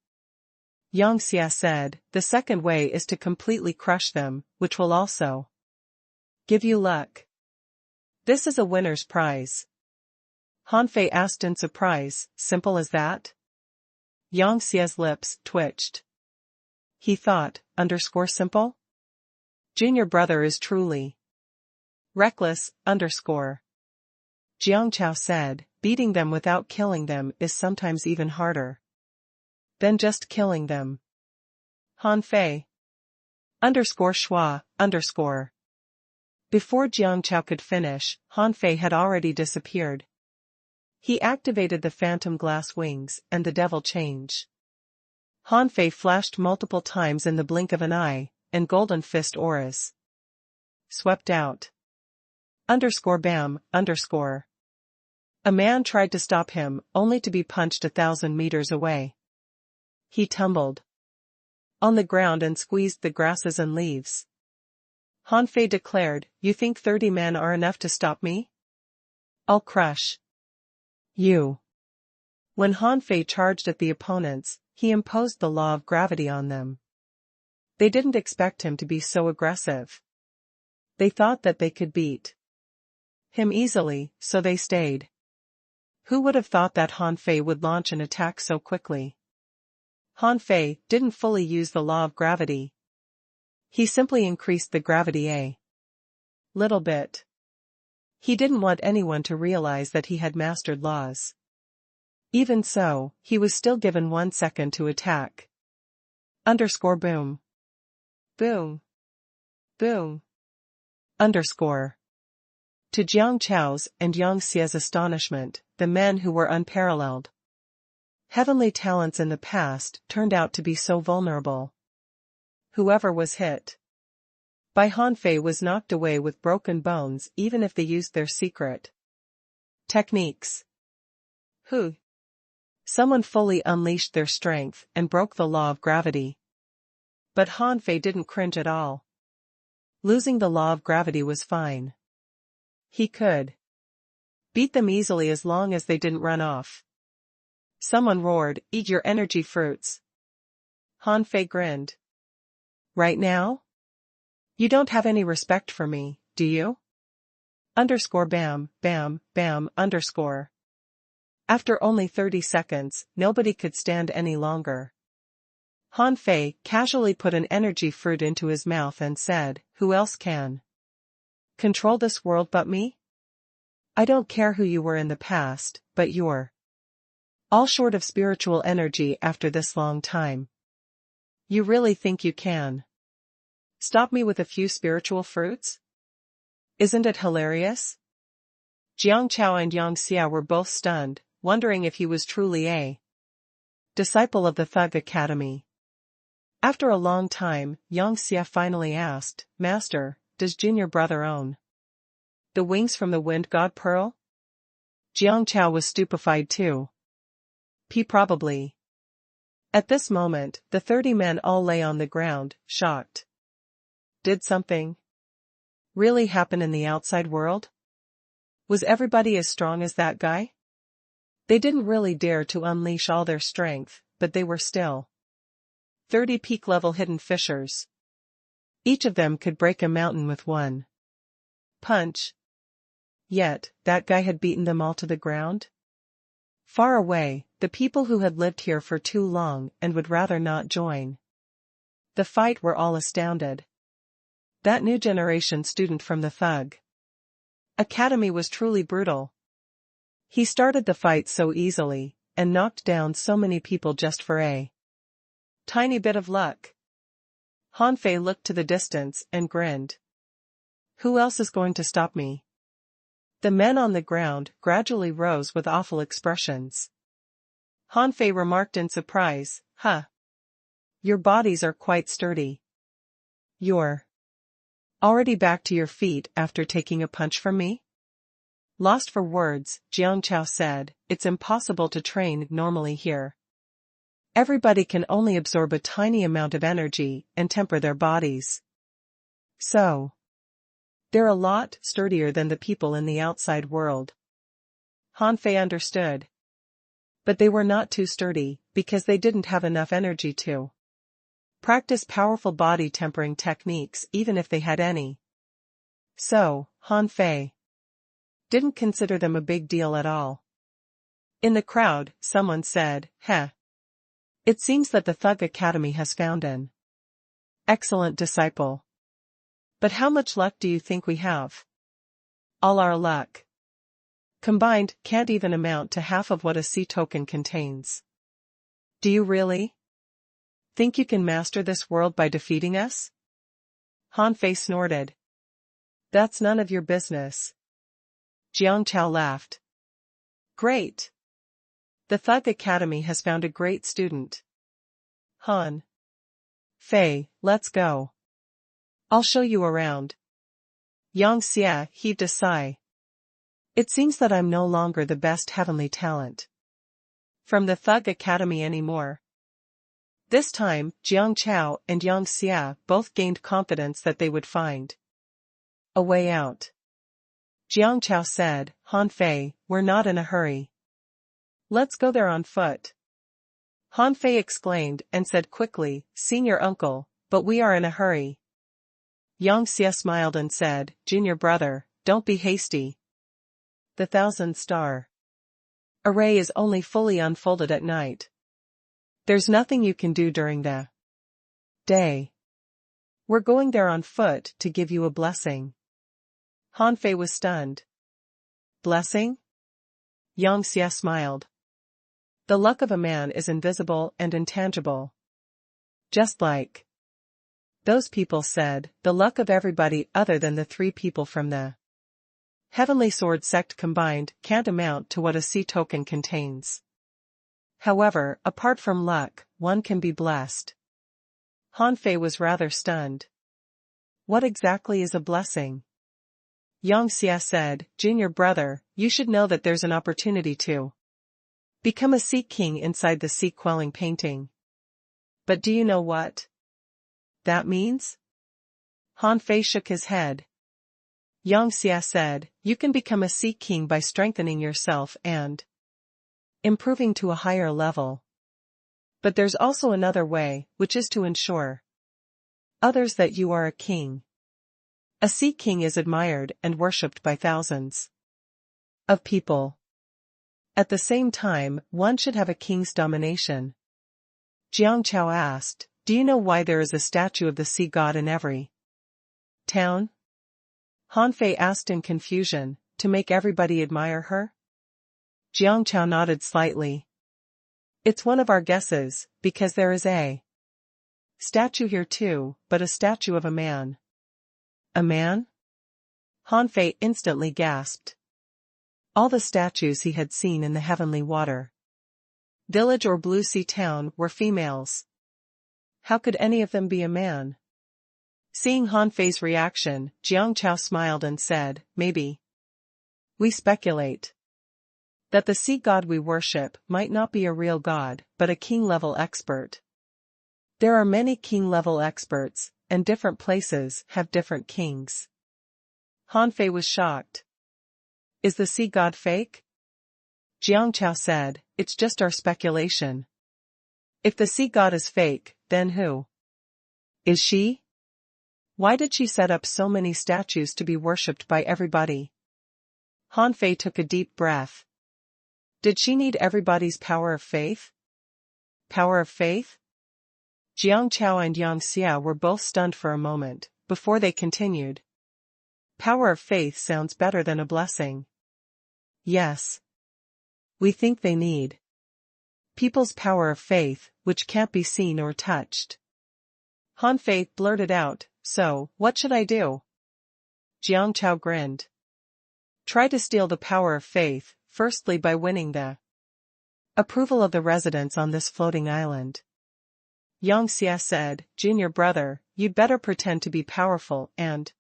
Yang Xia said, The second way is to completely crush them, which will also give you luck. This is a winner's prize. Han Fei asked in surprise, Simple as that? Yang Xia's lips twitched. He thought, _simple? Junior brother is truly reckless, _. Jiang Chao said, beating them without killing them is sometimes even harder than just killing them. Han Fei _schwa, _. Before Jiang Chao could finish, Han Fei had already disappeared. He activated the phantom glass wings and the devil change. Han Fei flashed multiple times in the blink of an eye, and golden fist auras swept out. _bam, _. A man tried to stop him, only to be punched 1,000 meters away. He tumbled on the ground and squeezed the grasses and leaves. Han Fei declared, You think 30 men are enough to stop me? I'll crush you. When Han Fei charged at the opponents, he imposed the law of gravity on them. They didn't expect him to be so aggressive. They thought that they could beat him easily, so they stayed. Who would have thought that Han Fei would launch an attack so quickly? Han Fei didn't fully use the law of gravity. He simply increased the gravity a little bit. He didn't want anyone to realize that he had mastered laws. Even so, he was still given 1 second to attack. Boom. Boom. Boom. To Jiang Chao's and Yang Xia's astonishment, the men who were unparalleled heavenly talents in the past turned out to be so vulnerable. Whoever was hit by Han Fei was knocked away with broken bones even if they used their secret techniques. Someone fully unleashed their strength and broke the law of gravity. But Han Fei didn't cringe at all. Losing the law of gravity was fine. He could beat them easily as long as they didn't run off. Someone roared, "Eat your energy fruits." Han Fei grinned. "Right now? You don't have any respect for me, do you? Bam, bam, bam, underscore. After only 30 seconds, nobody could stand any longer. Han Fei casually put an energy fruit into his mouth and said, "Who else can control this world but me? I don't care who you were in the past, but you're all short of spiritual energy after this long time. You really think you can stop me with a few spiritual fruits? Isn't it hilarious?" Jiang Chao and Yang Xia were both stunned, wondering if he was truly a disciple of the Thug Academy. After a long time, Yang Xia finally asked, "Master, does Junior Brother own the wings from the Wind God Pearl?" Jiang Chao was stupefied too. Probably. At this moment, the 30 men all lay on the ground, shocked. Did something really happen in the outside world? Was everybody as strong as that guy? They didn't really dare to unleash all their strength, but they were still 30 peak-level hidden fishers. Each of them could break a mountain with one punch. Yet, that guy had beaten them all to the ground? Far away, the people who had lived here for too long and would rather not join the fight were all astounded. That new generation student from the Thug Academy was truly brutal. He started the fight so easily, and knocked down so many people just for a tiny bit of luck. Han Fei looked to the distance and grinned. Who else is going to stop me? The men on the ground gradually rose with awful expressions. Han Fei remarked in surprise, "Huh. Your bodies are quite sturdy. You're already back to your feet after taking a punch from me?" Lost for words, Jiang Chao said, "It's impossible to train normally here. Everybody can only absorb a tiny amount of energy and temper their bodies. So they're a lot sturdier than the people in the outside world." Han Fei understood. But they were not too sturdy, because they didn't have enough energy to practice powerful body tempering techniques even if they had any. So, Han Fei didn't consider them a big deal at all. In the crowd, someone said, "Heh. It seems that the Thug Academy has found an excellent disciple. But how much luck do you think we have? All our luck combined can't even amount to half of what a sea token contains. Do you really think you can master this world by defeating us?" Han Fei snorted. "That's none of your business." Jiang Chao laughed. "Great. The Thug Academy has found a great student. Han Fei, let's go. I'll show you around." Yang Xia heaved a sigh. "It seems that I'm no longer the best heavenly talent from the Thug Academy anymore." This time, Jiang Chao and Yang Xia both gained confidence that they would find a way out. Jiang Chao said, "Han Fei, we're not in a hurry. Let's go there on foot." Han Fei exclaimed and said quickly, "Senior uncle, but we are in a hurry." Yang Xia smiled and said, "Junior brother, don't be hasty. The 1,000-star array is only fully unfolded at night. There's nothing you can do during the day. We're going there on foot to give you a blessing." Han Fei was stunned. "Blessing?" Yang Xia smiled. "The luck of a man is invisible and intangible. Just like those people said, the luck of everybody other than the 3 people from the Heavenly Sword sect combined can't amount to what a sea token contains. However, apart from luck, one can be blessed." Han Fei was rather stunned. "What exactly is a blessing?" Yang Xia said, "Junior brother, you should know that there's an opportunity to become a sea king inside the sea quelling painting. But do you know what that means?" Han Fei shook his head. Yang Xia said, you can become a sea king by strengthening yourself and improving to a higher level. But there's also another way, which is to ensure others that you are a king. A sea king is admired and worshipped by thousands of people. At the same time, one should have a king's domination. Jiang Chao asked, do you know why there is a statue of the sea god in every town? Han Fei asked in confusion, to make everybody admire her? Jiang Chao nodded slightly. It's one of our guesses, because there is a statue here too, but a statue of a man. A man? Han Fei instantly gasped. All the statues he had seen in the heavenly water village or blue sea town were females. How could any of them be a man? Seeing Han Fei's reaction, Jiang Chao smiled and said, maybe we speculate that the sea god we worship might not be a real god, but a king-level expert. There are many king-level experts, and different places have different kings. Han Fei was shocked. Is the sea god fake? Jiang Chao said, it's just our speculation. If the sea god is fake, then who is she? Why did she set up so many statues to be worshipped by everybody? Han Fei took a deep breath. Did she need everybody's power of faith? Power of faith? Jiang Chao and Yang Xia were both stunned for a moment, before they continued. Power of faith sounds better than a blessing. Yes. We think they need people's power of faith, which can't be seen or touched. Han Fei blurted out, so, what should I do? Jiang Chao grinned. Try to steal the power of faith, firstly by winning the approval of the residents on this floating island. Yang Xia said, Junior brother, you'd better pretend to be powerful and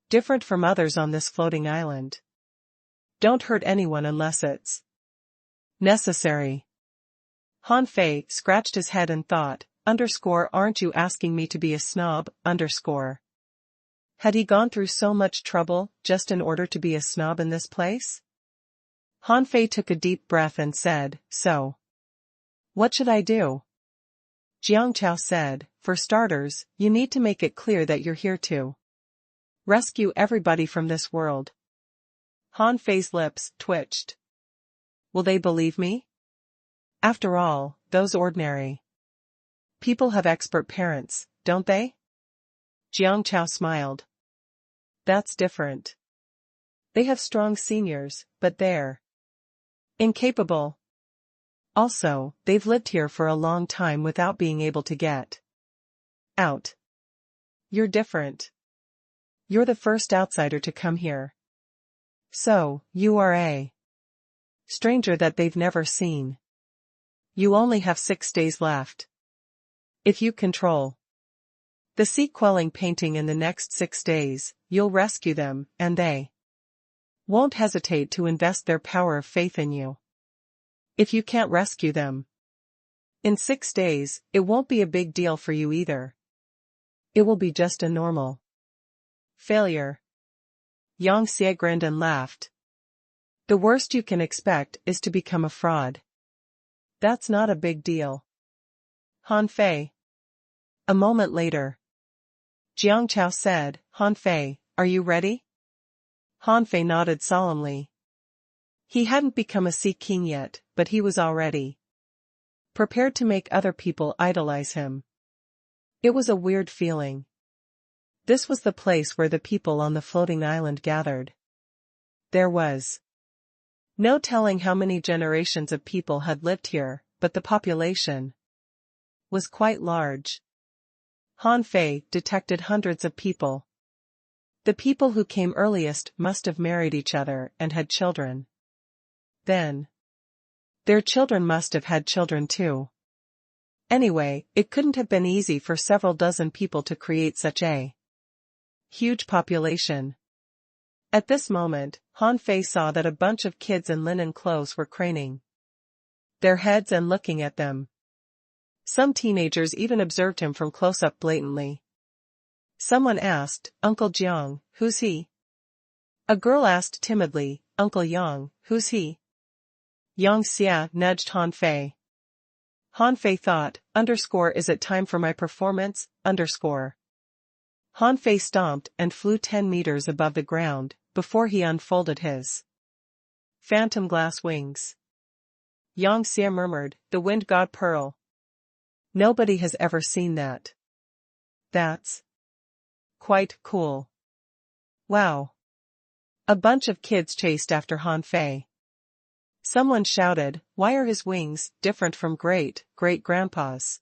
different from others on this floating island. Don't hurt anyone unless it's necessary. Han Fei scratched his head and thought, aren't you asking me to be a snob, Had he gone through so much trouble, just in order to be a snob in this place? Han Fei took a deep breath and said, so what should I do? Jiang Chao said, for starters, you need to make it clear that you're here to rescue everybody from this world. Han Fei's lips twitched. Will they believe me? After all, those ordinary people have expert parents, don't they? Jiang Chao smiled. That's different. They have strong seniors, but they're incapable. Also, they've lived here for a long time without being able to get out. You're different. You're the first outsider to come here. So, you are a stranger that they've never seen. You only have 6 days left. If you control the sea quelling painting in the next 6 days, you'll rescue them, and they won't hesitate to invest their power of faith in you. If you can't rescue them in 6 days, it won't be a big deal for you either. It will be just a normal failure. Yang Xie grinned and laughed. The worst you can expect is to become a fraud. That's not a big deal. Han Fei. A moment later, Jiang Chao said, Han Fei, are you ready? Han Fei nodded solemnly. He hadn't become a sea king yet, but he was already prepared to make other people idolize him. It was a weird feeling. This was the place where the people on the floating island gathered. There was no telling how many generations of people had lived here, but the population was quite large. Han Fei detected hundreds of people. The people who came earliest must have married each other and had children. Then their children must have had children too. Anyway, it couldn't have been easy for several dozen people to create such a huge population. At this moment, Han Fei saw that a bunch of kids in linen clothes were craning their heads and looking at them. Some teenagers even observed him from close up blatantly. Someone asked, Uncle Jiang, who's he? A girl asked timidly, Uncle Yang, who's he? Yang Xia nudged Han Fei. Han Fei thought, is it time for my performance, Han Fei stomped and flew 10 meters above the ground, before he unfolded his phantom glass wings. Yang Xia murmured, the wind god pearl. Nobody has ever seen that. That's quite cool. Wow. A bunch of kids chased after Han Fei. Someone shouted, why are his wings different from great-grandpa's?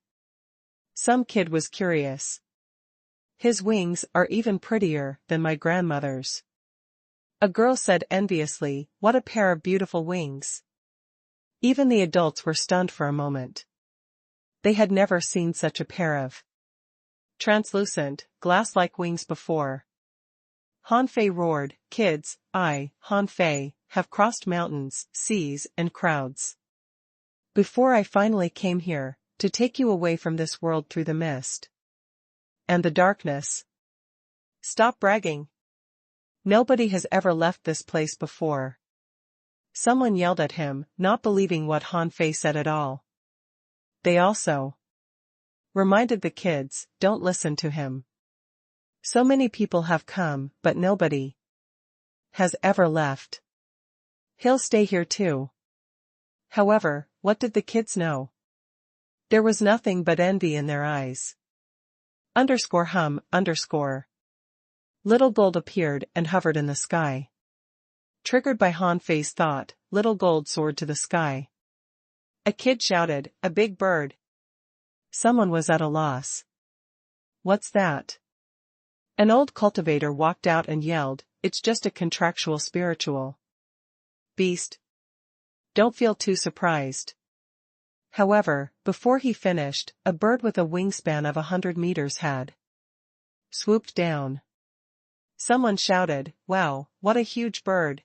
Some kid was curious. His wings are even prettier than my grandmother's. A girl said enviously, what a pair of beautiful wings. Even the adults were stunned for a moment. They had never seen such a pair of translucent, glass-like wings before. Han Fei roared, kids, Han Fei, have crossed mountains, seas, and crowds. Before I finally came here, to take you away from this world through the mist and the darkness. Stop bragging. Nobody has ever left this place before. Someone yelled at him, not believing what Han Fei said at all. They also reminded the kids, don't listen to him. So many people have come, but nobody has ever left. He'll stay here too. However, what did the kids know? There was nothing but envy in their eyes. Hum. Little Gold appeared and hovered in the sky. Triggered by Han Fei's thought, Little Gold soared to the sky. A kid shouted, a big bird. Someone was at a loss. What's that? An old cultivator walked out and yelled, it's just a contractual spiritual beast. Don't feel too surprised. However, before he finished, a bird with a wingspan of 100 meters had swooped down. Someone shouted, wow, what a huge bird.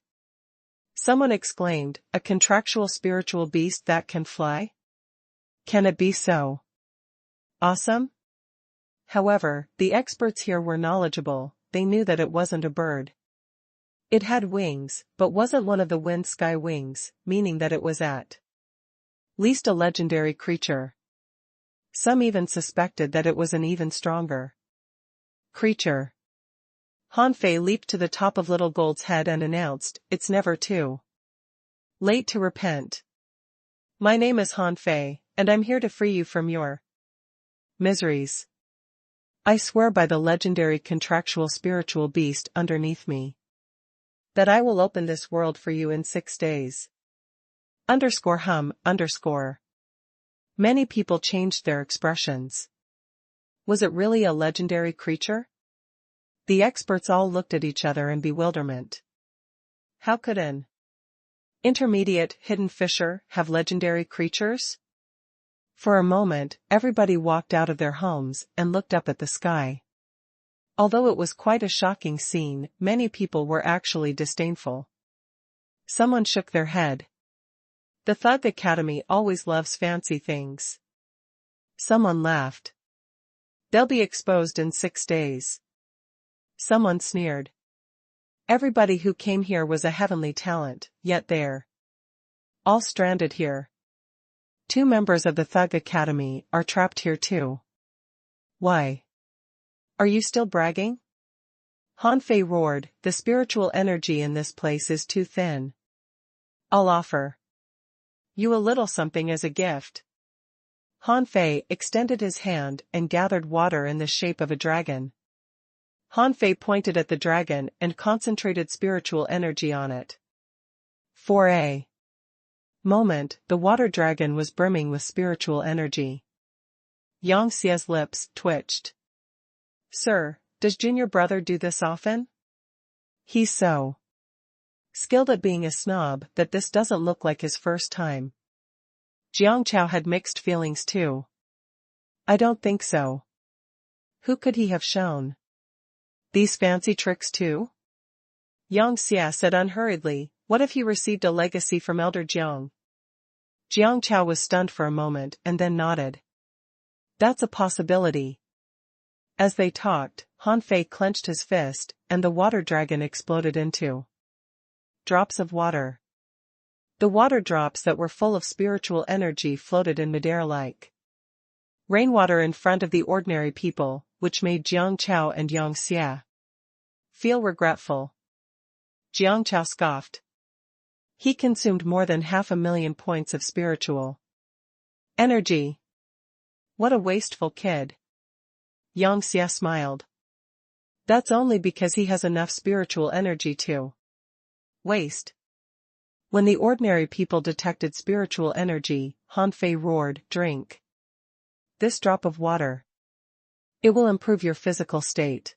Someone exclaimed, a contractual spiritual beast that can fly? Can it be so awesome? However, the experts here were knowledgeable, they knew that it wasn't a bird. It had wings, but wasn't one of the wind sky wings, meaning that it was at least a legendary creature. Some even suspected that it was an even stronger creature. Han Fei leaped to the top of Little Gold's head and announced, it's never too late to repent. My name is Han Fei, and I'm here to free you from your miseries. I swear by the legendary contractual spiritual beast underneath me that I will open this world for you in 6 days. Hum. Many people changed their expressions. Was it really a legendary creature? The experts all looked at each other in bewilderment. How could an intermediate hidden fisher have legendary creatures? For a moment, everybody walked out of their homes and looked up at the sky. Although it was quite a shocking scene, many people were actually disdainful. Someone shook their head. The Thug Academy always loves fancy things. Someone laughed. They'll be exposed in 6 days. Someone sneered. Everybody who came here was a heavenly talent, yet they're all stranded here. 2 members of the Thug Academy are trapped here too. Why? Are you still bragging? Han Fei roared, the spiritual energy in this place is too thin. I'll offer you a little something as a gift. Han Fei extended his hand and gathered water in the shape of a dragon. Han Fei pointed at the dragon and concentrated spiritual energy on it. For a moment, the water dragon was brimming with spiritual energy. Yang Xia's lips twitched. Sir, does Junior Brother do this often? He's so skilled at being a snob that this doesn't look like his first time. Jiang Chao had mixed feelings too. I don't think so. Who could he have shown these fancy tricks to? Yang Xia said unhurriedly, what if he received a legacy from Elder Jiang? Jiang Chao was stunned for a moment and then nodded. That's a possibility. As they talked, Han Fei clenched his fist, and the water dragon exploded into drops of water. The water drops that were full of spiritual energy floated in midair like rainwater in front of the ordinary people, which made Jiang Chao and Yang Xia feel regretful. Jiang Chao scoffed. He consumed more than 500,000 points of spiritual energy. What a wasteful kid. Yang Xia smiled. That's only because he has enough spiritual energy to waste. When the ordinary people detected spiritual energy, Han Fei roared, "Drink this drop of water. It will improve your physical state."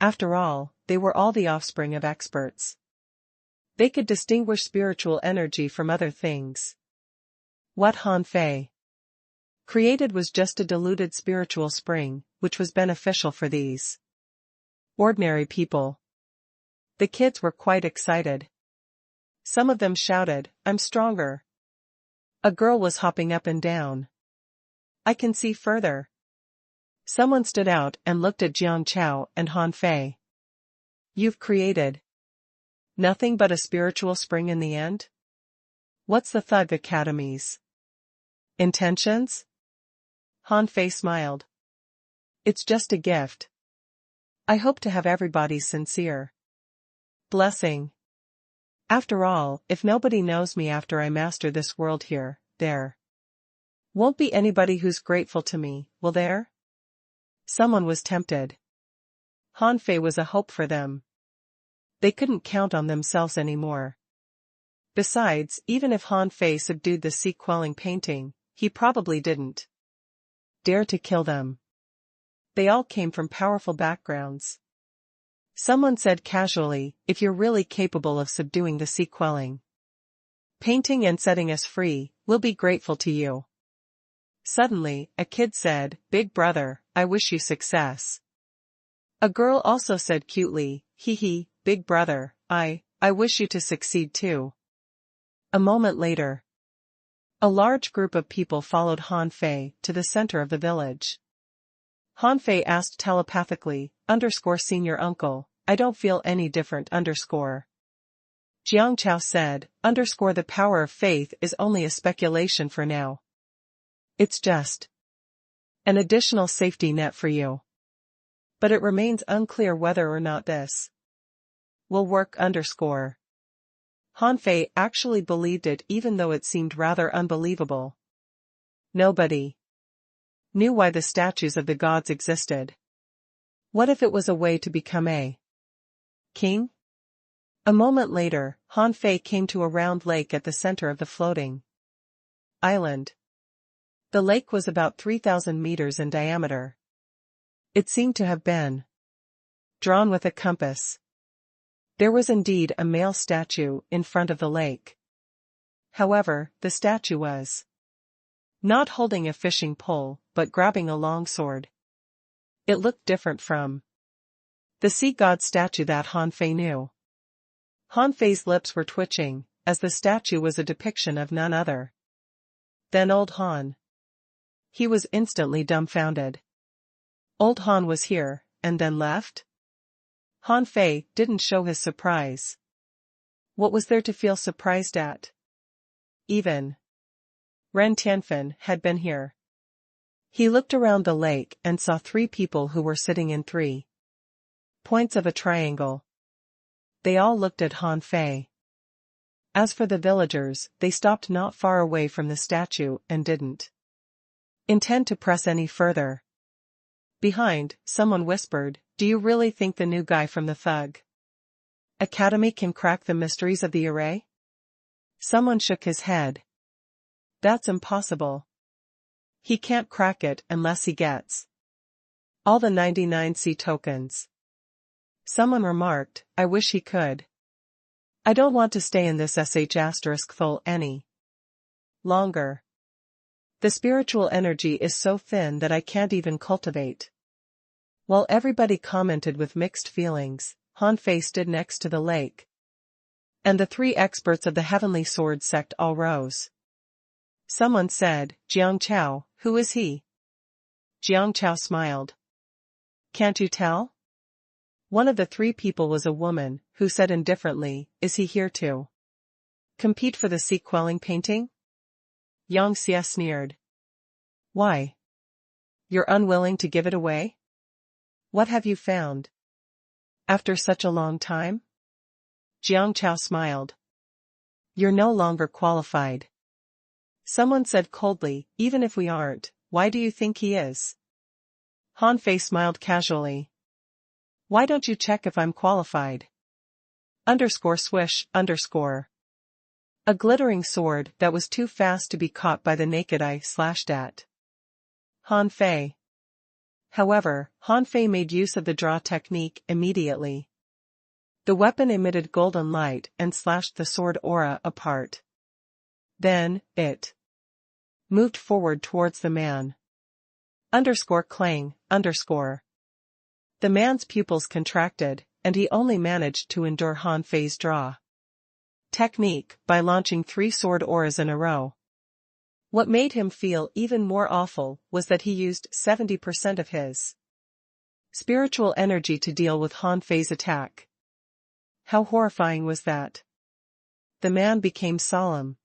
After all, they were all the offspring of experts. They could distinguish spiritual energy from other things. What Han Fei created was just a diluted spiritual spring, which was beneficial for these ordinary people. The kids were quite excited. Some of them shouted, "I'm stronger." A girl was hopping up and down. "I can see further." Someone stood out and looked at Jiang Chao and Han Fei. "You've created nothing but a spiritual spring in the end? What's the Thug Academy's intentions?" Han Fei smiled. "It's just a gift. I hope to have everybody's sincere blessing. After all, if nobody knows me after I master this world here, there won't be anybody who's grateful to me, will there?" Someone was tempted. Han Fei was a hope for them. They couldn't count on themselves anymore. Besides, even if Han Fei subdued the sea-quelling painting, he probably didn't dare to kill them. They all came from powerful backgrounds. Someone said casually, "If you're really capable of subduing the sea-quelling painting and setting us free, we'll be grateful to you." Suddenly, a kid said, "Big brother, I wish you success." A girl also said cutely, "Hee hee, big brother, I wish you to succeed too." A moment later, a large group of people followed Han Fei to the center of the village. Han Fei asked telepathically, "Senior uncle, I don't feel any different." Jiang Chao said, "The power of faith is only a speculation for now. It's just an additional safety net for you. But it remains unclear whether or not this will work." Han Fei actually believed it even though it seemed rather unbelievable. Nobody knew why the statues of the gods existed. What if it was a way to become a king? A moment later, Han Fei came to a round lake at the center of the floating island. The lake was about 3,000 meters in diameter. It seemed to have been drawn with a compass. There was indeed a male statue in front of the lake. However, the statue was not holding a fishing pole, but grabbing a long sword. It looked different from the sea god statue that Han Fei knew. Han Fei's lips were twitching, as the statue was a depiction of none other than Old Han. He was instantly dumbfounded. Old Han was here, and then left? Han Fei didn't show his surprise. What was there to feel surprised at? Even Ren Tianfen had been here. He looked around the lake and saw 3 people who were sitting in 3 points of a triangle. They all looked at Han Fei. As for the villagers, they stopped not far away from the statue and didn't intend to press any further. Behind, someone whispered, "Do you really think the new guy from the Thug Academy can crack the mysteries of the array?" Someone shook his head. "That's impossible. He can't crack it unless he gets all the 99 sea tokens." Someone remarked, "I wish he could. I don't want to stay in this sh*thol any longer. The spiritual energy is so thin that I can't even cultivate." While everybody commented with mixed feelings, Han Fei stood next to the lake. And the 3 experts of the Heavenly Sword sect all rose. Someone said, "Jiang Chao, who is he?" Jiang Chao smiled. "Can't you tell?" One of the three people was a woman, who said indifferently, "Is he here to compete for the sea-quelling painting?" Yang Xie sneered. "Why? You're unwilling to give it away? What have you found? After such a long time?" Jiang Chao smiled. "You're no longer qualified." Someone said coldly, "Even if we aren't, why do you think he is?" Han Fei smiled casually. "Why don't you check if I'm qualified?" Swish. A glittering sword that was too fast to be caught by the naked eye slashed at Han Fei. However, Han Fei made use of the draw technique immediately. The weapon emitted golden light and slashed the sword aura apart. Then, it moved forward towards the man. Clang. The man's pupils contracted, and he only managed to endure Han Fei's draw technique by launching 3 sword auras in a row. What made him feel even more awful was that he used 70% of his spiritual energy to deal with Han Fei's attack. How horrifying was that? The man became solemn.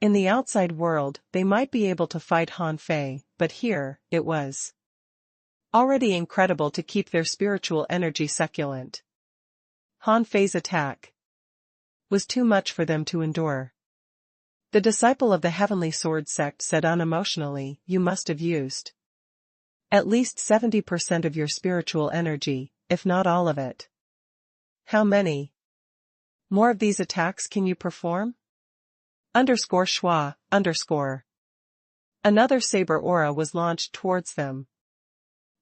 In the outside world, they might be able to fight Han Fei, but here, it was already incredible to keep their spiritual energy succulent. Han Fei's attack was too much for them to endure. The disciple of the Heavenly Sword sect said unemotionally, "You must have used at least 70% of your spiritual energy, if not all of it. How many more of these attacks can you perform?" Schwa. Another saber aura was launched towards them.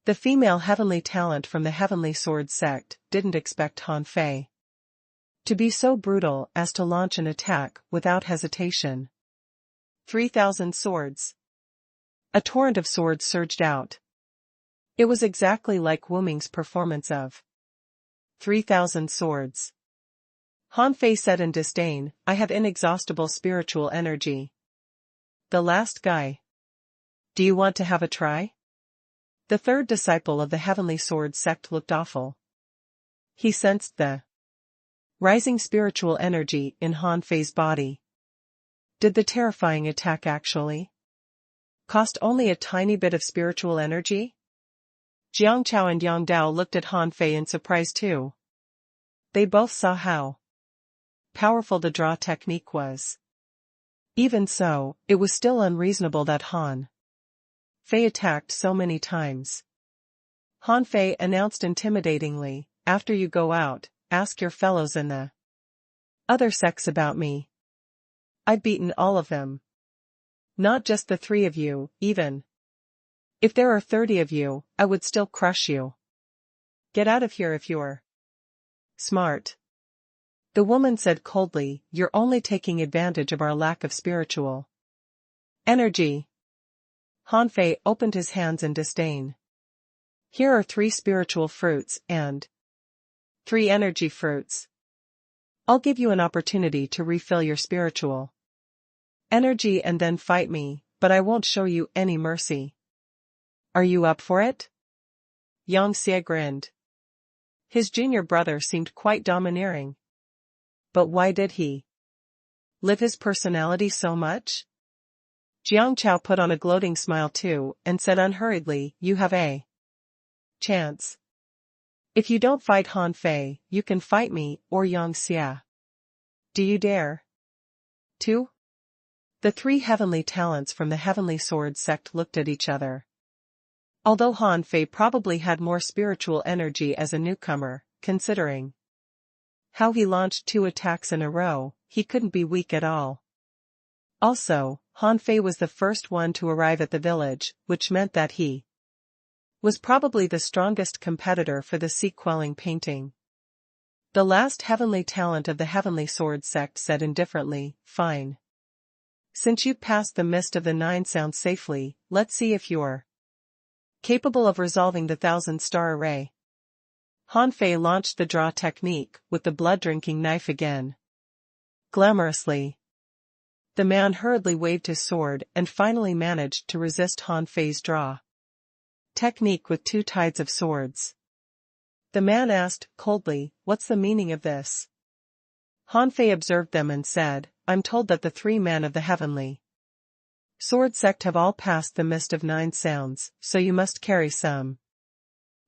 The female heavenly talent from the Heavenly Sword sect didn't expect Han Fei to be so brutal as to launch an attack without hesitation. 3,000 swords. A torrent of swords surged out. It was exactly like Wu Ming's performance of 3,000 swords. Han Fei said in disdain, "I have inexhaustible spiritual energy." The last guy. "Do you want to have a try?" The third disciple of the Heavenly Sword sect looked awful. He sensed the rising spiritual energy in Han Fei's body. Did the terrifying attack actually cost only a tiny bit of spiritual energy? Jiang Chao and Yang Dao looked at Han Fei in surprise too. They both saw how powerful the draw technique was. Even so, it was still unreasonable that Han Fei attacked so many times. Han Fei announced intimidatingly, "After you go out, ask your fellows in the other sects about me. I've beaten all of them. Not just the 3 of you, even if there are 30 of you, I would still crush you. Get out of here if you're smart." The woman said coldly, "You're only taking advantage of our lack of spiritual energy." Han Fei opened his hands in disdain. "Here are 3 spiritual fruits and 3 energy fruits. I'll give you an opportunity to refill your spiritual energy and then fight me, but I won't show you any mercy. Are you up for it?" Yang Xie grinned. His junior brother seemed quite domineering. But why did he live his personality so much? Jiang Chao put on a gloating smile too, and said unhurriedly, "You have a chance. If you don't fight Han Fei, you can fight me, or Yang Xie. Do you dare to?" The 3 heavenly talents from the Heavenly Sword sect looked at each other. Although Han Fei probably had more spiritual energy as a newcomer, considering how he launched 2 attacks in a row, he couldn't be weak at all. Also, Han Fei was the first one to arrive at the village, which meant that he was probably the strongest competitor for the sea-quelling painting. The last heavenly talent of the Heavenly Sword sect said indifferently, "Fine. Since you passed the mist of the 9 sounds safely, let's see if you're capable of resolving the 1,000-star array." Han Fei launched the draw technique with the blood-drinking knife again. Glamorously, the man hurriedly waved his sword and finally managed to resist Han Fei's draw technique with 2 tides of swords. The man asked, coldly, what's the meaning of this? Han Fei observed them and said, I'm told that the 3 men of the heavenly sword sect have all passed the mist of 9 sounds, so you must carry some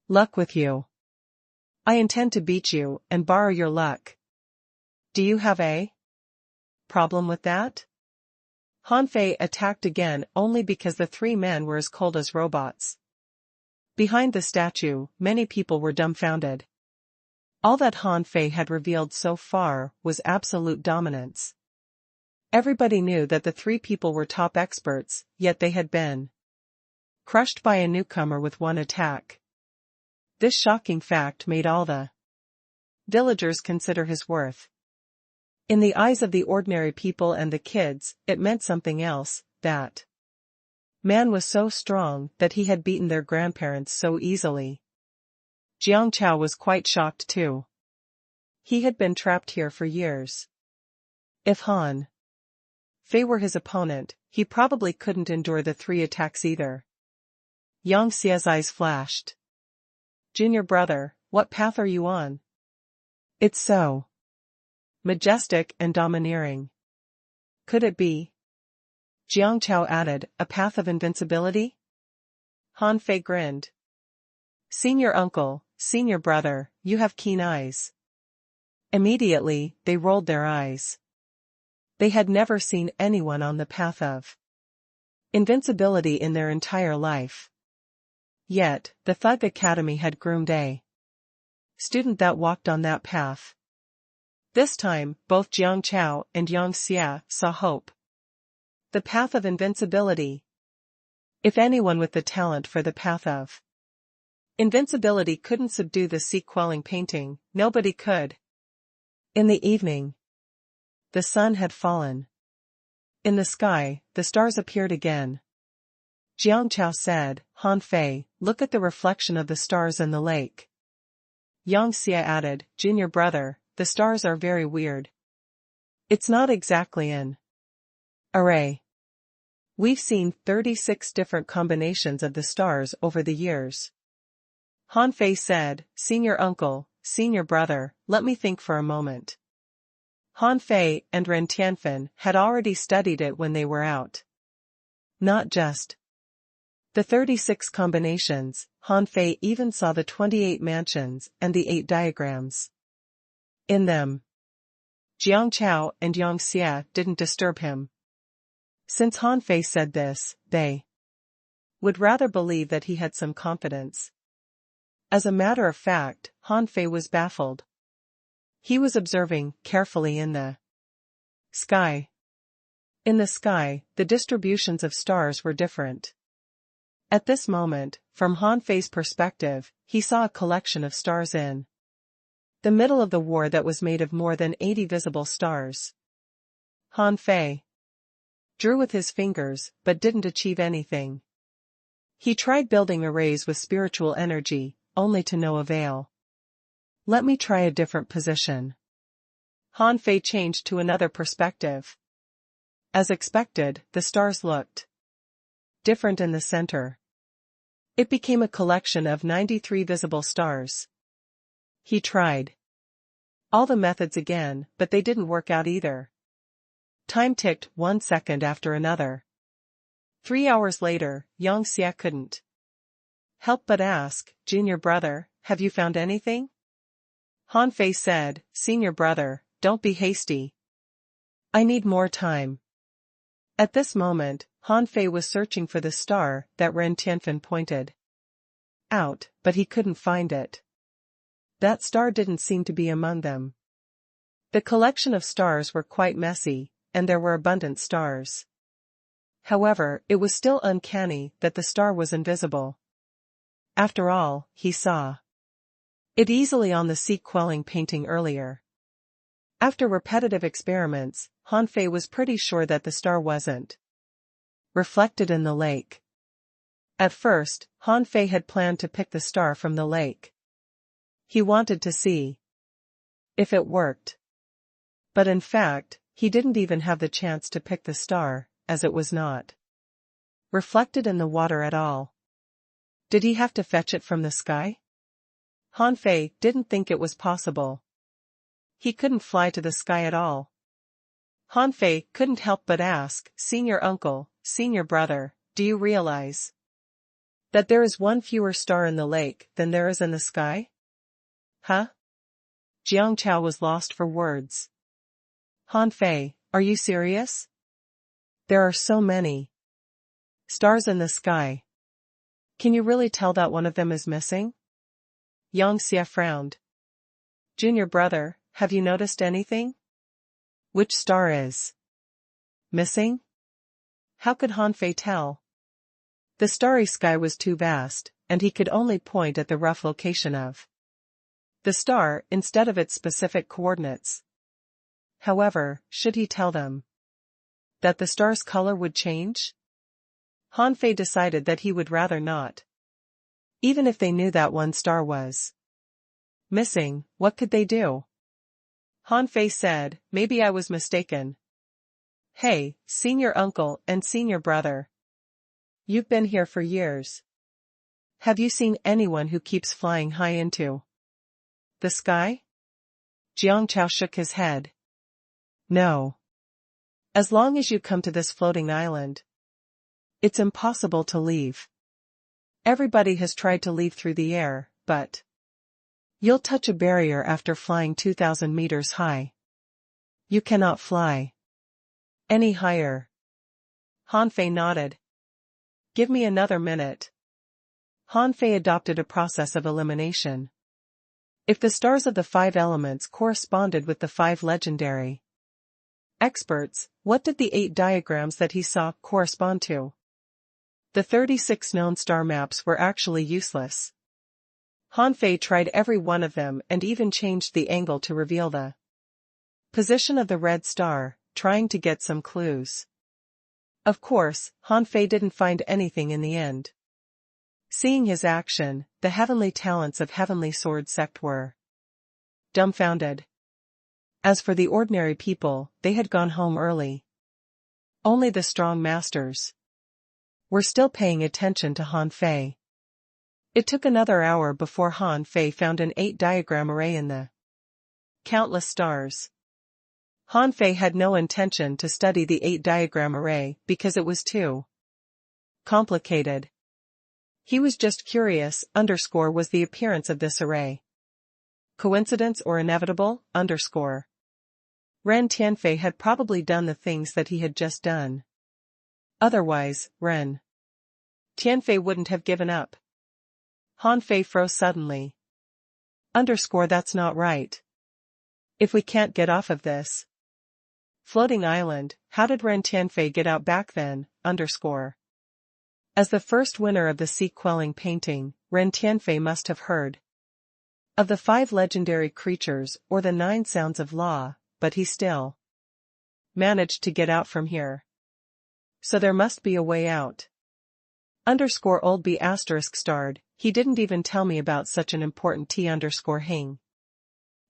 luck with you. I intend to beat you and borrow your luck. Do you have a problem with that? Han Fei attacked again only because the 3 men were as cold as robots. Behind the statue, many people were dumbfounded. All that Han Fei had revealed so far was absolute dominance. Everybody knew that the 3 people were top experts, yet they had been crushed by a newcomer with one attack. This shocking fact made all the villagers consider his worth. In the eyes of the ordinary people and the kids, it meant something else, that man was so strong that he had beaten their grandparents so easily. Jiang Chao was quite shocked too. He had been trapped here for years. If Han Fei were his opponent, he probably couldn't endure the 3 attacks either. Yang Xie's eyes flashed. Junior brother, what path are you on? It's so majestic and domineering. Could it be? Jiang Chao added, a path of invincibility? Han Fei grinned. Senior uncle, senior brother, you have keen eyes. Immediately, they rolled their eyes. They had never seen anyone on the path of invincibility in their entire life. Yet, the Thug Academy had groomed a student that walked on that path. This time, both Jiang Chao and Yang Xie saw hope. The path of invincibility. If anyone with the talent for the path of invincibility couldn't subdue the sea-quelling painting, nobody could. In the evening, the sun had fallen. In the sky, the stars appeared again. Jiang Chao said, Han Fei, look at the reflection of the stars in the lake. Yang Xie added, Junior brother, the stars are very weird. It's not exactly an array. We've seen 36 different combinations of the stars over the years. Han Fei said, Senior uncle, senior brother, let me think for a moment. Han Fei and Ren Tianfen had already studied it when they were out. Not just the 36 combinations, Han Fei even saw the 28 mansions and the 8 diagrams. In them, Jiang Chao and Yang Xie didn't disturb him. Since Han Fei said this, they would rather believe that he had some confidence. As a matter of fact, Han Fei was baffled. He was observing carefully in the sky. In the sky, the distributions of stars were different. At this moment, from Han Fei's perspective, he saw a collection of stars in the middle of the war that was made of more than 80 visible stars. Han Fei drew with his fingers, but didn't achieve anything. He tried building arrays with spiritual energy, only to no avail. Let me try a different position. Han Fei changed to another perspective. As expected, the stars looked different in the center. It became a collection of 93 visible stars. He tried all the methods again, but they didn't work out either. Time ticked 1 second after another. 3 hours later, Yang Xie couldn't help but ask, Junior brother, have you found anything? Han Fei said, Senior brother, don't be hasty. I need more time. At this moment, Han Fei was searching for the star that Ren Tianfen pointed out, but he couldn't find it. That star didn't seem to be among them. The collection of stars were quite messy, and there were abundant stars. However, it was still uncanny that the star was invisible. After all, he saw it easily on the sea-quelling painting earlier. After repetitive experiments, Han Fei was pretty sure that the star wasn't reflected in the lake. At first, Han Fei had planned to pick the star from the lake. He wanted to see if it worked. But in fact, he didn't even have the chance to pick the star, as it was not reflected in the water at all. Did he have to fetch it from the sky? Han Fei didn't think it was possible. He couldn't fly to the sky at all. Han Fei couldn't help but ask, "Senior uncle, senior brother, do you realize that there is one fewer star in the lake than there is in the sky?" Huh? Jiang Chao was lost for words. Han Fei, are you serious? There are so many stars in the sky. Can you really tell that one of them is missing? Yang Xie frowned. Junior brother, have you noticed anything? Which star is missing? How could Han Fei tell? The starry sky was too vast, and he could only point at the rough location of the star instead of its specific coordinates. However, should he tell them that the star's color would change? Han Fei decided that he would rather not. Even if they knew that one star was missing, what could they do? Han Fei said, "Maybe I was mistaken. Hey, senior uncle and senior brother. You've been here for years. Have you seen anyone who keeps flying high into the sky?" Jiang Chao shook his head. No. As long as you come to this floating island, it's impossible to leave. Everybody has tried to leave through the air, but you'll touch a barrier after flying 2,000 meters high. You cannot fly any higher. Han Fei nodded. Give me another minute. Han Fei adopted a process of elimination. If the stars of the 5 elements corresponded with the 5 legendary experts, what did the 8 diagrams that he saw correspond to? The 36 known star maps were actually useless. Han Fei tried every one of them and even changed the angle to reveal the position of the red star, trying to get some clues. Of course, Han Fei didn't find anything in the end. Seeing his action, the heavenly talents of Heavenly Sword sect were dumbfounded. As for the ordinary people, they had gone home early. Only the strong masters were still paying attention to Han Fei. It took another hour before Han Fei found an 8-diagram array in the countless stars. Han Fei had no intention to study the 8-diagram array because it was too complicated. He was just curious, was the appearance of this array coincidence or inevitable, Ren Tianfei had probably done the things that he had just done. Otherwise, Ren Tianfei wouldn't have given up. Han Fei froze suddenly. That's not right. If we can't get off of this floating island, how did Ren Tianfei get out back then, As the first winner of the sea-quelling painting, Ren Tianfei must have heard of the 5 legendary creatures or the 9 sounds of law, but he still managed to get out from here. So there must be a way out. Old B starred, he didn't even tell me about such an important T_hing.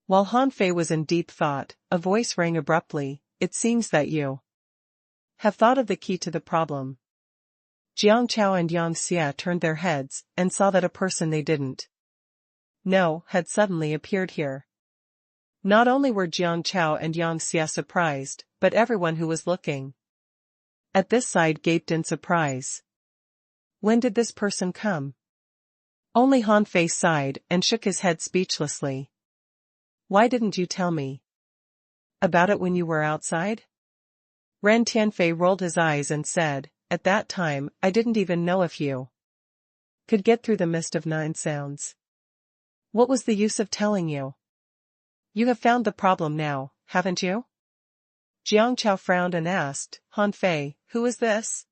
While Han Fei was in deep thought, a voice rang abruptly, "It seems that you have thought of the key to the problem." Jiang Chao and Yang Xie turned their heads and saw that a person they didn't know had suddenly appeared here. Not only were Jiang Chao and Yang Xie surprised, but everyone who was looking at this side gaped in surprise. When did this person come? Only Han Fei sighed and shook his head speechlessly. Why didn't you tell me about it when you were outside? Ren Tianfei rolled his eyes and said, "At that time, I didn't even know if you could get through the mist of 9 sounds. What was the use of telling you? You have found the problem now, haven't you?" Jiang Chao frowned and asked, "Han Fei, who is this?"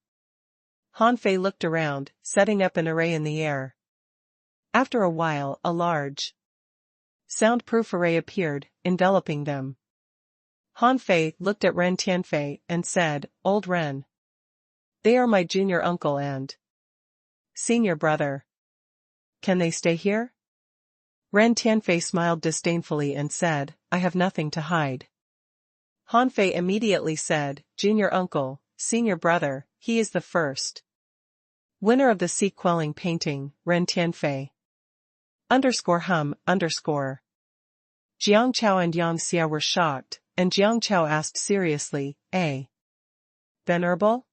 Han Fei looked around, setting up an array in the air. After a while, a large soundproof array appeared, enveloping them. Han Fei looked at Ren Tianfei and said, "Old Ren. They are my junior uncle and senior brother. Can they stay here?" Ren Tianfei smiled disdainfully and said, "I have nothing to hide." Han Fei immediately said, "Junior uncle, senior brother, he is the first winner of the sea-quelling painting, Ren Tianfei. _hum_. Jiang Chao and Yang Xia were shocked, and Jiang Chao asked seriously, Venerable?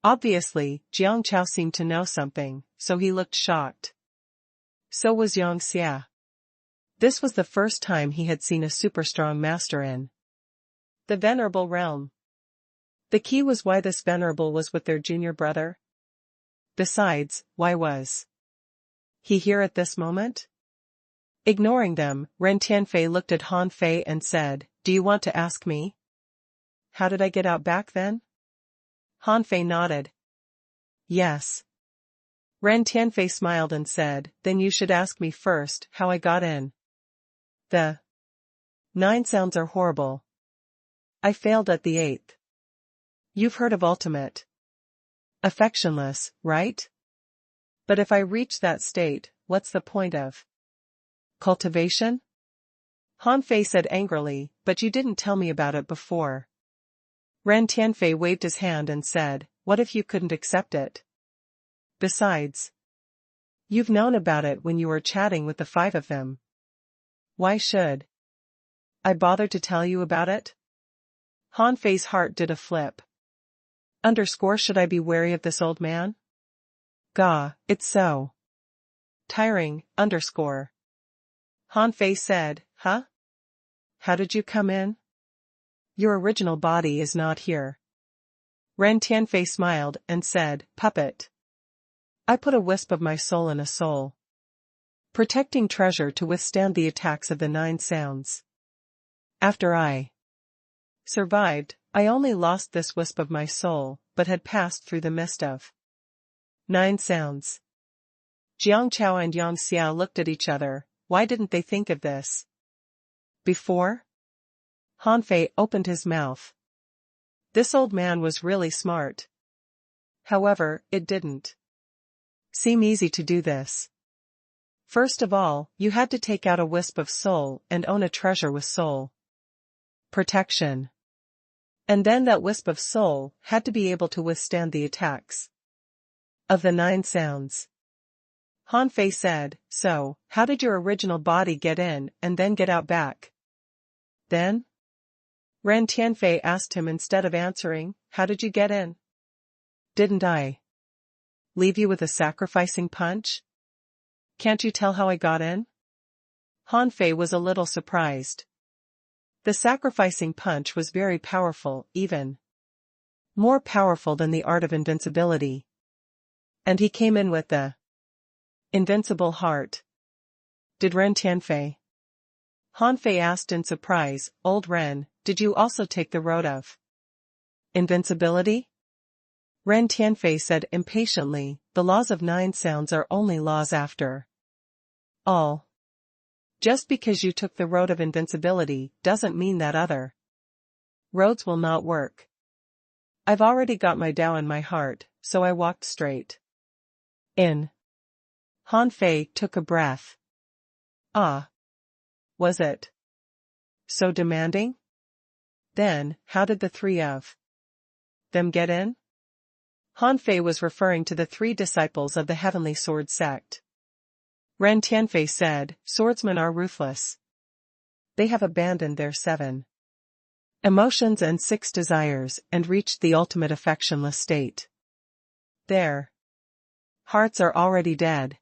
Obviously, Jiang Chao seemed to know something, so he looked shocked. So was Yang Xia. This was the first time he had seen a super-strong master in the Venerable realm. The key was why this Venerable was with their junior brother. Besides, why was he here at this moment? Ignoring them, Ren Tianfei looked at Han Fei and said, "Do you want to ask me? How did I get out back then?" Han Fei nodded. Yes. Ren Tianfei smiled and said, "Then you should ask me first how I got in. The 9 sounds are horrible. I failed at the 8th. You've heard of ultimate affectionless, right? But if I reach that state, what's the point of cultivation?" Han Fei said angrily, "But you didn't tell me about it before." Ren Tianfei waved his hand and said, "What if you couldn't accept it? Besides, you've known about it when you were chatting with the 5 of them. Why should I bother to tell you about it?" Han Fei's heart did a flip. Should I be wary of this old man? Gah, it's so tiring, Han Fei said, "Huh? How did you come in? Your original body is not here." Ren Tianfei smiled and said, "Puppet. I put a wisp of my soul in a soul protecting treasure to withstand the attacks of the 9 sounds. After I survived, I only lost this wisp of my soul, but had passed through the mist of 9 sounds." Jiang Chao and Yang Xia looked at each other. Why didn't they think of this before? Han Fei opened his mouth. This old man was really smart. However, it didn't seem easy to do this. First of all, you had to take out a wisp of soul and own a treasure with soul protection. And then that wisp of soul had to be able to withstand the attacks of the 9 sounds. Han Fei said, "So, how did your original body get in and then get out back? Then?" Ren Tianfei asked him instead of answering, "How did you get in? Didn't I leave you with a sacrificing punch? Can't you tell how I got in?" Han Fei was a little surprised. The sacrificing punch was very powerful, even more powerful than the art of invincibility. And he came in with the invincible heart. Did Ren Tianfei? Han Fei asked in surprise, "Old Ren, did you also take the road of invincibility?" Ren Tianfei said impatiently, "The laws of 9 sounds are only laws after all. Just because you took the road of invincibility doesn't mean that other roads will not work. I've already got my Tao in my heart, so I walked straight in." Han Fei took a breath. Ah. Was it so demanding? Then, how did the 3 of them get in? Han Fei was referring to the 3 disciples of the Heavenly Sword sect. Ren Tianfei said, "Swordsmen are ruthless. They have abandoned their 7 emotions and 6 desires and reached the ultimate affectionless state. Their hearts are already dead.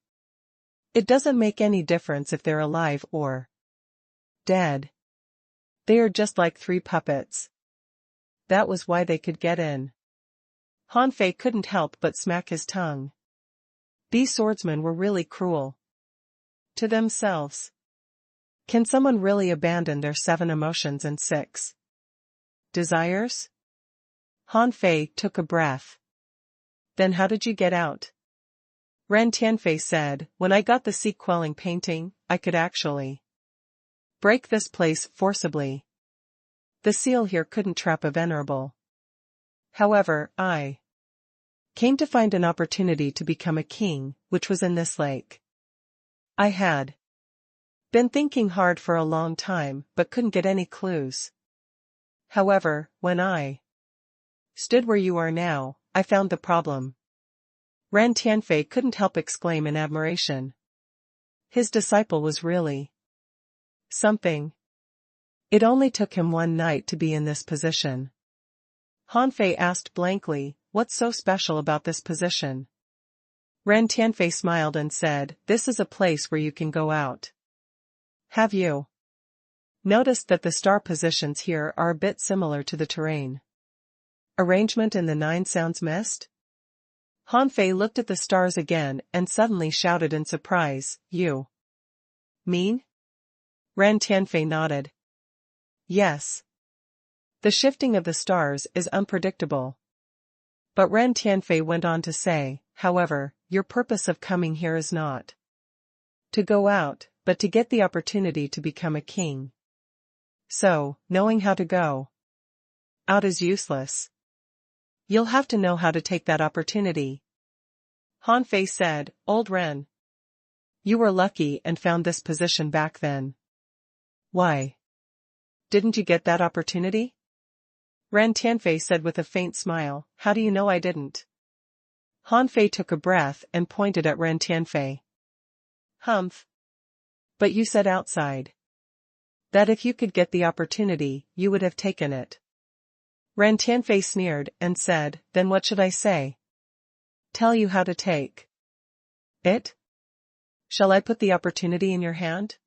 It doesn't make any difference if they're alive or dead. They are just like 3 puppets. That was why they could get in." Han Fei couldn't help but smack his tongue. These swordsmen were really cruel to themselves. Can someone really abandon their 7 emotions and 6 desires? Han Fei took a breath. Then how did you get out? Ren Tianfei said, "When I got the sea-quelling painting, I could actually break this place forcibly. The seal here couldn't trap a venerable. However, I came to find an opportunity to become a king, which was in this lake. I had been thinking hard for a long time but couldn't get any clues. However, when I stood where you are now, I found the problem." Ren Tianfei couldn't help exclaim in admiration. His disciple was really something. It only took him one night to be in this position. Han Fei asked blankly, "What's so special about this position?" Ren Tianfei smiled and said, "This is a place where you can go out. Have you noticed that the star positions here are a bit similar to the terrain arrangement in the Nine Sounds Mist?" Han Fei looked at the stars again and suddenly shouted in surprise, "You mean?" Ren Tianfei nodded. "Yes. The shifting of the stars is unpredictable." But Ren Tianfei went on to say, "However, your purpose of coming here is not to go out, but to get the opportunity to become a king. So, knowing how to go out is useless. You'll have to know how to take that opportunity." Han Fei said, "Old Ren, you were lucky and found this position back then. Why didn't you get that opportunity?" Ren Tianfei said with a faint smile, "How do you know I didn't?" Han Fei took a breath and pointed at Ren Tianfei. "Humph. But you said outside that if you could get the opportunity, you would have taken it." Ren Tianfei sneered and said, "Then what should I say? Tell you how to take it? Shall I put the opportunity in your hand?"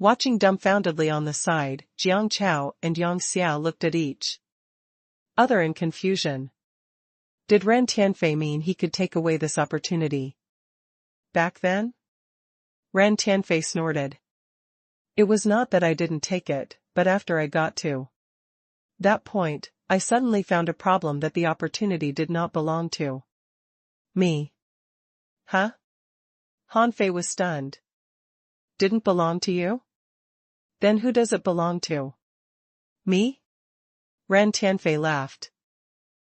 Watching dumbfoundedly on the side, Jiang Chao and Yang Xiao looked at each other in confusion. Did Ren Tianfei mean he could take away this opportunity back then? Ren Tianfei snorted. "It was not that I didn't take it, but after I got to that point, I suddenly found a problem that the opportunity did not belong to me." "Huh?" Han Fei was stunned. "Didn't belong to you? Then who does it belong to?" "Me?" Ren Tianfei laughed.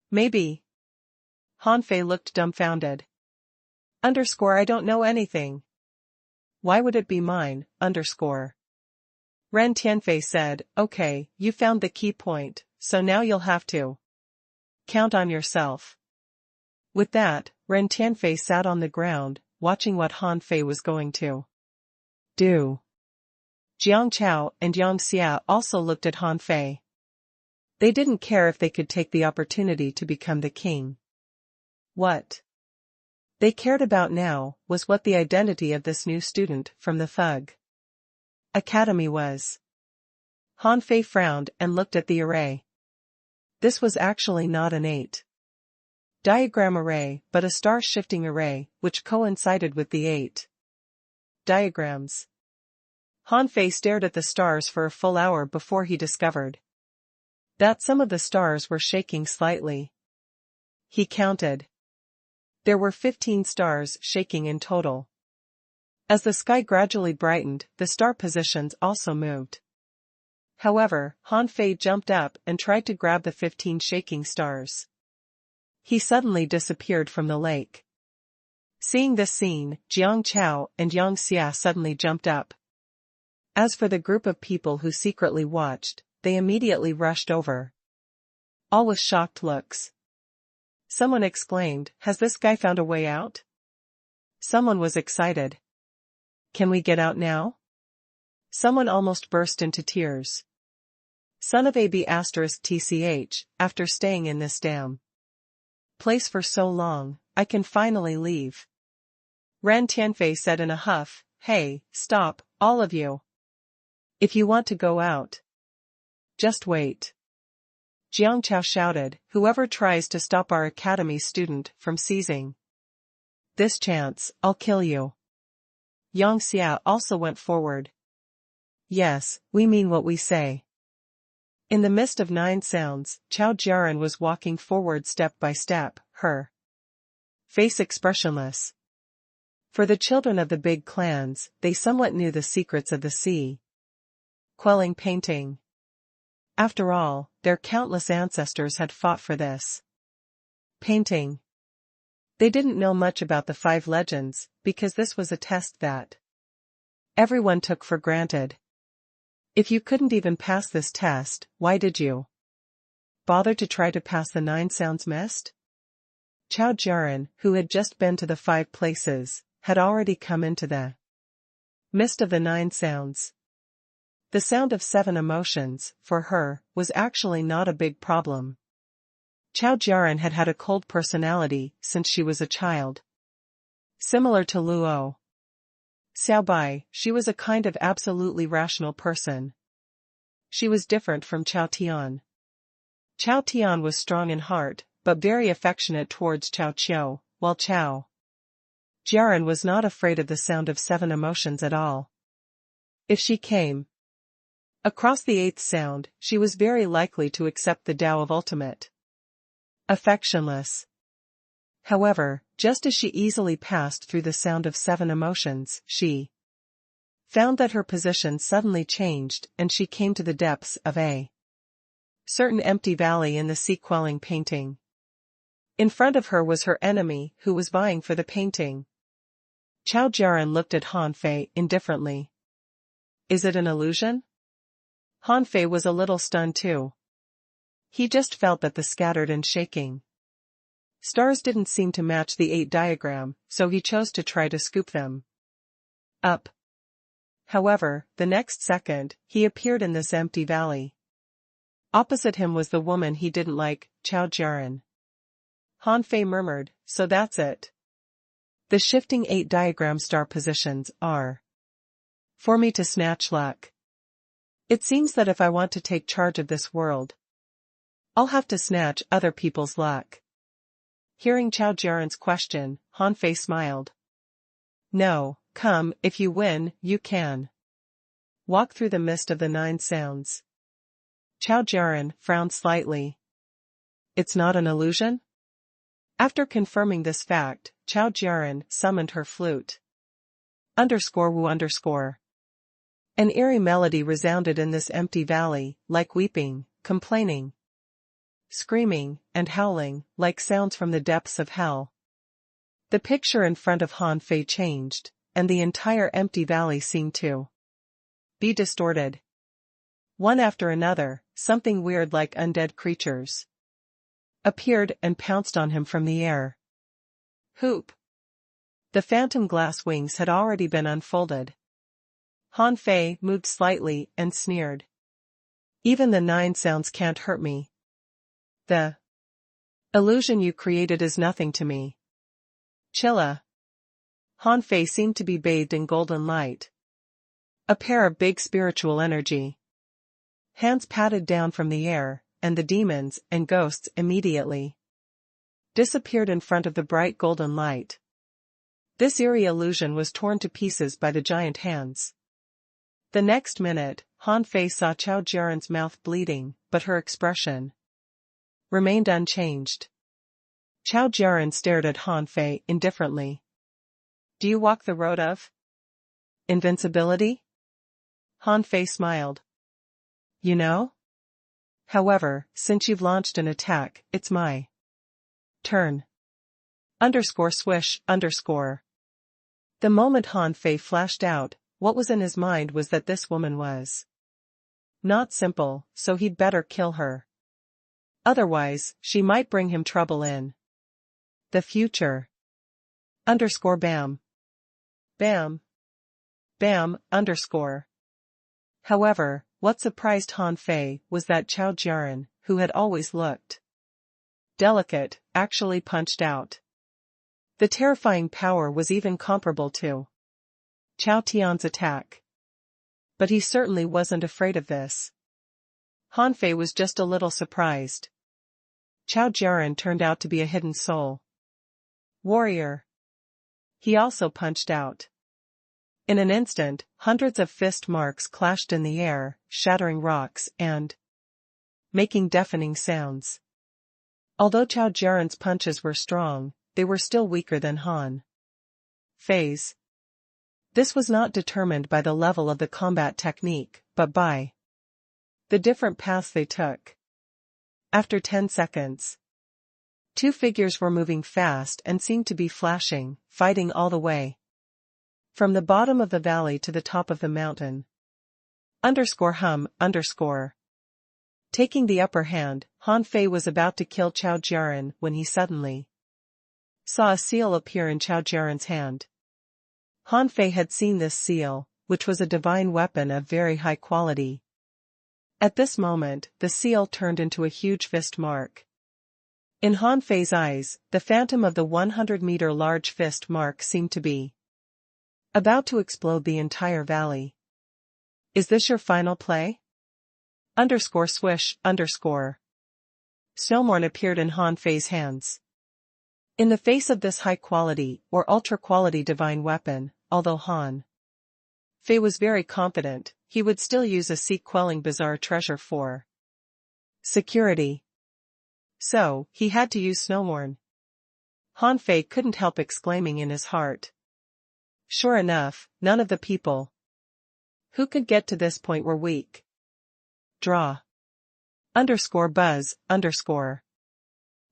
"Maybe." Han Fei looked dumbfounded. I don't know anything." "Why would it be mine, Ren Tianfei said, "Okay, you found the key point, so now you'll have to count on yourself." With that, Ren Tianfei sat on the ground, watching what Han Fei was going to do. Jiang Chao and Yang Xia also looked at Han Fei. They didn't care if they could take the opportunity to become the king. What they cared about now was what the identity of this new student from the Thug Academy was. Han Fei frowned and looked at the array. This was actually not an 8-diagram array but a star-shifting array, which coincided with the 8 diagrams. Han Fei stared at the stars for a full hour before he discovered that some of the stars were shaking slightly. He counted. There were 15 stars shaking in total. As the sky gradually brightened, the star positions also moved. However, Han Fei jumped up and tried to grab the 15 shaking stars. He suddenly disappeared from the lake. Seeing this scene, Jiang Chao and Yang Xia suddenly jumped up. As for the group of people who secretly watched, they immediately rushed over, all with shocked looks. Someone exclaimed, "Has this guy found a way out?" Someone was excited. "Can we get out now?" Someone almost burst into tears. Son of AB*TCH, after staying in this damn place for so long, I can finally leave. Ren Tianfei said in a huff, "Hey, stop, all of you. If you want to go out, just wait." Jiang Chao shouted, "Whoever tries to stop our academy student from seizing this chance, I'll kill you." Yang Xia also went forward. "Yes, we mean what we say." In the midst of 9 sounds, Chao Jiaran was walking forward step by step, her face expressionless. For the children of the big clans, they somewhat knew the secrets of the sea quelling painting. After all, their countless ancestors had fought for this painting. They didn't know much about the 5 legends, because this was a test that everyone took for granted. If you couldn't even pass this test, why did you bother to try to pass the 9 sounds mist? Chao Jiaran, who had just been to the 5 places, had already come into the mist of the 9 sounds. The sound of 7 emotions, for her, was actually not a big problem. Chao Jiaran had had a cold personality since she was a child. Similar to Luo Xiaobai, she was a kind of absolutely rational person. She was different from Chao Tian. Chao Tian was strong in heart, but very affectionate towards Chao Qiu, while Chao Jiaran was not afraid of the sound of 7 emotions at all. If she came across the 8th sound, she was very likely to accept the Tao of ultimate affectionless. However, just as she easily passed through the sound of 7 emotions, she found that her position suddenly changed and she came to the depths of a certain empty valley in the sea quelling painting. In front of her was her enemy who was vying for the painting. Chao Jiaran looked at Han Fei indifferently. Is it an illusion? Han Fei was a little stunned too. He just felt that the scattered and shaking stars didn't seem to match the 8 diagram, so he chose to try to scoop them up. However, the next second, he appeared in this empty valley. Opposite him was the woman he didn't like, Chao Jiaran. Han Fei murmured, so that's it. The shifting 8 diagram star positions are for me to snatch luck. It seems that if I want to take charge of this world, I'll have to snatch other people's luck. Hearing Chao Jiaran's question, Han Fei smiled. No, come, if you win, you can walk through the mist of the 9 sounds. Chao Jiaran frowned slightly. It's not an illusion? After confirming this fact, Chao Jiaran summoned her flute. _wu_. An eerie melody resounded in this empty valley, like weeping, complaining, screaming, and howling, like sounds from the depths of hell. The picture in front of Han Fei changed, and the entire empty valley seemed to be distorted. One after another, something weird like undead creatures appeared and pounced on him from the air. Hoop! The phantom glass wings had already been unfolded. Han Fei moved slightly and sneered. Even the 9 sounds can't hurt me. The illusion you created is nothing to me. Chilla. Han Fei seemed to be bathed in golden light. A pair of big spiritual energy hands patted down from the air, and the demons and ghosts immediately disappeared in front of the bright golden light. This eerie illusion was torn to pieces by the giant hands. The next minute, Han Fei saw Chao Jiaran's mouth bleeding, but her expression remained unchanged. Chao Jiaran stared at Han Fei indifferently. Do you walk the road of invincibility? Han Fei smiled. You know? However, since you've launched an attack, it's my turn. _swish_. The moment Han Fei flashed out, what was in his mind was that this woman was not simple, so he'd better kill her. Otherwise, she might bring him trouble in the future. _bam. Bam. Bam. However, what surprised Han Fei was that Chao Jiaran, who had always looked delicate, actually punched out. The terrifying power was even comparable to Chao Tian's attack. But he certainly wasn't afraid of this. Han Fei was just a little surprised. Chao Jiaran turned out to be a hidden soul warrior. He also punched out. In an instant, hundreds of fist marks clashed in the air, shattering rocks and making deafening sounds. Although Chao Jiaran's punches were strong, they were still weaker than Han Fei's. This was not determined by the level of the combat technique, but by the different paths they took. After 10 seconds, 2 figures were moving fast and seemed to be flashing, fighting all the way from the bottom of the valley to the top of the mountain. _hum_. Taking the upper hand, Han Fei was about to kill Chao Jiaran when he suddenly saw a seal appear in Chao Jiaran's hand. Han Fei had seen this seal, which was a divine weapon of very high quality. At this moment, the seal turned into a huge fist mark. In Han Fei's eyes, the phantom of the 100-meter large fist mark seemed to be about to explode the entire valley. Is this your final play? Swish. Snowmorn appeared in Han Fei's hands. In the face of this high-quality or ultra-quality divine weapon, although Han Fei was very confident, he would still use a sea-quelling bizarre treasure for security. So, he had to use Snowmorn. Han Fei couldn't help exclaiming in his heart. Sure enough, none of the people who could get to this point were weak. Draw. Buzz.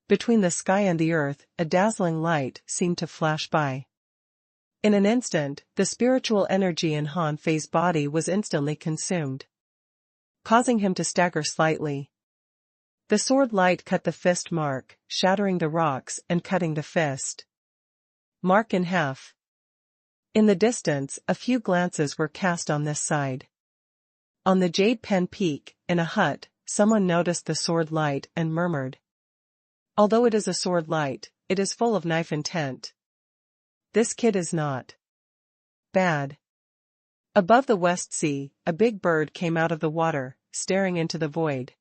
Between the sky and the earth, a dazzling light seemed to flash by. In an instant, the spiritual energy in Han Fei's body was instantly consumed, causing him to stagger slightly. The sword light cut the fist mark, shattering the rocks and cutting the fist mark in half. In the distance, a few glances were cast on this side. On the Jade Pen Peak, in a hut, someone noticed the sword light and murmured, although it is a sword light, it is full of knife intent. This kid is not bad. Above the West Sea, a big bird came out of the water, staring into the void.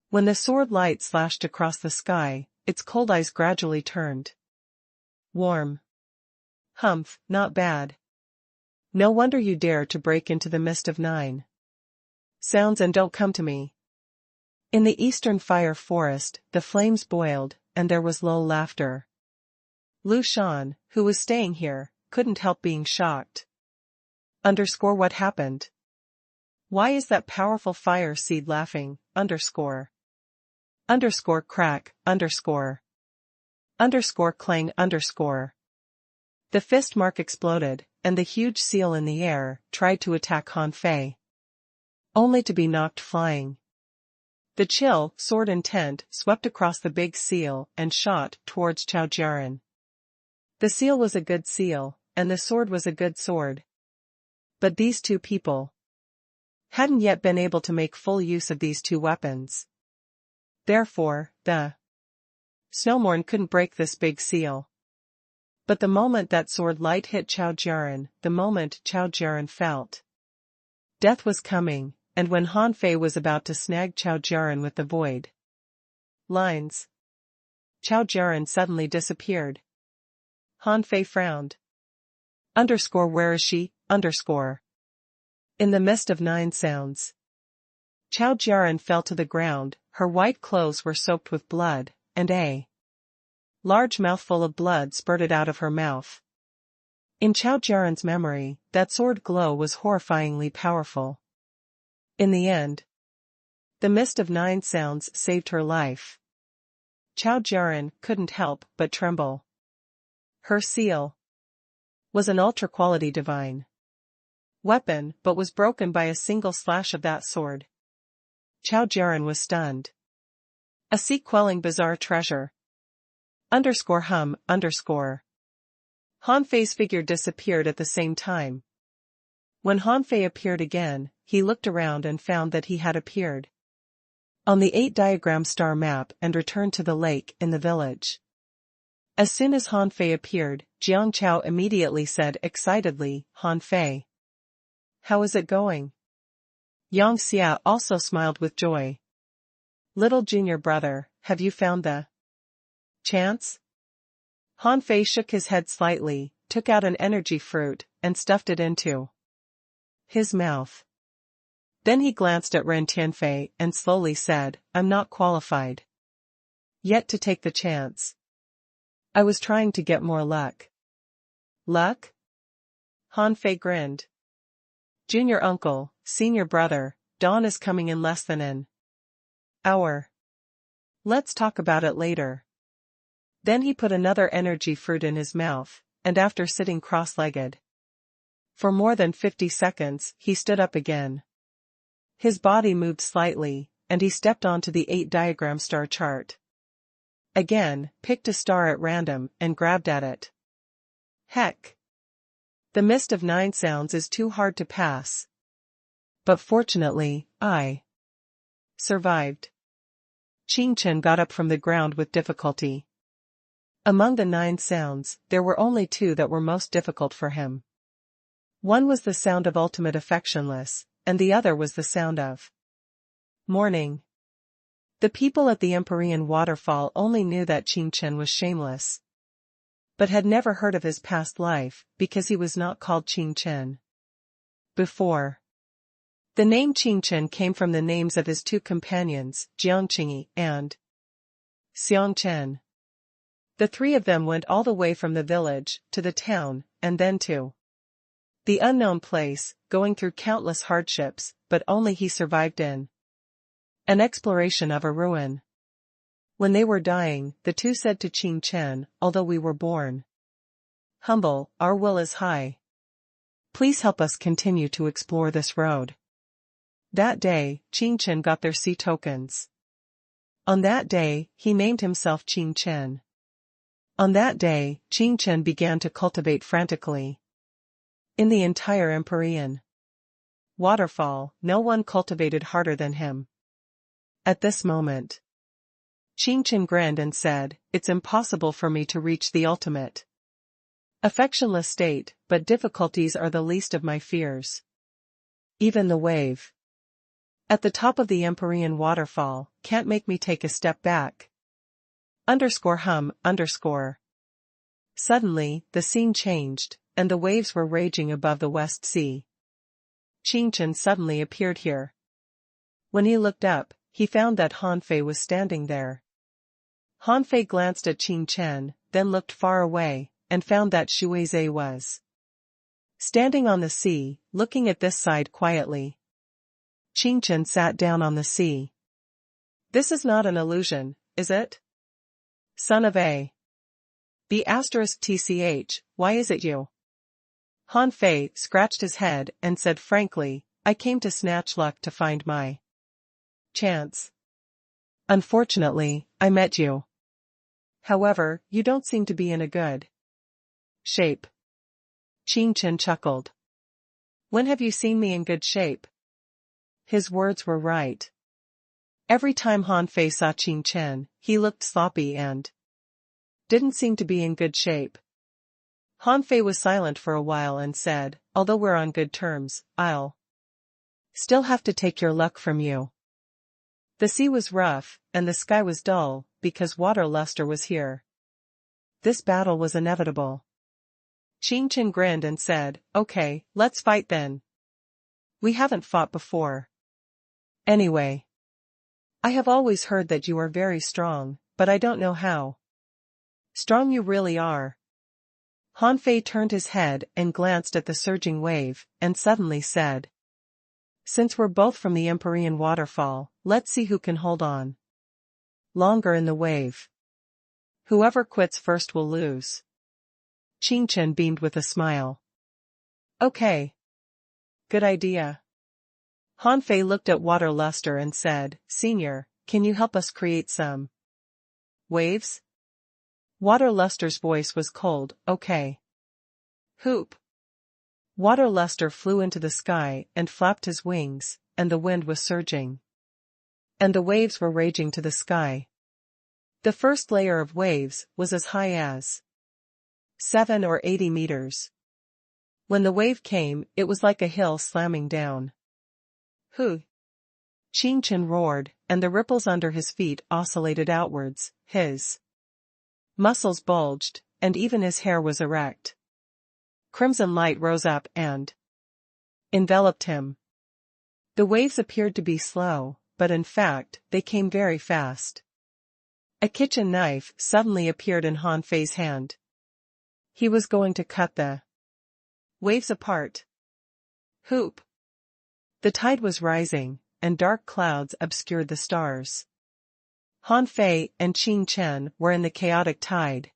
When the sword light slashed across the sky, its cold eyes gradually turned warm. Humph, not bad. No wonder you dare to break into the Mist of Nine Sounds and don't come to me. In the eastern fire forest, the flames boiled, and there was low laughter. Lu Shan, who was staying here, couldn't help being shocked. What happened? Why is that powerful fire seed laughing? Crack. Clang. The fist mark exploded, and the huge seal in the air tried to attack Han Fei, only to be knocked flying. The chill, sword intent, swept across the big seal and shot towards Chao Jiaran. The seal was a good seal, and the sword was a good sword. But these two people hadn't yet been able to make full use of these two weapons. Therefore, the Snowmorn couldn't break this big seal. But the moment that sword light hit Chao Jiaran, the moment Chao Jiaran felt death was coming, and when Han Fei was about to snag Chao Jiaran with the void lines, Chao Jiaran suddenly disappeared. Han Fei frowned. Where is she? In the Mist of Nine Sounds. Chao Jiaran fell to the ground, her white clothes were soaked with blood, and a large mouthful of blood spurted out of her mouth. In Chao Jiaran's memory, that sword glow was horrifyingly powerful. In the end, the Mist of Nine Sounds saved her life. Chao Jiaran couldn't help but tremble. Her seal was an ultra-quality divine weapon, but was broken by a single slash of that sword. Chao Jiaran was stunned. A sea-quelling bizarre treasure. Han Fei's figure disappeared at the same time. When Han Fei appeared again, he looked around and found that he had appeared on the 8-diagram star map and returned to the lake in the village. As soon as Han Fei appeared, Jiang Chao immediately said excitedly, Han Fei, how is it going? Yang Xia also smiled with joy. Little junior brother, have you found the chance? Han Fei shook his head slightly, took out an energy fruit, and stuffed it into his mouth. Then he glanced at Ren Tianfei and slowly said, I'm not qualified yet to take the chance. I was trying to get more luck. Luck? Han Fei grinned. Junior uncle, senior brother, Dawn is coming in less than an hour. Let's talk about it later. Then he put another energy fruit in his mouth, and after sitting cross-legged for more than 50 seconds, he stood up again. His body moved slightly, and he stepped onto the 8-diagram star chart. Again, picked a star at random and grabbed at it. Heck! The mist of 9 sounds is too hard to pass. But fortunately, I survived. Qingchen got up from the ground with difficulty. Among the 9 sounds, there were only 2 that were most difficult for him. One was the sound of ultimate affectionless, and the other was the sound of mourning. The people at the Empyrean waterfall only knew that Qingchen was shameless, but had never heard of his past life, because he was not called Qingchen before. The name Qingchen came from the names of his 2 companions, Jiangqing and Xiangchen. The 3 of them went all the way from the village, to the town, and then to the unknown place, going through countless hardships, but only he survived in an exploration of a ruin. When they were dying, the 2 said to Qingchen, although we were born humble, our will is high. Please help us continue to explore this road. That day, Qingchen got their sea tokens. On that day, he named himself Qingchen. On that day, Qingchen began to cultivate frantically. In the entire Empyrean waterfall, no one cultivated harder than him. At this moment, Qingchen grinned and said, "It's impossible for me to reach the ultimate affectionless state, but difficulties are the least of my fears. Even the wave at the top of the Empyrean waterfall can't make me take a step back." _hum_. Suddenly, the scene changed, and the waves were raging above the West Sea. Qingchen suddenly appeared here. When he looked up, he found that Hanfei was standing there. Hanfei glanced at Qingchen, then looked far away, and found that Shuizhe was standing on the sea, looking at this side quietly. Qingchen sat down on the sea. "This is not an illusion, is it? Son of a B*tch, why is it you?" Hanfei scratched his head and said frankly, "I came to snatch luck to find my chance. Unfortunately, I met you. However, you don't seem to be in a good shape." Qingchen chuckled. "When have you seen me in good shape?" His words were right. Every time Hanfei saw Qingchen, he looked sloppy and didn't seem to be in good shape. Hanfei was silent for a while and said, "Although we're on good terms, I'll still have to take your luck from you." The sea was rough, and the sky was dull, because water luster was here. This battle was inevitable. Qingchen grinned and said, "Okay, let's fight then. We haven't fought before. Anyway, I have always heard that you are very strong, but I don't know how strong you really are." Hanfei turned his head and glanced at the surging wave, and suddenly said, "Since we're both from the Empyrean waterfall, let's see who can hold on longer in the wave. Whoever quits first will lose." Qingchen beamed with a smile. "Okay. Good idea." Hanfei looked at water luster and said, "Senior, can you help us create some waves?" Water luster's voice was cold, "Okay." Hoop. Water luster flew into the sky and flapped his wings, and the wind was surging. And the waves were raging to the sky. The first layer of waves was as high as 7 or 80 meters. When the wave came, it was like a hill slamming down. "Hoo!" Qingchen roared, and the ripples under his feet oscillated outwards, his muscles bulged, and even his hair was erect. Crimson light rose up and enveloped him. The waves appeared to be slow, but in fact, they came very fast. A kitchen knife suddenly appeared in Hanfei's hand. He was going to cut the waves apart. Hoop! The tide was rising, and dark clouds obscured the stars. Hanfei and Qingchen were in the chaotic tide.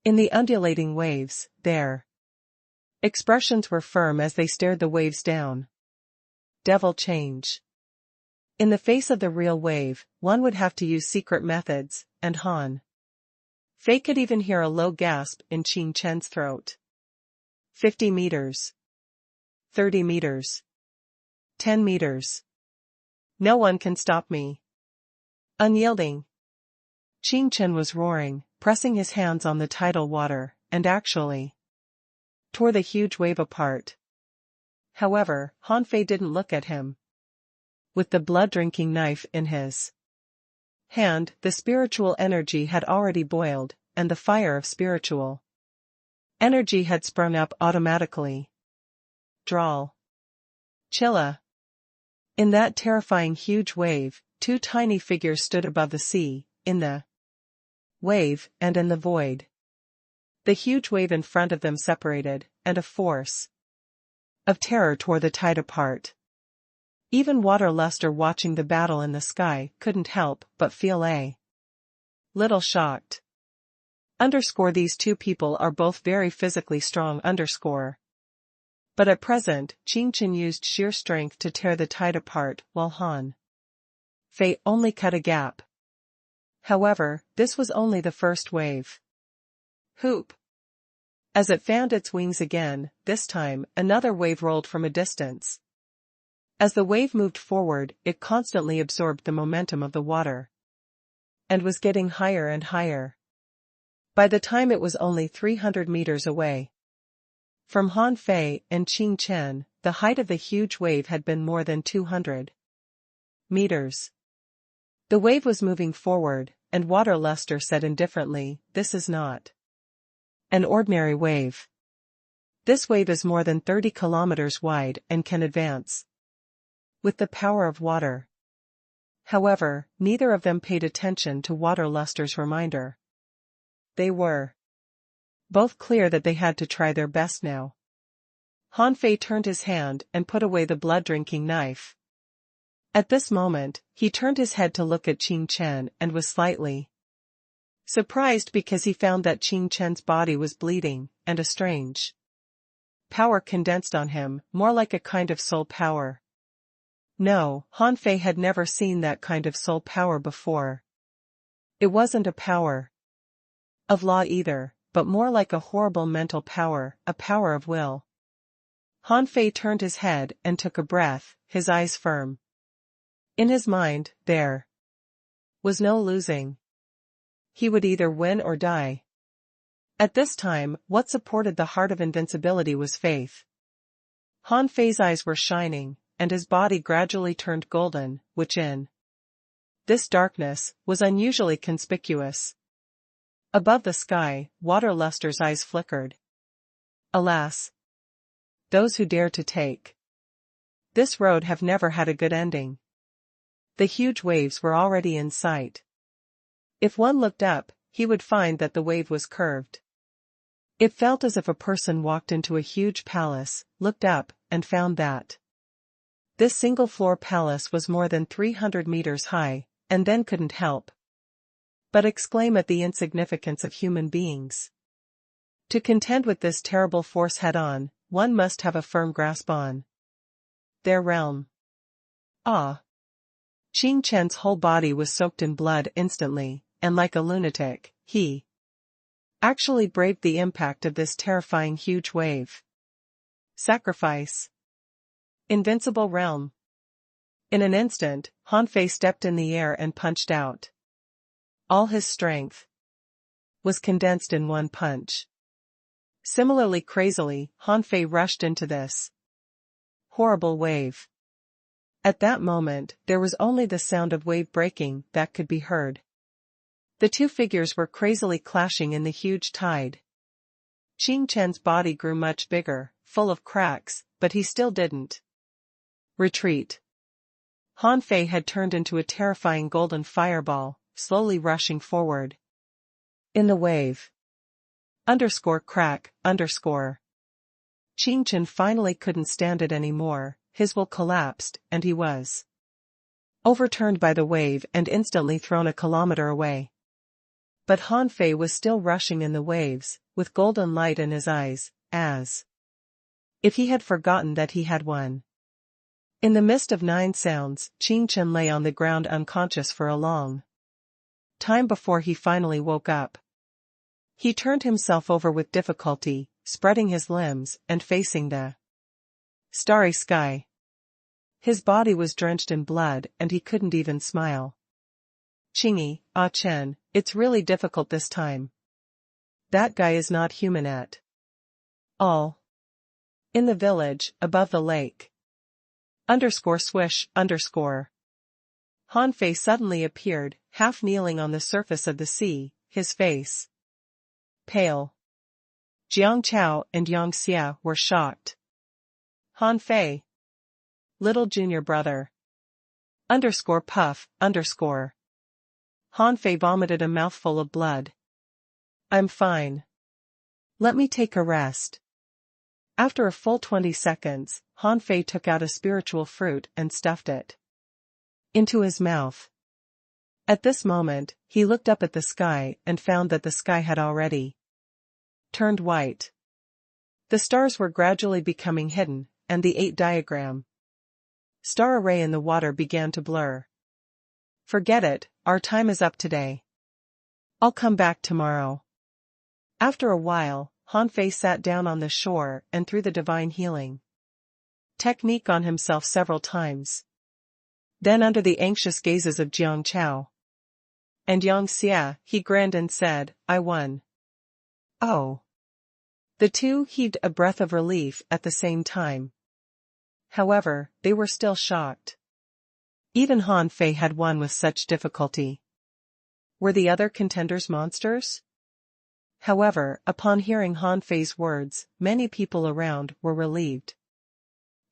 In the undulating waves, their expressions were firm as they stared the waves down. Devil change. In the face of the real wave, one would have to use secret methods, and Fei could even hear a low gasp in Qingchen's throat. 50 meters. 30 meters. 10 meters. No one can stop me. Unyielding. Qingchen was roaring, pressing his hands on the tidal water, and actually tore the huge wave apart. However, Hanfei didn't look at him. With the blood-drinking knife in his hand, the spiritual energy had already boiled, and the fire of spiritual energy had sprung up automatically. Drawl. Chilla. In that terrifying huge wave, two tiny figures stood above the sea, in the wave and in the void. The huge wave in front of them separated, and a force of terror tore the tide apart. Even Waterluster, watching the battle in the sky, couldn't help but feel a little shocked. These two people are both very physically strong. But at present, Qingchen used sheer strength to tear the tide apart, while Han Fei only cut a gap. However, this was only the first wave. Hoop. As it fanned its wings again, this time, another wave rolled from a distance. As the wave moved forward, it constantly absorbed the momentum of the water, and was getting higher and higher. By the time it was only 300 meters away from Han Fei and Qingchen, the height of the huge wave had been more than 200 meters. The wave was moving forward, and Waterluster said indifferently, "This is not an ordinary wave. This wave is more than 30 kilometers wide and can advance with the power of water." However, neither of them paid attention to Waterluster's reminder. They were both clear that they had to try their best now. Han Fei turned his hand and put away the blood-drinking knife. At this moment, he turned his head to look at Qingchen and was slightly surprised because he found that Qingchen's body was bleeding, and a strange power condensed on him, more like a kind of soul power. No, Han Fei had never seen that kind of soul power before. It wasn't a power of law either, but more like a horrible mental power, a power of will. Han Fei turned his head and took a breath, his eyes firm. In his mind, there was no losing. He would either win or die. At this time, what supported the heart of invincibility was faith. Han Fei's eyes were shining, and his body gradually turned golden, which in this darkness was unusually conspicuous. Above the sky, Waterluster's eyes flickered. Alas! Those who dare to take this road have never had a good ending. The huge waves were already in sight. If one looked up, he would find that the wave was curved. It felt as if a person walked into a huge palace, looked up, and found that this single-floor palace was more than 300 meters high, and then couldn't help but exclaim at the insignificance of human beings. To contend with this terrible force head-on, one must have a firm grasp on their realm. Ah! Qingchen's whole body was soaked in blood instantly, and like a lunatic, he actually braved the impact of this terrifying huge wave. Sacrifice. Invincible realm. In an instant, Han Fei stepped in the air and punched out. All his strength was condensed in one punch. Similarly crazily, Han Fei rushed into this horrible wave. At that moment, there was only the sound of wave breaking that could be heard. The two figures were crazily clashing in the huge tide. Qingchen's body grew much bigger, full of cracks, but he still didn't retreat. Han Fei had turned into a terrifying golden fireball, slowly rushing forward. In the wave. Crack. Qingchen finally couldn't stand it anymore, his will collapsed, and he was overturned by the wave and instantly thrown a kilometer away. But Han Fei was still rushing in the waves, with golden light in his eyes, as if he had forgotten that he had won. In the midst of 9 sounds, Qingchen lay on the ground unconscious for a long time before he finally woke up. He turned himself over with difficulty, spreading his limbs and facing the starry sky. His body was drenched in blood and he couldn't even smile. Chingy, Ah Chen, it's really difficult this time. That guy is not human at all. In the village, above the lake. Swish. Han Fei suddenly appeared, half kneeling on the surface of the sea, his face pale. Jiang Chao and Yang Xia were shocked. Han Fei. Little junior brother. Puff. Han Fei vomited a mouthful of blood. I'm fine. Let me take a rest. After a full 20 seconds, Han Fei took out a spiritual fruit and stuffed it into his mouth. At this moment, he looked up at the sky and found that the sky had already turned white. The stars were gradually becoming hidden, and the 8-diagram star array in the water began to blur. Forget it, our time is up today. I'll come back tomorrow. After a while, Han Fei sat down on the shore and threw the divine healing technique on himself several times. Then under the anxious gazes of Jiang Chao and Yang Xia, he grinned and said, I won. Oh. The two heaved a breath of relief at the same time. However, they were still shocked. Even Han Fei had won with such difficulty. Were the other contenders monsters? However, upon hearing Han Fei's words, many people around were relieved.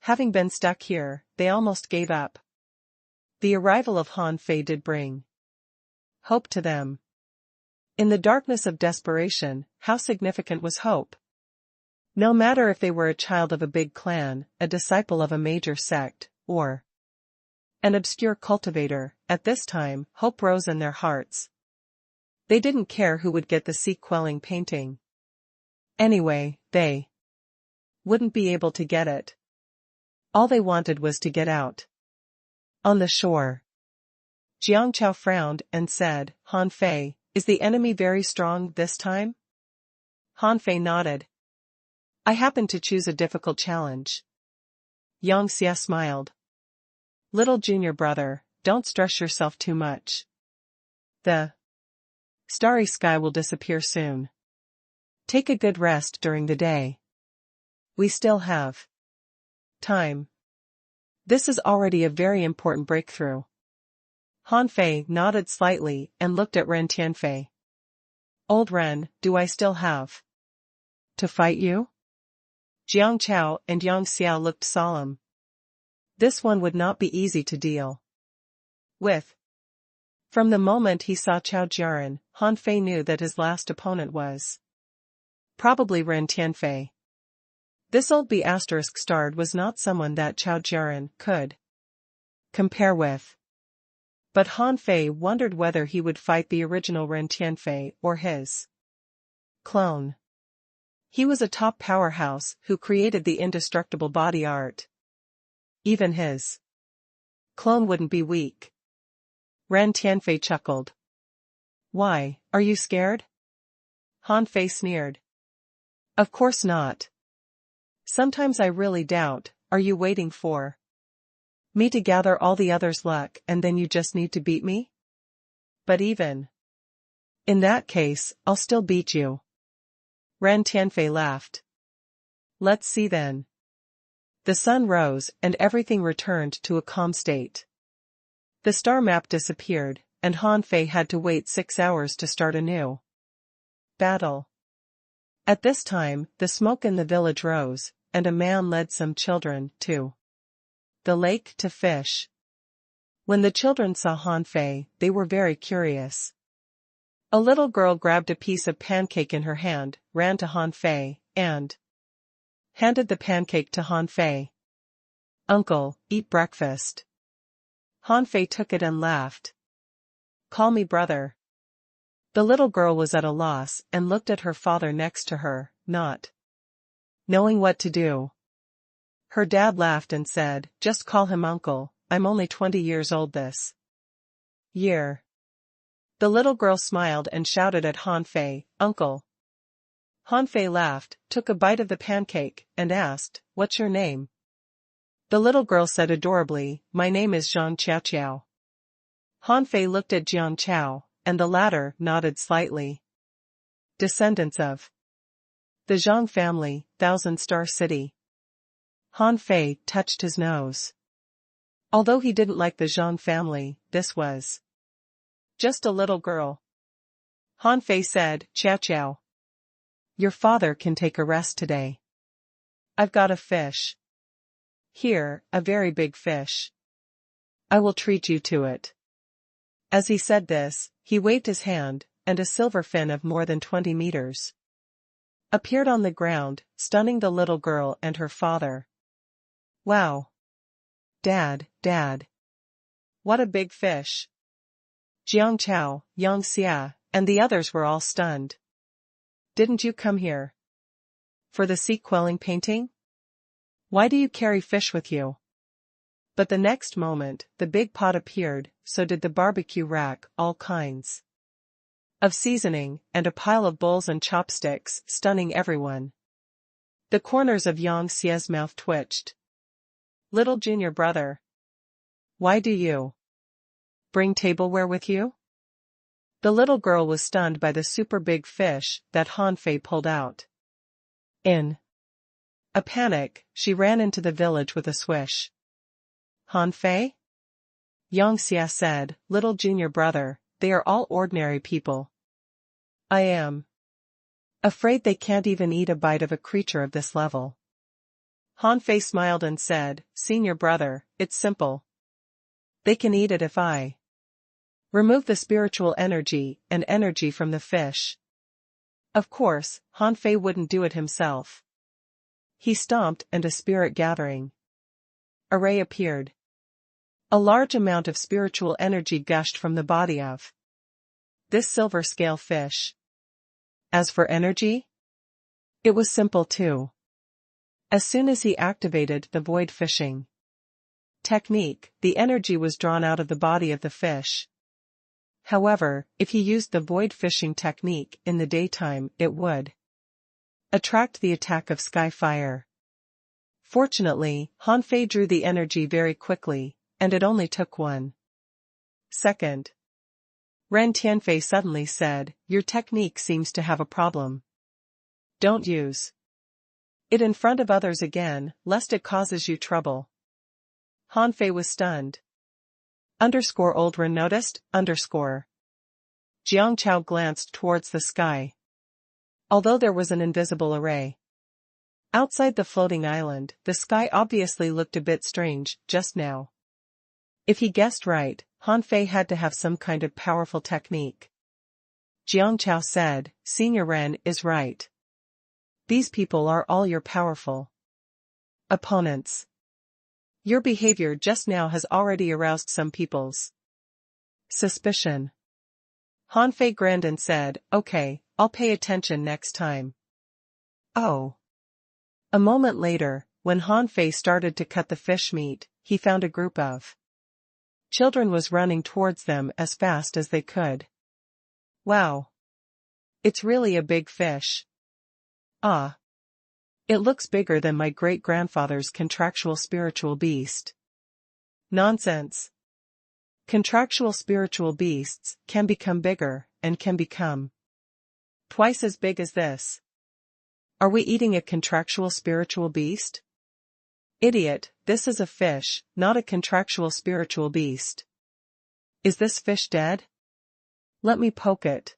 Having been stuck here, they almost gave up. The arrival of Han Fei did bring hope to them. In the darkness of desperation, how significant was hope? No matter if they were a child of a big clan, a disciple of a major sect, or an obscure cultivator, at this time, hope rose in their hearts. They didn't care who would get the sea-quelling painting. Anyway, they wouldn't be able to get it. All they wanted was to get out. On the shore, Jiang Chao frowned and said, Han Fei, is the enemy very strong this time? Han Fei nodded. I happened to choose a difficult challenge. Yang Xia smiled. Little junior brother, don't stress yourself too much. The starry sky will disappear soon. Take a good rest during the day. We still have time. This is already a very important breakthrough. Han Fei nodded slightly and looked at Ren Tianfei. Old Ren, do I still have to fight you? Jiang Chao and Yang Xia looked solemn. This one would not be easy to deal with. From the moment he saw Chao Jiaran, Han Fei knew that his last opponent was probably Ren Tianfei. This old B***starred was not someone that Chao Jiaran could compare with. But Han Fei wondered whether he would fight the original Ren Tianfei or his clone. He was a top powerhouse who created the indestructible body art. Even his clone wouldn't be weak. Ren Tianfei chuckled. Why, are you scared? Han Fei sneered. Of course not. Sometimes I really doubt, are you waiting for me to gather all the others' luck and then you just need to beat me? But even in that case, I'll still beat you. Ren Tianfei laughed. Let's see then. The sun rose and everything returned to a calm state. The star map disappeared, and Han Fei had to wait 6 hours to start a new battle. At this time, the smoke in the village rose, and a man led some children to the lake to fish. When the children saw Han Fei, they were very curious. A little girl grabbed a piece of pancake in her hand, ran to Han Fei, and handed the pancake to Han Fei. Uncle, eat breakfast. Han Fei took it and laughed. Call me brother. The little girl was at a loss and looked at her father next to her, not knowing what to do. Her dad laughed and said, just call him uncle, I'm only 20 years old this year. The little girl smiled and shouted at Han Fei, Uncle. Hanfei laughed, took a bite of the pancake, and asked, "What's your name?" The little girl said adorably, "My name is Zhang Qiao." Hanfei looked at Jiang Chao, and the latter nodded slightly. Descendants of the Zhang family, Thousand Star City. Hanfei touched his nose. Although he didn't like the Zhang family, this was just a little girl. Hanfei said, "Qiao. Your father can take a rest today. I've got a fish. Here, a very big fish. I will treat you to it." As he said this, he waved his hand, and a silver fin of more than 20 meters appeared on the ground, stunning the little girl and her father. "Wow. Dad. What a big fish." Jiang Chao, Yang Xia, and the others were all stunned. "Didn't you come here for the sea-quelling painting? Why do you carry fish with you?" But the next moment, the big pot appeared, so did the barbecue rack, all kinds of seasoning, and a pile of bowls and chopsticks, stunning everyone. The corners of Yang Xia's mouth twitched. "Little junior brother. Why do you bring tableware with you?" The little girl was stunned by the super big fish that Hanfei pulled out. In a panic, she ran into the village with a swish. "Hanfei?" Yang Xia said, "Little junior brother, they are all ordinary people. I am afraid they can't even eat a bite of a creature of this level." Hanfei smiled and said, "Senior brother, it's simple. They can eat it if I remove the spiritual energy and energy from the fish." Of course, Hanfei wouldn't do it himself. He stomped and a spirit gathering array appeared. A large amount of spiritual energy gushed from the body of this silver scale fish. As for energy, it was simple too. As soon as he activated the void fishing technique, the energy was drawn out of the body of the fish. However, if he used the void fishing technique in the daytime, it would attract the attack of sky fire. Fortunately, Hanfei drew the energy very quickly, and it only took 1 second. Ren Tianfei suddenly said, "Your technique seems to have a problem. Don't use it in front of others again, lest it causes you trouble." Hanfei was stunned. Old Ren noticed, Jiang Chao glanced towards the sky. Although there was an invisible array outside the floating island, the sky obviously looked a bit strange just now. If he guessed right, Hanfei had to have some kind of powerful technique. Jiang Chao said, "Senior Ren is right. These people are all your powerful opponents. Your behavior just now has already aroused some people's suspicion." Hanfei grinned and said, "Okay, I'll pay attention next time." Oh. A moment later, when Hanfei started to cut the fish meat, he found a group of children was running towards them as fast as they could. "Wow. It's really a big fish. Ah. It looks bigger than my great-grandfather's contractual spiritual beast." "Nonsense. Contractual spiritual beasts can become bigger, and can become twice as big as this. Are we eating a contractual spiritual beast?" "Idiot, this is a fish, not a contractual spiritual beast. Is this fish dead? Let me poke it."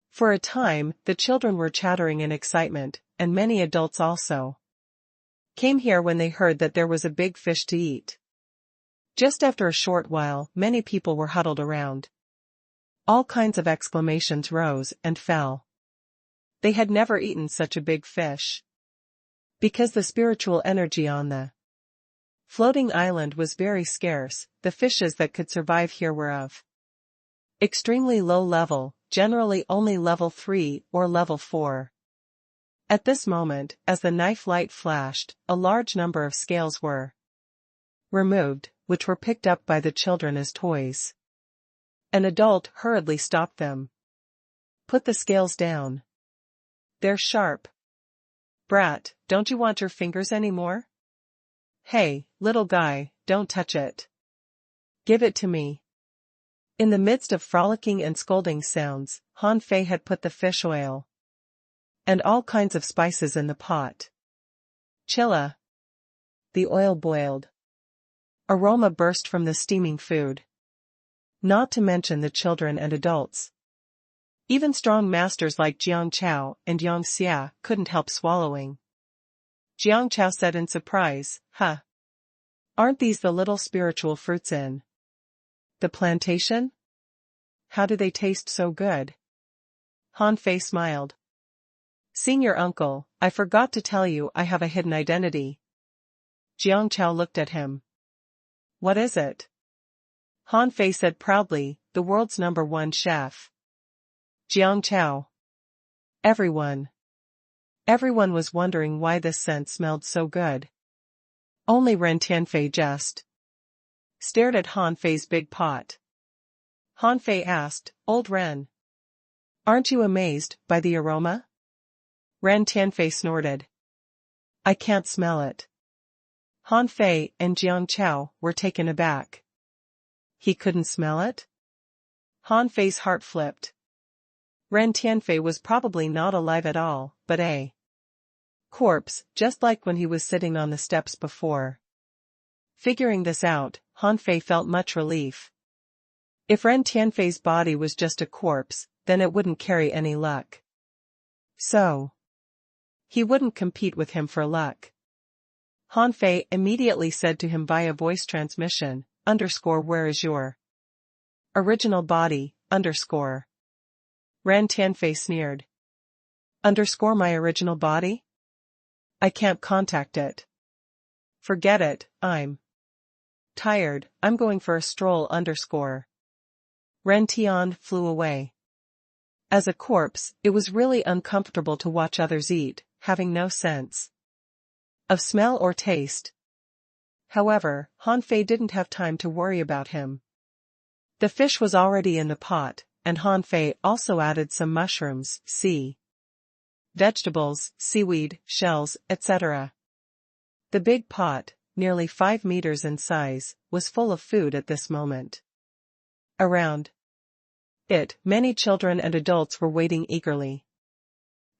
For a time, the children were chattering in excitement, and many adults also came here when they heard that there was a big fish to eat. Just after a short while, many people were huddled around. All kinds of exclamations rose and fell. They had never eaten such a big fish. Because the spiritual energy on the floating island was very scarce, the fishes that could survive here were of extremely low level, generally only level 3 or level 4. At this moment, as the knife light flashed, a large number of scales were removed, which were picked up by the children as toys. An adult hurriedly stopped them. "Put the scales down." They're sharp. Brat, don't you want your fingers anymore? Hey, little guy, don't touch it. Give it to me. In the midst of frolicking and scolding sounds, Han Fei had put the fish oil and all kinds of spices in the pot. Chilla. The oil boiled. Aroma burst from the steaming food. Not to mention the children and adults. Even strong masters like Jiang Chao and Yang Xia couldn't help swallowing. Jiang Chao said in surprise, "Huh. Aren't these the little spiritual fruits in the plantation? How do they taste so good?" Han Fei smiled. "Senior uncle, I forgot to tell you I have a hidden identity." Jiang Chao looked at him. "What is it?" Han Fei said proudly, "The world's #1 chef." Jiang Chao. Everyone was wondering why this scent smelled so good. Only Ren Tianfei just stared at Han Fei's big pot. Han Fei asked, "Old Ren, aren't you amazed by the aroma?" Ren Tianfei snorted. "I can't smell it." Han Fei and Jiang Chao were taken aback. He couldn't smell it? Han Fei's heart flipped. Ren Tianfei was probably not alive at all, but a corpse, just like when he was sitting on the steps before. Figuring this out, Han Fei felt much relief. If Ren Tianfei's body was just a corpse, then it wouldn't carry any luck. So he wouldn't compete with him for luck. Han Fei immediately said to him via voice transmission, "Where is your original body, _" Ren Tianfei sneered. "My original body? I can't contact it. Forget it, I'm tired, I'm going for a stroll, _" Ren Tian flew away. As a corpse, it was really uncomfortable to watch others eat, having no sense of smell or taste. However, Han Fei didn't have time to worry about him. The fish was already in the pot, and Han Fei also added some mushrooms, sea vegetables, seaweed, shells, etc. The big pot, nearly 5 meters in size, was full of food at this moment. Around it, many children and adults were waiting eagerly.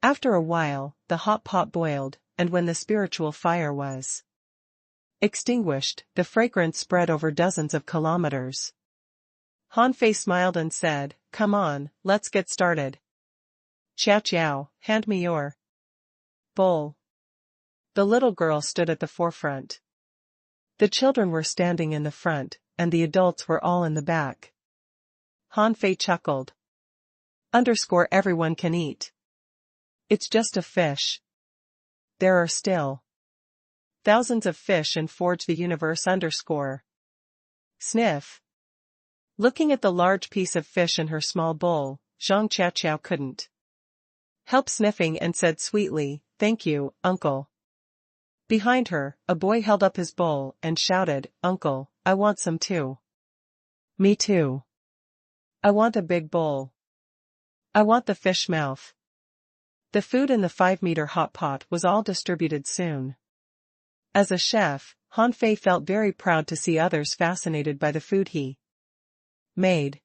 After a while, the hot pot boiled, and when the spiritual fire was extinguished, the fragrance spread over dozens of kilometers. Han Fei smiled and said, "Come on, let's get started. Xiao Qiao, hand me your bowl." The little girl stood at the forefront. The children were standing in the front, and the adults were all in the back. Han Fei chuckled. Everyone can eat. It's just a fish. There are still thousands of fish in Forge the Universe _. Sniff. Looking at the large piece of fish in her small bowl, Zhang Qiao couldn't help sniffing and said sweetly, "Thank you, uncle." Behind her, a boy held up his bowl and shouted, "Uncle, I want some too." "Me too. I want a big bowl. I want the fish mouth." The food in the 5-meter hot pot was all distributed soon. As a chef, Han Fei felt very proud to see others fascinated by the food he made.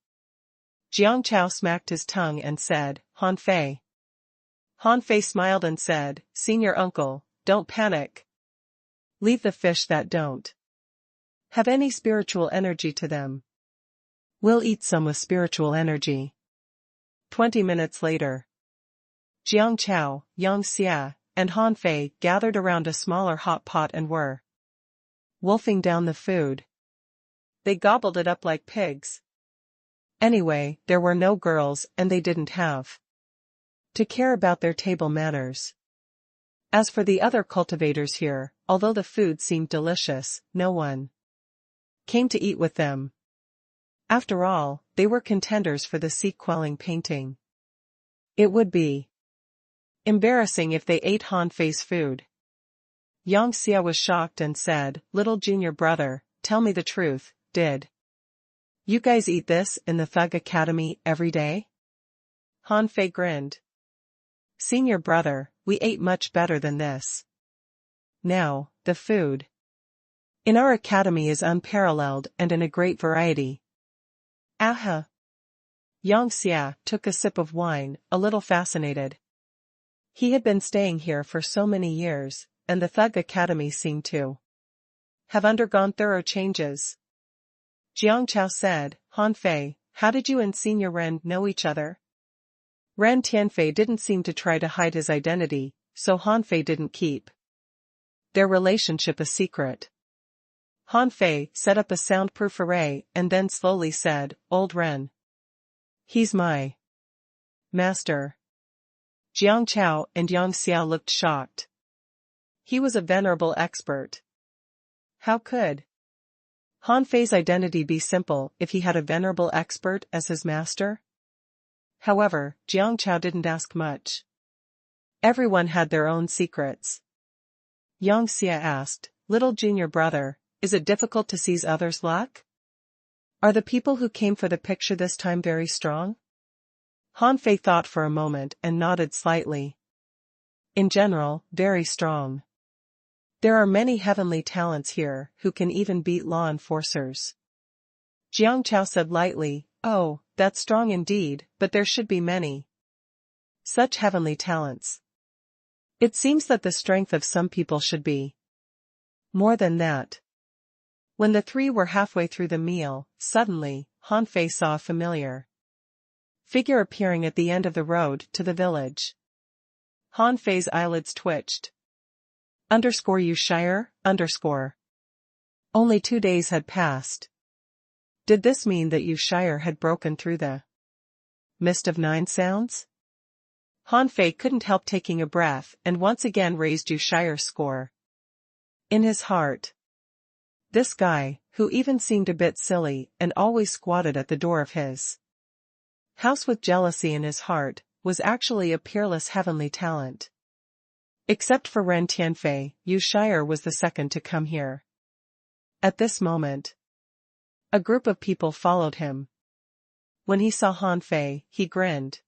Jiang Chao smacked his tongue and said, "Han Fei." Han Fei smiled and said, "Senior uncle, don't panic. Leave the fish that don't have any spiritual energy to them. We'll eat some with spiritual energy." 20 minutes later, Jiang Chao, Yang Xia, and Han Fei gathered around a smaller hot pot and were wolfing down the food. They gobbled it up like pigs. Anyway, there were no girls and they didn't have to care about their table manners. As for the other cultivators here, although the food seemed delicious, no one came to eat with them. After all, they were contenders for the sea-quelling painting. It would be embarrassing if they ate Han Fei's food. Yang Xia was shocked and said, "Little junior brother, tell me the truth, did you guys eat this in the Thug Academy every day?" Han Fei grinned. Senior brother, we ate much better than this. Now, the food in our academy is unparalleled and in a great variety. Aha! Yang Xia took a sip of wine, a little fascinated. He had been staying here for so many years, and the Thug Academy seemed to have undergone thorough changes. Jiang Chao said, Han Fei, how did you and Senior Ren know each other? Ren Tianfei didn't seem to try to hide his identity, so Han Fei didn't keep their relationship a secret. Han Fei set up a soundproof array and then slowly said, Old Ren. He's my master. Jiang Chao and Yang Xia looked shocked. He was a venerable expert. How could Han Fei's identity be simple if he had a venerable expert as his master? However, Jiang Chao didn't ask much. Everyone had their own secrets. Yang Xia asked, Little junior brother, is it difficult to seize others' luck? Are the people who came for the picture this time very strong? Han Fei thought for a moment and nodded slightly. In general, very strong. There are many heavenly talents here who can even beat law enforcers. Jiang Chao said lightly, Oh, that's strong indeed, but there should be many such heavenly talents. It seems that the strength of some people should be more than that. When the three were halfway through the meal, suddenly, Han Fei saw a familiar figure appearing at the end of the road to the village. Han Fei's eyelids twitched. _you Shire, _. Only 2 days had passed. Did this mean that Yu Shire had broken through the mist of 9 sounds? Han Fei couldn't help taking a breath and once again raised Yu Shire's score. In his heart, this guy, who even seemed a bit silly and always squatted at the door of his house with jealousy in his heart, was actually a peerless heavenly talent. Except for Ren Tianfei, Yu Shire was the second to come here. At this moment, a group of people followed him. When he saw Han Fei, he grinned.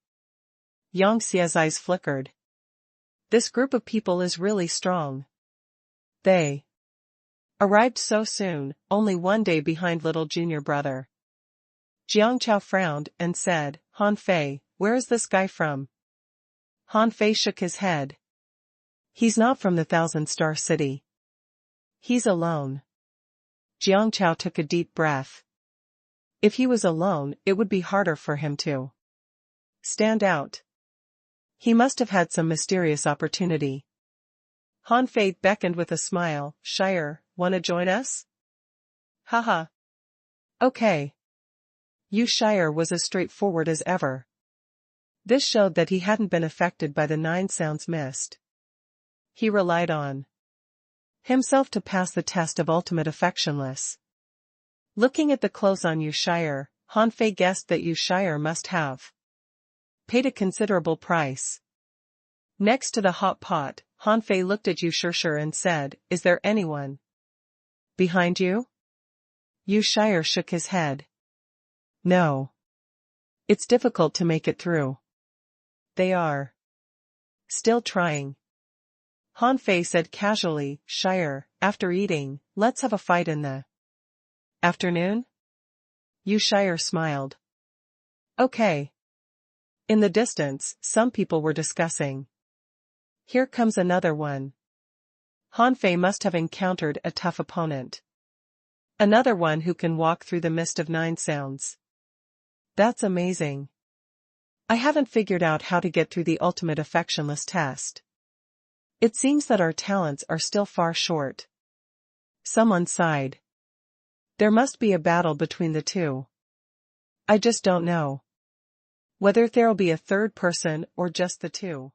Yang Xia's eyes flickered. This group of people is really strong. They arrived so soon, only 1 day behind little junior brother. Jiang Chao frowned and said, Han Fei, where is this guy from? Han Fei shook his head. He's not from the 1,000-star city. He's alone. Jiang Chao took a deep breath. If he was alone, it would be harder for him to stand out. He must have had some mysterious opportunity. Han Fei beckoned with a smile, Shire, wanna join us? Haha. Okay. Yu Shire was as straightforward as ever. This showed that he hadn't been affected by the 9 sounds mist. He relied on himself to pass the test of ultimate affectionless. Looking at the clothes on Yu Shire, Han Fei guessed that Yu Shire must have paid a considerable price. Next to the hot pot, Han Fei looked at Yu Shire and said, Is there anyone behind you? Yu Shire shook his head. No. It's difficult to make it through. They are still trying. Han Fei said casually, Shire, after eating, let's have a fight in the afternoon? Yu Shire smiled. Okay. In the distance, some people were discussing. Here comes another one. Han Fei must have encountered a tough opponent. Another one who can walk through the mist of 9 sounds. That's amazing. I haven't figured out how to get through the ultimate affectionless test. It seems that our talents are still far short. Someone sighed. There must be a battle between the two. I just don't know whether there'll be a third person or just the two.